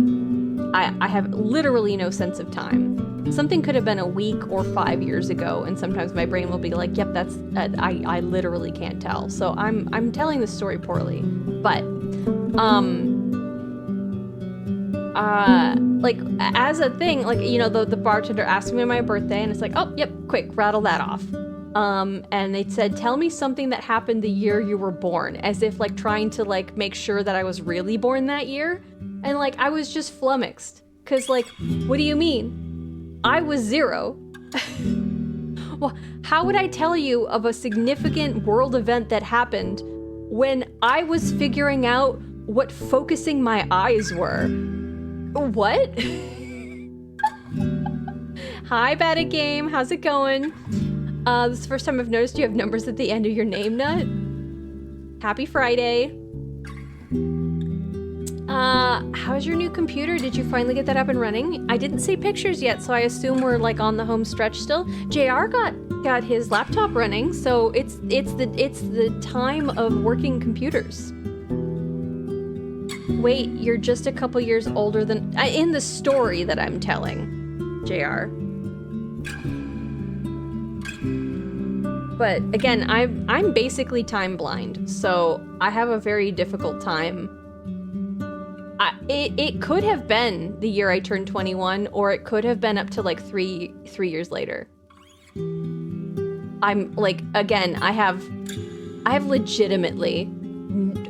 I have literally no sense of time. Something could have been a week or 5 years ago, and sometimes my brain will be like, yep, that's, I literally can't tell. So I'm telling this story poorly. But, as a thing, the bartender asked me on my birthday, and it's like, oh, yep, quick, rattle that off. And they said, tell me something that happened the year you were born, as if trying to make sure that I was really born that year. And I was just flummoxed, cause what do you mean? I was 0. Well, how would I tell you of a significant world event that happened when I was figuring out what focusing my eyes were? What? Hi, Bad at Game, how's it going? This is the first time I've noticed you have numbers at the end of your name, Nut. Happy Friday. How's your new computer? Did you finally get that up and running? I didn't see pictures yet, so I assume we're on the home stretch still. JR got his laptop running, so it's the time of working computers. Wait, you're just a couple years older than in the story that I'm telling, JR. But again, I'm basically time blind, so I have a very difficult time. It could have been the year I turned 21, or it could have been up to 3 years later. I'm again, I have legitimately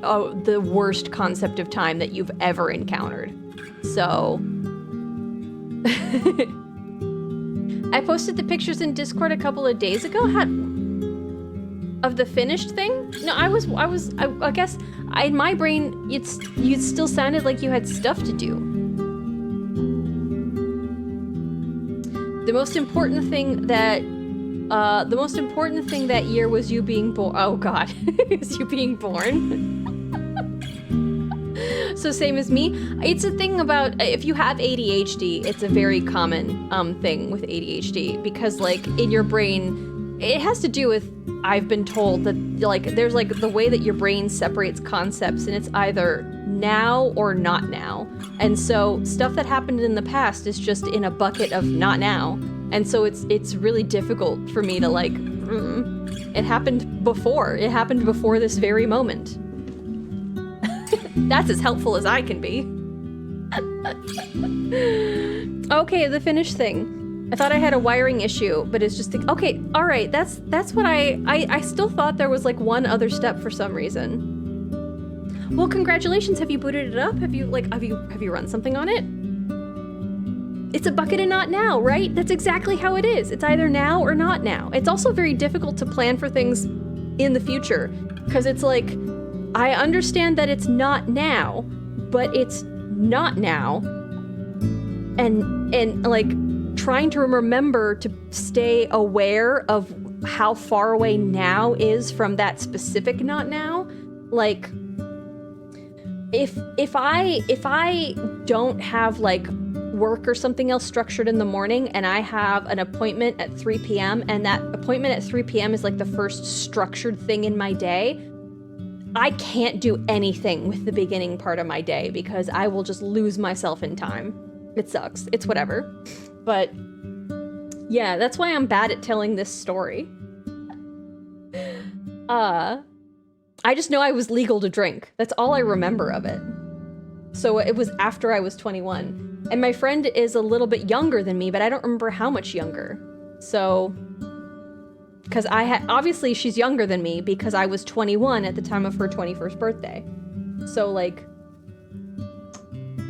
the worst concept of time that you've ever encountered. So I posted the pictures in Discord a couple of days ago. Of the finished thing? No, I guess in my brain, you still sounded like you had stuff to do. The most important thing that year was you being born. Oh God, is you being born? So same as me. It's a thing about if you have ADHD, it's a very common thing with ADHD because in your brain, it has to do with. I've been told that there's the way that your brain separates concepts, and it's either now or not now. And so stuff that happened in the past is just in a bucket of not now. And so it's really difficult for me to it happened before. It happened before this very moment. That's as helpful as I can be. Okay, the finished thing. I thought I had a wiring issue, but it's just okay. All right, that's what I still thought there was one other step for some reason. Well, congratulations. Have you booted it up? Have you run something on it? It's a bucket of not now, right? That's exactly how it is. It's either now or not now. It's also very difficult to plan for things in the future because it's I understand that it's not now, but it's not now. And trying to remember to stay aware of how far away now is from that specific not now. If I don't have work or something else structured in the morning and I have an appointment at 3 p.m. and that appointment at 3 p.m. is the first structured thing in my day, I can't do anything with the beginning part of my day because I will just lose myself in time. It sucks. It's whatever. But yeah, that's why I'm bad at telling this story. I just know I was legal to drink. That's all I remember of it. So it was after I was 21. And my friend is a little bit younger than me, but I don't remember how much younger. So, because obviously she's younger than me because I was 21 at the time of her 21st birthday. So like,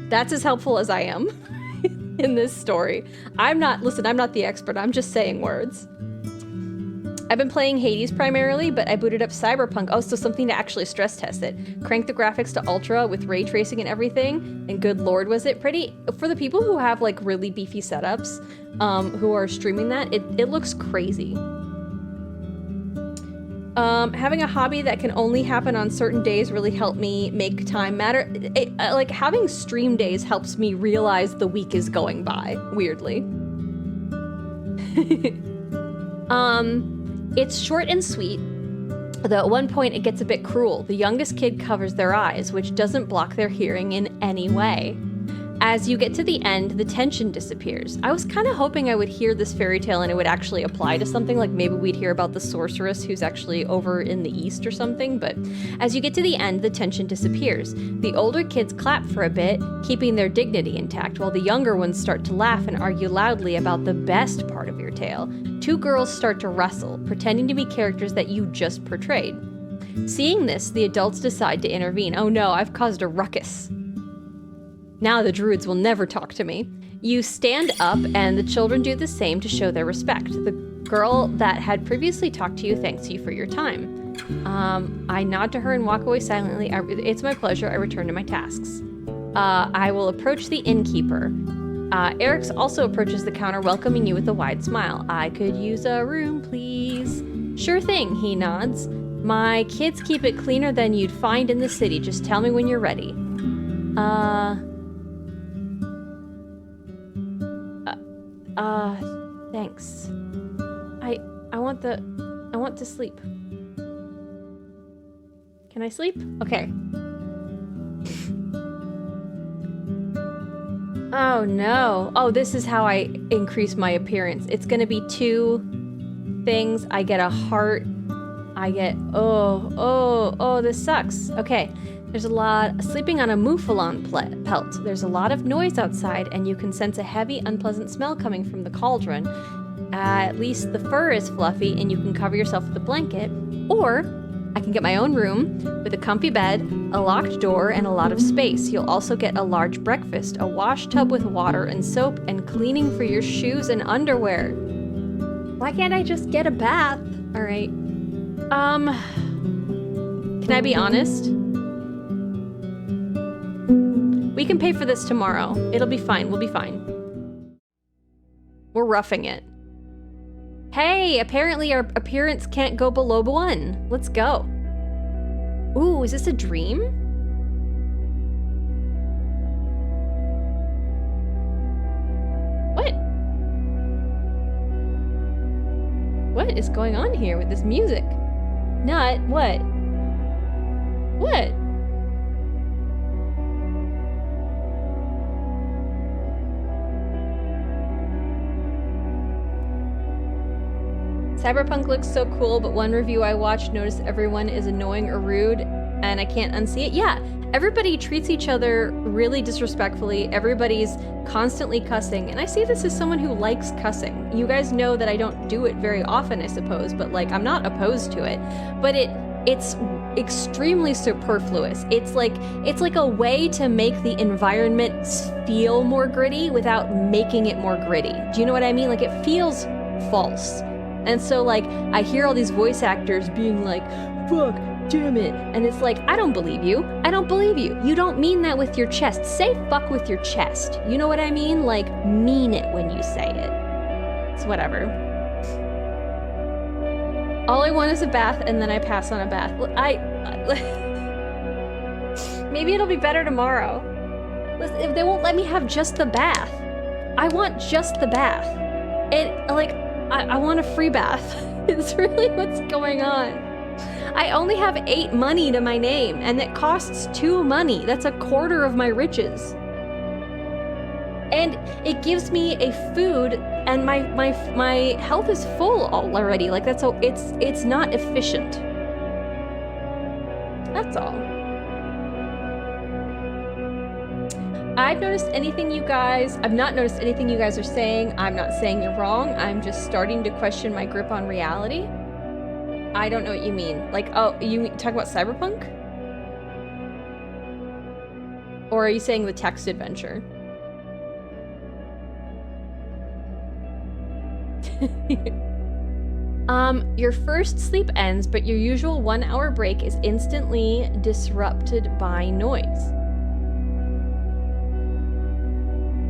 that's as helpful as I am in this story. Listen, I'm not the expert. I'm just saying words. I've been playing Hades primarily, but I booted up Cyberpunk. Oh, so something to actually stress test it. Cranked the graphics to ultra with ray tracing and everything, and good lord was it pretty. For the people who have like really beefy setups, who are streaming that, it looks crazy. Having a hobby that can only happen on certain days really helped me make time matter. Like having stream days helps me realize the week is going by, weirdly. It's short and sweet, though at one point it gets a bit cruel. The youngest kid covers their eyes, which doesn't block their hearing in any way. As you get to the end, the tension disappears. I was kind of hoping I would hear this fairy tale and it would actually apply to something, like maybe we'd hear about the sorceress who's actually over in the east or something, but as you get to the end, the tension disappears. The older kids clap for a bit, keeping their dignity intact, while the younger ones start to laugh and argue loudly about the best part of your tale. Two girls start to wrestle, pretending to be characters that you just portrayed. Seeing this, the adults decide to intervene. Oh no, I've caused a ruckus. Now the druids will never talk to me. You stand up, and the children do the same to show their respect. The girl that had previously talked to you thanks you for your time. I nod to her and walk away silently. It's my pleasure. I return to my tasks. I will approach the innkeeper. Eric's also approaches the counter, welcoming you with a wide smile. I could use a room, please. Sure thing, he nods. My kids keep it cleaner than you'd find in the city. Just tell me when you're ready. Thanks. I want to sleep. Can I sleep? Okay. Oh no. Oh, this is how I increase my appearance. It's gonna be 2 things. I get a heart. I get, oh, this sucks. Okay. There's a lot sleeping on a mouflon pelt. There's a lot of noise outside, and you can sense a heavy, unpleasant smell coming from the cauldron. At least the fur is fluffy, and you can cover yourself with a blanket. Or I can get my own room with a comfy bed, a locked door, and a lot of space. You'll also get a large breakfast, a wash tub with water and soap, and cleaning for your shoes and underwear. Why can't I just get a bath? All right. Can I be honest? We can pay for this tomorrow. It'll be fine. We'll be fine. We're roughing it. Hey, apparently our appearance can't go below 1. Let's go. Ooh, is this a dream? What? What is going on here with this music? Not what? What? Cyberpunk looks so cool, but one review I watched noticed everyone is annoying or rude, and I can't unsee it. Yeah, everybody treats each other really disrespectfully. Everybody's constantly cussing, and I see this as someone who likes cussing. You guys know that I don't do it very often, I suppose, but like, I'm not opposed to it. But it's extremely superfluous. It's like a way to make the environment feel more gritty without making it more gritty. Do you know what I mean? Like, it feels false. And so, like, I hear all these voice actors being like, fuck, damn it. And it's like, I don't believe you. I don't believe you. You don't mean that with your chest. Say fuck with your chest. You know what I mean? Like, mean it when you say it. It's whatever. All I want is a bath, and then I pass on a bath. Maybe it'll be better tomorrow. Listen, if they won't let me have just the bath. I want just the bath. I want a free bath. It's really what's going on. I only have 8 money to my name, and it costs 2 money. That's a quarter of my riches. And it gives me a food, and my health is full already. Like, that's so it's not efficient. That's all. I've not noticed anything you guys are saying. I'm not saying you're wrong. I'm just starting to question my grip on reality. I don't know what you mean. Like, oh, you talk about cyberpunk? Or are you saying the text adventure? Your first sleep ends, but your usual 1-hour break is instantly disrupted by noise.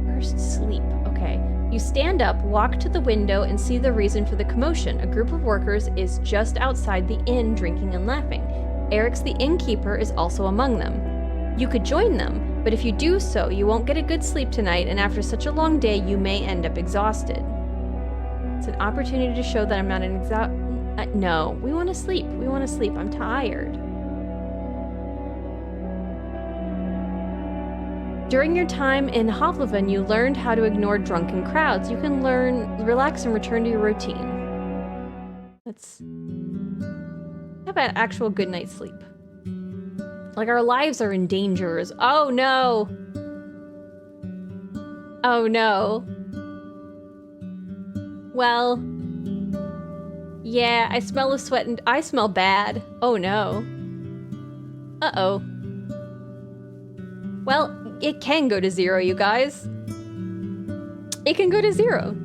First sleep, okay. You stand up, walk to the window, and see the reason for the commotion. A group of workers is just outside the inn drinking and laughing. Eric's the innkeeper is also among them. You could join them, but if you do so, you won't get a good sleep tonight, and after such a long day, you may end up exhausted. It's an opportunity to show that I'm not an no, we want to sleep. We want to sleep. I'm tired. During your time in Howler, you learned how to ignore drunken crowds. You can relax and return to your routine. Let's have an actual good night's sleep. Like, our lives are in danger. Oh no! Oh no. Well, yeah, I smell a sweat and I smell bad. Oh no. Uh-oh. Well, it can go to 0, you guys. It can go to 0.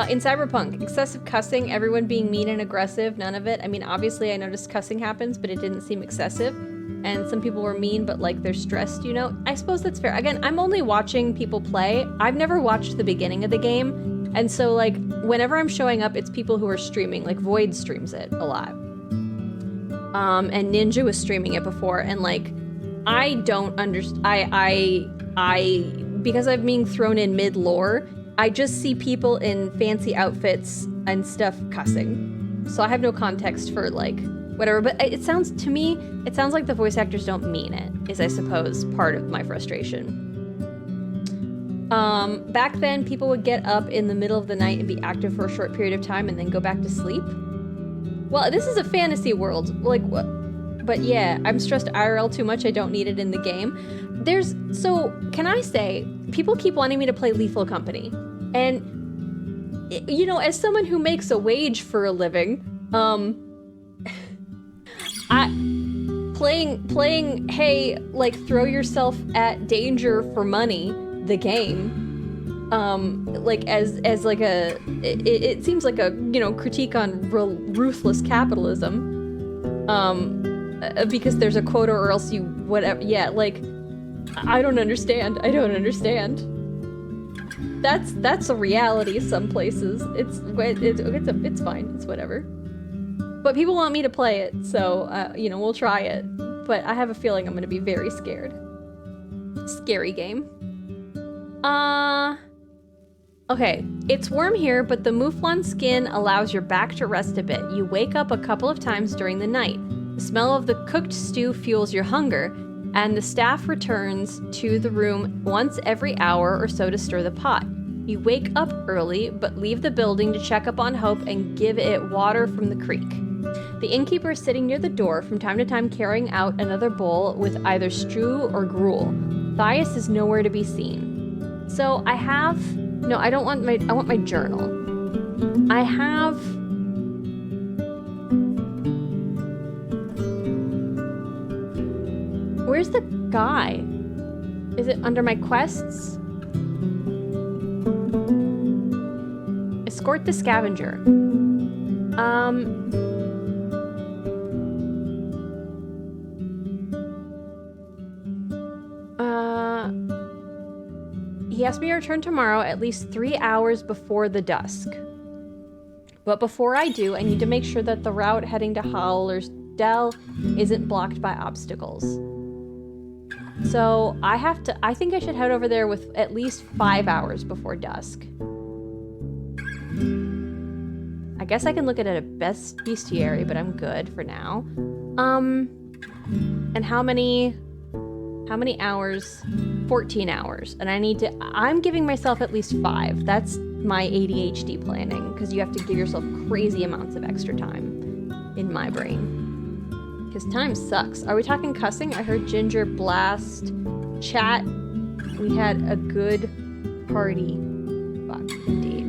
In Cyberpunk, excessive cussing, everyone being mean and aggressive, none of it. I mean, obviously I noticed cussing happens, but it didn't seem excessive. And some people were mean, but like they're stressed, you know? I suppose that's fair. Again, I'm only watching people play. I've never watched the beginning of the game. And so like, whenever I'm showing up, it's people who are streaming. Like Void streams it a lot. And Ninja was streaming it before. And like, I don't understand. Because I'm being thrown in mid-lore, I just see people in fancy outfits and stuff cussing. So I have no context for like, whatever, but it sounds like the voice actors don't mean it, is I suppose part of my frustration. Back then, people would get up in the middle of the night and be active for a short period of time and then go back to sleep. Well, this is a fantasy world, like, but yeah, I'm stressed IRL too much, I don't need it in the game. So, can I say, people keep wanting me to play Lethal Company, and, you know, as someone who makes a wage for a living, playing, hey, like, throw yourself at danger for money, the game, like, as like a, it seems like a, you know, critique on ruthless capitalism, because there's a quota or else you, whatever, yeah, like, I don't understand. That's a reality some places. It's fine, it's whatever. But people want me to play it, so, you know, we'll try it. But I have a feeling I'm gonna be very scared. Scary game. Okay, it's warm here, but the mouflon skin allows your back to rest a bit. You wake up a couple of times during the night. The smell of the cooked stew fuels your hunger, and the staff returns to the room once every hour or so to stir the pot. You wake up early, but leave the building to check up on Hope and give it water from the creek. The innkeeper is sitting near the door, from time to time carrying out another bowl with either stew or gruel. Thias is nowhere to be seen. So I want my journal. Where's the guy? Is it under my quests? Escort the scavenger. He asked me to return tomorrow at least 3 hours before the dusk. But before I do, I need to make sure that the route heading to Howler's Dell isn't blocked by obstacles. So I think I should head over there with at least 5 hours before dusk. I guess I can look at it at best bestiary, but I'm good for now. And how many hours? 14 hours. And I'm giving myself at least 5. That's my ADHD planning, because you have to give yourself crazy amounts of extra time. in my brain. Because time sucks. Are we talking cussing? I heard Ginger blast chat. We had a good party. Fuck, indeed.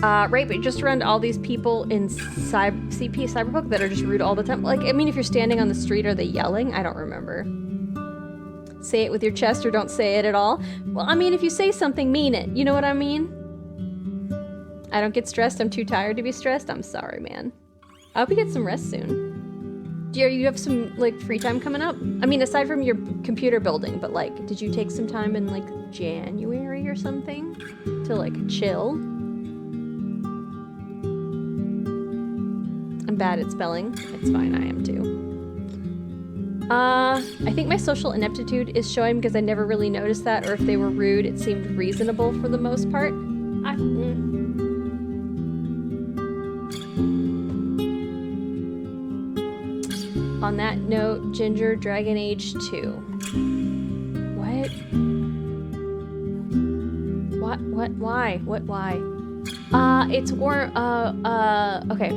Right, but just around all these people in CP Cyberpunk that are just rude all the time. Like, I mean, if you're standing on the street, are they yelling? I don't remember. Say it with your chest or don't say it at all. Well, I mean, if you say something, mean it. You know what I mean? I don't get stressed. I'm too tired to be stressed. I'm sorry, man. I hope you get some rest soon. Do you have some, like, free time coming up? I mean, aside from your computer building, but, like, did you take some time in, like, January or something to, like, chill? I'm bad at spelling. It's fine, I am too. I think my social ineptitude is showing because I never really noticed that, or if they were rude, it seemed reasonable for the most part. On that note, Ginger, Dragon Age 2. What? Why? Why? It's war, okay.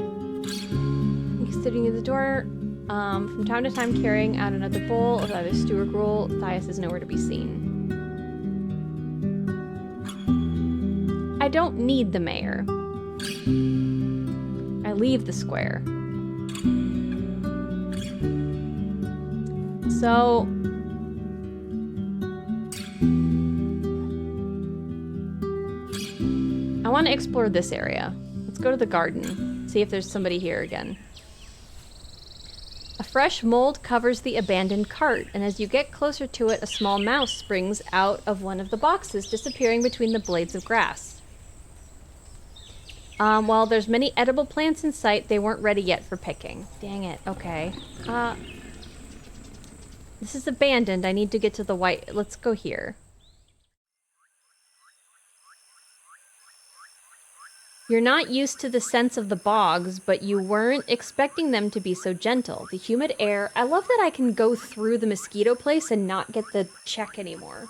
He's sitting at the door, from time to time carrying out another bowl of either stew or gruel. Thias is nowhere to be seen. I don't need the mayor. I leave the square. So... I want to explore this area. Let's go to the garden. See if there's somebody here again. A fresh mold covers the abandoned cart, and as you get closer to it, a small mouse springs out of one of the boxes, disappearing between the blades of grass. While there's many edible plants in sight, they weren't ready yet for picking. Dang it, okay. This is abandoned. I need to get to the white... Let's go here. You're not used to the scents of the bogs, but you weren't expecting them to be so gentle. The humid air... I love that I can go through the mosquito place and not get the check anymore.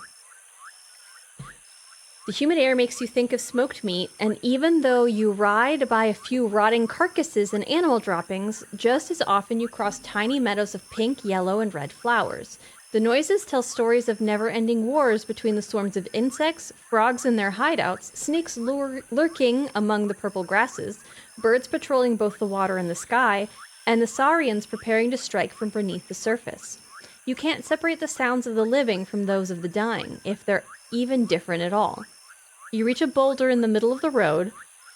The humid air makes you think of smoked meat, and even though you ride by a few rotting carcasses and animal droppings, just as often you cross tiny meadows of pink, yellow, and red flowers. The noises tell stories of never-ending wars between the swarms of insects, frogs in their hideouts, snakes lurking among the purple grasses, birds patrolling both the water and the sky, and the saurians preparing to strike from beneath the surface. You can't separate the sounds of the living from those of the dying, if they're even different at all. You reach a boulder in the middle of the road,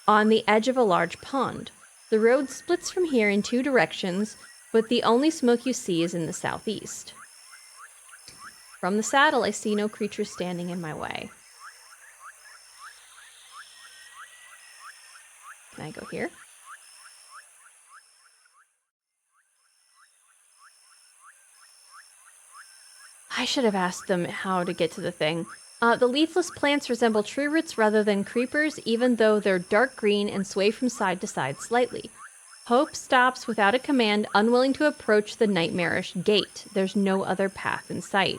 on the edge of a large pond. The road splits from here in two directions, but the only smoke you see is in the southeast. From the saddle, I see no creature standing in my way. Can I go here? I should have asked them how to get to the thing. The leafless plants resemble tree roots rather than creepers, even though they're dark green and sway from side to side slightly. Hope stops without a command, unwilling to approach the nightmarish gate. There's no other path in sight.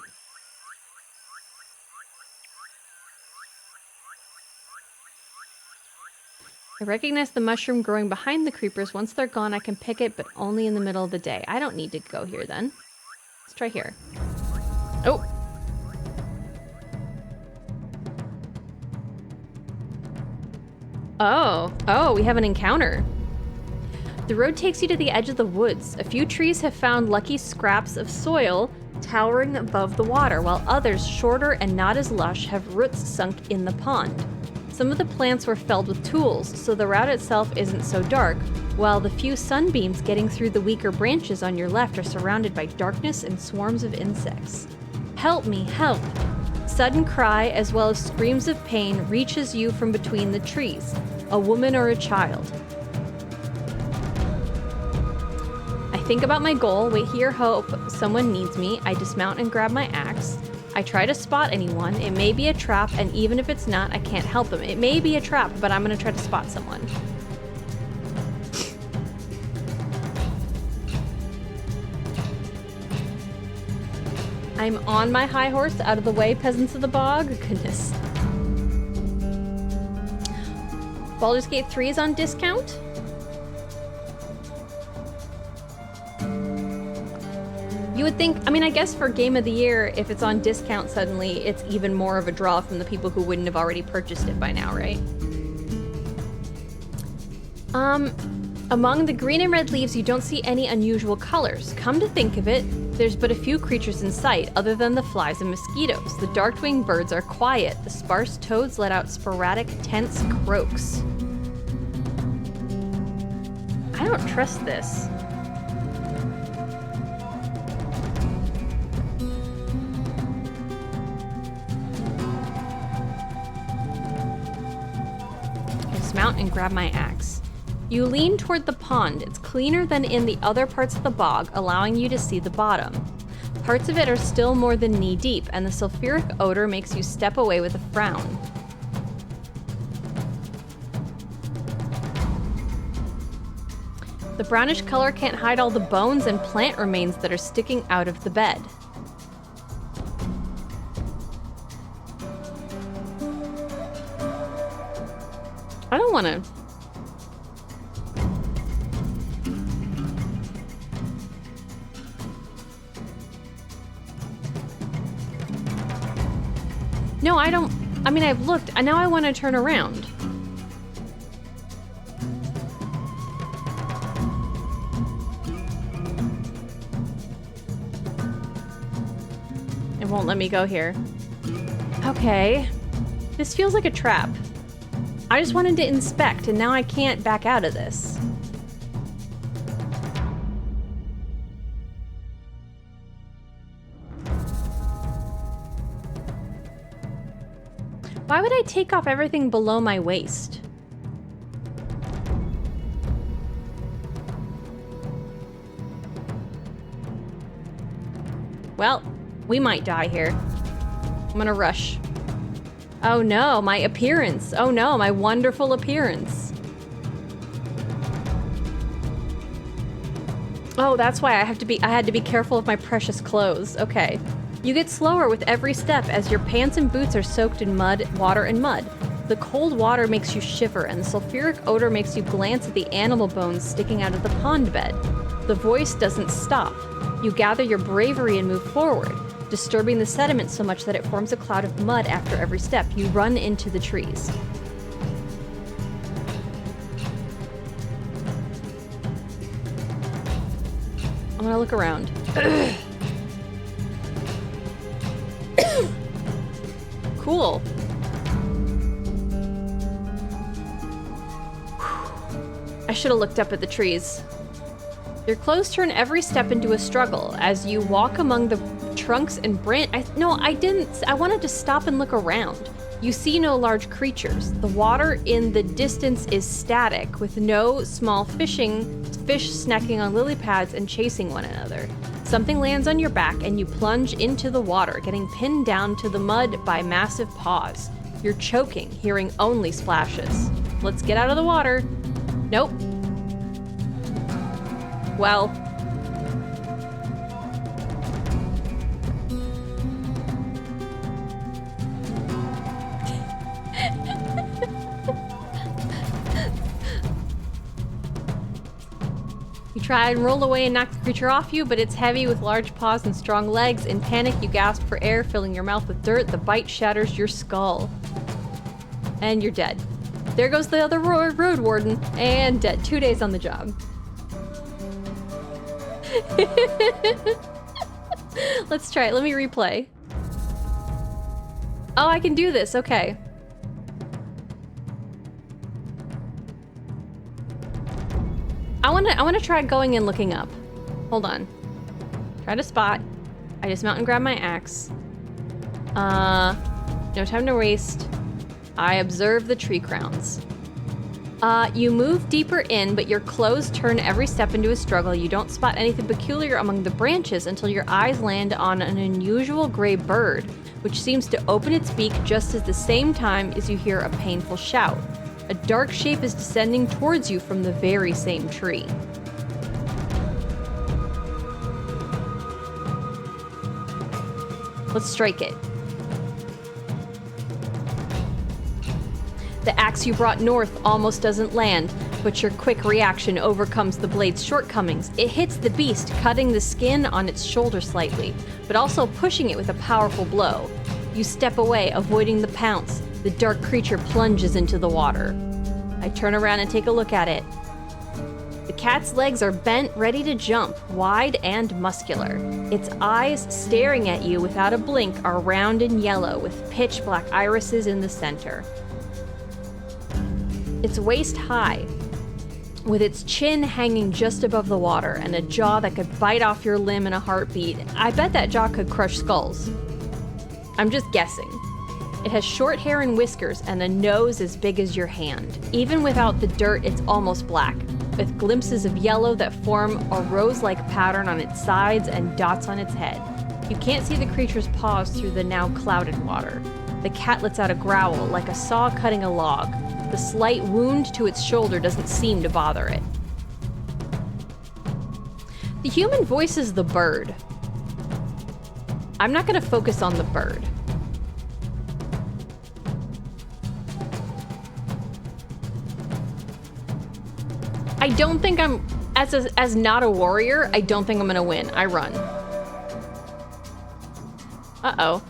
I recognize the mushroom growing behind the creepers. Once they're gone, I can pick it, but only in the middle of the day. I don't need to go here then. Let's try here. Oh! Oh, we have an encounter. The road takes you to the edge of the woods. A few trees have found lucky scraps of soil towering above the water, while others, shorter and not as lush, have roots sunk in the pond. Some of the plants were felled with tools, so the route itself isn't so dark, while the few sunbeams getting through the weaker branches on your left are surrounded by darkness and swarms of insects. Help me, help! Sudden cry, as well as screams of pain, reaches you from between the trees. A woman or a child. I think about my goal, wait here, hope someone needs me. I dismount and grab my axe. I try to spot anyone. It may be a trap, and even if it's not, I can't help them. It may be a trap, but I'm gonna try to spot someone. I'm on my high horse, out of the way, peasants of the bog. Goodness. Baldur's Gate 3 is on discount. You would think, I mean, I guess for Game of the Year, if it's on discount suddenly, it's even more of a draw from the people who wouldn't have already purchased it by now, right? Among the green and red leaves, you don't see any unusual colors. Come to think of it, there's but a few creatures in sight, other than the flies and mosquitoes. The dark-winged birds are quiet. The sparse toads let out sporadic, tense croaks. I don't trust this. Dismount and grab my axe. You lean toward the pond. It's cleaner than in the other parts of the bog, allowing you to see the bottom. Parts of it are still more than knee-deep, and the sulfuric odor makes you step away with a frown. The brownish color can't hide all the bones and plant remains that are sticking out of the bed. I don't want to... No, I don't... I mean, I've looked, and now I want to turn around. It won't let me go here. Okay. This feels like a trap. I just wanted to inspect, and now I can't back out of this. Why would I take off everything below my waist? Well, we might die here. I'm gonna rush. Oh no, my appearance. Oh no, my wonderful appearance. Oh, that's why I had to be careful of my precious clothes. Okay. You get slower with every step as your pants and boots are soaked in mud, water, and mud. The cold water makes you shiver, and the sulfuric odor makes you glance at the animal bones sticking out of the pond bed. The voice doesn't stop. You gather your bravery and move forward, disturbing the sediment so much that it forms a cloud of mud after every step. You run into the trees. I'm gonna look around. Cool. I should have looked up at the trees. Your clothes turn every step into a struggle as you walk among the trunks and No, I didn't. I wanted to stop and look around. You see no large creatures. The water in the distance is static, with no small fish snacking on lily pads and chasing one another. Something lands on your back and you plunge into the water, getting pinned down to the mud by massive paws. You're choking, hearing only splashes. Let's get out of the water. Nope. Well. You try and roll away and knock the creature off you, but it's heavy with large paws and strong legs. In panic, you gasp for air, filling your mouth with dirt. The bite shatters your skull. And you're dead. There goes the other Roadwarden, and dead. 2 days on the job. Let's try it. Let me replay. Oh, I can do this. Okay. I wanna try going and looking up. Hold on. Try to spot. I dismount and grab my axe. No time to waste. I observe the tree crowns. You move deeper in, but your clothes turn every step into a struggle. You don't spot anything peculiar among the branches until your eyes land on an unusual gray bird, which seems to open its beak just at the same time as you hear a painful shout. A dark shape is descending towards you from the very same tree. Let's strike it. The axe you brought north almost doesn't land, but your quick reaction overcomes the blade's shortcomings. It hits the beast, cutting the skin on its shoulder slightly, but also pushing it with a powerful blow. You step away, avoiding the pounce. The dark creature plunges into the water. I turn around and take a look at it. The cat's legs are bent, ready to jump, wide and muscular. Its eyes, staring at you without a blink, are round and yellow with pitch black irises in the center. It's waist high, with its chin hanging just above the water and a jaw that could bite off your limb in a heartbeat. I bet that jaw could crush skulls. I'm just guessing. It has short hair and whiskers and a nose as big as your hand. Even without the dirt, it's almost black, with glimpses of yellow that form a rose-like pattern on its sides and dots on its head. You can't see the creature's paws through the now clouded water. The cat lets out a growl, like a saw cutting a log. The slight wound to its shoulder doesn't seem to bother it. The human voices the bird. I'm not going to focus on the bird. I don't think I'm, as not a warrior, I don't think I'm gonna win. I run. Uh-oh.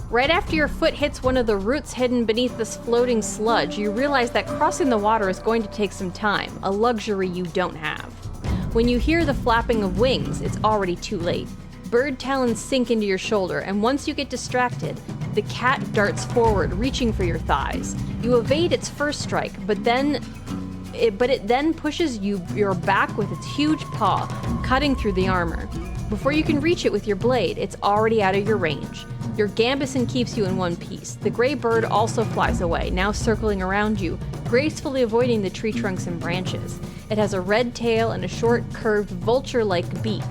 Right after your foot hits one of the roots hidden beneath this floating sludge, you realize that crossing the water is going to take some time, a luxury you don't have. When you hear the flapping of wings, it's already too late. Bird talons sink into your shoulder, and once you get distracted, the cat darts forward, reaching for your thighs. You evade its first strike, but it then pushes your back with its huge paw, cutting through the armor. Before you can reach it with your blade, it's already out of your range. Your gambeson keeps you in one piece. The gray bird also flies away, now circling around you, gracefully avoiding the tree trunks and branches. It has a red tail and a short, curved, vulture-like beak.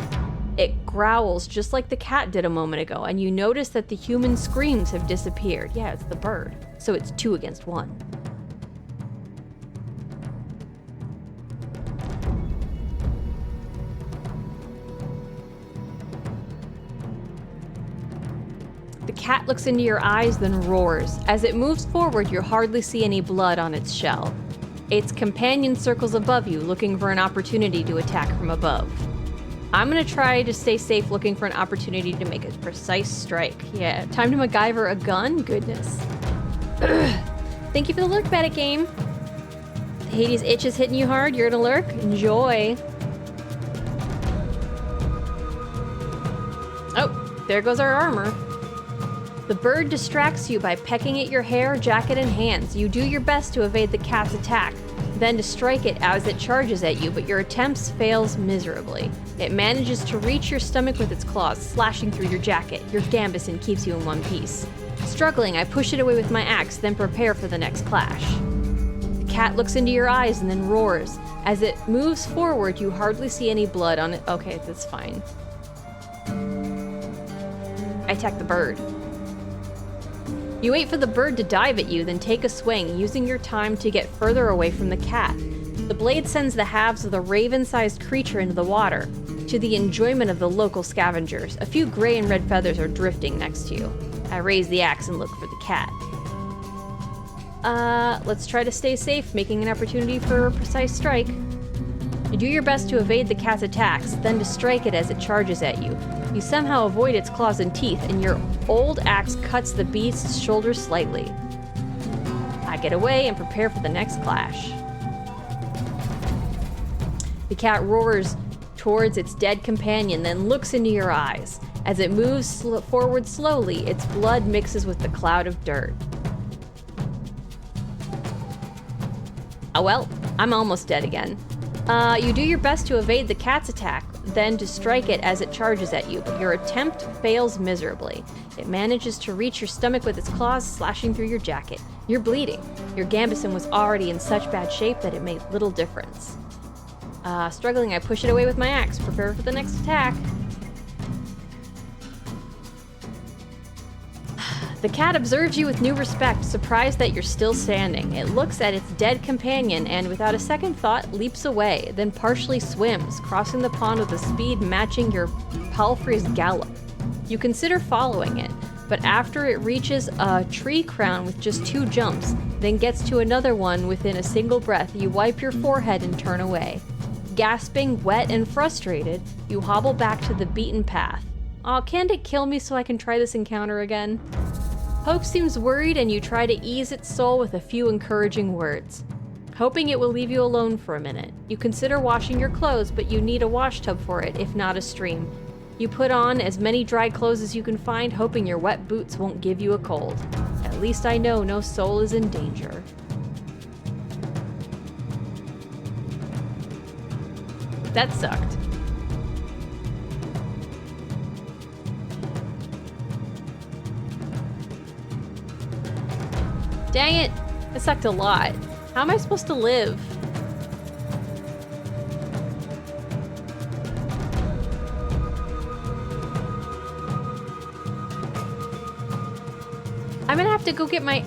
It growls just like the cat did a moment ago, and you notice that the human screams have disappeared. Yeah, it's the bird, so it's 2 against 1. The cat looks into your eyes, then roars. As it moves forward, you hardly see any blood on its shell. Its companion circles above you, looking for an opportunity to attack from above. I'm gonna try to stay safe, looking for an opportunity to make a precise strike. Yeah, time to MacGyver a gun? Goodness. Thank you for the lurk, Bandit Game. The Hades itch is hitting you hard. You're gonna lurk? Enjoy. Oh, there goes our armor. The bird distracts you by pecking at your hair, jacket, and hands. You do your best to evade the cat's attack, then to strike it as it charges at you, but your attempts fails miserably. It manages to reach your stomach with its claws, slashing through your jacket. Your gambeson keeps you in one piece. Struggling, I push it away with my axe, then prepare for the next clash. The cat looks into your eyes and then roars. As it moves forward, you hardly see any blood on it. Okay, that's fine. I attack the bird. You wait for the bird to dive at you, then take a swing, using your time to get further away from the cat. The blade sends the halves of the raven-sized creature into the water, to the enjoyment of the local scavengers. A few gray and red feathers are drifting next to you. I raise the axe and look for the cat. Let's try to stay safe, making an opportunity for a precise strike. You do your best to evade the cat's attacks, then to strike it as it charges at you. You somehow avoid its claws and teeth, and your old axe cuts the beast's shoulder slightly. I get away and prepare for the next clash. The cat roars towards its dead companion, then looks into your eyes. As it moves forward slowly, its blood mixes with the cloud of dirt. Oh well, I'm almost dead again. You do your best to evade the cat's attack, then to strike it as it charges at you, but your attempt fails miserably. It manages to reach your stomach with its claws, slashing through your jacket. You're bleeding. Your gambeson was already in such bad shape that it made little difference. Struggling, I push it away with my axe, prepare for the next attack. The cat observes you with new respect, surprised that you're still standing. It looks at its dead companion and, without a second thought, leaps away, then partially swims, crossing the pond with a speed matching your palfrey's gallop. You consider following it, but after it reaches a tree crown with just 2 jumps, then gets to another one within a single breath, you wipe your forehead and turn away. Gasping, wet, and frustrated, you hobble back to the beaten path. Aw, can't it kill me so I can try this encounter again? Hope seems worried and you try to ease its soul with a few encouraging words. Hoping it will leave you alone for a minute. You consider washing your clothes, but you need a wash tub for it, if not a stream. You put on as many dry clothes as you can find, hoping your wet boots won't give you a cold. At least I know no soul is in danger. That sucked. Dang it! That sucked a lot. How am I supposed to live? I'm gonna have to go get my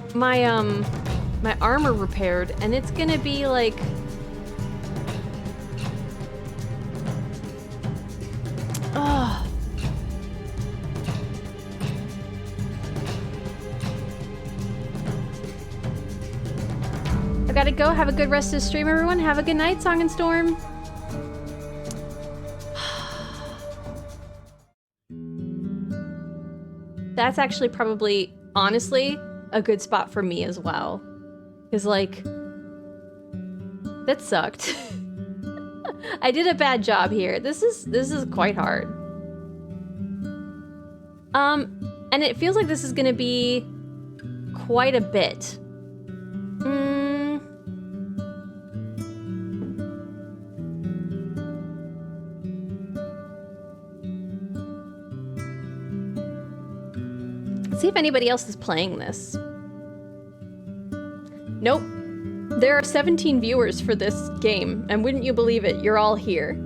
armor repaired, and it's gonna be like... Ugh. I gotta go. Have a good rest of the stream, everyone. Have a good night, Song and Storm. That's actually probably, honestly, a good spot for me as well. Because, like, that sucked. I did a bad job here. This is quite hard. And it feels like this is gonna be quite a bit. See if anybody else is playing this. Nope. There are 17 viewers for this game, and wouldn't you believe it, you're all here.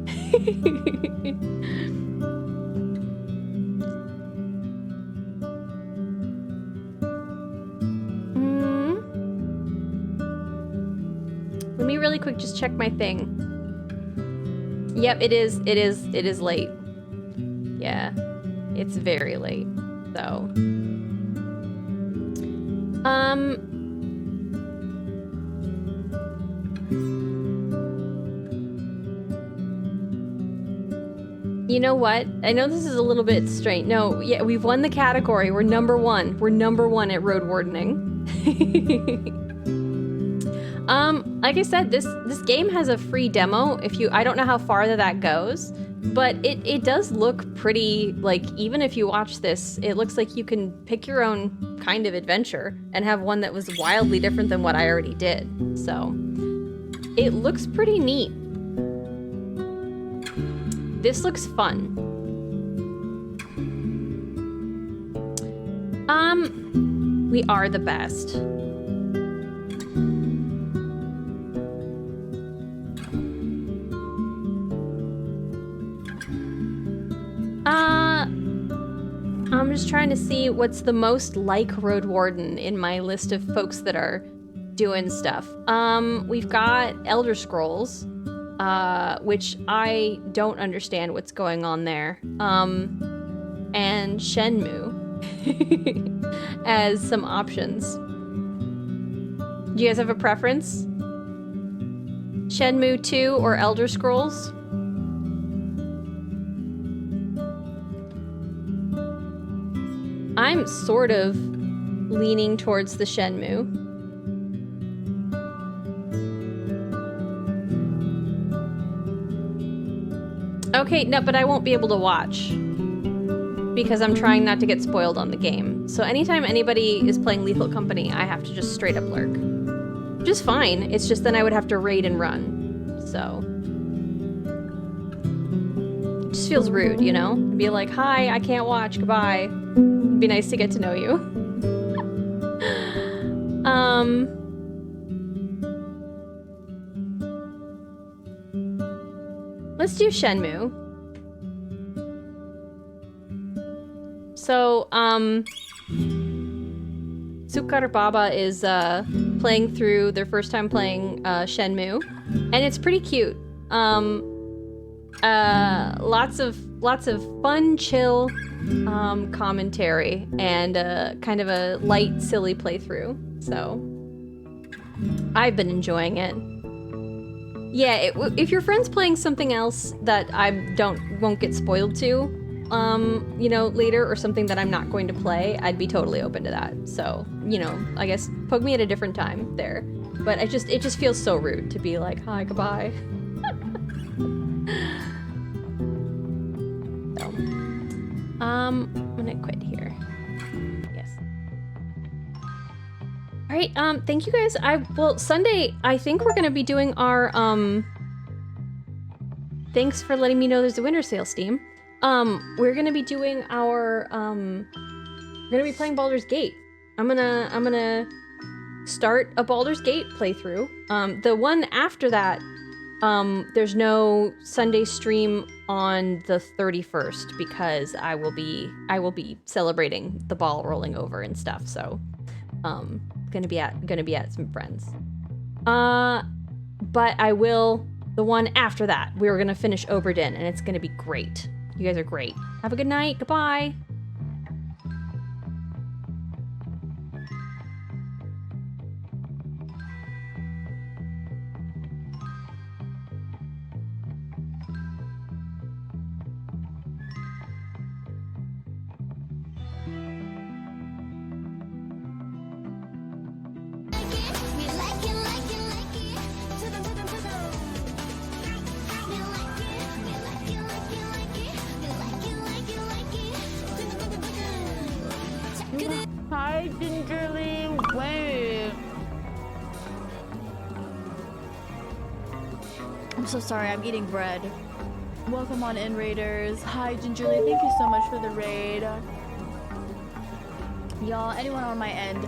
Let me really quick just check my thing. Yep, it is late. Yeah, it's very late, so. You know what? I know this is a little bit strange. No, yeah, we've won the category. We're number 1. We're number 1 at Roadwardening. Like I said, this game has a free demo. I don't know how far that goes, but it does look pretty, like, even if you watch this, it looks like you can pick your own kind of adventure and have one that was wildly different than what I already did. So, it looks pretty neat. This looks fun. We are the best. I'm just trying to see what's the most like Roadwarden in my list of folks that are doing stuff. We've got Elder Scrolls, which I don't understand what's going on there. And Shenmue as some options. Do you guys have a preference? Shenmue 2 or Elder Scrolls? I'm sort of leaning towards the Shenmue. Okay, no, but I won't be able to watch because I'm trying not to get spoiled on the game. So anytime anybody is playing Lethal Company, I have to just straight up lurk. Which is fine, it's just then I would have to raid and run. So. It just feels rude, you know? It'd be like, hi, I can't watch, goodbye. It'd be nice to get to know you. Let's do Shenmue. So, Sukar Baba is playing through their first time playing Shenmue, and it's pretty cute. lots of fun, chill commentary and kind of a light, silly playthrough. So I've been enjoying it. Yeah, if your friend's playing something else that I won't get spoiled to, you know, later, or something that I'm not going to play, I'd be totally open to that. So, you know, I guess poke me at a different time there. But it just feels so rude to be like, hi, goodbye. So, I'm gonna quit here. Yes. All right. Thank you guys. Well, Sunday, I think we're gonna be doing our Thanks for letting me know there's a winter sale, Steam. We're gonna be doing our we're gonna be playing Baldur's Gate. I'm gonna start a Baldur's Gate playthrough. The one after that, there's no Sunday stream on the 31st because I will be celebrating the ball rolling over and stuff. So, gonna be at some friends. But I will, the one after that, we're gonna finish Oberdin, and it's gonna be great. You guys are great. Have a good night. Goodbye. Hi, Gingerly. Wait. I'm so sorry. I'm eating bread. Welcome on in, Raiders. Hi, Gingerly. Thank you so much for the raid. Y'all, anyone on my end,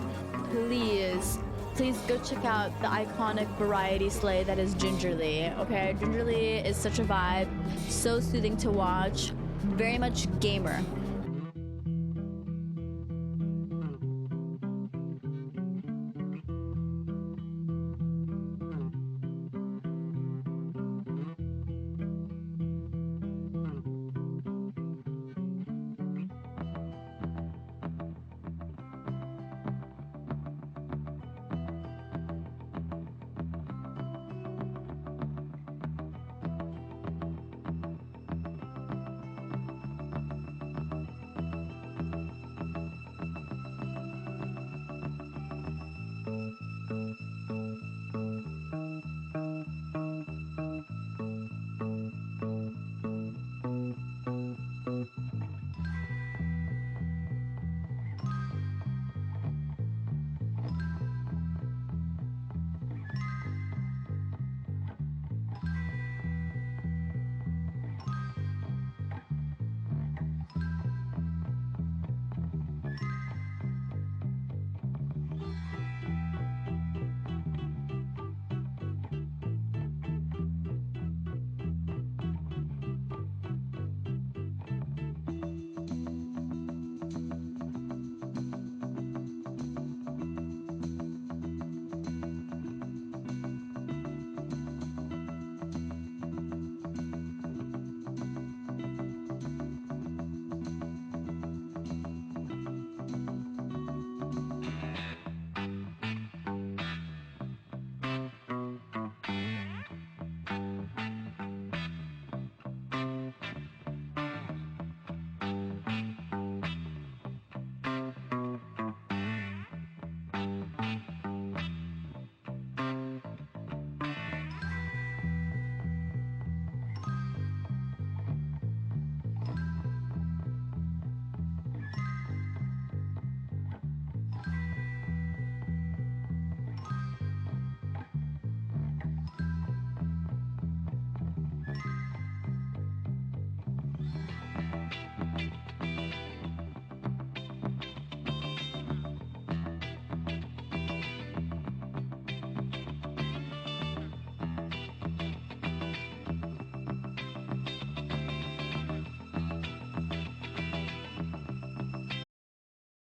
please go check out the iconic variety slay that is Gingerly. Okay, Gingerly is such a vibe, so soothing to watch, very much gamer.